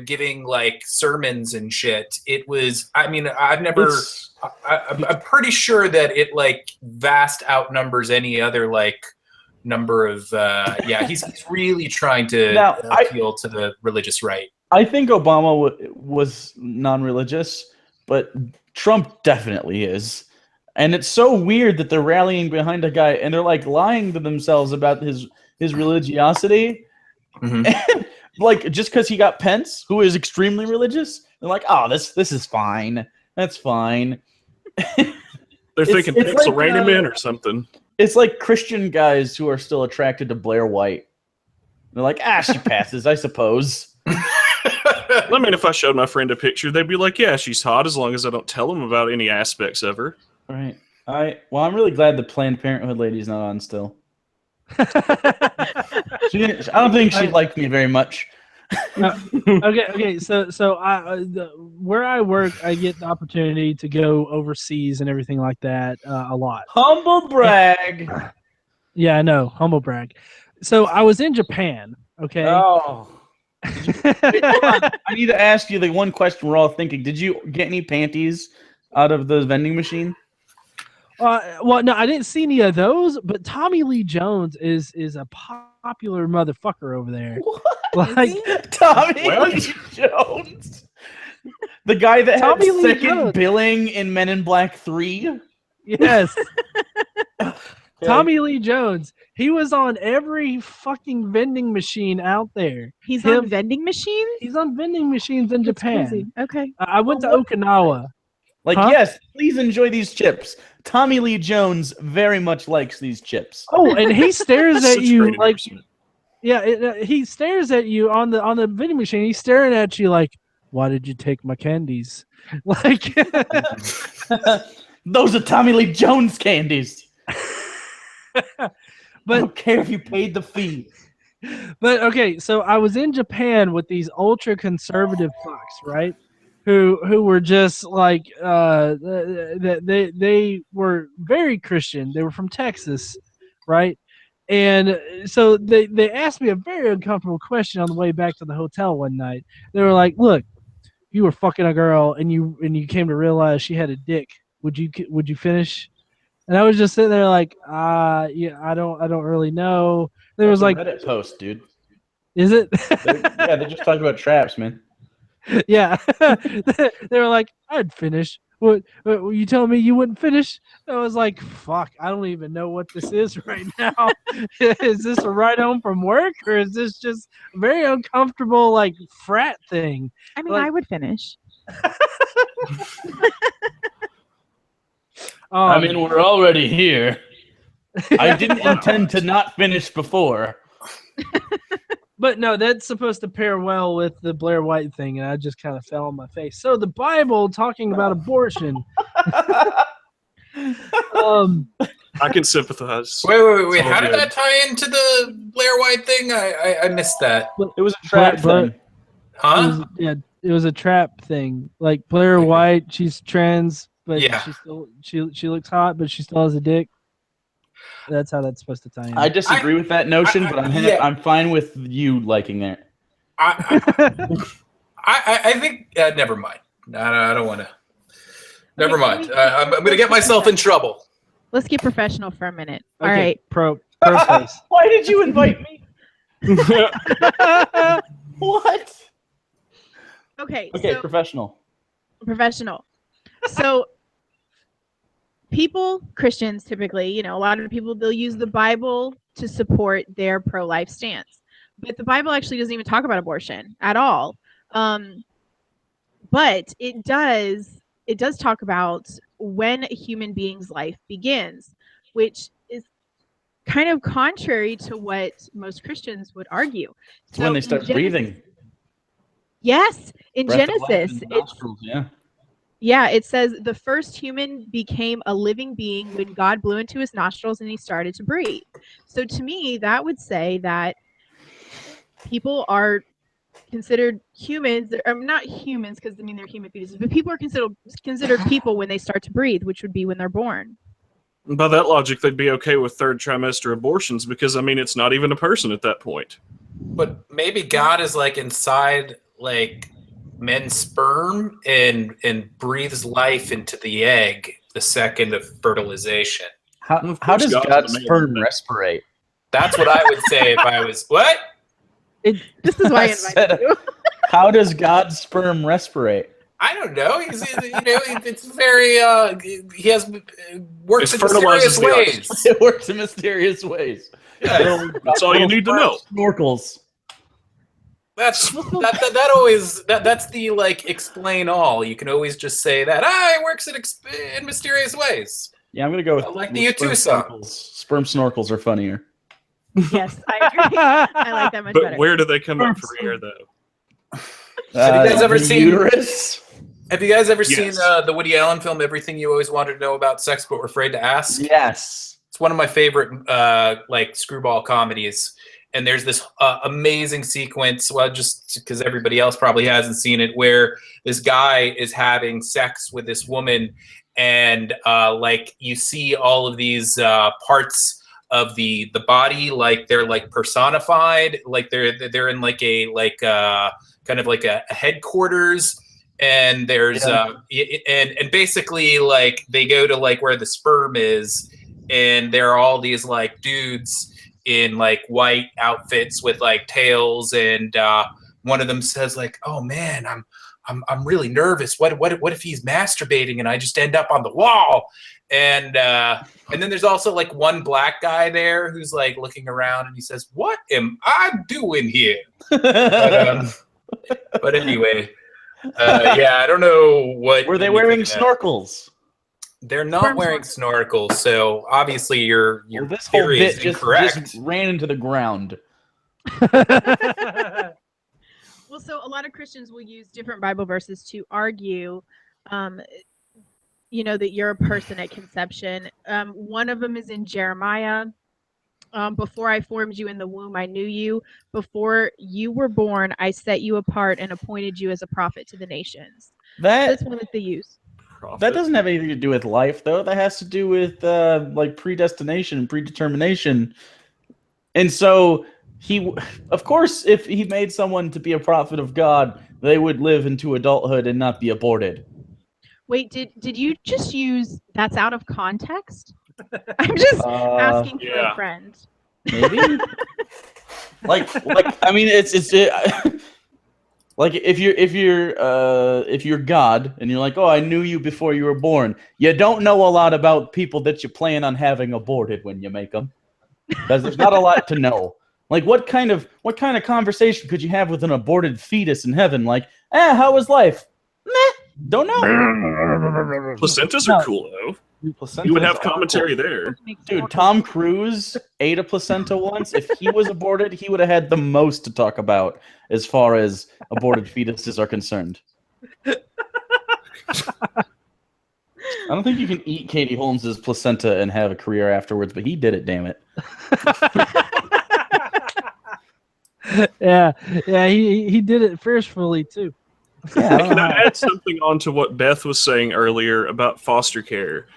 giving like sermons and shit. It was, I mean, I'm pretty sure that it like vast outnumbers any other like number of, he's really trying to appeal to the religious right. I think Obama was non-religious, but Trump definitely is. And it's so weird that they're rallying behind a guy and they're like lying to themselves about his religiosity. Mm-hmm. Like just because he got Pence, who is extremely religious, they're like, oh, this is fine. That's fine. They're thinking Pence will rein him in or something. It's like Christian guys who are still attracted to Blair White. They're like, she passes, I suppose. I mean, if I showed my friend a picture, they'd be like, yeah, she's hot as long as I don't tell them about any aspects of her. Right. Well, I'm really glad the Planned Parenthood lady's not on still. I don't think she liked me very much. Okay. So where I work, I get the opportunity to go overseas and everything like that a lot. Humble brag. Yeah, I know. Humble brag. So I was in Japan. Okay. Oh. Wait, hold on. I need to ask you the one question we're all thinking. Did you get any panties out of the vending machine? Well, no, I didn't see any of those, but Tommy Lee Jones is a popular motherfucker over there. What? Like Tommy Lee Jones, the guy that Tommy had second billing in Men in Black 3. Yes. Okay. Tommy Lee Jones. He was on every fucking vending machine out there. He's on vending machines? He's on vending machines in Japan. Crazy. Okay. I went to Okinawa. Like, yes, please enjoy these chips. Tommy Lee Jones very much likes these chips. Oh, and he stares at you like, he stares at you on the vending machine. He's staring at you like, why did you take my candies? Like, those are Tommy Lee Jones candies. But I don't care if you paid the fee. But okay, so I was in Japan with these ultra conservative fucks, right? Who were just like they were very Christian. They were from Texas, right? And so they asked me a very uncomfortable question on the way back to the hotel one night. They were like, "Look, you were fucking a girl, and you came to realize she had a dick. Would you finish?" And I was just sitting there like, yeah, I don't really know. There was like Reddit post, dude. Is it? They just talked about traps, man. Yeah. They were like, I'd finish. What you telling me you wouldn't finish? I was like, fuck, I don't even know what this is right now. Is this a ride home from work, or is this just a very uncomfortable like frat thing? I mean, like, I would finish. I mean, we're already here. I didn't intend to not finish before. But no, that's supposed to pair well with the Blair White thing, and I just kind of fell on my face. So the Bible talking about abortion. I can sympathize. Wait. It's all How did good. that tie into the Blair White thing? I missed that. It was a trap Blair- thing. Huh? It was a trap thing. Like Blair White, she's trans, but Yeah. she looks hot, but she still has a dick. That's how that's supposed to tie in. I disagree with that notion, but I'm fine with you liking that. I think. Never mind. No, I don't want to. Never mind. I'm going to get myself in trouble. Let's get professional for a minute. All Okay, right. pro face. Why did you invite me? What? Okay. Okay, So, professional. So Christians typically, a lot of people, they'll use the Bible to support their pro-life stance. But the Bible actually doesn't even talk about abortion at all. But it does talk about when a human being's life begins, which is kind of contrary to what most Christians would argue. It's when they start breathing. Yes, in Breath of life Genesis, in the nostrils, it says the first human became a living being when God blew into his nostrils and he started to breathe. So to me, that would say that people are considered humans. Not humans because they're human fetuses, but people are considered people when they start to breathe, which would be when they're born. By that logic, they'd be okay with third trimester abortions because, it's not even a person at that point. But maybe God is like inside like men's sperm and breathes life into the egg the second of fertilization. How does God's sperm respirate? That's what I would say if I was what? This is why I invited you. How does God's sperm respirate? I don't know. It's very he has works in mysterious ways. It works in mysterious ways. Yeah. That's all you need to know. Snorkels. That's the like explain all. You can always just say that it works in mysterious ways. Yeah, I'm gonna go with like the U2 song. Sperm snorkels are funnier. Yes, I agree. I like that much But better. where do they come up for air, though? Have you guys ever seen uterus? Have you guys ever seen Yes. the Woody Allen film Everything You Always Wanted to Know About Sex But Were Afraid to Ask? Yes. It's one of my favorite like screwball comedies. And there's this amazing sequence, well, just because everybody else probably hasn't seen it, where this guy is having sex with this woman, and like you see all of these parts of the body, like they're like personified, like they're in like a kind of like a headquarters, and there's and basically like they go to like where the sperm is, and there are all these like dudes in like white outfits with like tails, and one of them says like, "Oh man, I'm really nervous. What if he's masturbating and I just end up on the wall?" And then there's also like one black guy there who's like looking around, and he says, "What am I doing here?" But anyway, I don't know what. Were they wearing snorkels? They're not wearing snorkels, so obviously your This whole theory bit is incorrect. just ran into the ground. Well, so a lot of Christians will use different Bible verses to argue, that you're a person at conception. One of them is in Jeremiah. Before I formed you in the womb, I knew you. Before you were born, I set you apart and appointed you as a prophet to the nations. That's one that they use. That doesn't have anything to do with life, though. That has to do with like predestination and predetermination. And so of course, if he made someone to be a prophet of God, they would live into adulthood and not be aborted. Wait, did you just use that's out of context? I'm just asking for a friend. Maybe. like I mean, it's like if you're God and you're like, "Oh, I knew you before you were born," you don't know a lot about people that you plan on having aborted when you make them, because there's not a lot to know. Like, what kind of conversation could you have with an aborted fetus in heaven? Like, how was life? Meh. Don't know. Placentas No. are cool though. Placentas You would have are cool. commentary there. Dude, Tom Cruise ate a placenta once. If he was aborted, he would have had the most to talk about as far as aborted fetuses are concerned. I don't think you can eat Katie Holmes's placenta and have a career afterwards, but he did it, damn it. Yeah, he did it forcefully too. Yeah, Can I add something on to what Beth was saying earlier about foster care?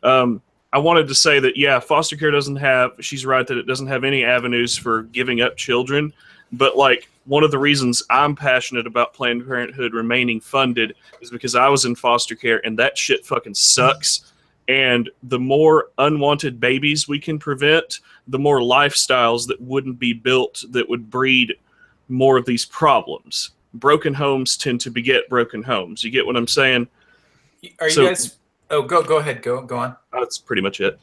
I wanted to say that, yeah, foster care doesn't have, she's right that it doesn't have any avenues for giving up children. But, like, one of the reasons I'm passionate about Planned Parenthood remaining funded is because I was in foster care and that shit fucking sucks. And the more unwanted babies we can prevent, the more lifestyles that wouldn't be built that would breed more of these problems. Broken homes tend to beget broken homes. You get what I'm saying? Are you guys? Oh, go ahead. Go on. That's pretty much it.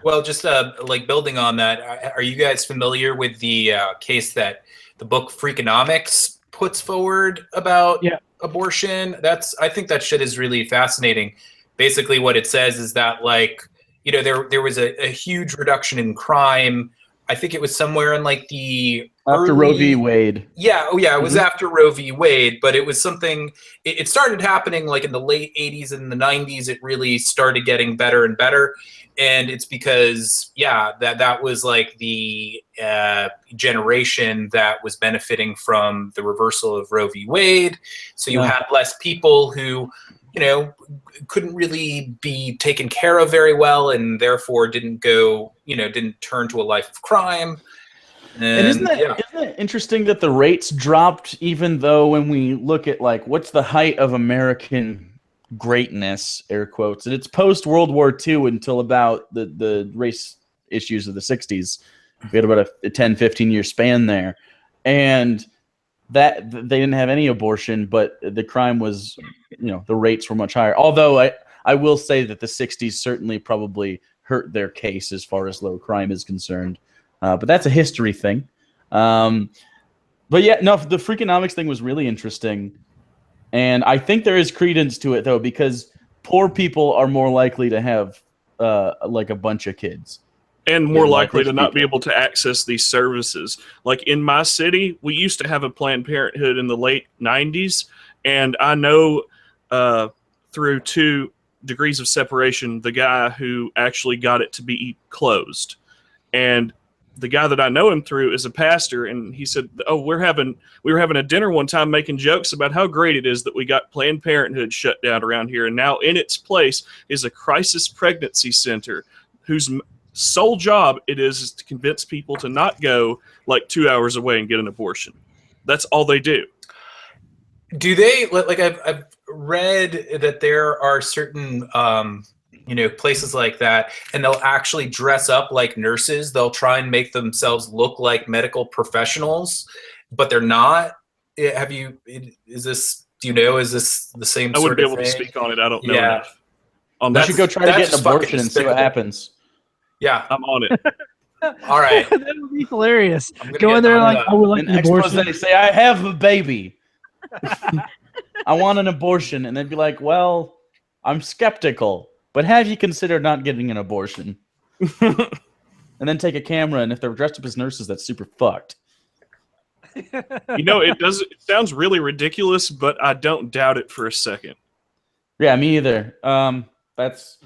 Well, just like building on that, are you guys familiar with the case that the book Freakonomics puts forward about abortion? I think that shit is really fascinating. Basically, what it says is that, like, you know, there was a huge reduction in crime. I think it was somewhere in like the after Roe v. Wade. Yeah, it was after Roe v. Wade, but it was something. It started happening like in the late '80s and the '90s. It really started getting better and better, and it's because that was like the generation that was benefiting from the reversal of Roe v. Wade. So you had less people who, you know, couldn't really be taken care of very well, and therefore didn't turn to a life of crime. And isn't it interesting that the rates dropped, even though when we look at, like, what's the height of American greatness, air quotes, and it's post World War II until about the race issues of the 60s. We had about a 10, 15-year span there. And that they didn't have any abortion, but the crime was, you know, the rates were much higher. Although I will say that the 60s certainly probably hurt their case as far as low crime is concerned. But that's a history thing. But yeah, no, the Freakonomics thing was really interesting. And I think there is credence to it, though, because poor people are more likely to have like a bunch of kids. And more likely to not be able to access these services. Like in my city, we used to have a Planned Parenthood in the late 90s. And I know through 2 degrees of separation, the guy who actually got it to be closed. And the guy that I know him through is a pastor, and he said, "Oh, we were having a dinner one time making jokes about how great it is that we got Planned Parenthood shut down around here, and now in its place is a crisis pregnancy center whose sole job it is to convince people to not go like 2 hours away and get an abortion. That's all they do." Do they, like, I've read that there are certain places like that, and they'll actually dress up like nurses. They'll try and make themselves look like medical professionals, but they're not. Is this the same? I wouldn't be able thing? to speak on it. I don't know Yeah. enough. You should go try to get an abortion and see what happens. Yeah, I'm on it. All right. That would be hilarious. Go in there like, I would like an abortion. They say, "I have a baby. I want an abortion," and they'd be like, "Well, I'm skeptical, but have you considered not getting an abortion?" And then take a camera, and if they're dressed up as nurses, that's super fucked. You know, it sounds really ridiculous, but I don't doubt it for a second. Yeah, me either. That's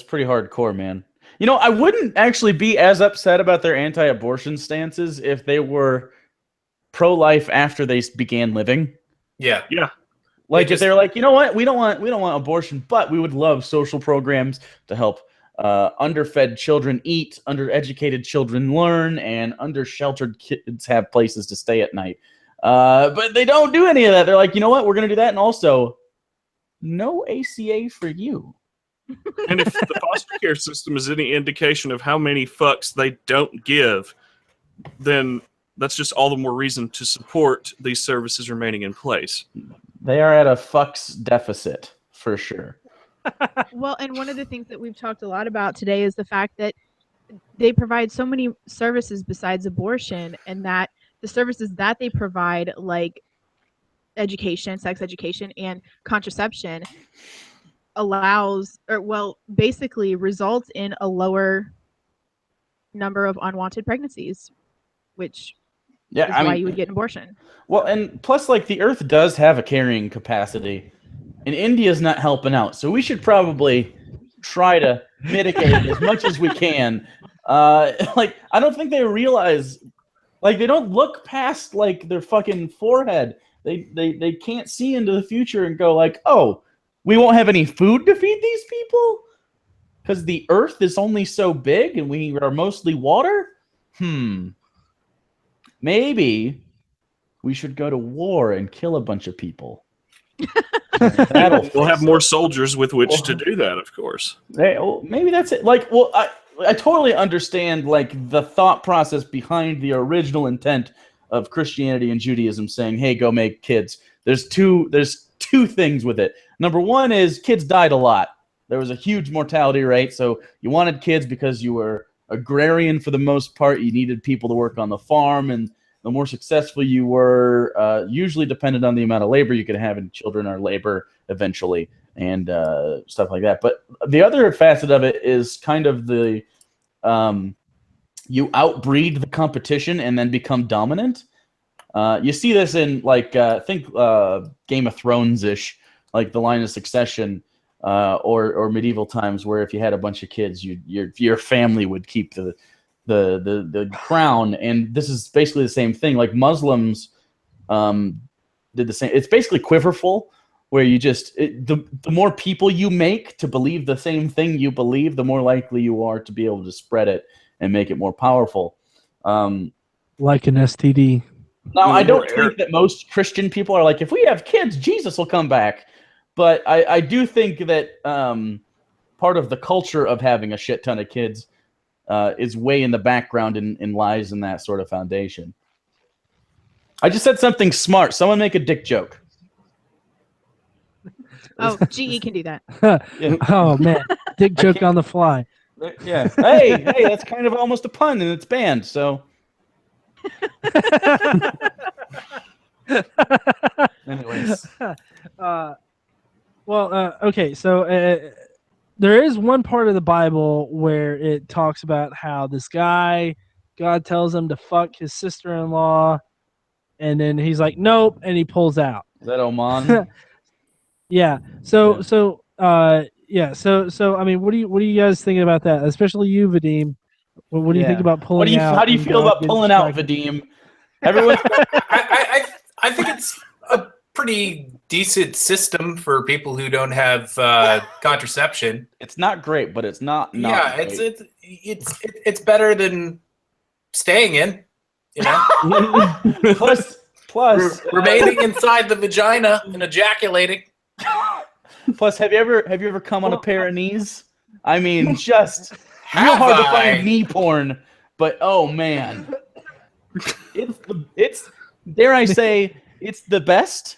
pretty hardcore, man. You know, I wouldn't actually be as upset about their anti-abortion stances if they were pro-life after they began living. Yeah. Like, if they're like, you know what, we don't want abortion, but we would love social programs to help underfed children eat, undereducated children learn, and undersheltered kids have places to stay at night. But they don't do any of that. They're like, you know what, we're going to do that, and also no ACA for you. And if the foster care system is any indication of how many fucks they don't give, then that's just all the more reason to support these services remaining in place. They are at a fucks deficit, for sure. Well, and one of the things that we've talked a lot about today is the fact that they provide so many services besides abortion, and that the services that they provide, like education, sex education, and contraception allows, or well, basically results in a lower number of unwanted pregnancies, which Yeah, is I why mean, you would get an abortion. well, and plus, like, the Earth does have a carrying capacity, and India's not helping out, so we should probably try to mitigate it as much as we can. Like, I don't think they realize, like, they don't look past like their fucking forehead. They can't see into the future and go like, oh, we won't have any food to feed these people because the Earth is only so big and we are mostly water. Maybe we should go to war and kill a bunch of people. We'll have more soldiers with which to do that, of course. Well, maybe that's it. Like, well, I totally understand like the thought process behind the original intent of Christianity and Judaism saying, "Hey, go make kids." There's two things with it. Number one is kids died a lot. There was a huge mortality rate, so you wanted kids because you were agrarian for the most part. You needed people to work on the farm, and the more successful you were, usually depended on the amount of labor you could have, and children are labor eventually, and stuff like that. But the other facet of it is kind of the you outbreed the competition and then become dominant. You see this in like think Game of Thrones-ish, like the line of succession, or medieval times, where if you had a bunch of kids, your family would keep the crown. And this is basically the same thing. Like Muslims did the same. It's basically quiverful, where you just the more people you make to believe the same thing you believe, the more likely you are to be able to spread it and make it more powerful. Like an STD. Now, I don't think that most Christian people are like, if we have kids, Jesus will come back. But I do think that part of the culture of having a shit ton of kids is way in the background and lies in that sort of foundation. I just said something smart. Someone make a dick joke. Oh, GE can do that. Oh, man. Dick joke on the fly. Yeah. Hey, that's kind of almost a pun, and it's banned, so... Anyways. Okay, so there is one part of the Bible where it talks about how this guy, God tells him to fuck his sister-in-law, and then he's like, nope, and he pulls out. Is that Oman? Yeah. So I mean, what do you guys think about that? Especially you, Vadim. What do you think about pulling out? How do you feel about pulling out, Vadim? Everyone, I think it's a pretty decent system for people who don't have contraception. It's not great, but it's not. Yeah, great. it's better than staying in. You know, plus remaining inside the vagina and ejaculating. Plus, have you ever come on a pair of knees? I mean, just real hard to find knee porn, but oh man, it's dare I say it's the best.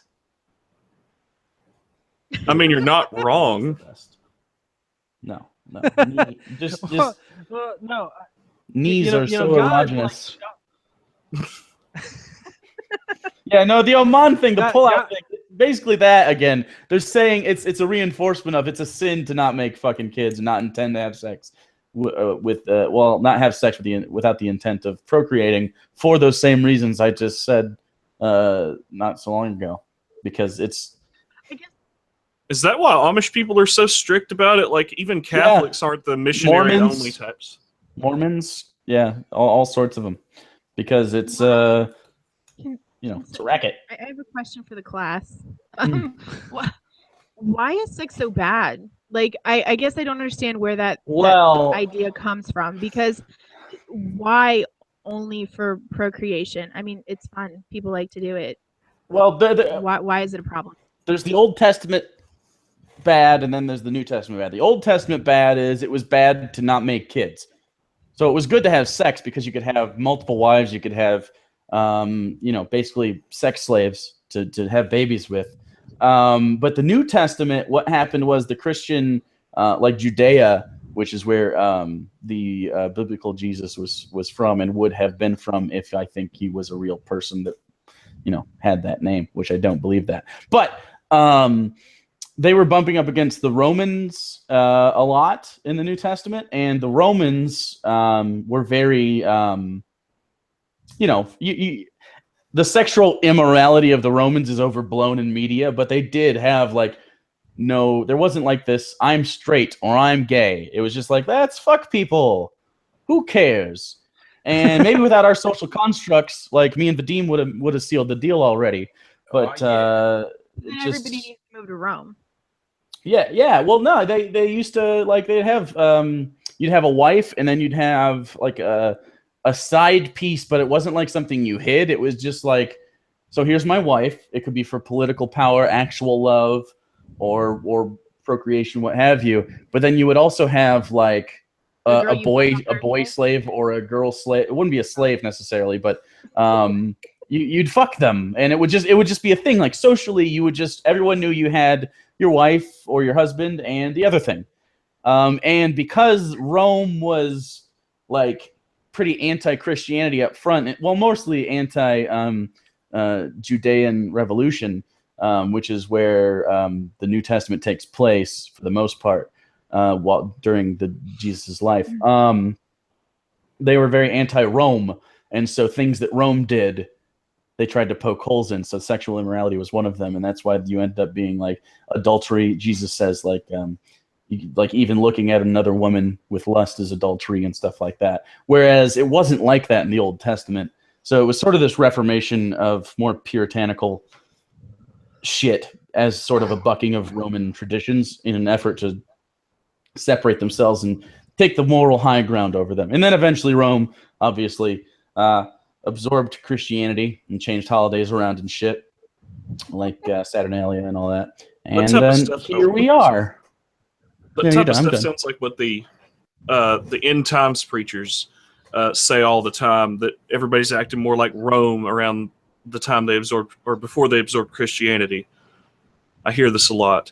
I mean, you're not wrong. No, just no. Knees are so homogenous. Yeah, no, the Oman thing, the pull-out thing, basically that again. They're saying it's a reinforcement of it's a sin to not make fucking kids and not intend to have sex not have sex without the intent of procreating for those same reasons I just said not so long ago, because it's. Is that why Amish people are so strict about it? Like even Catholics aren't the missionary only types. Mormons, yeah, all sorts of them, because it's it's a racket. I have a question for the class. Why is sex so bad? Like, I guess I don't understand where that idea comes from, because why only for procreation? I mean, it's fun. People like to do it. Well, why is it a problem? There's the Old Testament bad, and then there's the New Testament bad. The Old Testament bad is it was bad to not make kids. So it was good to have sex because you could have multiple wives. You could have, basically sex slaves to have babies with. But the New Testament, what happened was the Christian, like Judea, which is where the biblical Jesus was from and would have been from if I think he was a real person that had that name, which I don't believe that. But they were bumping up against the Romans a lot in the New Testament, and the Romans were very, the sexual immorality of the Romans is overblown in media, but they did have there wasn't like this, I'm straight or I'm gay. It was just like, let's fuck people. Who cares? And maybe without our social constructs, like me and Vadim would have sealed the deal already. But everybody needs to move to Rome. Yeah. Well, no, they used to they'd have you'd have a wife, and then you'd have a side piece, but it wasn't like something you hid. It was just like, so here's my wife. It could be for political power, actual love, or procreation, what have you. But then you would also have a boy slave or a girl slave. It wouldn't be a slave necessarily, but you'd fuck them, and it would just be a thing. Like socially, everyone knew you had your wife or your husband and the other thing. And because Rome was pretty anti-Christianity up front, well, mostly anti-Judean revolution, which is where the New Testament takes place for the most part, during Jesus' life. They were very anti-Rome, and so things that Rome did, they tried to poke holes in. So sexual immorality was one of them, and that's why you end up being adultery. Jesus says even looking at another woman with lust is adultery and stuff like that. Whereas it wasn't like that in the Old Testament. So it was sort of this reformation of more puritanical shit as sort of a bucking of Roman traditions in an effort to separate themselves and take the moral high ground over them. And then eventually Rome, obviously, absorbed Christianity and changed holidays around and shit, like Saturnalia and all that. And then here we are. That type of stuff sounds like what the end times preachers say all the time, that everybody's acting more like Rome around the time they absorbed, or before they absorbed Christianity. I hear this a lot.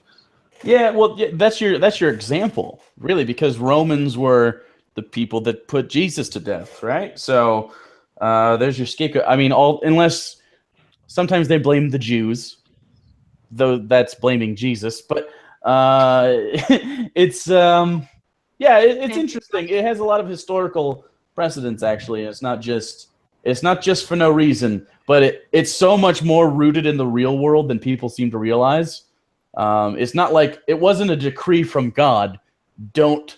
Yeah, well, that's your example, really, because Romans were the people that put Jesus to death, right? So there's your scapegoat. I mean, unless sometimes they blame the Jews, though that's blaming Jesus. But it's interesting. It has a lot of historical precedence, actually. It's not just for no reason, but it's so much more rooted in the real world than people seem to realize. It's not like it wasn't a decree from God, don't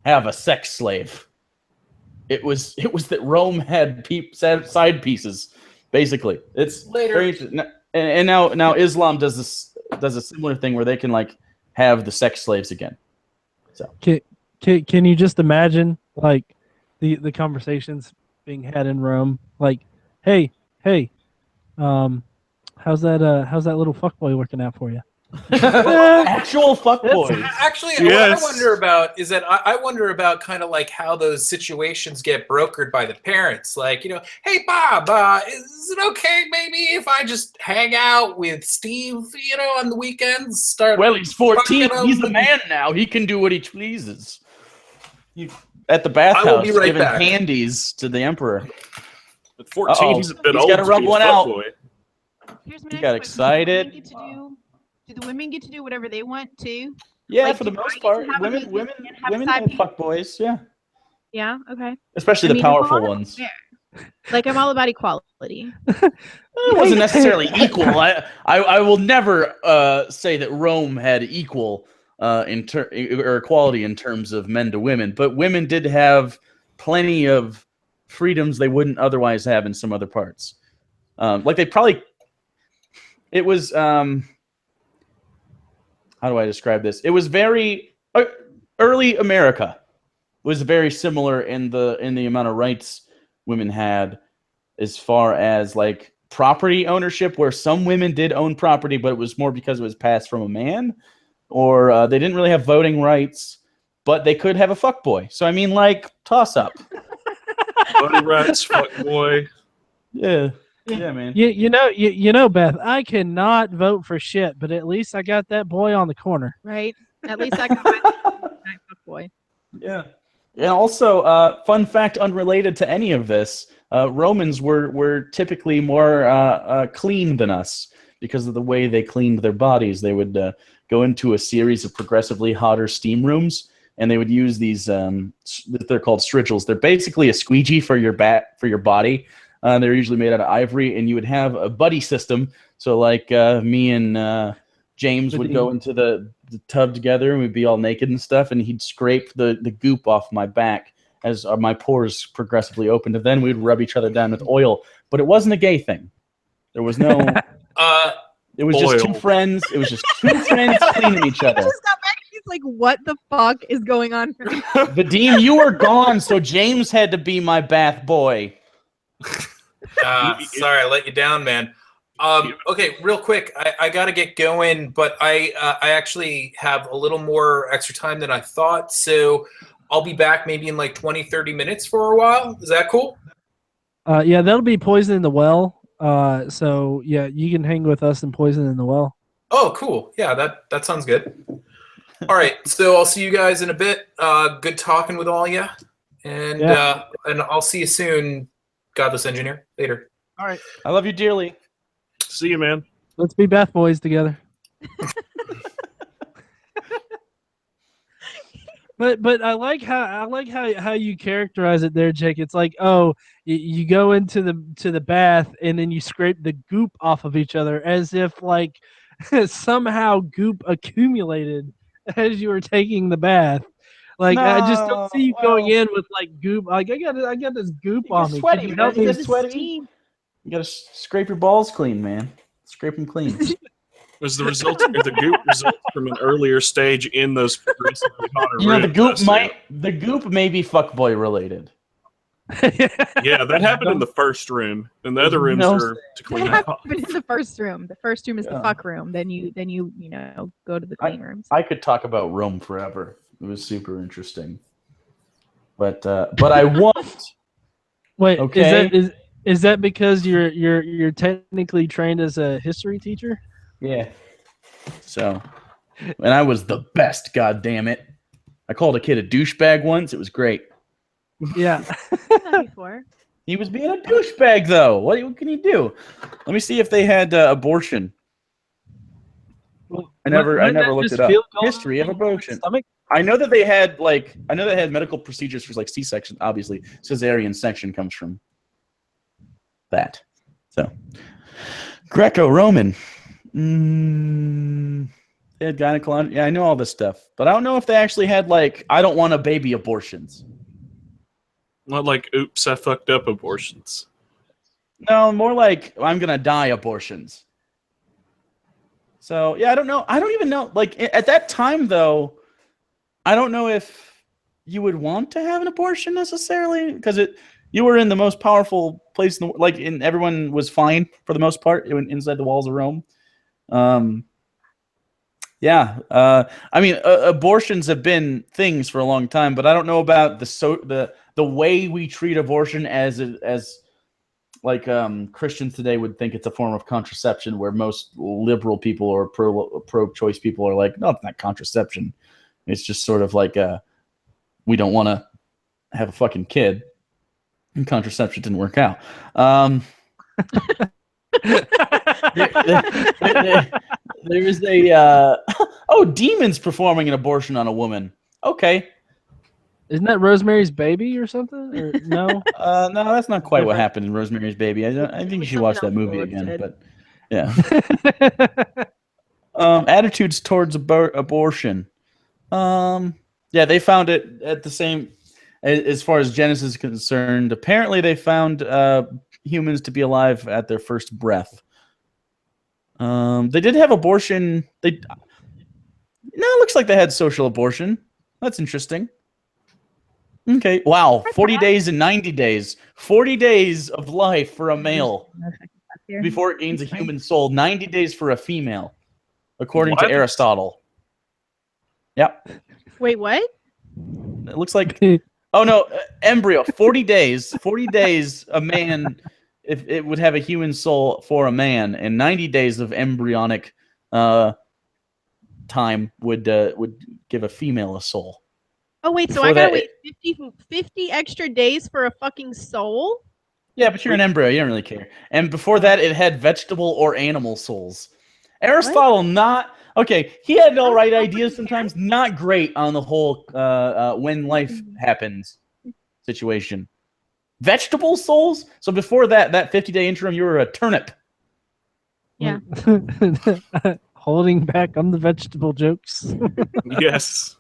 have a sex slave. It was that Rome had side pieces, basically. It's very interesting. And now Islam does a similar thing where they can have the sex slaves again. So can you just imagine the conversations being had in Rome? Hey, how's that little fuckboy working out for you? Actual fuckboys. Actually, yes. What I wonder about is that I wonder about kind of how those situations get brokered by the parents. Hey Bob, is it okay maybe if I just hang out with Steve, on the weekends? Well, he's 14. He's a man now. He can do what he pleases. At the bathhouse, giving handies to the emperor. At 14, he's a bit old. He's got to rub one out. Here's my He got excited. Do the women get to do whatever they want too? Yeah, for the most part, women have fuckboys. Yeah. Yeah. Okay. Especially the powerful ones. I'm all about equality. It wasn't necessarily equal. I will never say that Rome had equal or equality in terms of men to women, but women did have plenty of freedoms they wouldn't otherwise have in some other parts. It was how do I describe this? It was very early America was very similar in the amount of rights women had, as far as property ownership, where some women did own property, but it was more because it was passed from a man, or they didn't really have voting rights, but they could have a fuckboy. So I mean, toss up. Voting rights, fuckboy. Yeah. Yeah, man. You know, Beth, I cannot vote for shit, but at least I got that boy on the corner. Right. At least I got that boy. Yeah. And also, fun fact unrelated to any of this, Romans were typically more clean than us because of the way they cleaned their bodies. They would go into a series of progressively hotter steam rooms, and they would use these. They're called strigils. They're basically a squeegee for your body. They're usually made out of ivory, and you would have a buddy system. So like me and James would go into the tub together, and we'd be all naked and stuff, and he'd scrape the goop off my back as my pores progressively opened, and then we'd rub each other down with oil. But it wasn't a gay thing. There was no... it was just two friends. It was just two friends cleaning each other. Just got back. He's like, what the fuck is going on? Vadim, you were gone, so James had to be my bath boy. Sorry, I let you down, man. Okay, real quick, I got to get going, but I actually have a little more extra time than I thought, so I'll be back maybe in like 20, 30 minutes for a while. Is that cool? Yeah, that'll be Poison in the Well. So yeah, you can hang with us in Poison in the Well. Oh, cool. Yeah, that sounds good. All right, so I'll see you guys in a bit. Good talking with all you, and I'll see you soon, Godless Engineer. Later. All right. I love you dearly. See you, man. Let's be Beth boys together. But I like how you characterize it there, Jake. It's like, oh, you go into the bath and then you scrape the goop off of each other, as if like somehow goop accumulated as you were taking the bath. Like No, I just don't see you going in with like goop. Like I got this goop on me. Sweaty, Could you man. help You me? get sweaty. You gotta scrape your balls clean, man. Scrape them clean. Was the result of the goop result from an earlier stage in those progressively hotter You know, rooms? the goop may be fuckboy related. Yeah, that happened in the first room, and the other rooms are to clean That up. happened in the first room. The first room is the Yeah. fuck room. Then you go to the clean rooms. I could talk about Rome forever. It was super interesting. But I won't. Wait, Okay. is that because you're technically trained as a history teacher? Yeah. So, and I was the best, god damn it. I called a kid a douchebag once. It was great. Yeah. Before. He was being a douchebag, though. What can you do? Let me see if they had abortion. I never looked it up. History of abortion. I know that they had medical procedures for like C-section. Obviously, cesarean section comes from that. So, Greco-Roman. They had gynecological. Yeah, I know all this stuff, but I don't know if they actually had like I don't want a baby abortions. Not like, oops, I fucked up abortions. No, more like I'm gonna die abortions. So yeah, I don't know. I don't even know. Like at that time, though, I don't know if you would want to have an abortion necessarily because you were in the most powerful place in the like, and everyone was fine for the most part inside the walls of Rome. I mean, abortions have been things for a long time, but I don't know about the way we treat abortion as like Christians today would think it's a form of contraception, where most liberal people or pro-choice people are like, no, it's not contraception. It's just sort of like we don't want to have a fucking kid, and contraception didn't work out. There is a demons performing an abortion on a woman. Okay. Isn't that Rosemary's Baby or something? Or no? No, that's not quite what happened in Rosemary's Baby. I think you should watch that movie again. But yeah. Attitudes towards abortion. Yeah, they found it at the same. As far as Genesis is concerned, apparently they found humans to be alive at their first breath. They did have abortion. It looks like they had social abortion. That's interesting. Okay. Wow. 40 days and 90 days. 40 days of life for a male before it gains a human soul. 90 days for a female, according to Aristotle. Yep. Wait, what? It looks like... Oh, no. Embryo. 40 days. 40 days a man... If it would have a human soul for a man, and 90 days of embryonic time would give a female a soul. Oh wait, so I gotta wait 50 extra days for a fucking soul? Yeah, but you're an embryo. You don't really care. And before that, it had vegetable or animal souls. Aristotle, not okay. He had all right ideas sometimes. Not great on the whole when life happens situation. Vegetable souls. So before that 50-day interim, you were a turnip. Yeah. Holding back on the vegetable jokes. Yes.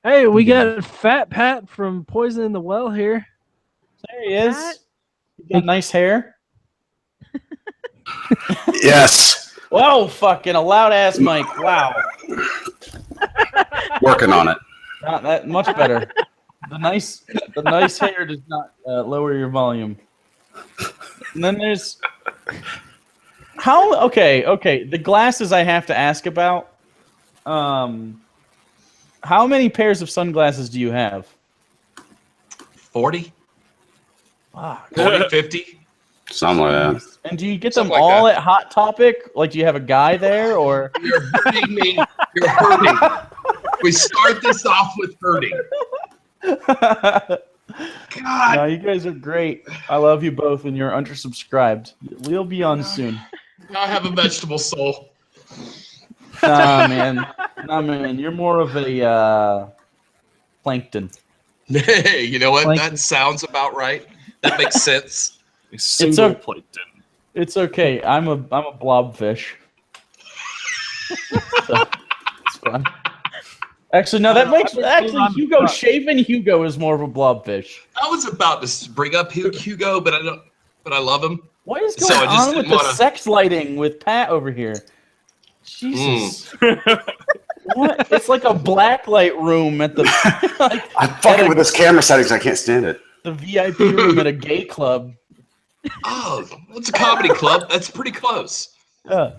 Hey, we got Fat Pat from Poison in the Well here. There he is. You got nice hair. Yes. Whoa, fucking a loud ass mic. Wow. Working on it. Not that much better. The nice hair does not lower your volume. And then there's okay. The glasses I have to ask about. How many pairs of sunglasses do you have? 40? Wow. 40, 50? Something like that. And do you get Something them like all that. at Hot Topic? Like, do you have a guy there, or? You're hurting me. You're hurting. We start this off with hurting. God. No, you guys are great. I love you both, and you're undersubscribed. We'll be on soon. I have a vegetable soul. Nah, man. You're more of a plankton. Hey, you know what? Plankton. That sounds about right. That makes sense. Single plankton. It's okay. I'm a blobfish. So, it's fine. Actually, no. Hugo Shaven Hugo is more of a blobfish. I was about to bring up Hugo, but I love him. What is So going I just on with didn't the wanna- sex lighting with Pat over here? Jesus. What? It's like a blacklight room at the I'm fucking with this camera settings. I can't stand it. the VIP room at a gay club. Oh, it's a comedy club. That's pretty close. Yeah.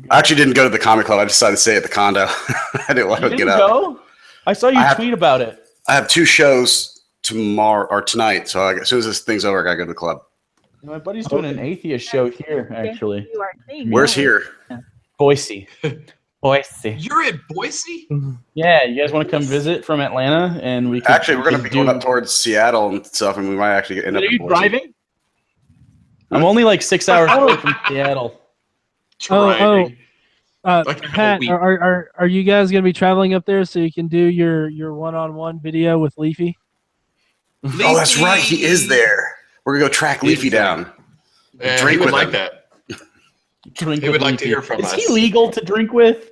I actually didn't go to the comic club. I decided to stay at the condo. I didn't want You to get didn't up. go? I saw you tweet about it. I have 2 shows tomorrow or tonight, so as soon as this thing's over, I gotta go to the club. My buddy's doing an atheist show here, actually. Where's here? Boise. Boise. You're in Boise? Yeah, you guys want to come visit from Atlanta, and we could, Actually, we're gonna be going up towards Seattle and stuff, and we might actually end up. Are in you Boise. driving? I'm only like 6 hours away from Seattle. Driving. Pat, are you guys gonna be traveling up there so you can do your one-on-one video with Leafy? Oh, that's right. He is there. We're gonna go track Leafy down. He would like that. Drink He would with like to Leafy. hear from Is us. he legal to drink with?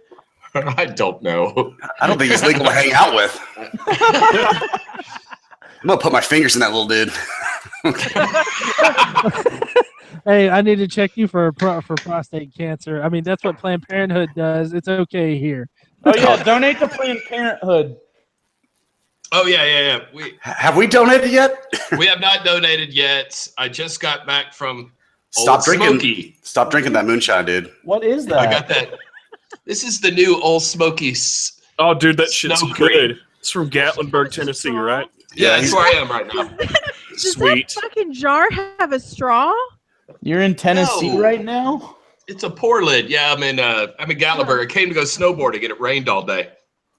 I don't know. I don't think he's legal to hang out with. I'm gonna put my fingers in that little dude. Hey, I need to check you for prostate cancer. I mean, that's what Planned Parenthood does. It's okay here. Oh yeah, donate to Planned Parenthood. Oh yeah. Have we donated yet? We have not donated yet. I just got back from Stop Old drinking. Smoky. Stop drinking that moonshine, dude. What is that? I got that. This is the new Old Smoky. Oh, dude, that shit's Snow good. It's from Gatlinburg, Tennessee, right? Yeah, that's where I am right now. Does Sweet. that fucking jar have a straw? You're in Tennessee No. right now? It's a pour lid. Yeah, I'm in Gatlinburg. I came to go snowboarding and it rained all day.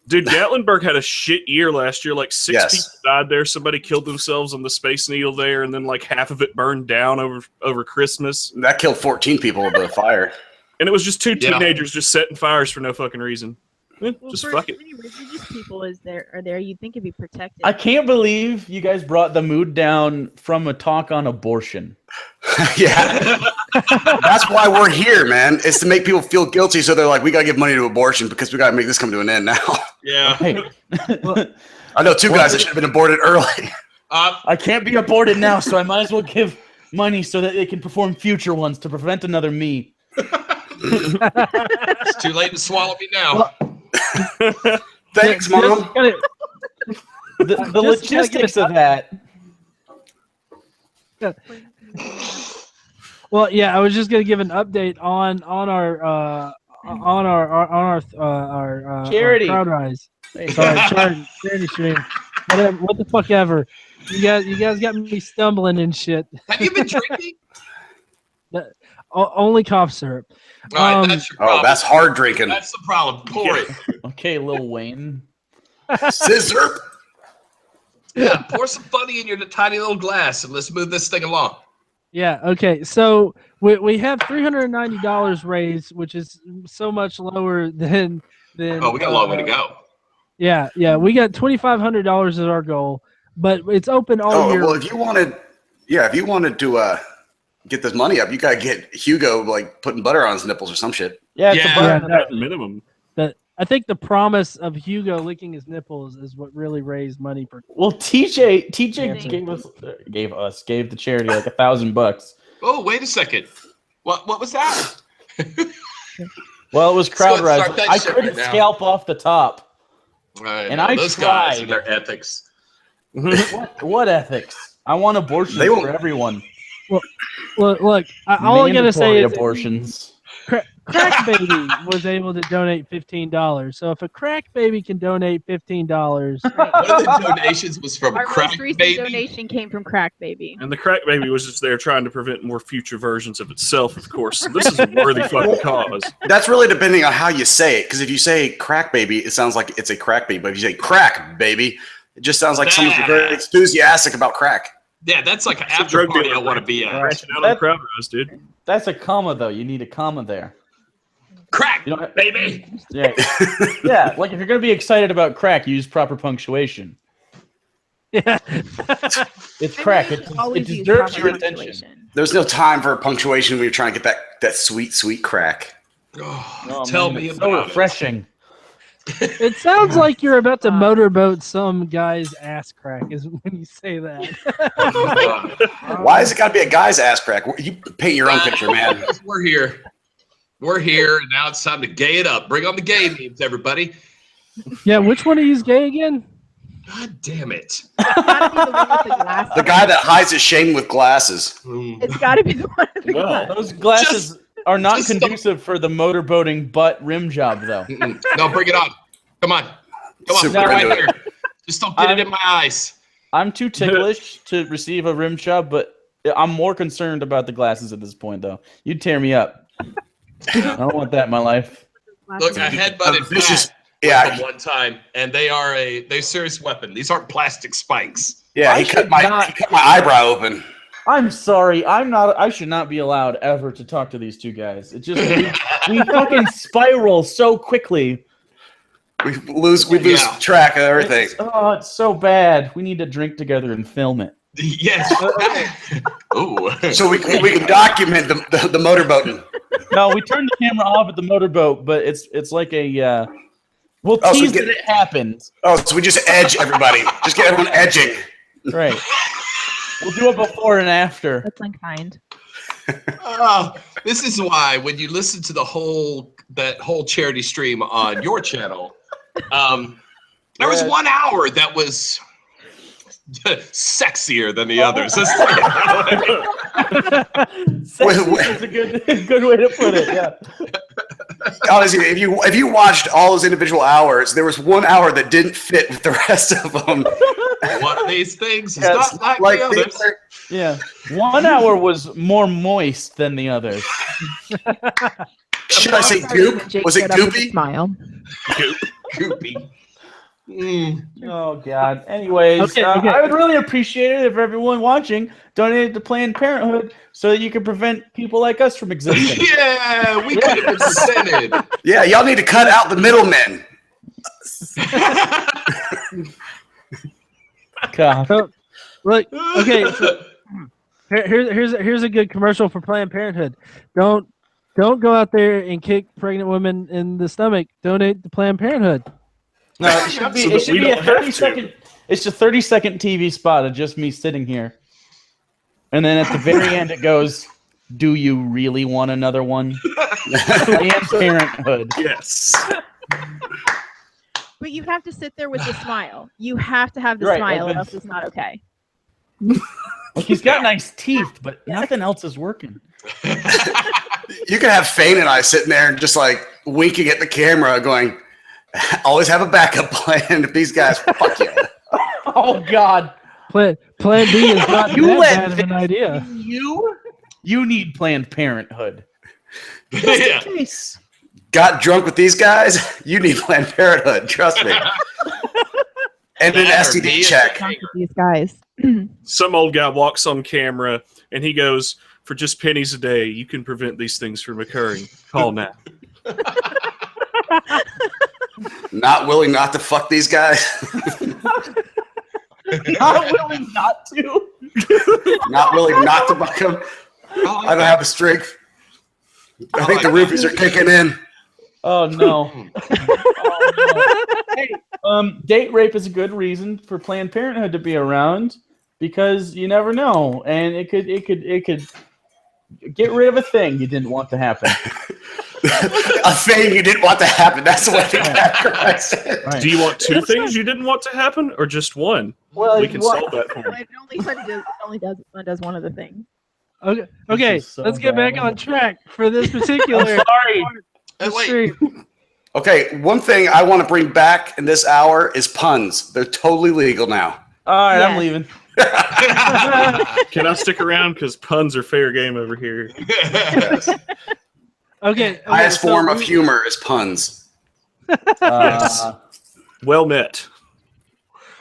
Dude, Gatlinburg had a shit year last year. Like 6 Yes. people died there. Somebody killed themselves on the Space Needle there, and then like half of it burned down over Christmas. That killed 14 people with the fire. And it was just 2 Yeah. teenagers just setting fires for no fucking reason. Just for fuck it. as many religious people as there are there, you'd think it'd be protected. I can't believe you guys brought the mood down from a talk on abortion. Yeah. That's why we're here, man. It's to make people feel guilty, so they're like, we gotta give money to abortion because we gotta make this come to an end now. Yeah. Hey, I know 2 guys that should have been aborted early. I can't be aborted now, so I might as well give money so that they can perform future ones to prevent another me. It's too late to swallow me now. Thanks, Mom. The logistics of that. Well, yeah, I was just gonna give an update on our Charity. Crowdrise. Sorry, charity stream. Whatever, what the fuck ever. You guys got me stumbling and shit. Have you been drinking? Only cough syrup. All right, that's your problem. Oh, that's hard drinking. That's the problem. Pour it. Okay, Lil Wayne. Scissor. Yeah, pour some funny in your tiny little glass and let's move this thing along. Yeah. Okay. So we have $390 raised, which is so much lower than. Oh, we got a long way to go. Yeah. Yeah. We got $2,500 as our goal, but it's open all year. Well, if you wanted to get this money up, you gotta get Hugo like putting butter on his nipples or some shit. Yeah, it's a butter. Minimum. I think the promise of Hugo licking his nipples is what really raised money for. Well, TJ gave the charity like $1,000. Oh, wait a second. What was that? Well, it was Crowdrise. Start that I shit couldn't right now. scalop off the top. And I those guys tried. and their ethics. What ethics? I want abortions for everyone. Well, look, all I'm gonna say is abortions. Crack Baby was able to donate $15. So if a crack baby can donate $15, One of the donations was from Our Crack most recent Baby. donation came from Crack Baby. And the Crack Baby was just there trying to prevent more future versions of itself, of course. So this is a worthy fucking cause. That's really depending on how you say it. Because if you say crack baby, it sounds like it's a crack baby. But if you say crack baby, it just sounds like someone's very enthusiastic about crack. Yeah, that's like an after party I want to be at. Crashing out on Crowdrise, dude. That's a comma, though. You need a comma there. Crack, baby. Yeah, yeah. Like if you're gonna be excited about crack, use proper punctuation. Yeah, it's crack. It deserves your attention. There's no time for punctuation when you're trying to get that sweet, sweet crack. Oh, tell me it's about so refreshing. it sounds like you're about to motorboat some guy's ass crack. Is when you say that. Why has it got to be a guy's ass crack? You paint your own picture, man. We're here. We're here, and now it's time to gay it up. Bring on the gay memes, everybody. Yeah, which one of you's gay again? God damn it. The guy that hides his shame with glasses. It's got to be the one with the glasses. Those glasses are not conducive for the motorboating butt rim job, though. No, bring it on. Come on. Come on, Super put it right into here. Just don't get it in my eyes. I'm too ticklish to receive a rim job, but I'm more concerned about the glasses at this point, though. You'd tear me up. I don't want that in my life. Look, I headbutted Pat one time, and they're serious weapon. These aren't plastic spikes. Yeah, he cut my eyebrow open. I'm sorry. I should not be allowed ever to talk to these two guys. It just we fucking spiral so quickly. We lose track of everything. It's so bad. We need to drink together and film it. Yes. Ooh. So we can document the motorboating. No, we turned the camera off at the motorboat, but it's like a we'll tease that it happened. Oh, so we just edge everybody. Just get everyone edging. Right. We'll do it before and after. That's unkind. Oh, this is why when you listen to that whole charity stream on your channel, there was 1 hour that was sexier than the others. That's a good way to put it. Yeah. Honestly, if you watched all those individual hours, there was 1 hour that didn't fit with the rest of them. One of these things is not like the others. Yeah, 1 hour was more moist than the others. Should I say goop? Was it goopy? Smile. Goopy. Oh God. Anyways, Okay. I would really appreciate it if everyone watching donated to Planned Parenthood so that you can prevent people like us from existing. Yeah, we could have been presented. Yeah, y'all need to cut out the middlemen. God. So, look, okay. So here's a good commercial for Planned Parenthood. Don't go out there and kick pregnant women in the stomach. Donate to Planned Parenthood. No, it should be a 30-second. It's a 30-second TV spot of just me sitting here, and then at the very end it goes, "Do you really want another one?" Planned Parenthood. Yes. But you have to sit there with the smile. You have to have the Right, smile, like or else it's not okay. Like he's got nice teeth, but nothing else is working. You could have Fane and I sitting there and just like winking at the camera, going, "Always have a backup plan if these guys fuck you." Oh God. Plan B is not that bad of an idea. You need Planned Parenthood. Yeah. Got drunk with these guys? You need Planned Parenthood. Trust me. And an That or STD me check. Talk with these guys. Some old guy walks on camera and he goes, "For just pennies a day, you can prevent these things from occurring. Call now." Not willing not to fuck these guys. Not willing not to. Not willing not to fuck them. I don't have the strength. I think the roofies are kicking in. Oh no. Hey, date rape is a good reason for Planned Parenthood to be around because you never know, and it could get rid of a thing you didn't want to happen. A thing you didn't want to happen. That's what the categorize it. Right. Do you want two things you didn't want to happen, or just one? Well, We can solve that for you. It only does one of the things. Okay, is so let's get back bad. on track for this particular. Sorry. Wait. stream. Okay, one thing I want to bring back in this hour is puns. They're totally legal now. All right, Yes. I'm leaving. Can I stick around? Because puns are fair game over here. Okay. Highest so form of we- humor is puns. Well met.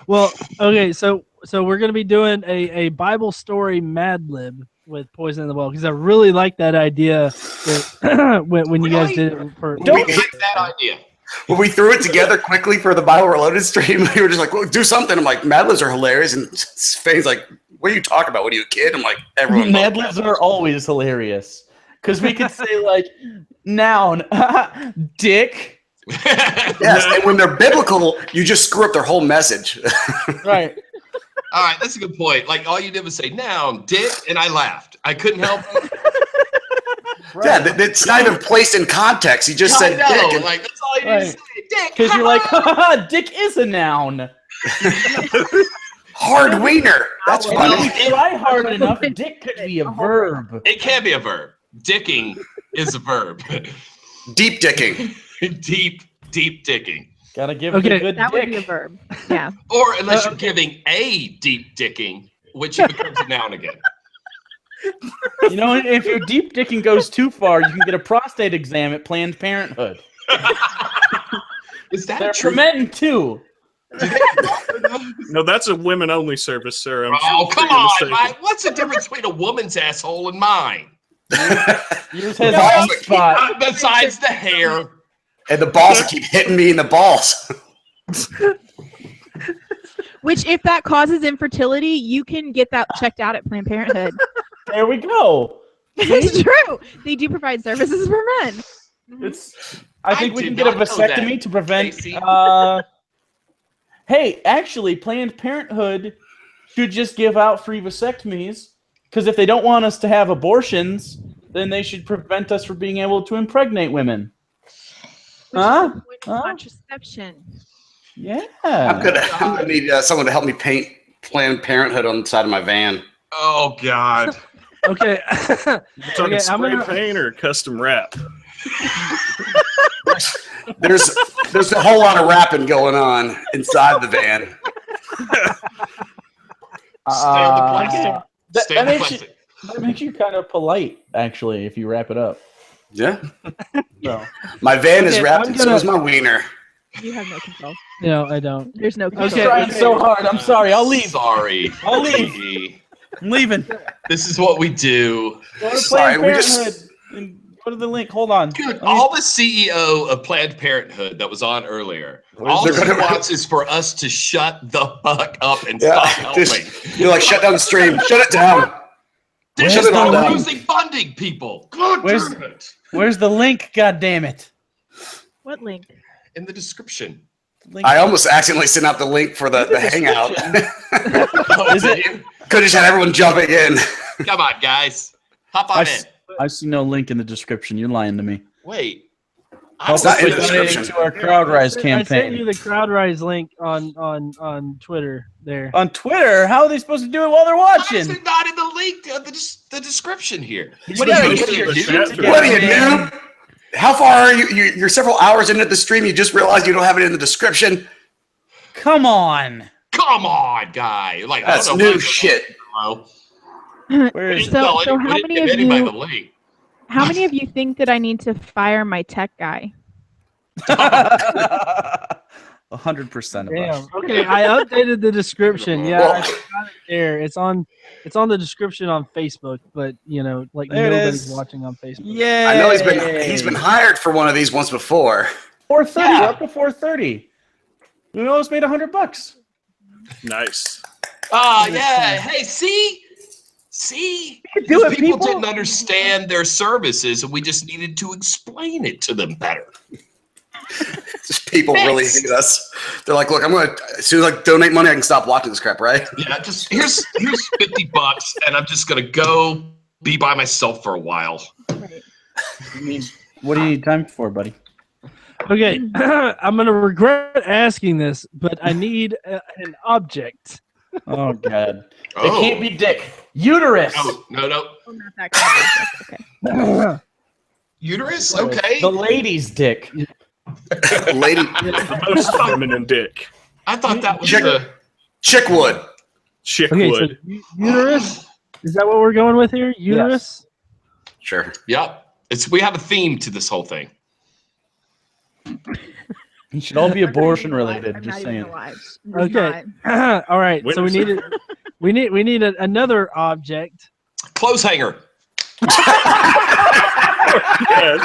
Well, okay, so we're gonna be doing a Bible story Mad Lib with Poison in the Well because I really like that idea that when you guys did it for. Don't like that idea. When we threw it together quickly for the Bible Reloaded stream, we were just like, well, do something. I'm like, Mad Libs are hilarious. And Faye's like, what are you talking about? What are you, a kid? I'm like, everyone. Mad Libs are always hilarious because we could say like noun, dick. Yes, and when they're biblical, you just screw up their whole message. Right. All right, that's a good point. Like all you did was say noun, dick, and I laughed. I couldn't help it. Yeah, it's not even placed in context. He just said I know, dick. and- like that's all you need to Right. say. Dick. Because you're like, haha, dick is a noun. Hard wiener. That's And funny. if you try hard enough, dick could be a verb. It can be a verb. Dicking is a verb. Deep dicking. deep dicking. Gotta give it Okay. a good That would be a dick. verb. Yeah. Or unless you're giving a deep dicking, which it becomes a noun again. You know, if your deep dicking goes too far, you can get a prostate exam at Planned Parenthood. Is that They're true? for men too. No, that's a women-only service, sir. I'm Oh, sure come you're on, mistaken. Mike. What's the difference between a woman's asshole and mine? Yours has No, a deep spot. Besides the hair. And the balls keep hitting me in the balls. Which, if that causes infertility, you can get that checked out at Planned Parenthood. There we go. It's true. They do provide services for men. It's. I think we did can get a not know that, vasectomy to prevent. Casey. Hey, actually, Planned Parenthood should just give out free vasectomies because if they don't want us to have abortions, then they should prevent us from being able to impregnate women. Which Huh? is the point of contraception. Yeah. I'm gonna need someone to help me paint Planned Parenthood on the side of my van. Oh God. Okay. You talking Okay, I'm spray gonna- paint or custom wrap? There's a whole lot of rapping going on inside the van. Stay on the plastic. That, Stay that on the makes you, plastic. that makes you kind of polite, actually, if you wrap it up. Yeah. So. My van is Okay, wrapped, I'm and so gonna- is my wiener. You have no control. No, I don't. There's no control. Okay, Trying so hard. I'm sorry. I'll leave. Sorry. I'll leave. I'm leaving. This is what we do. Go to Sorry, Planned we just- Parenthood and go to the link. Hold on. Dude, Let me- all the CEO of Planned Parenthood that was on earlier, all They're she gonna- wants is for us to shut the fuck up and Yeah, stop just- helping. You're like, shut down the stream. Shut it down. They're Shut just it all down. losing funding, people. God Where's- damn it. Where's the link? God damn it. What link? In the description. Link- I almost accidentally sent out the link for the hangout. Oh, Is did it- you? Could have just had everyone jumping in. Come on, guys. Hop I, on in. s- I see no link in the description. You're lying to me. Wait. It's not in the Donating description. to our Crowdrise I sent you campaign. the Crowdrise link on Twitter there. On Twitter, how are they supposed to do it while they're Why is watching? it not in the link, the description here? He's What been are you, posting idiot, the dude? chat for What are you, man. noob? How far are you? You're several hours into the stream. You just realized you don't have it in the description. Come on. Come on, guy. Like, I That's don't know new why- shit. Hello? Where is We it? didn't tell So any- how we didn't many give of anybody you- the link. How many of you think that I need to fire my tech guy? 100% of Damn. us. Okay, I updated the description. Yeah, Well- I got it there. It's on the description on Facebook, but like There it nobody's is. watching on Facebook. Yeah. I know he's been hired for one of these once before. 430. Yeah. We're up to 430. We almost made $100. Nice. Yeah. Hey, see? do These it, people people. didn't understand their services, and we just needed to explain it to them better. Just people really Thanks. hate us. They're like, look, as soon as I donate money, I can stop watching this crap, right? Yeah, just here's $50, and I'm just gonna go be by myself for a while. Right. What do you need time for, buddy? Okay, I'm gonna regret asking this, but I need an object. Oh, God. It Oh. can't be dick. Uterus. No. Oh, not that kind of object. Okay. Uterus? Okay. The lady's dick. Lady The most feminine dick. I thought that was Chick- the. Chickwood. Okay, Chickwood. so uterus. Is that what we're going with here? Uterus. Sure. Yep. We have a theme to this whole thing. It should all be abortion I'm related. not Just even saying. gonna lie. It's Okay. not. All right. So we Winners. need another object. Clothes hanger. Yes.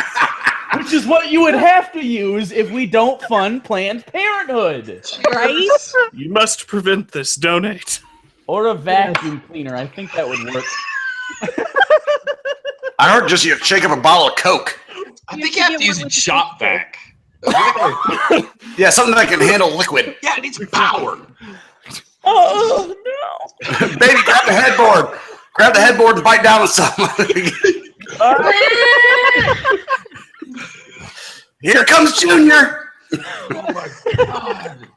Which is what you would have to use if we don't fund Planned Parenthood. Right? You must prevent this. Donate. Or a vacuum cleaner. I think that would work. I heard just you shake up a bottle of Coke. I You think have you have to to get use one a with the shop stick. vac. Yeah, something that can handle liquid. Yeah, it needs power. Oh, no. Baby, grab the headboard. Grab the headboard and bite down on something. Here comes Junior. Oh my God.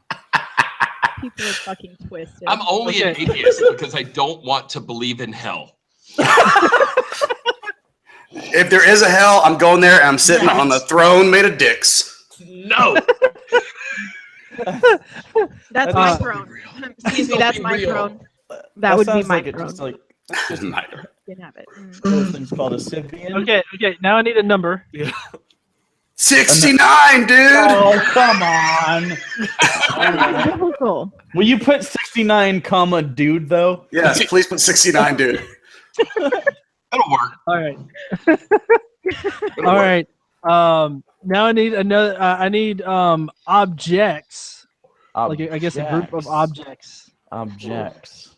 People are fucking twisted. I'm only an Okay. atheist because I don't want to believe in hell. If there is a hell, I'm going there and I'm sitting on the throne made of dicks. No. That's my Uh, throne. Excuse me, that's my real. throne. That would be sounds my like it throne. just like Can have it. those things called a Sibian. Okay. Now I need a number. 69, dude. Oh, come on. Cool. Will you put 69, comma, dude, though? Yes, please put 69, dude. That'll work. All right. That'll All work. right. Now I need another. I need objects. Like I guess a group of objects. Objects.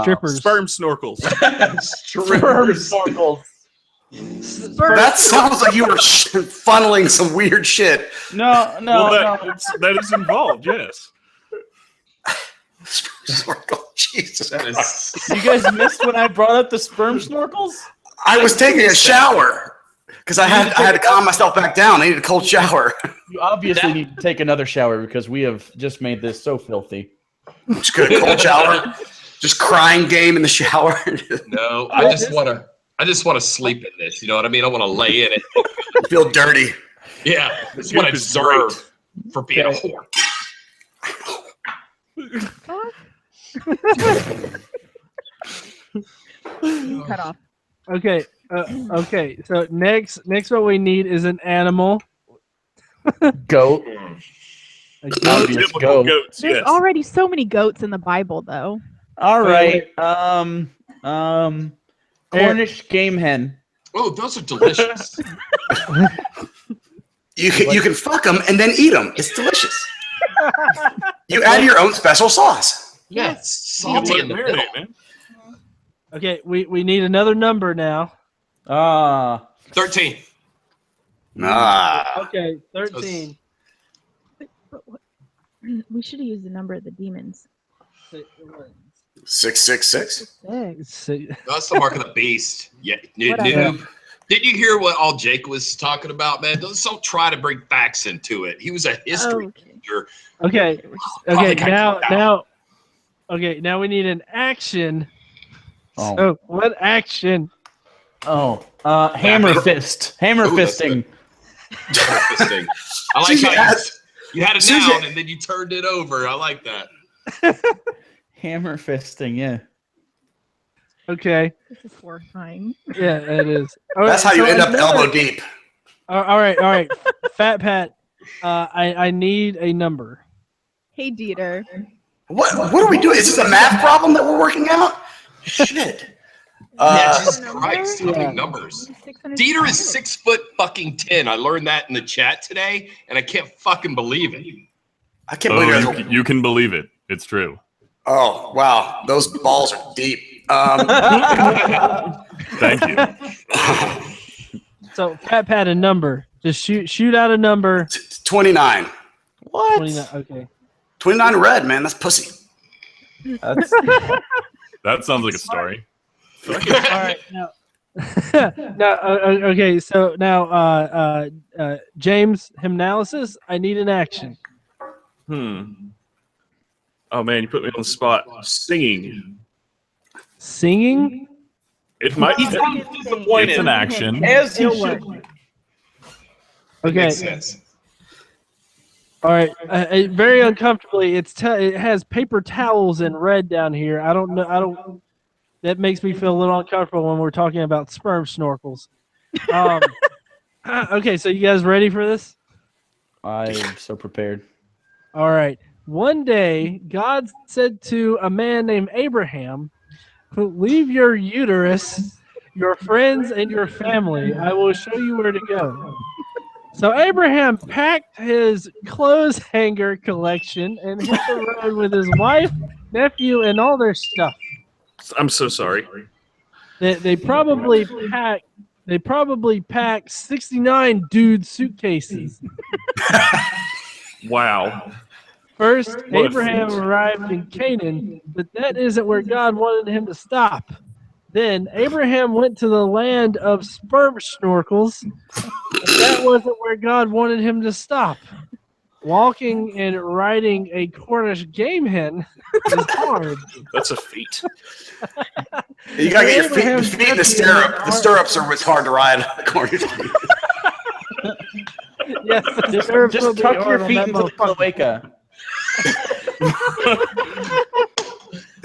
Strippers. Sperm snorkels. Sperm snorkels. That sounds like you were funneling some weird shit. No. That is involved. Yes. Jesus. That is. You guys missed when I brought up the sperm snorkels? I was taking a shower because I had to calm myself back down. I needed a cold shower. You obviously need to take another shower because we have just made this so filthy. It's good. Cold shower. Just crying game in the shower. No, I just want to sleep in this. You know what I mean? I want to lay in it. Feel dirty. Yeah, that's what I Goop is deserve for being a whore. Cut off. Okay. Okay. So next, what we need is an animal. Goat. A goat. Obvious Biblical goat. goats. There's Yes. already so many goats in the Bible, though. All Wait, right. Cornish game hen. Oh, those are delicious. You can fuck them and then eat them. It's delicious. You add your own special sauce. Yeah, it's salty in the middle. Man. Okay. We need another number now. 13. Ah. Okay. 13. We should have used the number of the demons. 666. That's the mark of the beast. Yeah, Whatever. noob. Did you hear what all Jake was talking about, man? Don't try to bring facts into it. He was a history teacher. Okay. Probably Okay. got kicked out. Now we need an action. Oh. So what action? Hammer fist. Hammer Ooh, that's fisting. Fisting. I like Susie, how you had a Susie- noun and then you turned it over. I like that. Hammer fisting, yeah. Okay. This is horrifying. Yeah, it is. All That's right, how you so end up another- elbow deep. All right. Fat Pat. I need a number. Hey, Dieter. What are we doing? Is this a math problem that we're working out? Shit. Yeah, Jesus Christ, how many numbers? Dieter is 6'10". I learned that in the chat today, and I can't fucking believe it. I can't believe it. You can believe it. It's true. Oh, wow. Those balls are deep. Thank you. So, Pat had a number. Just shoot out a number. 29. What? 29. Okay. 29 red, man. That's pussy. That sounds like a story. All right. Okay. So now, James, hymnalysis. I need an action. Oh man, you put me on the spot. Singing. Singing. It might. He's disappointed. It's an action. As he should. Okay. Makes sense. All right. Very uncomfortably, it has paper towels in red down here. I don't know. That makes me feel a little uncomfortable when we're talking about sperm snorkels. Okay, so you guys ready for this? I am so prepared. All right. One day, God said to a man named Abraham, "Leave your uterus, your friends, and your family. I will show you where to go." So Abraham packed his clothes hanger collection and hit the road with his wife, nephew, and all their stuff. I'm so sorry. They probably packed 69 dude suitcases. Wow. First, What a Abraham feat. arrived in Canaan, but that isn't where God wanted him to stop. Then Abraham went to the land of sperm snorkels, but that wasn't where God wanted him to stop. Walking and riding a Cornish game hen is hard. That's a feat. You gotta get your feet in the stirrup. The stirrups are what's hard to ride. Yes, Just tuck your feet into the cloaca.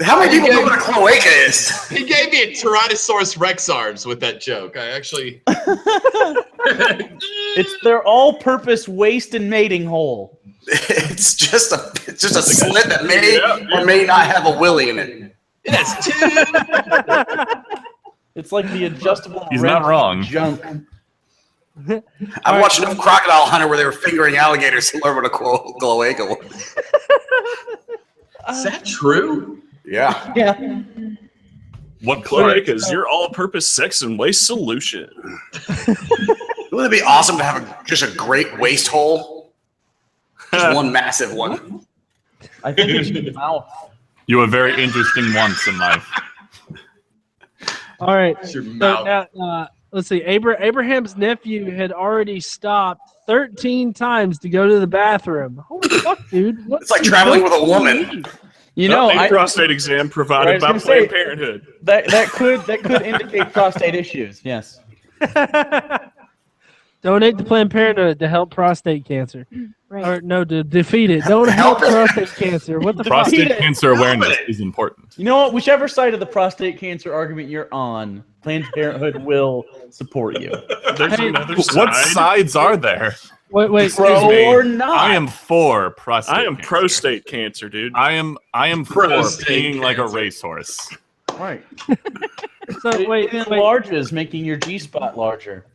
How many people know what a cloaca is? He gave me a Tyrannosaurus Rex arms with that joke. I actually. It's their all-purpose waist and mating hole. It's just a slit that may or may not have a willy in it. It has two. It's like the adjustable. He's not wrong. Junk. I watched enough Crocodile Hunter where they were fingering alligators to learn what a cloaca was. Is that true? Yeah. Yeah. What cloaca is your all-purpose sex and waste solution? Wouldn't it be awesome to have just a great waist hole? Just one massive one. I think it's your mouth. You have very interesting wants in life. All right. It's your So mouth. now, let's see. Abraham's nephew had already stopped 13 times to go to the bathroom. Holy fuck, dude! It's like traveling with a woman. You know, a prostate exam provided by Planned Parenthood. That could indicate prostate issues. Yes. Donate to Planned Parenthood to help prostate cancer. Right. Or no, to defeat it. Don't help prostate cancer. What the fuck? Prostate cancer awareness is important. You know what? Whichever side of the prostate cancer argument you're on, Planned Parenthood will support you. There's another side. What sides are there? Wait. Pro or not? I am for prostate. I am cancer. prostate cancer, dude. I am for Prostate peeing like a cancer. racehorse. Right. So wait. It enlarges, making your G-spot larger.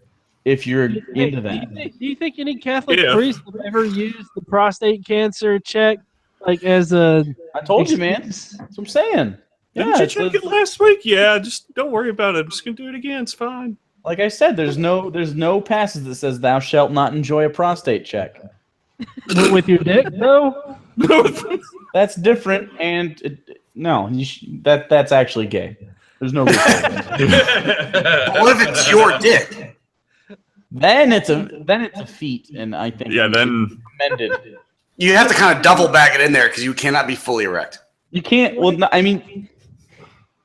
If you're into that. Do you think any Catholic Yeah. priest have ever used the prostate cancer check like as a? I told you, man. That's what I'm saying. Didn't you check it last week? Yeah, just don't worry about it. I'm just gonna do it again. It's fine. Like I said, there's no passage that says thou shalt not enjoy a prostate check. With your dick, no. That's different, and that's actually gay. There's no reason. What if it's your dick? Then it's a feat, and I think then recommended. You have to kind of double bag it in there because you cannot be fully erect. You can't. Well, no, I mean,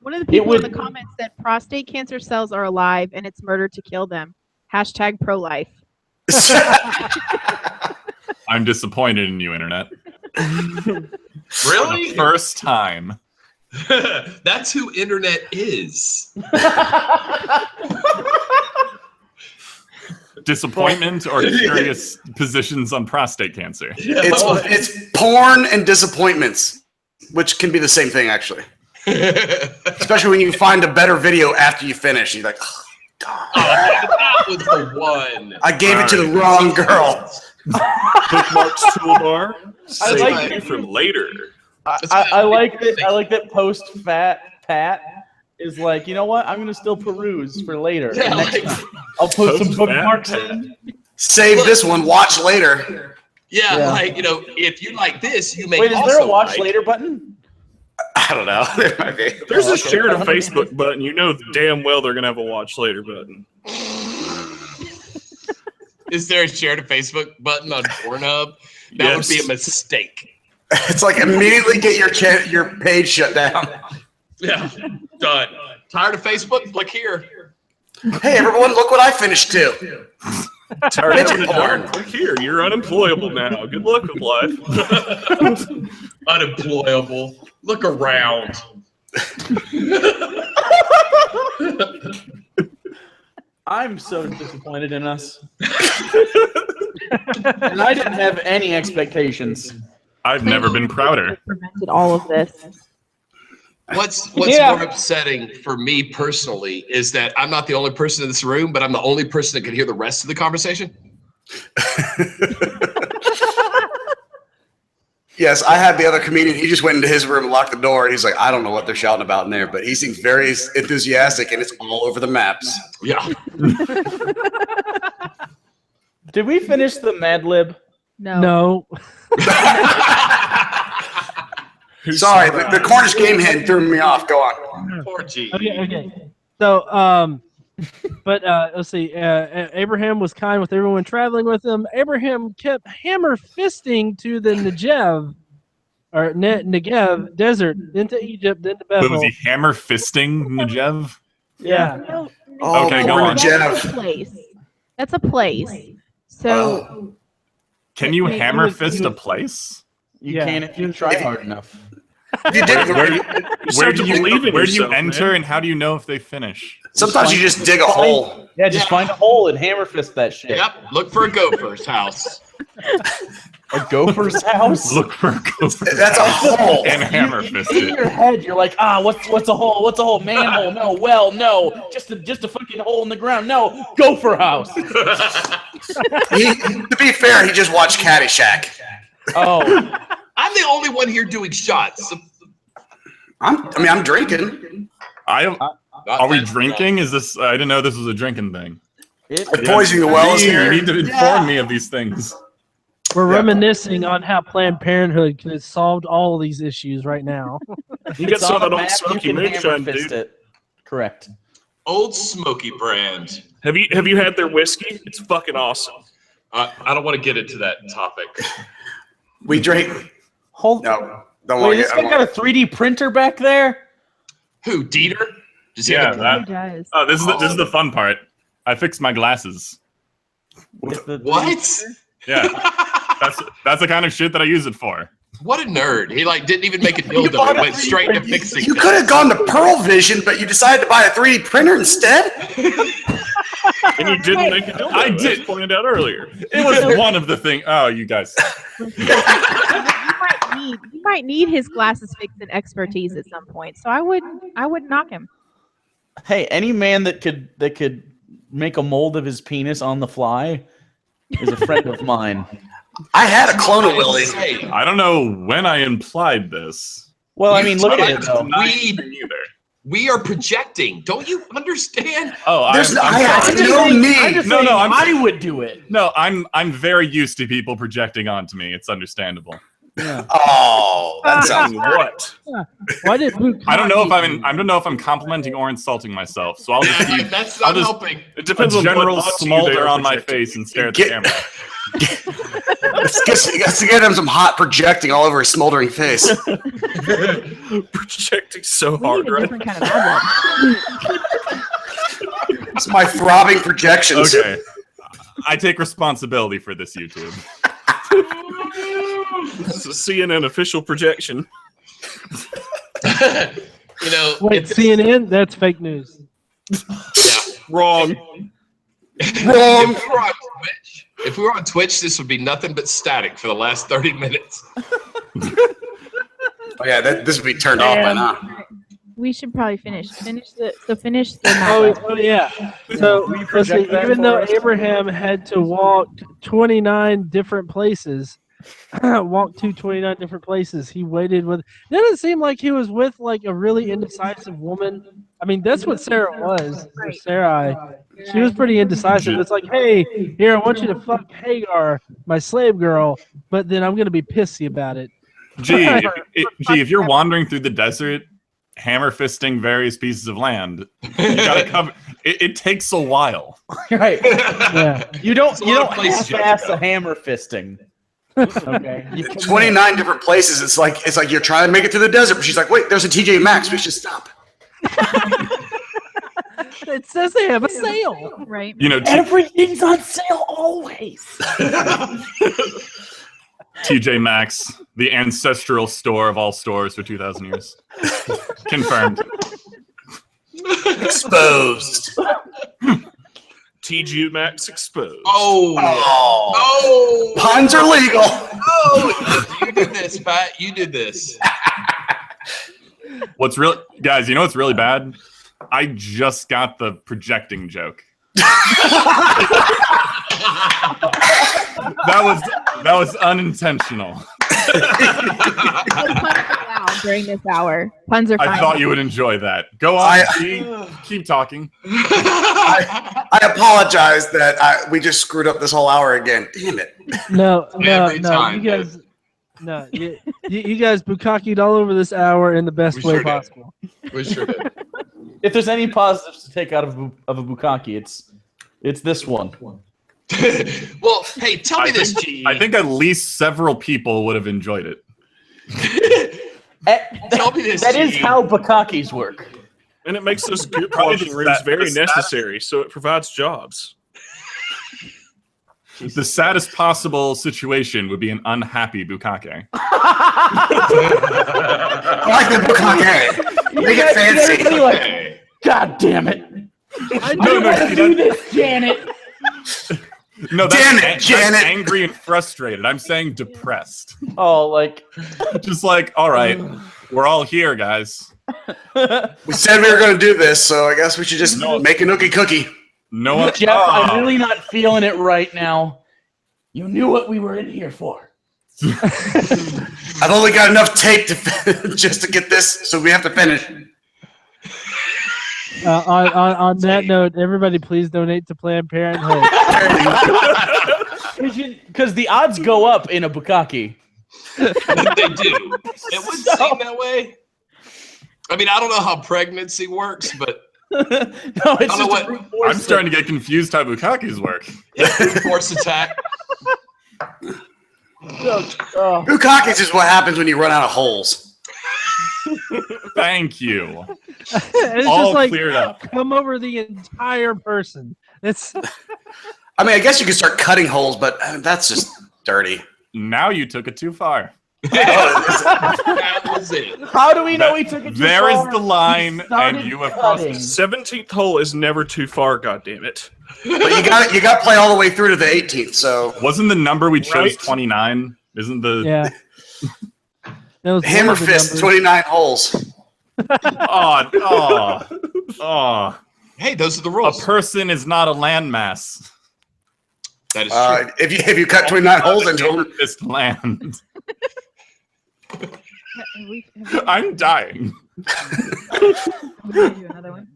One of the people in the comments said prostate cancer cells are alive and it's murder to kill them. # pro-life. I'm disappointed in you, Internet. Really? For the first time. That's who internet is. disappointment or curious positions on prostate cancer? It's porn and disappointments, which can be the same thing, actually. Especially when you find a better video after you finish. You're like, oh, God. That was the one. I gave it to the wrong girl. Bookmarks toolbar. Save like it for later. I like that. I like that. Post fat Pat is like, you know what? I'm gonna still peruse for later. Yeah, Next like- time, I'll put some bookmarks in. Save this one. Watch later. Yeah, like, if you like this, you may Wait, is also there a watch like- later button? I don't know. There might be. There's a share to Facebook button. You know damn well they're gonna have a watch later button. Is there a share to Facebook button on Pornhub? That would be a mistake. It's like immediately get your page shut down. Yeah, done. Tired of Facebook? Click here. Hey everyone, look what I finished too. Tired of having a darn. Click here. You're unemployable now. Good luck with life. Unemployable. Look around. I'm so disappointed in us. And I didn't have any expectations. I've never been prouder. Prevented all of this. What's Yeah. more upsetting for me personally is that I'm not the only person in this room, but I'm the only person that can hear the rest of the conversation. Yes, I had the other comedian. He just went into his room and locked the door. And he's like, I don't know what they're shouting about in there, but he seems very enthusiastic, and it's all over the maps. Yeah. Did we finish the Mad Lib? No. Sorry, the Cornish game hen threw me off. Go on. Poor G. Okay. So, let's see. Abraham was kind with everyone traveling with him. Abraham kept hammer fisting to the Negev desert, then to Egypt, then to But Bethel. was he hammer fisting Negev? Yeah. No, Oh, Okay, go poor on. Negev. That's a place. That's a place. So Can you Wait, hammer he was- fist a place? You Yeah. can if you try hard enough. You did. Where do start to believe in where do you yourself, enter, man. and how do you know if they finish? Sometimes you just dig a hole. Yeah, just find a hole and hammer fist that shit. Yep. Look for a gopher's house. A gopher's house? Look for a gopher That's a hole. and hammer fist In it. your head, you're like, what's a hole? What's a hole? Manhole? No. Well, no. Just a fucking hole in the ground. No. Gopher house. To be fair, he just watched Caddyshack. Oh. I'm the only one here doing shots. I'm drinking. Are we drinking? Is this? I didn't know this was a drinking thing. Poisoning the wells You here. need to inform me of these things. We're reminiscing on how Planned Parenthood could have solved all these issues right now. You got It's some on of the that old map, smoky you can hammer moonshine, fist dude. it. Correct. Old Smoky brand. Have you had their whiskey? It's fucking awesome. I don't want to get into that topic. We drink. Hold. No, don't want Wait, to this get. guy got a 3D printer back there? Who, Dieter? Does he Yeah, have a that- He does. Oh, this is the fun part. I fixed my glasses. With the What? Yeah, that's the kind of shit that I use it for. What a nerd. He didn't even make a dildo. He went straight to fixing You it. could have gone to Pearl Vision, but you decided to buy a 3D printer instead. And you didn't make a dildo. I as did. pointed out earlier. It was one of the things. Oh, you guys. You might need his glasses fixing expertise at some point. So I wouldn't knock him. Hey, any man that could make a mold of his penis on the fly is a friend of mine. I had a clone of Willie. I don't know when I implied this. Well, I mean, look at it It's though. not either. We are projecting. Don't you understand? Oh, I sorry. have no need. No, I'm I would do it. No, I'm very used to people projecting onto me. It's understandable. Yeah. Oh, that sounds what? Why did Luke? I don't know if I don't know if I'm complimenting or insulting myself. So I'll just be That's I'll not just- helping. It depends a on general what box you smolder there on my projecting. face and stare at Get- the camera. Let's get him some hot projecting all over his smoldering face. Projecting so We hard, need a right? different kind of Mad Lib. It's my throbbing projections. Okay. I take responsibility for this, YouTube. This is a CNN official projection. Wait, CNN? That's fake news. Wrong. If we were on Twitch, this would be nothing but static for the last 30 minutes. Oh yeah, this would be turned off by now. We should probably finish the Oh yeah. So let's see, even though Abraham had to walk 29 different places, walk to 29 different places, he waited with. Doesn't seem like he was with like a really indecisive woman. I mean, that's what Sarah was. Or Sarai. She was pretty indecisive. It's like, hey, here, I want you to fuck Hagar, my slave girl, but then I'm gonna be pissy about it. Gee, if you're wandering through the desert, hammer fisting various pieces of land, you gotta cover. It takes a while. Right. Yeah. You don't half-ass a hammer fisting. Okay. 29 different places. It's like you're trying to make it through the desert, but she's like, wait, there's a TJ Maxx. We should stop. It says they have a sale. Right. You know, everything's on sale always. TJ Maxx, the ancestral store of all stores for 2,000 years. Confirmed. Exposed. TJ Maxx exposed. Oh. Puns are legal. Oh, you did this, Pat. You did this. What's really, guys? You know what's really bad? I just got the projecting joke. That was unintentional. During this hour, puns are fine. I thought you would enjoy that. Go on, keep talking. I apologize that we just screwed up this whole hour again. Damn it! No, Every time, you guys, no, you guys bukkakied all over this hour in the best way possible. We sure did. If there's any positives to take out of a bukkake, it's this one. Well, hey, tell me this, G. I think at least several people would have enjoyed it. Tell me this. That is how bukkakes work. And it makes those group watching rooms very necessary, so it provides jobs. The saddest possible situation would be an unhappy bukkake. I like the bukkake. Make it fancy. Like, God damn it! I don't want to do this, Janet. No, Janet. That's angry and frustrated. I'm saying depressed. Oh, like, just like, all right, we're all here, guys. We said we were going to do this, so I guess we should just make a nookie cookie. No one. Jeff, I'm really not feeling it right now. You knew what we were in here for. I've only got enough tape to just to get this, so we have to finish. On that note, everybody please donate to Planned Parenthood. Because the odds go up in a bukkake. They do. It would seem that way. I mean, I don't know how pregnancy works, but no, it's just I'm starting to get confused how bukkakes work. Force attack. Bukkakes is what happens when you run out of holes. Thank you. It's all just like cleared up. Come over the entire person. It's. I mean, I guess you could start cutting holes, but that's just dirty. Now you took it too far. That was it. How do we know we took it too There far? is the line, and you have crossed it. 17th hole is never too far. God damn it! But you got to play all the way through to the 18th. So wasn't the number we chose 29? Isn't the Hammer fist 29 holes? Oh. Hey, those are the rules. A person is not a landmass. That is true. If you cut 29 holes into them, it's land. I'm dying. Another one?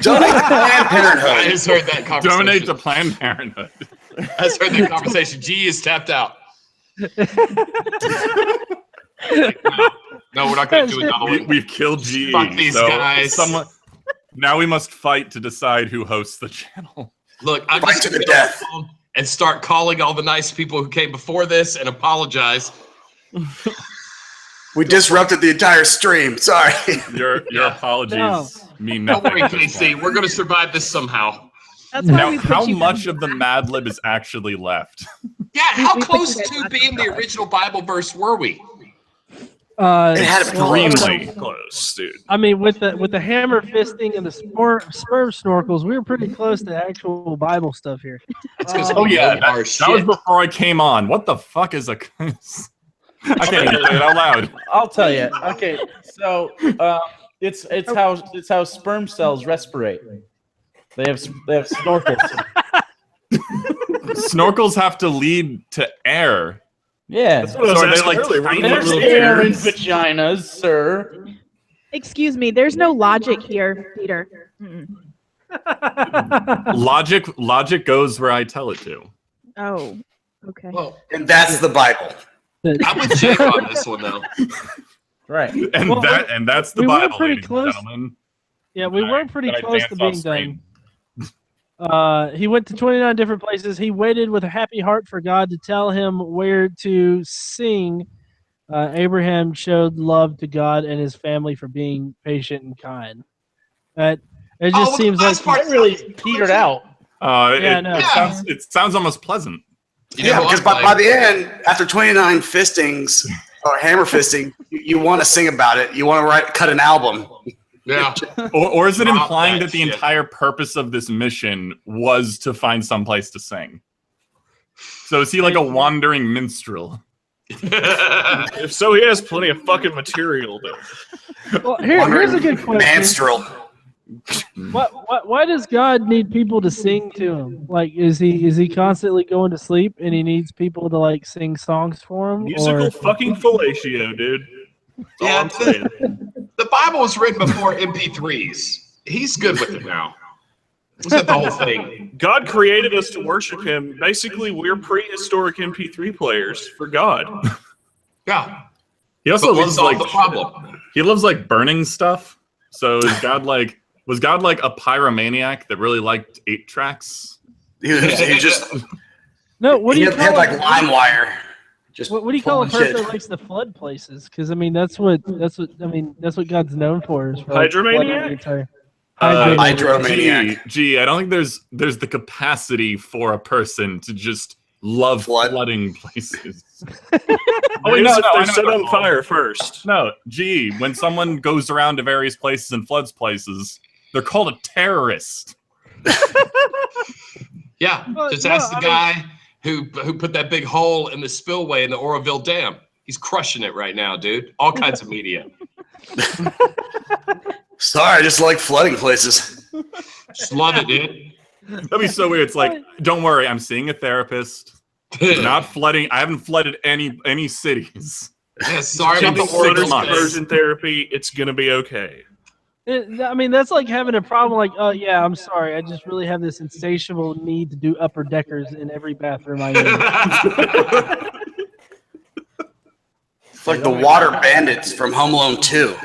Donate to Planned Parenthood. I just heard that conversation. Donate to Planned Parenthood. I just heard that conversation. G is tapped out. No, we're not going to do another one. We've killed GE. Fuck these guys. Now we must fight to decide who hosts the channel. Look, I'm just going to go home and start calling all the nice people who came before this and apologize. We disrupted the entire stream. Sorry. Your apologies mean nothing. Don't worry, Casey. We're going to survive this somehow. That's why we Now, put how you much down. of the Mad Lib is actually left? Yeah, how We put close you guys to back being on the track. original Bible verse were we? It had to be Extremely close, dude. I mean, with the hammer fisting and the sperm snorkels, we were pretty close to actual Bible stuff here. Oh yeah, that was before I came on. What the fuck is a? I can't even say it out loud. I'll tell you. Okay, so it's how sperm cells respirate. They have snorkels. Snorkels have to lead to air. Yeah. That's what I was asking like earlier. What there's little air in ears? vaginas, sir. Excuse me, there's no logic here, Peter. Logic goes where I tell it to. Oh, okay. Well, And that's the Bible. I'm with Jake on this one though. Right. And Well, that's the we were Bible, pretty ladies close. and gentlemen. Yeah, we were pretty That I close to danced being off screen. done. He went to 29 different places. He waited with a happy heart for God to tell him where to sing. Abraham showed love to God and his family for being patient and kind. It just seems like it really petered out. Yeah, no. It sounds almost pleasant. Yeah, because by the end, after 29 fistings or hammer fisting, you want to sing about it. You want to cut an album. Yeah. Or is it Drop implying that that the shit. entire purpose of this mission was to find some place to sing? So is he like a wandering minstrel? If so, he has plenty of fucking material, though. Well, here's a good question. Minstrel. Why does God need people to sing to him? Like, is he constantly going to sleep and he needs people to like sing songs for him? Musical or? fucking fellatio, dude. That's all Yeah, I'm saying. the Bible was written before MP3s. He's good with it now. Was that the whole thing? God created us to worship him. Basically, we're prehistoric MP3 players for God. Yeah. He also But we loves solved like the problem. he loves like burning stuff. So is God like was God like a pyromaniac that really liked 8 tracks? He just No, what do you he had call like it? LimeWire. Just What do you call a full of person shit. that likes to flood places? Because I mean, that's what God's known for is for like, Hydromaniac? flooding the entire- Hydromaniac. Gee, I don't think there's the capacity for a person to just love flooding places. Oh, wait, no, if they're I know set what on they're fire called. first. No, gee, when someone goes around to various places and floods places, they're called a terrorist. Yeah. Well, Just no, ask the I guy who put that big hole in the spillway in the Oroville Dam. He's crushing it right now, dude. All kinds of media. Sorry, I just like flooding places. Just love it, dude. That'd be so weird. It's like, don't worry, I'm seeing a therapist. Not flooding. I haven't flooded any cities. Yeah, sorry Taking about the flood Oregon conversion therapy, it's gonna be okay. I mean, that's like having a problem. Like, oh yeah, I'm sorry, I just really have this insatiable need to do upper deckers in every bathroom I use. It's like the water bandits from Home Alone 2.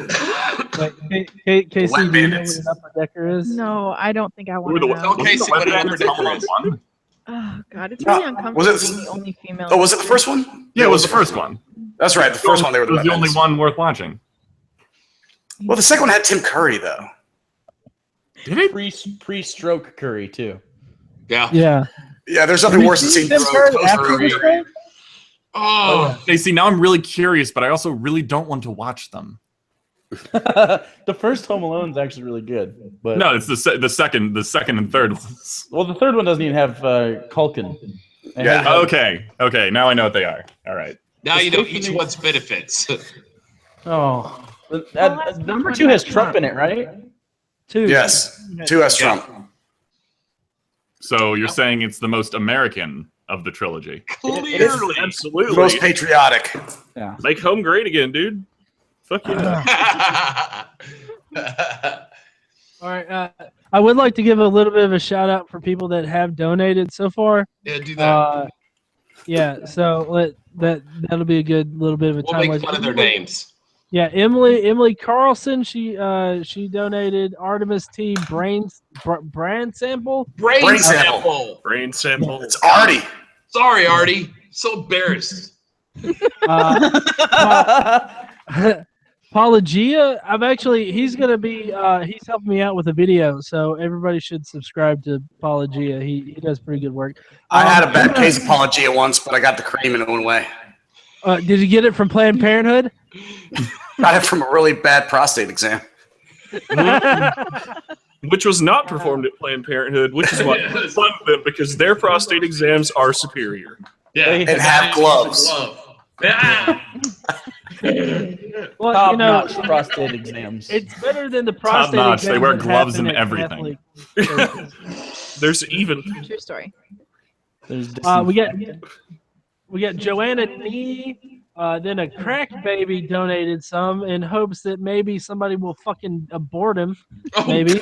Like, Casey, Wet do you know what bandits. an upper decker is? No, I don't think I want to know. Tell Casey what an upper decker is. Oh God, it's No, really uncomfortable was it- being the only female. Oh, was it the first one? Yeah, it was the first one. That's right. The first one, they were It was the only Wetmans. one worth watching. Well, the second one had Tim Curry, though. Did it? Pre-stroke Curry too. Yeah. Yeah. Yeah, there's nothing worse than seeing Tim Curry after Curry. the stroke? Oh, Hey, see, now I'm really curious, but I also really don't want to watch them. The first Home Alone's actually really good, but No, it's the second and third ones. well, the third one doesn't even have Culkin. It Yeah. has, Okay. Now I know what they are. All right. now you know each one's benefits. oh, that's number not 2 has Trump. Trump in it, right? 2. Yes. 2S Trump. So you're saying it's the most American of the trilogy? Clearly, absolutely. Most patriotic. Yeah. Make home great again, dude. Fuck yeah. All right. I would like to give a little bit of a shout out for people that have donated so far. Yeah, do that. Yeah. So that'll be a good little bit of a We'll time. make fun of their names. Yeah, Emily Carlson. She donated Artemis T brand sample. Brain sample. sample. Brain sample. It's Artie. Sorry, Artie. So embarrassed. Apologia. He's gonna be he's helping me out with a video, so everybody should subscribe to Apologia. He does pretty good work. I had a bad case of Apologia once, but I got the cream and it went away. Did you get it from Planned Parenthood? Got it from a really bad prostate exam. Which was not performed at Planned Parenthood, which is why I fund them, because their prostate exams are superior. Yeah, And have gloves. Yeah. Well, Top-notch prostate exams. It's better than the prostate Top-notch. exams They wear that gloves happen and at everything. Catholic There's even True story. There's we got Joanna Nee, then a crack baby donated some in hopes that maybe somebody will fucking abort him. Maybe.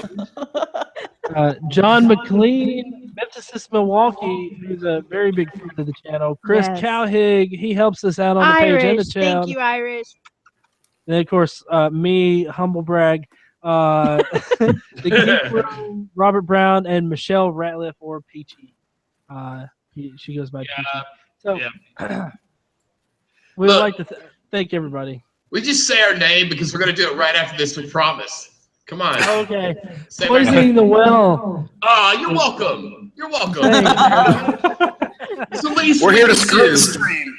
John McLean, Memphis, Milwaukee, who's a very big fan of the channel. Chris Yes. Cowhig, he helps us out on the page and the Irish. channel. Thank you, Irish. And then, of course, me, humble brag, the Geek Room, Robert Brown, and Michelle Ratliff, or Peachy. She goes by Peachy. So we would like to thank everybody. We just say our name because we're going to do it right after this, we promise. Come on. Okay. Say my Poisoning name. the well. Oh, you're welcome. You're welcome. It's the least We're we here to can screw do. the stream.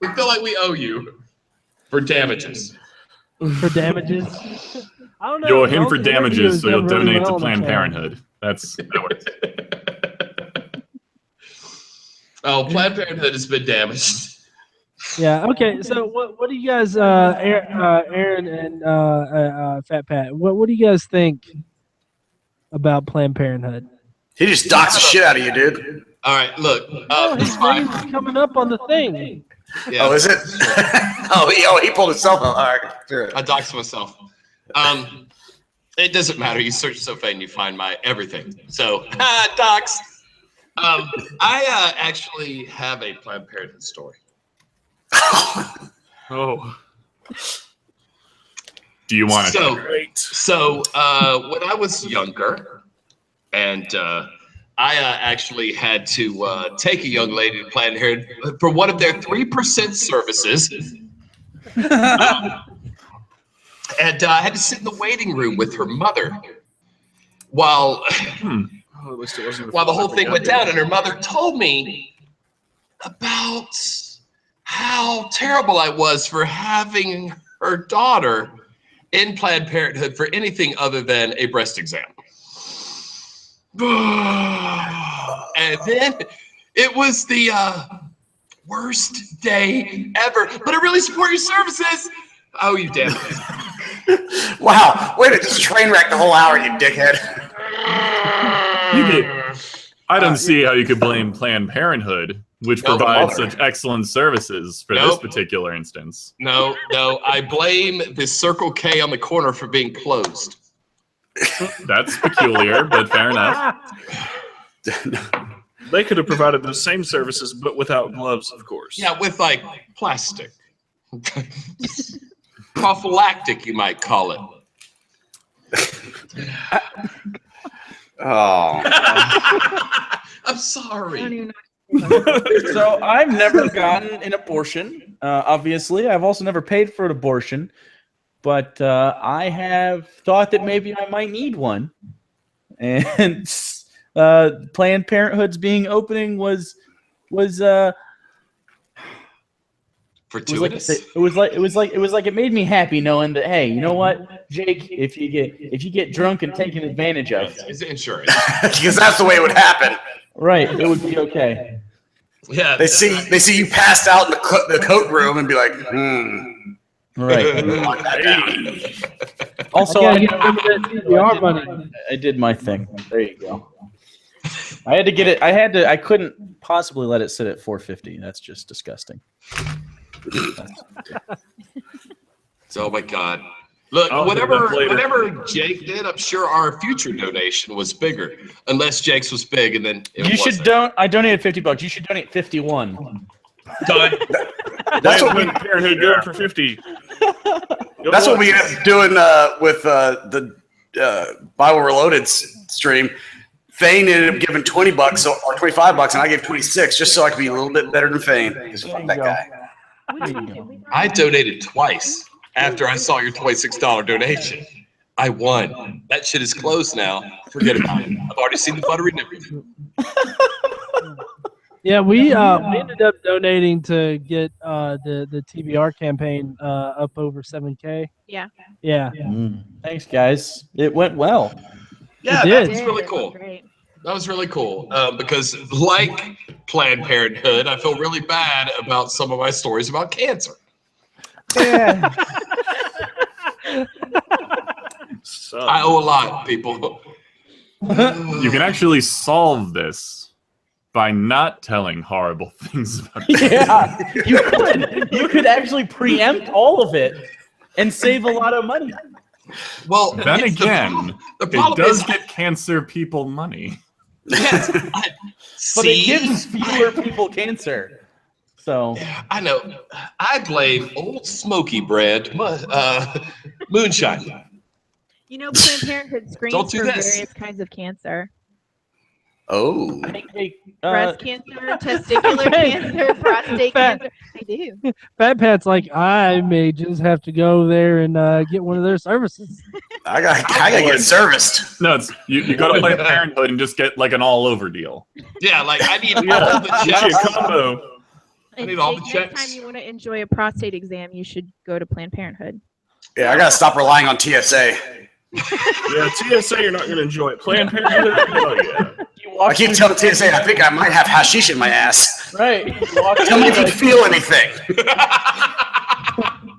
We feel like we owe you for damages. For damages? I don't know. You'll him for Y'all's interview damages, has so you'll done really donate well to on the Planned channel. Parenthood. That's that works. Oh, Planned Parenthood has been damaged. Yeah. Okay. So, what do you guys, Aaron and Fat Pat? What do you guys think about Planned Parenthood? He just docks the shit out of you, dude. All right, look. Oh, It's his fine. name's coming up on the thing. Yeah. Oh, is it? he pulled himself out. All right. Sure. I doxed myself. It doesn't matter. You search SoFA and you find my everything. So, dox. I actually have a Planned Parenthood story. Oh. Do you want to? So, when I was younger, and I actually had to take a young lady to Planned Parenthood for one of their 3% services. And I had to sit in the waiting room with her mother while the whole thing went down. And her mother told me about how terrible I was for having her daughter in Planned Parenthood for anything other than a breast exam. And then it was the worst day ever. But I really support your services. Oh, you damn it. Wow. Way to just train wreck the whole hour, you dickhead. I don't see how you could blame Planned Parenthood, which provides such excellent services for this particular instance. No, I blame the Circle K on the corner for being closed. That's peculiar, but fair enough. They could have provided those same services, but without gloves, of course. Yeah, with like plastic. Prophylactic, you might call it. Oh. I'm sorry. I don't even know. So I've never gotten an abortion. Obviously, I've also never paid for an abortion, but I have thought that maybe I might need one. And Planned Parenthood's being opening was fortuitous. It was like it made me happy knowing that, hey, you know what, Jake, if you get drunk and taken advantage of, It's insurance. Because that's the way it would happen. right, it would be okay. Yeah. They see you passed out in the coat room and be like, Right. lock that down. Also, I gotta get some of that CPR money. I did my thing. There you go. I had to get it. I couldn't possibly let it sit at 450. That's just disgusting. Oh my God. Look, whatever Jake did, I'm sure our future donation was bigger. Unless Jake's was big and then it You should wasn't. I donated $50. You should donate 51. Done. That's what we. Parenthood do it for 50. That's what we ended up doing with the Bible Reloaded stream. Thane ended up giving $20 or $25, and I gave 26 just so I could be a little bit better than Thane. Because fuck that guy. I donated twice after I saw your $26 donation. I won. That shit is closed now. Forget about it. I've already seen the buttery nipple. Yeah, we ended up donating to get the TBR campaign up over 7K. Yeah. Yeah. Thanks, guys. It went well. Yeah, It that did. was really It cool. was great. That was really cool because, like Planned Parenthood, I feel really bad about some of my stories about cancer. Yeah. I owe a lot, people. You can actually solve this by not telling horrible things about Yeah, you could actually preempt all of it and save a lot of money. Well, Then again, the it problem does is, get cancer people money. yes, But it gives fewer people cancer. So I know. I blame Old Smoky Brand moonshine. You know, Planned Parenthood screens Don't do for this. various kinds of cancer. Oh. Breast cancer, testicular cancer, prostate cancer. They do. Fat Pat's like, I may just have to go there and get one of their services. I gotta get serviced. No, it's you go to Planned Parenthood and just get like an all over deal. Yeah, like I need all the You get checks. a combo. I And need all the Jake, checks. next time you want to enjoy a prostate exam, you should go to Planned Parenthood. Yeah, I gotta stop relying on TSA. Yeah, TSA, you're not going to enjoy it. Planned Parenthood, hell yeah. I keep telling TSA I think I might have hashish in my ass. Right. Tell me if you feel anything.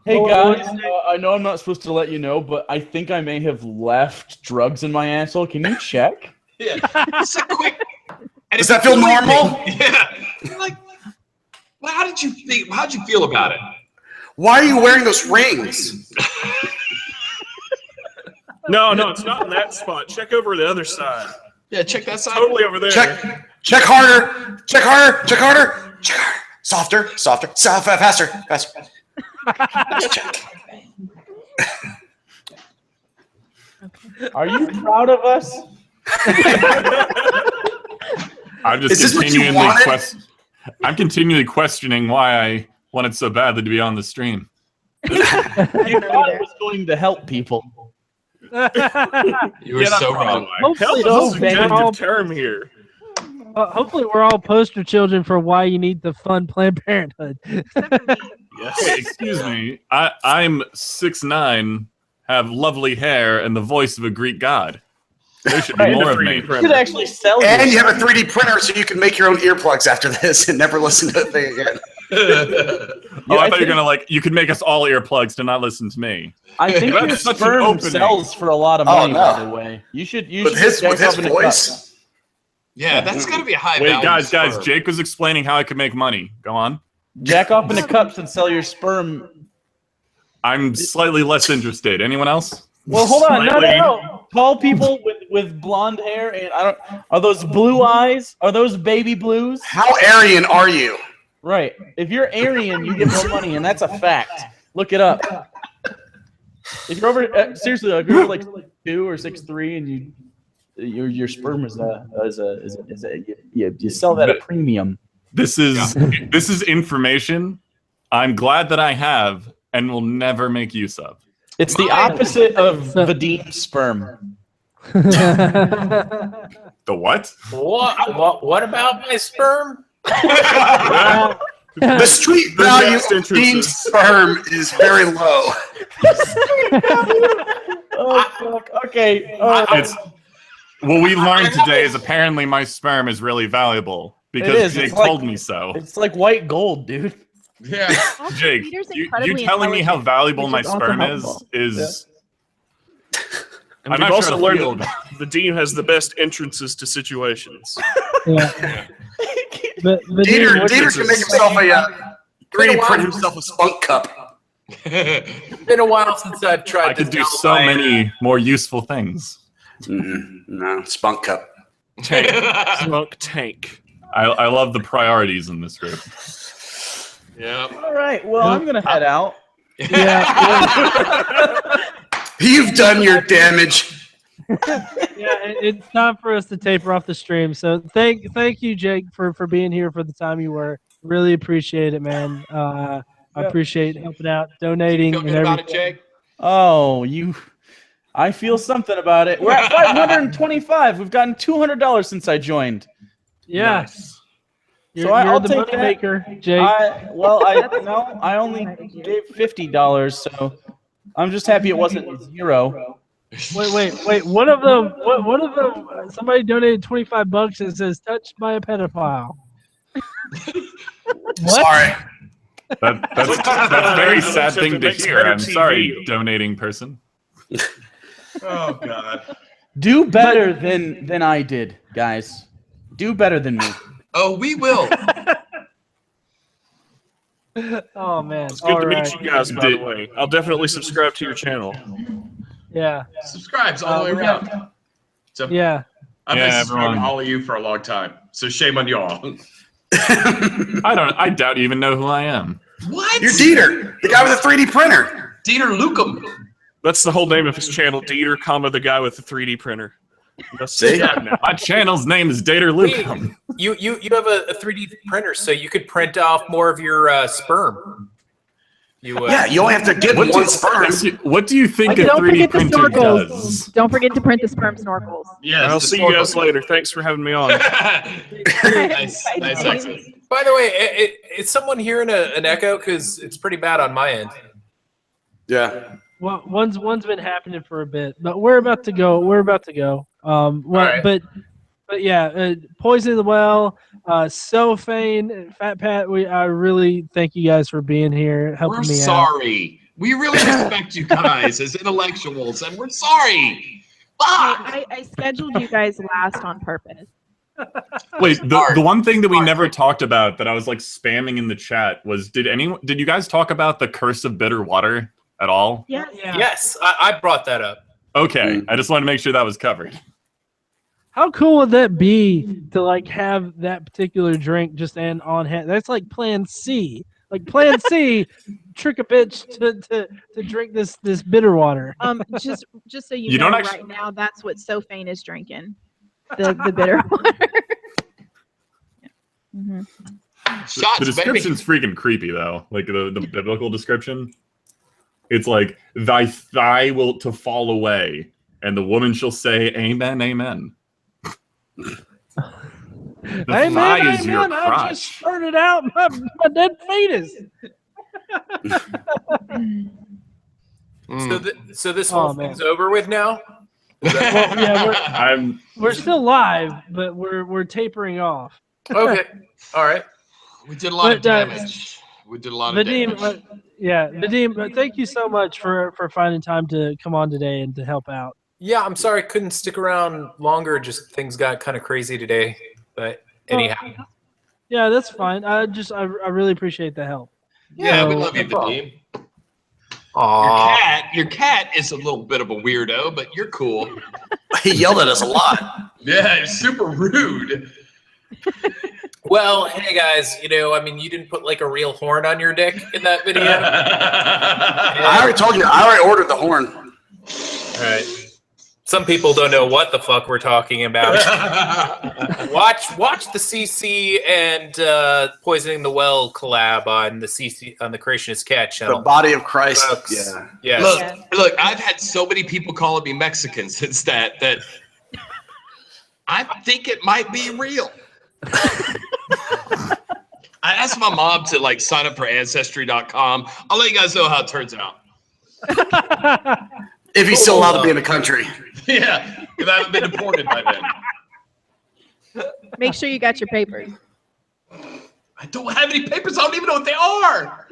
Hey guys, I know I'm not supposed to let you know, but I think I may have left drugs in my asshole. Can you check? Yeah, it's a quick. Does that feel normal? Yeah. Like, well, how did you think? How'd you feel about it? Why are you wearing those rings? No, it's not in that spot. Check over the other side. Yeah, check that side. Totally over there. Check harder. Check harder. Check harder. Check harder. Softer. Faster. Let's check. Are you proud of us? I'm Is this what you wanted? I'm continually questioning why I wanted so badly to be on the stream. You thought it was going to help people. You were so wrong. Hopefully, Help is a we're all, subjective term here. hopefully we're all poster children for why you need to fund Planned Parenthood. Hey, excuse me. I'm 6'9", have lovely hair, and the voice of a Greek god. There should be more of me. You could actually sell And you have a 3D printer so you can make your own earplugs after this and never listen to the thing again. I thought you were gonna you could make us all earplugs to not listen to me. I think your That's such an sperm opening. sells for a lot of money, by the way. You should With his voice. Yeah, that's got to be a high Wait, value guys, sperm. Jake was explaining how I could make money. Go on. Jack off into cups and sell your sperm. I'm slightly less interested. Anyone else? Well, hold on. Slightly. No. Tall people with blonde hair and are those blue eyes? Are those baby blues? How Aryan are you? Right. If you're Aryan, you get more money, and that's a fact. Look it up. If you're over seriously, if you're over like 6'2" or 6'3", and your sperm is you sell that at premium. This is information I'm glad that I have and will never make use of. It's the opposite of Vadim sperm. The what? What about my sperm? The street value of Dean's sperm is very low. Oh, fuck. Okay. What we learned today is apparently my sperm is really valuable because Jake told me so. It's like white gold, dude. Yeah. Jake, you telling me how valuable my sperm is And I'm we've not also sure learned that the Dean has the best entrances to situations. Yeah. Dieter can make himself a 3D print himself a spunk cup. It's been a while since I've tried. I could do so many more useful things. No, spunk cup. Tank. Spunk tank. I love the priorities in this group. Yeah. All right. Well, I'm gonna head out. Yeah. You've done your damage. It's time for us to taper off the stream. So thank you, Jake, for being here for the time you were. Really appreciate it, man. I appreciate helping out, donating, Feel and good about it, everything. Jake? Oh, I feel something about it. We're at 525. We've gotten $200 since I joined. Yeah. Nice. You're I'll the take money that. maker, Jake. I only gave $50, so I'm just happy it wasn't 0. Wait. One of them. Somebody donated $25 and says "touched by a pedophile." What? Sorry. That's a very sad thing to hear. I'm sorry, donating person. Oh God. Do better than I did, guys. Do better than me. Oh, we will. Oh man. It's good to meet you guys, by the way. I'll definitely subscribe to your channel. Yeah. Subscribe's all the way around. So yeah. I've been subscribed everyone. to all of you for a long time. So shame on y'all. I doubt you even know who I am. What? You're Dieter, the guy with the 3D printer. Dieter Lukum. That's the whole name of his channel, Dieter, the guy with the 3D printer. See? My channel's name is Dieter Lukum. You have a 3D printer, so you could print off more of your sperm. Yeah, you only have to get one sperm. What do you think a Don't 3D forget the printer snorkels. does? Don't forget to print the sperm snorkels. Yes. I'll see you guys later. Thanks for having me on. nice exit. By the way, is someone hearing an echo? Because it's pretty bad on my end. Yeah. Well, one's been happening for a bit, but we're about to go. right. But yeah, Poison the Well, Sophane, Fat Pat. I really thank you guys for being here, helping We're me out. sorry. We really respect you guys as intellectuals, and we're sorry. I scheduled you guys last on purpose. Wait, the one thing that we never talked about that I was like spamming in the chat was did you guys talk about the curse of bitter water at all? Yes. Yes, I brought that up. Okay, I just wanted to make sure that was covered. How cool would that be to like have that particular drink just on hand? That's like Plan C. Like Plan C, trick a bitch to drink this bitter water. Just so you, You know, don't actually- right now that's what Sophane is drinking. The bitter water. Mm-hmm. Shots, The description's freaking creepy though. Like the biblical description. It's like thy thigh will to fall away, and the woman shall say, "Amen, amen." The thigh is your I crotch. just started out my dead fetus. So this whole thing's over with now? Well, yeah, we're still live, but we're tapering off. Okay. All right. We did a lot of damage. We did a lot of Vadim, damage. Vadim, thank you so much for finding time to come on today and to help out. Yeah, I'm sorry I couldn't stick around longer. Just things got kind of crazy today. But anyhow. Yeah, that's fine. I really appreciate the help. Yeah, So, we love you, Vadim. Aww. Your cat is a little bit of a weirdo, but you're cool. He yelled at us a lot. Yeah, it's super rude. Well, hey guys, you didn't put like a real horn on your dick in that video. I already told you. I already ordered the horn. All right. Some people don't know what the fuck we're talking about. Watch the CC and Poisoning the Well collab on the Creationist Cat channel. The body of Christ. Yeah. Yeah. Look, I've had so many people calling me Mexican since that I think it might be real. I asked my mom to like sign up for Ancestry.com. I'll let you guys know how it turns out. If he's still allowed to be in the country. Yeah, because I haven't been deported by then. Make sure you got your papers. I don't have any papers. I don't even know what they are.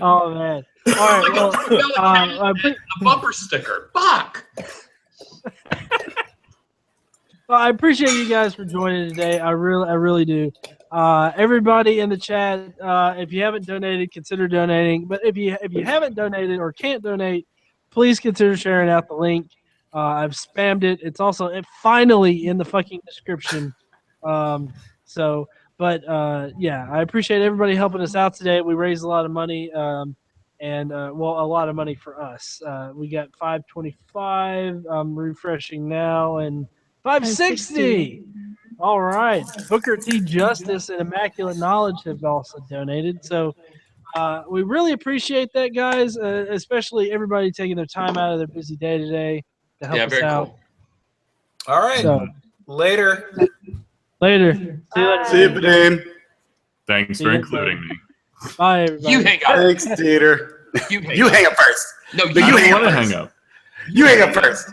Oh man! All right, well, a bumper sticker. Fuck. Well, I appreciate you guys for joining today. I really do. Everybody in the chat, if you haven't donated, consider donating. But if you haven't donated or can't donate, please consider sharing out the link. I've spammed it. It's also finally in the fucking description. Yeah, I appreciate everybody helping us out today. We raised a lot of money, a lot of money for us. We got $525. I'm refreshing now, and $560. All right. Booker T. Justice and Immaculate Knowledge have also donated. So we really appreciate that, guys, especially everybody taking their time out of their busy day today to help us out. Cool. All right. So, later. Later. See you later. See you, Badane. Thanks See for you including me. Bye, everybody. You hang up. Thanks, Dieter. You You hang up first. No, But you I hang don't up want to first. hang up. You hang up first.